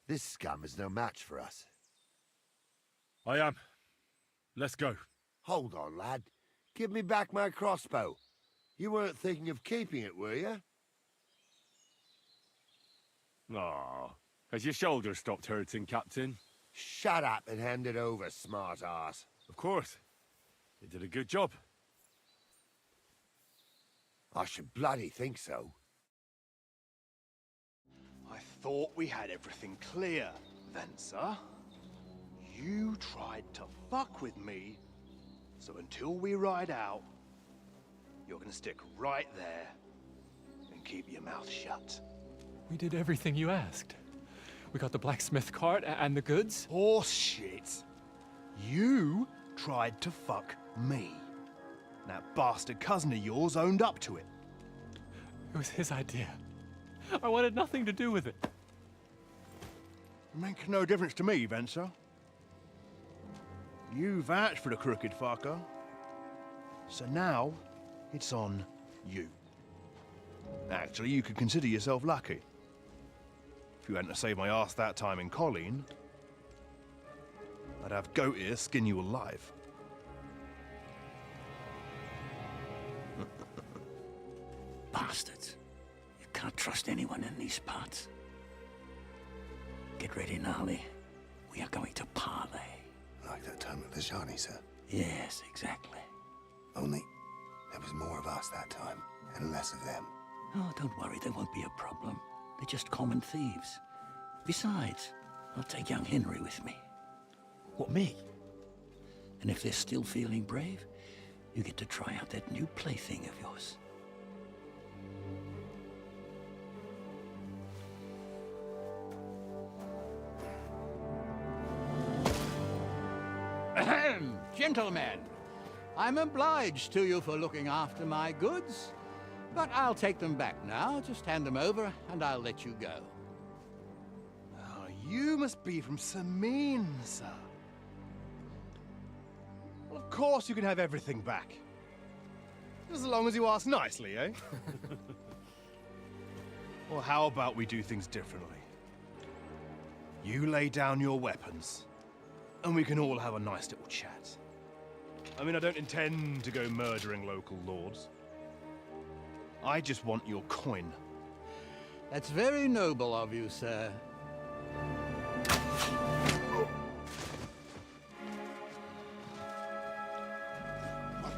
This scum is no match for us. I am. Let's go. Hold on, lad. Give me back my crossbow. You weren't thinking of keeping it, were you? Ah, has your shoulder stopped hurting, Captain? Shut up and hand it over, smart ass. Of course. You did a good job. I should bloody think so. I thought we had everything clear, Venser. You tried to fuck with me, so until we ride out, you're gonna stick right there and keep your mouth shut. We did everything you asked. We got the blacksmith cart and the goods. Horse shit. You tried to fuck me. That bastard cousin of yours owned up to it. It was his idea. I wanted nothing to do with it. Make no difference to me, Venser. You vouched for the crooked fucker. So now, it's on you. Actually, you could consider yourself lucky. If you hadn't saved my ass that time in Colleen, I'd have goat ear skin you alive. Bastards. You can't trust anyone in these parts. Get ready, Gnarly. We are going to parley. Like that time at the Shani, sir? Yes, exactly. Only there was more of us that time, and less of them. Oh, don't worry, there won't be a problem. They're just common thieves. Besides, I'll take young Henry with me. What, me? And if they're still feeling brave, you get to try out that new plaything of yours. Ahem, gentlemen, I'm obliged to you for looking after my goods, but I'll take them back now. Just hand them over, and I'll let you go. Oh, you must be from Samin, sir. Well, of course you can have everything back. Just as long as you ask nicely, eh? Well, how about we do things differently? You lay down your weapons, and we can all have a nice little chat. I mean, I don't intend to go murdering local lords. I just want your coin. That's very noble of you, sir.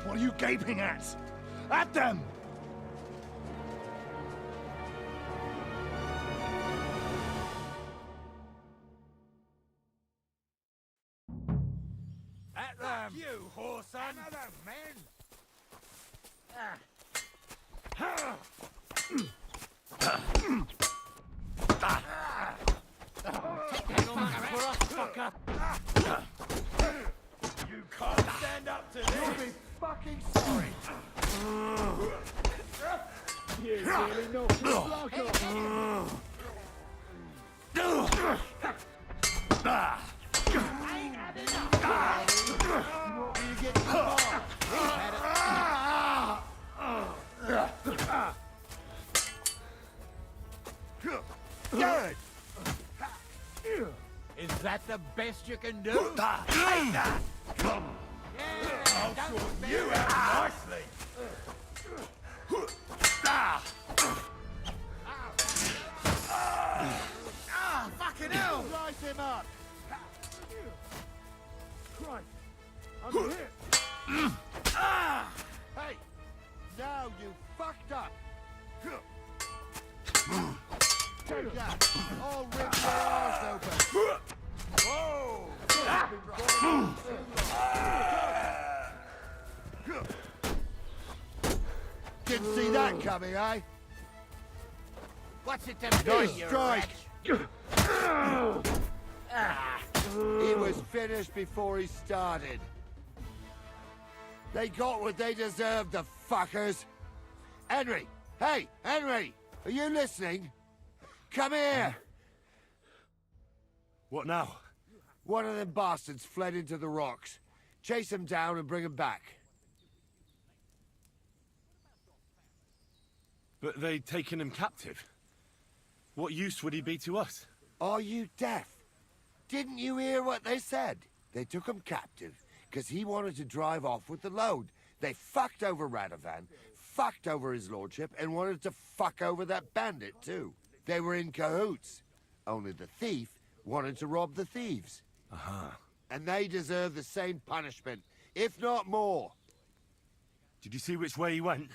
What are you gaping at? At them! At them! You, whoreson! Another men! You can't stand up to this! You'll be fucking sorry! You really knocked his block off! Good! Is that the best you can do? I'll sort you out nicely! Fucking hell! Slice him up! Christ! I'm hit! Hey! Now you fucked up! Take that! I'll rip your arse open! Whoa! Didn't see that coming, eh? What's it to Nice be, you strike! rat? He was finished before he started. They got what they deserved, the fuckers. Henry! Hey, Henry! Are you listening? Come here! What now? One of them bastards fled into the rocks. Chase him down and bring him back. But they'd taken him captive. What use would he be to us? Are you deaf? Didn't you hear what they said? They took him captive because he wanted to drive off with the load. They fucked over Radovan, fucked over his lordship, and wanted to fuck over that bandit too. They were in cahoots. Only the thief wanted to rob the thieves. And they deserve the same punishment, if not more. Did you see which way he went?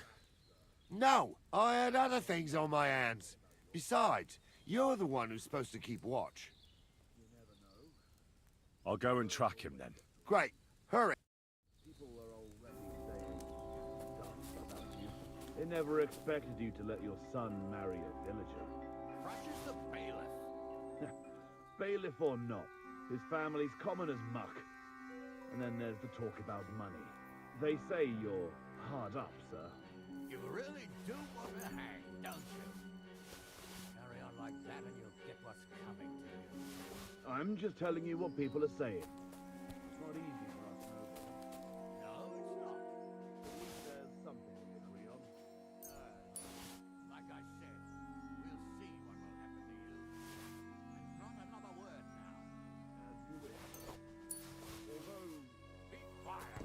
No, I had other things on my hands. Besides, you're the one who's supposed to keep watch. I'll go and track him then. Great, hurry. They never expected you to let your son marry a villager. Precious the bailiff. Bailiff or not, his family's common as muck. And then there's the talk about money. They say you're hard up, sir. You really do want to hang, don't you? Carry on like that and you'll get what's coming to you. I'm just telling you what people are saying. It's not easy for us nobles. No, it's not. At least there's something we agree on. Like I said, we'll see what will happen to you. And not another word now. As you wish. Although... Be quiet.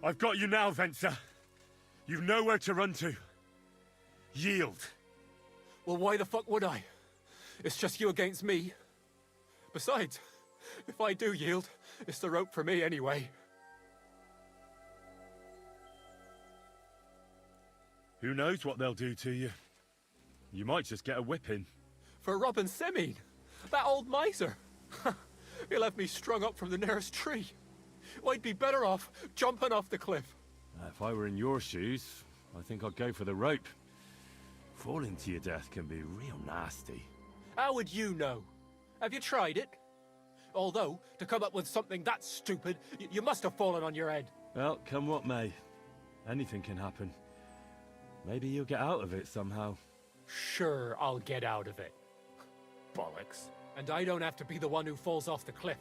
I've got you now, Venser. You've nowhere to run to. Yield. Well, why the fuck would I? It's just you against me. Besides, if I do yield, it's the rope for me anyway. Who knows what they'll do to you? You might just get a whipping. For robbing Semine, that old miser. He'll have me strung up from the nearest tree. I'd be better off jumping off the cliff. If I were in your shoes, I think I'd go for the rope. Falling to your death can be real nasty. How would you know? Have you tried it? Although, to come up with something that stupid, you must have fallen on your head. Well, come what may. Anything can happen. Maybe you'll get out of it somehow. Sure, I'll get out of it. Bollocks. And I don't have to be the one who falls off the cliff.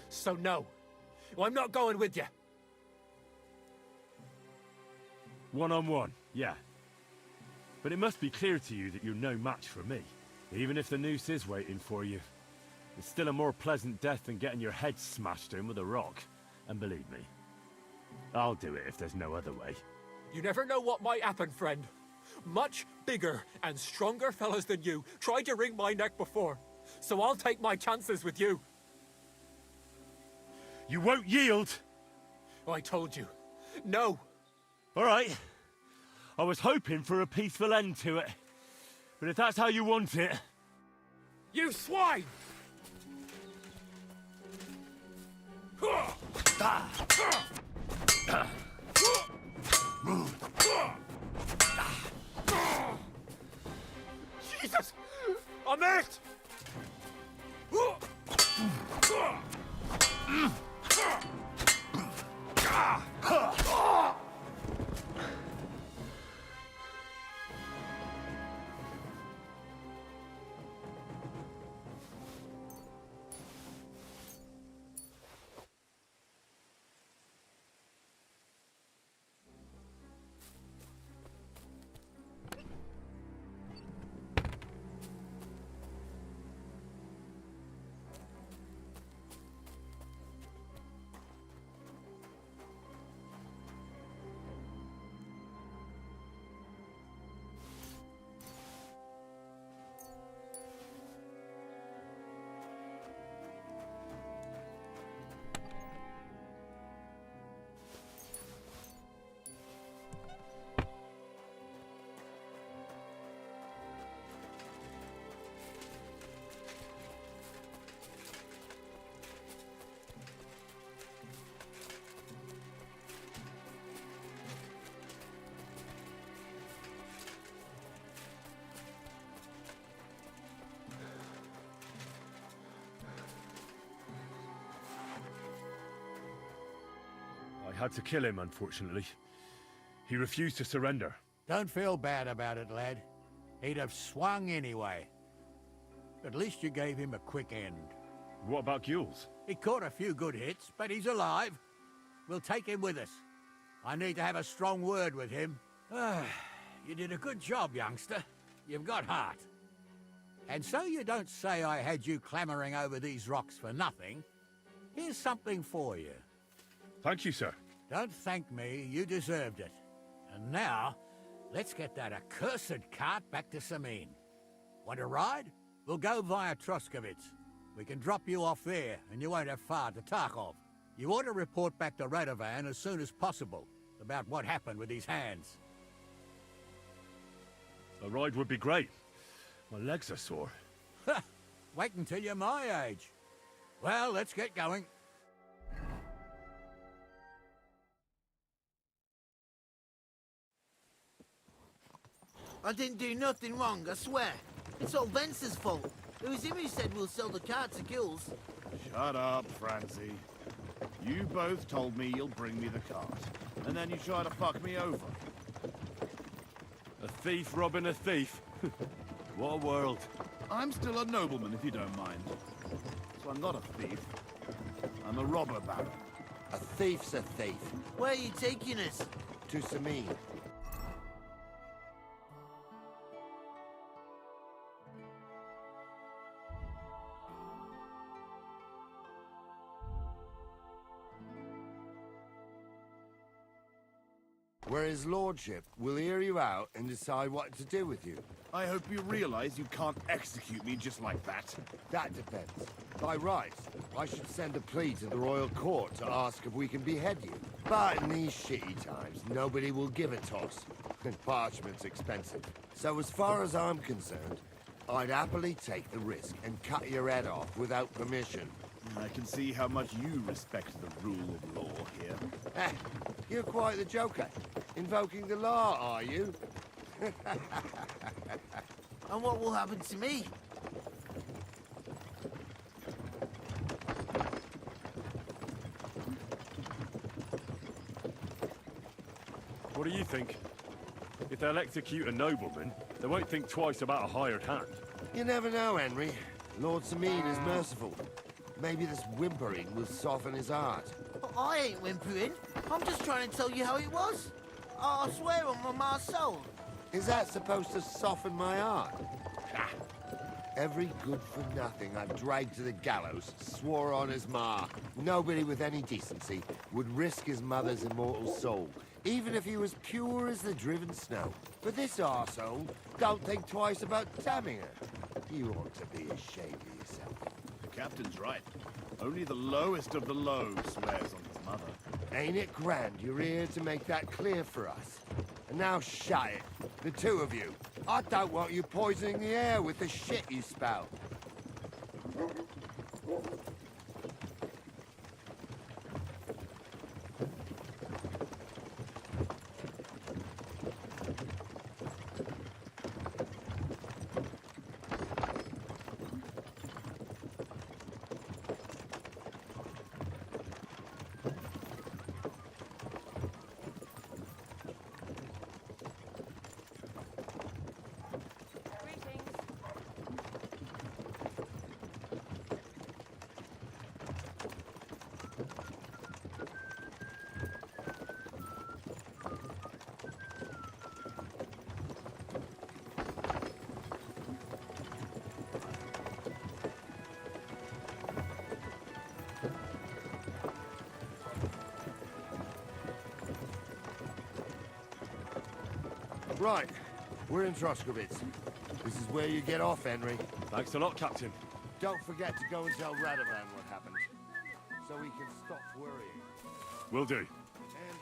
So no, I'm not going with you. One-on-one, yeah. But it must be clear to you that you're no match for me. Even if the noose is waiting for you. It's still a more pleasant death than getting your head smashed in with a rock. And believe me, I'll do it if there's no other way. You never know what might happen, friend. Much bigger and stronger fellas than you tried to wring my neck before. So I'll take my chances with you. You won't yield! I told you. No. All right. I was hoping for a peaceful end to it. But if that's how you want it... You swine! Jesus! I'm hurt! I had to kill him, unfortunately. He refused to surrender. Don't feel bad about it, lad. He'd have swung anyway. At least you gave him a quick end. What about Gules? He caught a few good hits, but he's alive. We'll take him with us. I need to have a strong word with him. You did a good job, youngster. You've got heart. And so you don't say I had you clambering over these rocks for nothing. Here's something for you. Thank you, sir. Don't thank me, you deserved it. And now, let's get that accursed cart back to Sameen. Want to ride? We'll go via Troskovitz. We can drop you off there, and you won't have far to Tarkov. You ought to report back to Radovan as soon as possible about what happened with these hands. A ride would be great. My legs are sore. Wait until you're my age. Well, let's get going. I didn't do nothing wrong, I swear. It's all Vence's fault. It was him who said we'll sell the cart to Gules. Shut up, Francie. You both told me you'll bring me the cart, and then you try to fuck me over. A thief robbing a thief? What a world. I'm still a nobleman, if you don't mind. So I'm not a thief. I'm a robber baron. A thief's a thief. Where are you taking us? To Sameen. Where his lordship will hear you out and decide what to do with you. I hope you realize you can't execute me just like that. That depends. By rights, I should send a plea to the royal court to ask if we can behead you. But in these shitty times, nobody will give a toss. And parchment's expensive. So as far as I'm concerned, I'd happily take the risk and cut your head off without permission. I can see how much you respect the rule of law here. You're quite the joker. Invoking the law, are you? And what will happen to me? What do you think? If they'll execute a nobleman, they won't think twice about a hired hand. You never know, Henry. Lord Sameen is merciful. Maybe this whimpering will soften his heart. I ain't whimpering. I'm just trying to tell you how it was. I swear on my ma's soul. Is that supposed to soften my heart? Ha! Every good-for-nothing I've dragged to the gallows swore on his ma. Nobody with any decency would risk his mother's immortal soul, even if he was pure as the driven snow. But this arsehole don't think twice about damning her. You ought to be ashamed of yourself. The captain's right. Only the lowest of the low swears on his mother. Ain't it grand you're here to make that clear for us? And now shut it, the two of you. I don't want you poisoning the air with the shit you spout. Right, we're in Troskowitz. This is where you get off, Henry. Thanks a lot, Captain. Don't forget to go and tell Radovan what happened, so he can stop worrying. Will do. And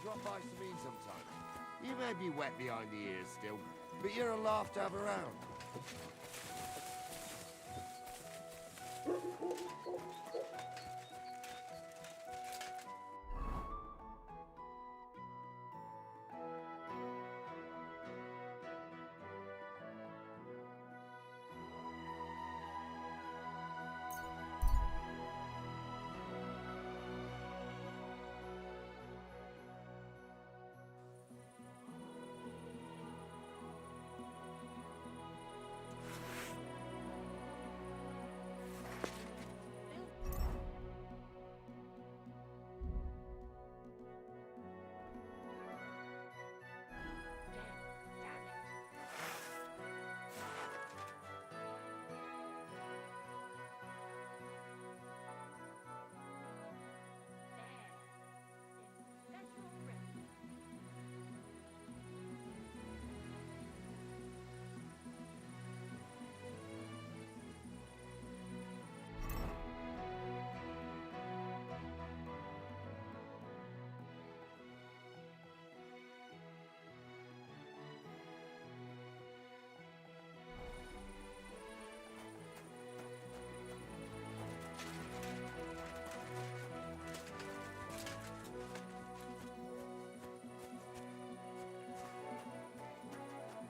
drop by Sameen sometime. You may be wet behind the ears still, but you're a laugh to have around.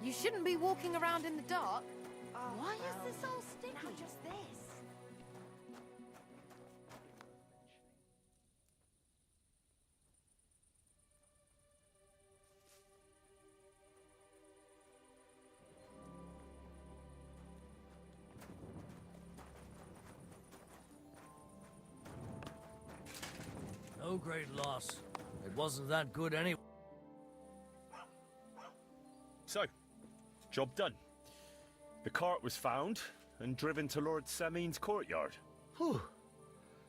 You shouldn't be walking around in the dark. Why is this all sticky? Not just this. No great loss. It wasn't that good anyway. So, job done. The cart was found and driven to Lord Sameen's courtyard. Whew.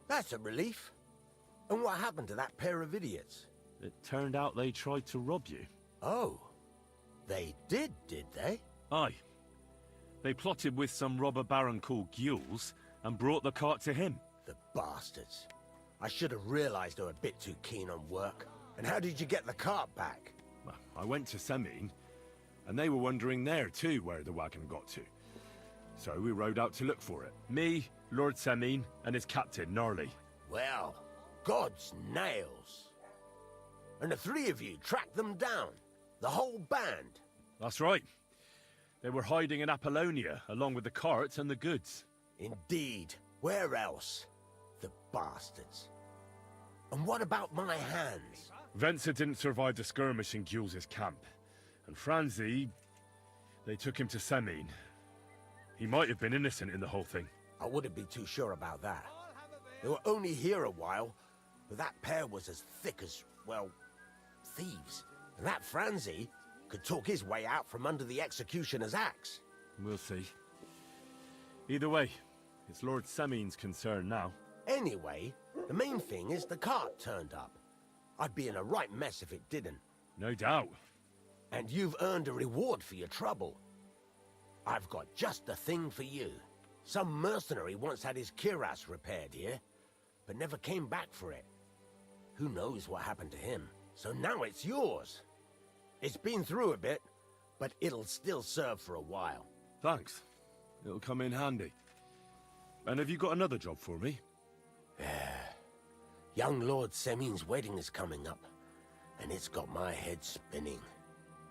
That's a relief. And what happened to that pair of idiots? It turned out they tried to rob you. Oh. They did they? Aye. They plotted with some robber baron called Gules and brought the cart to him. The bastards. I should have realized they were a bit too keen on work. And how did you get the cart back? Well, I went to Sameen, and they were wondering there too where the wagon got to. So we rode out to look for it. Me, Lord Sameen, and his captain, Gnarly. Well, God's nails. And the three of you tracked them down? The whole band? That's right. They were hiding in Apollonia, along with the carts and the goods. Indeed. Where else? The bastards. And what about my hands? Venser didn't survive the skirmish in Gules' camp. And Franzi... they took him to Semine. He might have been innocent in the whole thing. I wouldn't be too sure about that. They were only here a while, but that pair was as thick as, well, thieves. And that Franzi could talk his way out from under the executioner's axe. We'll see. Either way, it's Lord Semine's concern now. Anyway, the main thing is the cart turned up. I'd be in a right mess if it didn't. No doubt. And you've earned a reward for your trouble. I've got just the thing for you. Some mercenary once had his cuirass repaired here, but never came back for it. Who knows what happened to him? So now it's yours. It's been through a bit, but it'll still serve for a while. Thanks. It'll come in handy. And have you got another job for me? Young Lord Semine's wedding is coming up, and it's got my head spinning.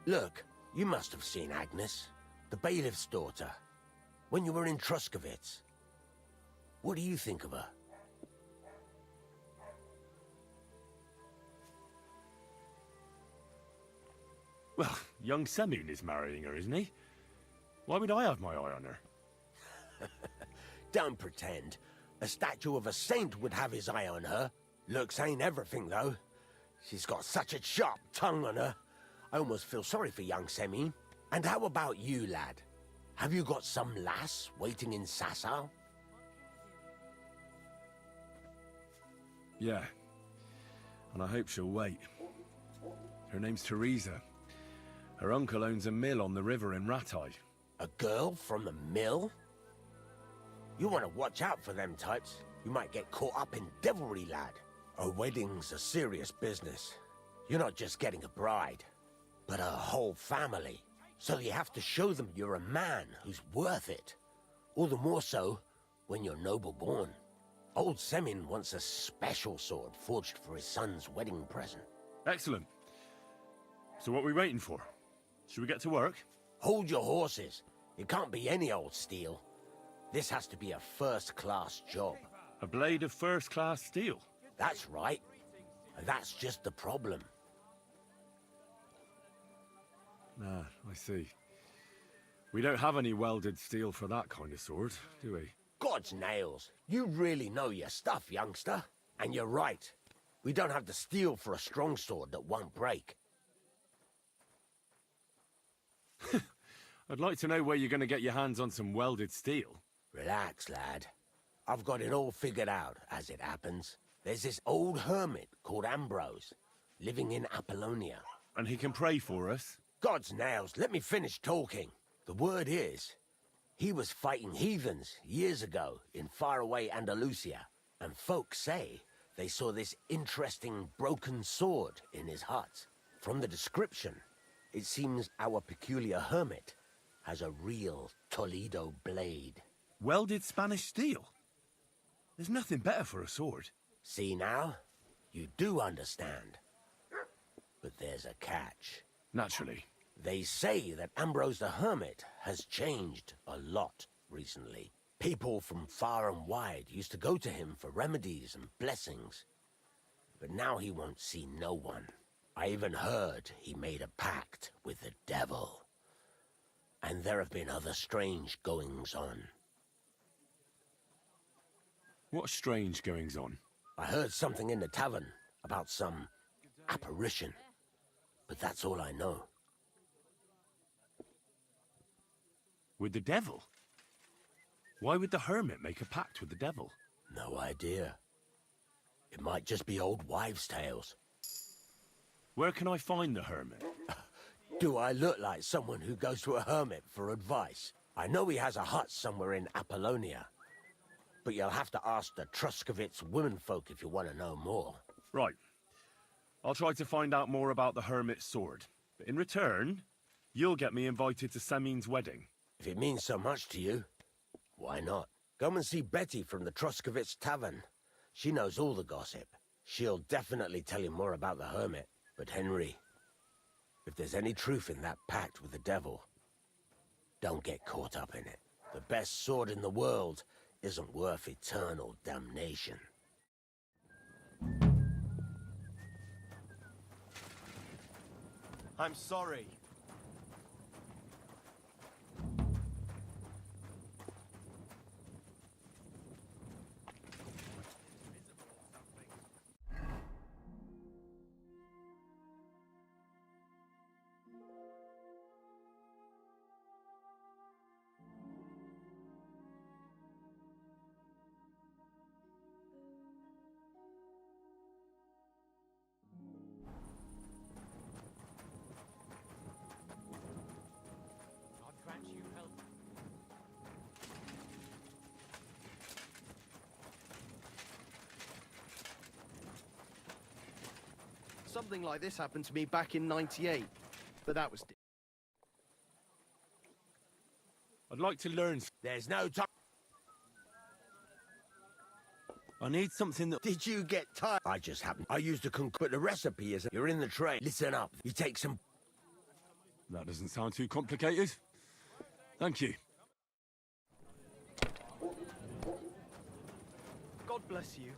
Look, you must have seen Agnes, the bailiff's daughter, when you were in Truskovitz. What do you think of her? Well, young Semine is marrying her, isn't he? Why would I have my eye on her? Don't pretend. A statue of a saint would have his eye on her. Looks ain't everything, though. She's got such a sharp tongue on her. I almost feel sorry for young Semine. And how about you, lad? Have you got some lass waiting in Sasau? Yeah. And I hope she'll wait. Her name's Teresa. Her uncle owns a mill on the river in Ratai. A girl from the mill? You want to watch out for them types. You might get caught up in devilry, lad. A wedding's a serious business. You're not just getting a bride, but a whole family. So you have to show them you're a man who's worth it. All the more so when you're noble born. Old Semine wants a special sword forged for his son's wedding present. Excellent. So what are we waiting for? Should we get to work? Hold your horses. It can't be any old steel. This has to be a first-class job. A blade of first-class steel? That's right. And that's just the problem. Ah, I see. We don't have any welded steel for that kind of sword, do we? God's nails. You really know your stuff, youngster. And you're right. We don't have the steel for a strong sword that won't break. I'd like to know where you're going to get your hands on some welded steel. Relax, lad. I've got it all figured out, as it happens. There's this old hermit called Ambrose, living in Apollonia. And he can pray for us? God's nails, let me finish talking. The word is, he was fighting heathens years ago in faraway Andalusia, and folks say they saw this interesting broken sword in his hut. From the description, it seems our peculiar hermit has a real Toledo blade. Welded Spanish steel? There's nothing better for a sword. See now? You do understand. But there's a catch. Naturally. They say that Ambrose the Hermit has changed a lot recently. People from far and wide used to go to him for remedies and blessings. But now he won't see no one. I even heard he made a pact with the devil. And there have been other strange goings-on. What strange goings-on? I heard something in the tavern about some apparition. But that's all I know. With the devil? Why would the hermit make a pact with the devil? No idea. It might just be old wives' tales. Where can I find the hermit? Do I look like someone who goes to a hermit for advice? I know he has a hut somewhere in Apollonia. But you'll have to ask the Truskovitz womenfolk if you want to know more. Right. I'll try to find out more about the hermit's sword. But in return, you'll get me invited to Semine's wedding. If it means so much to you, why not? Come and see Betty from the Truskovitz Tavern. She knows all the gossip. She'll definitely tell you more about the hermit. But Henry, if there's any truth in that pact with the devil, Don't get caught up in it. The best sword in the world isn't worth eternal damnation. I'm sorry. Something like this happened to me back in '98, but that was... I'd like to learn... There's no time. I need something that... Did you get tired? I just happened. I used to but the recipe is... You're in the train. Listen up. You take some... That doesn't sound too complicated. Thank you. God bless you.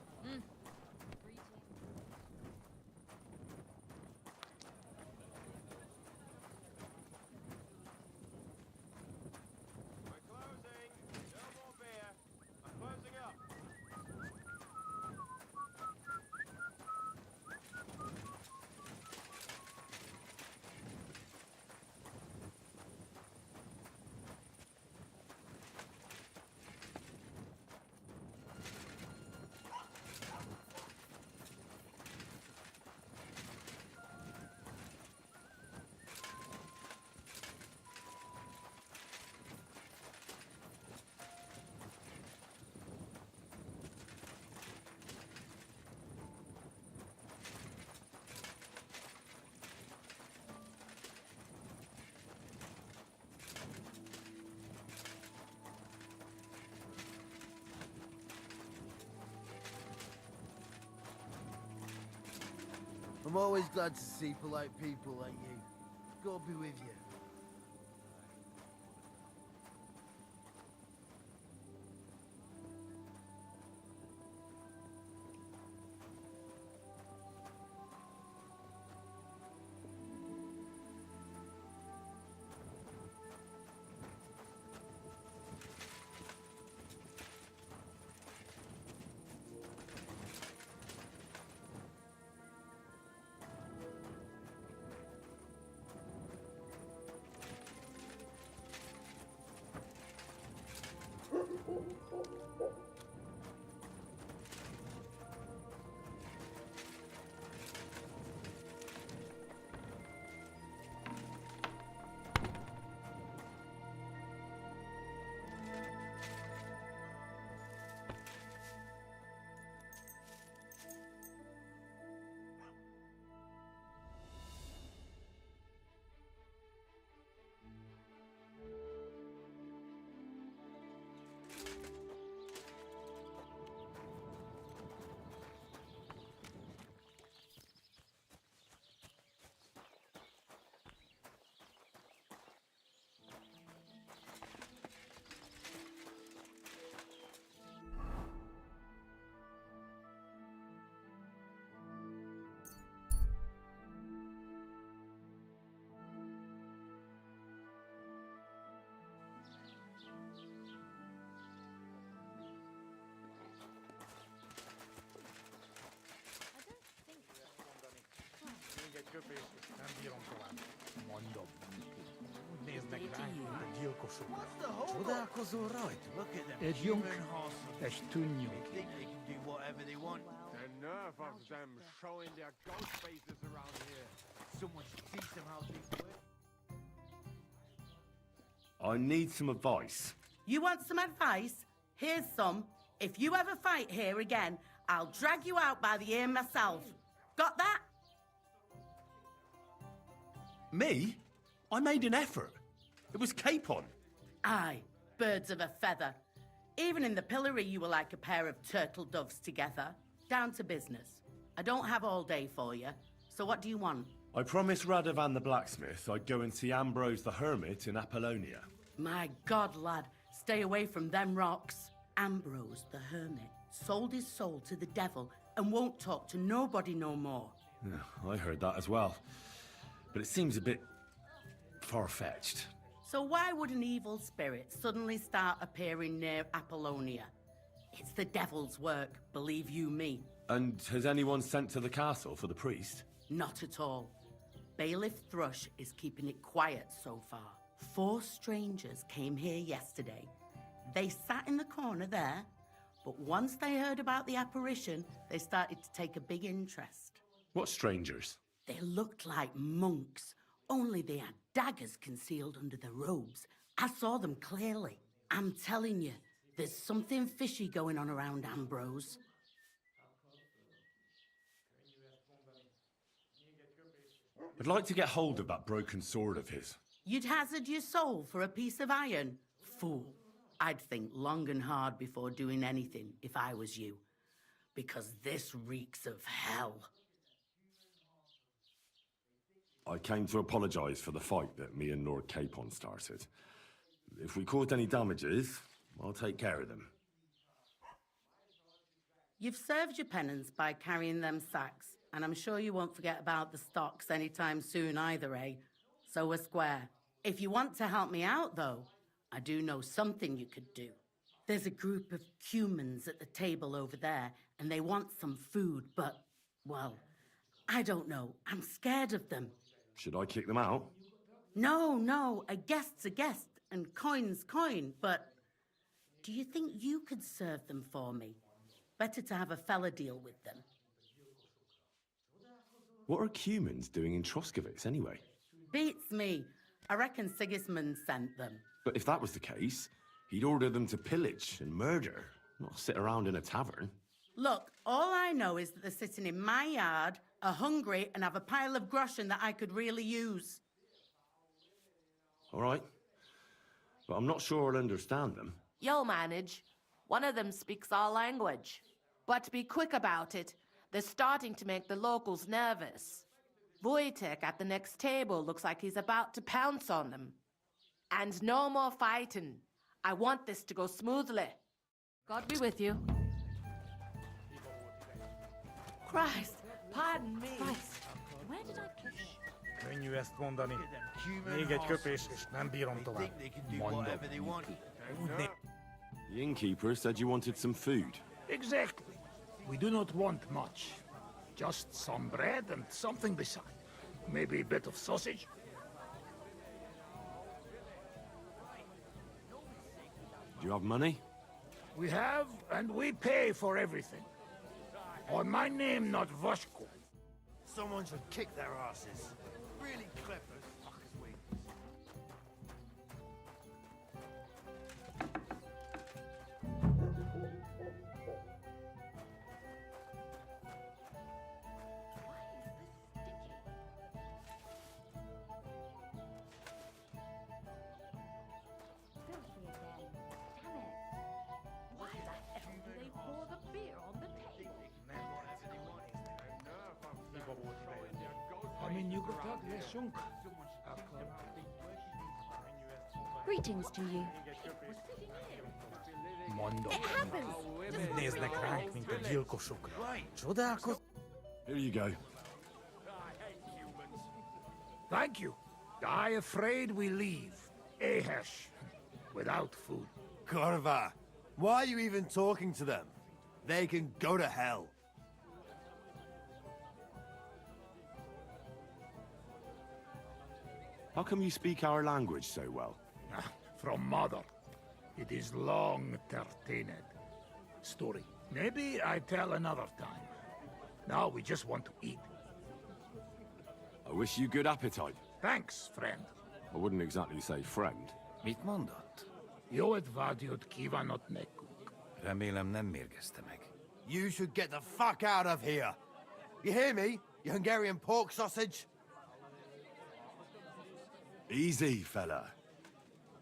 I'm always glad to see polite people like you. God be with you. What's the whole lot? Right. Look at them. Ed Junk, They es tunjo. think they can do whatever they want. The nerve of them showing their ghost faces around here. Someone should teach them how things work. I need some advice. You want some advice? Here's some. If you ever fight here again, I'll drag you out by the ear myself. Got that? Me? I made an effort. It was Capon. Aye, birds of a feather. Even in the pillory, you were like a pair of turtle doves together. Down to business. I don't have all day for you, so what do you want? I promised Radovan the blacksmith I'd go and see Ambrose the hermit in Apollonia. My God, lad, stay away from them rocks. Ambrose, the hermit, sold his soul to the devil and won't talk to nobody no more. Yeah, I heard that as well. But it seems a bit far-fetched. So why would an evil spirit suddenly start appearing near Apollonia? It's the devil's work, believe you me. And has anyone sent to the castle for the priest? Not at all. Bailiff Thrush is keeping it quiet so far. 4 strangers came here yesterday. They sat in the corner there, but once they heard about the apparition, they started to take a big interest. What strangers? They looked like monks, only they had daggers concealed under their robes. I saw them clearly. I'm telling you, there's something fishy going on around Ambrose. I'd like to get hold of that broken sword of his. You'd hazard your soul for a piece of iron? Fool. I'd think long and hard before doing anything if I was you. Because this reeks of hell. I came to apologise for the fight that me and Lord Capon started. If we caused any damages, I'll take care of them. You've served your penance by carrying them sacks, and I'm sure you won't forget about the stocks anytime soon either, eh? So we're square. If you want to help me out, though, I do know something you could do. There's a group of humans at the table over there, and they want some food, but, well, I don't know. I'm scared of them. Should I kick them out? No, a guest's a guest, and coin's coin, but do you think you could serve them for me? Better to have a fella deal with them. What are humans doing in Troskovitz, anyway? Beats me. I reckon Sigismund sent them. But if that was the case, he'd order them to pillage and murder, not sit around in a tavern. Look, all I know is that they're sitting in my yard, are hungry, and have a pile of groschen that I could really use. All right. But I'm not sure I'll understand them. You'll manage. One of them speaks our language. But be quick about it. They're starting to make the locals nervous. Wojtek at the next table looks like he's about to pounce on them. And no more fighting. I want this to go smoothly. God be with you. Christ, pardon me. Christ, where did I push? Könnyű ezt mondani. Még egy köpés, és nem bírom tovább. Mondom. The innkeeper said you wanted some food. Exactly. We do not want much. Just some bread and something beside. Maybe a bit of sausage. Do you have money? We have, and we pay for everything. On my name, not Vashko. Someone should kick their asses. Really clever. Fuckers we. Greetings to you. Mondom. It happens. Így néznek ránk, mint a gyilkosokra. Csodálkoz... Here you go. Thank you. I afraid we leave. Ahesh. Without food. Korva, why are you even talking to them? They can go to hell. How come you speak our language so well? From mother. It is long tertined. Story. Maybe I tell another time. Now we just want to eat. I wish you good appetite. Thanks, friend. I wouldn't exactly say friend. Mit mondott? Jó edvádiót kívánott nekünk. Remélem nem mérgezte meg. You should get the fuck out of here. You hear me, you Hungarian pork sausage? Easy, fella.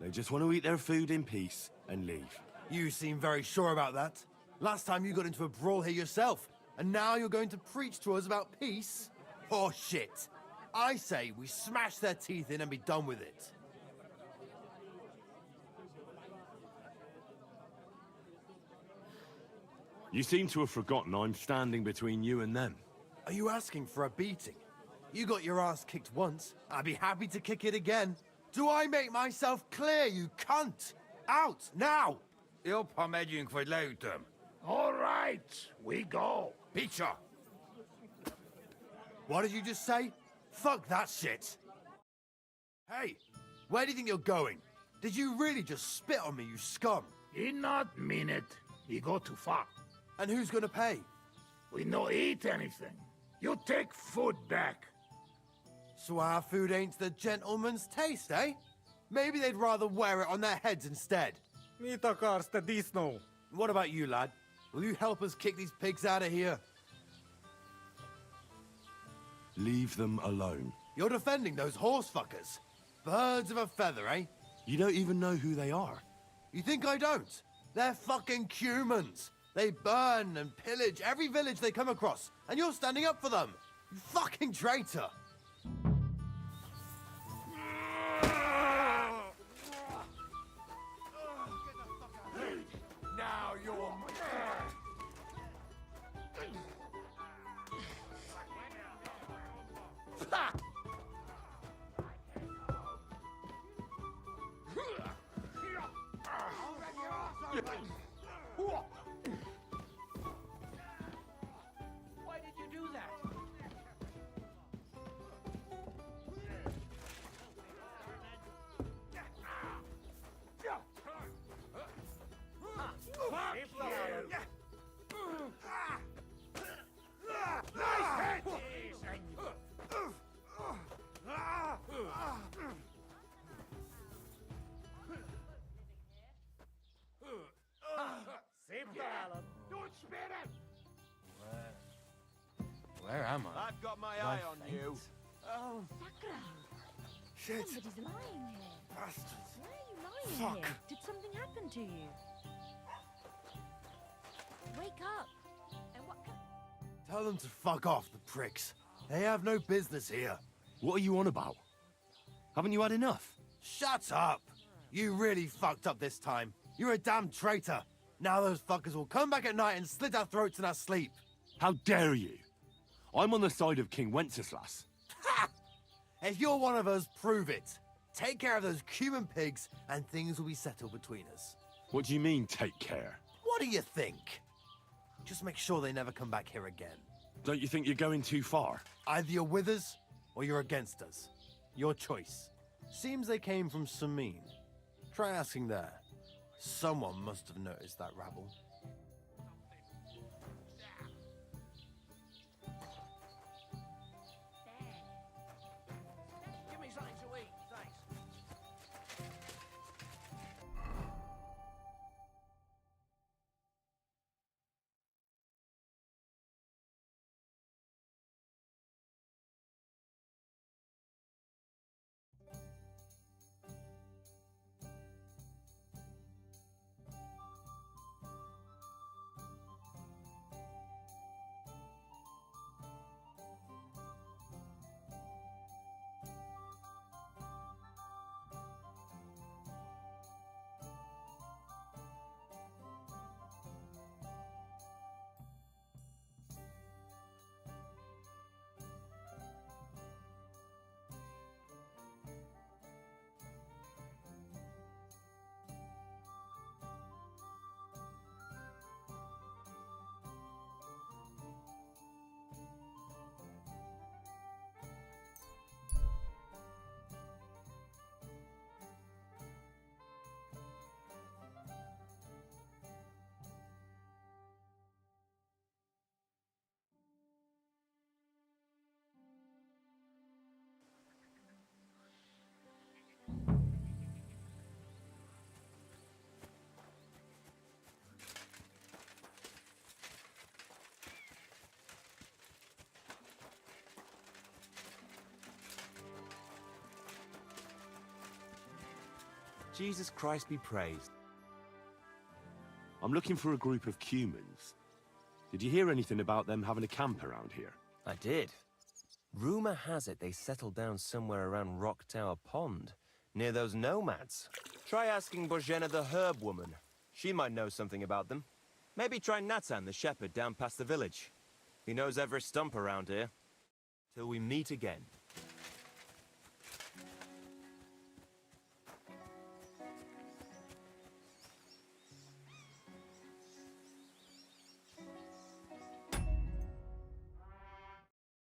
They just want to eat their food in peace and leave. You seem very sure about that. Last time you got into a brawl here yourself, and now you're going to preach to us about peace? Oh shit. I say we smash their teeth in and be done with it. You seem to have forgotten I'm standing between you and them. Are you asking for a beating? You got your ass kicked once. I'd be happy to kick it again. Do I make myself clear, you cunt? Out, now! Upp har megyünk, vagy leütöm. All right, we go. Picture! What did you just say? Fuck that shit! Hey, where do you think you're going? Did you really just spit on me, you scum? He not mean it. He go too far. And who's gonna pay? We no eat anything. You take food back. So our food ain't the gentleman's taste, eh? Maybe they'd rather wear it on their heads instead. What about you, lad? Will you help us kick these pigs out of here? Leave them alone. You're defending those horse fuckers. Birds of a feather, eh? You don't even know who they are. You think I don't? They're fucking humans. They burn and pillage every village they come across, and you're standing up for them. You fucking traitor. Now you're Why did you do that? Where am I? I've got my eye on you. Oh. Sakra. Shit. Somebody's lying here. Bastards. Why are you lying Fuck. here? Did something happen to you? Wake up. And what can... Tell them to fuck off, the pricks. They have no business here. What are you on about? Haven't you had enough? Shut up! You really fucked up this time. You're a damn traitor. Now those fuckers will come back at night and slit our throats in our sleep. How dare you? I'm on the side of King Wenceslas. Ha! If you're one of us, prove it. Take care of those Cuban pigs, and things will be settled between us. What do you mean, take care? What do you think? Just make sure they never come back here again. Don't you think you're going too far? Either you're with us, or you're against us. Your choice. Seems they came from Samin. Try asking there. Someone must have noticed that rabble. Give me something to eat, thanks. Jesus Christ be praised. I'm looking for a group of Cumans. Did you hear anything about them having a camp around here? I did. Rumor has it they settled down somewhere around Rock Tower Pond, near those nomads. Try asking Bozhena the herb woman. She might know something about them. Maybe try Natan the shepherd down past the village. He knows every stump around here. Till we meet again.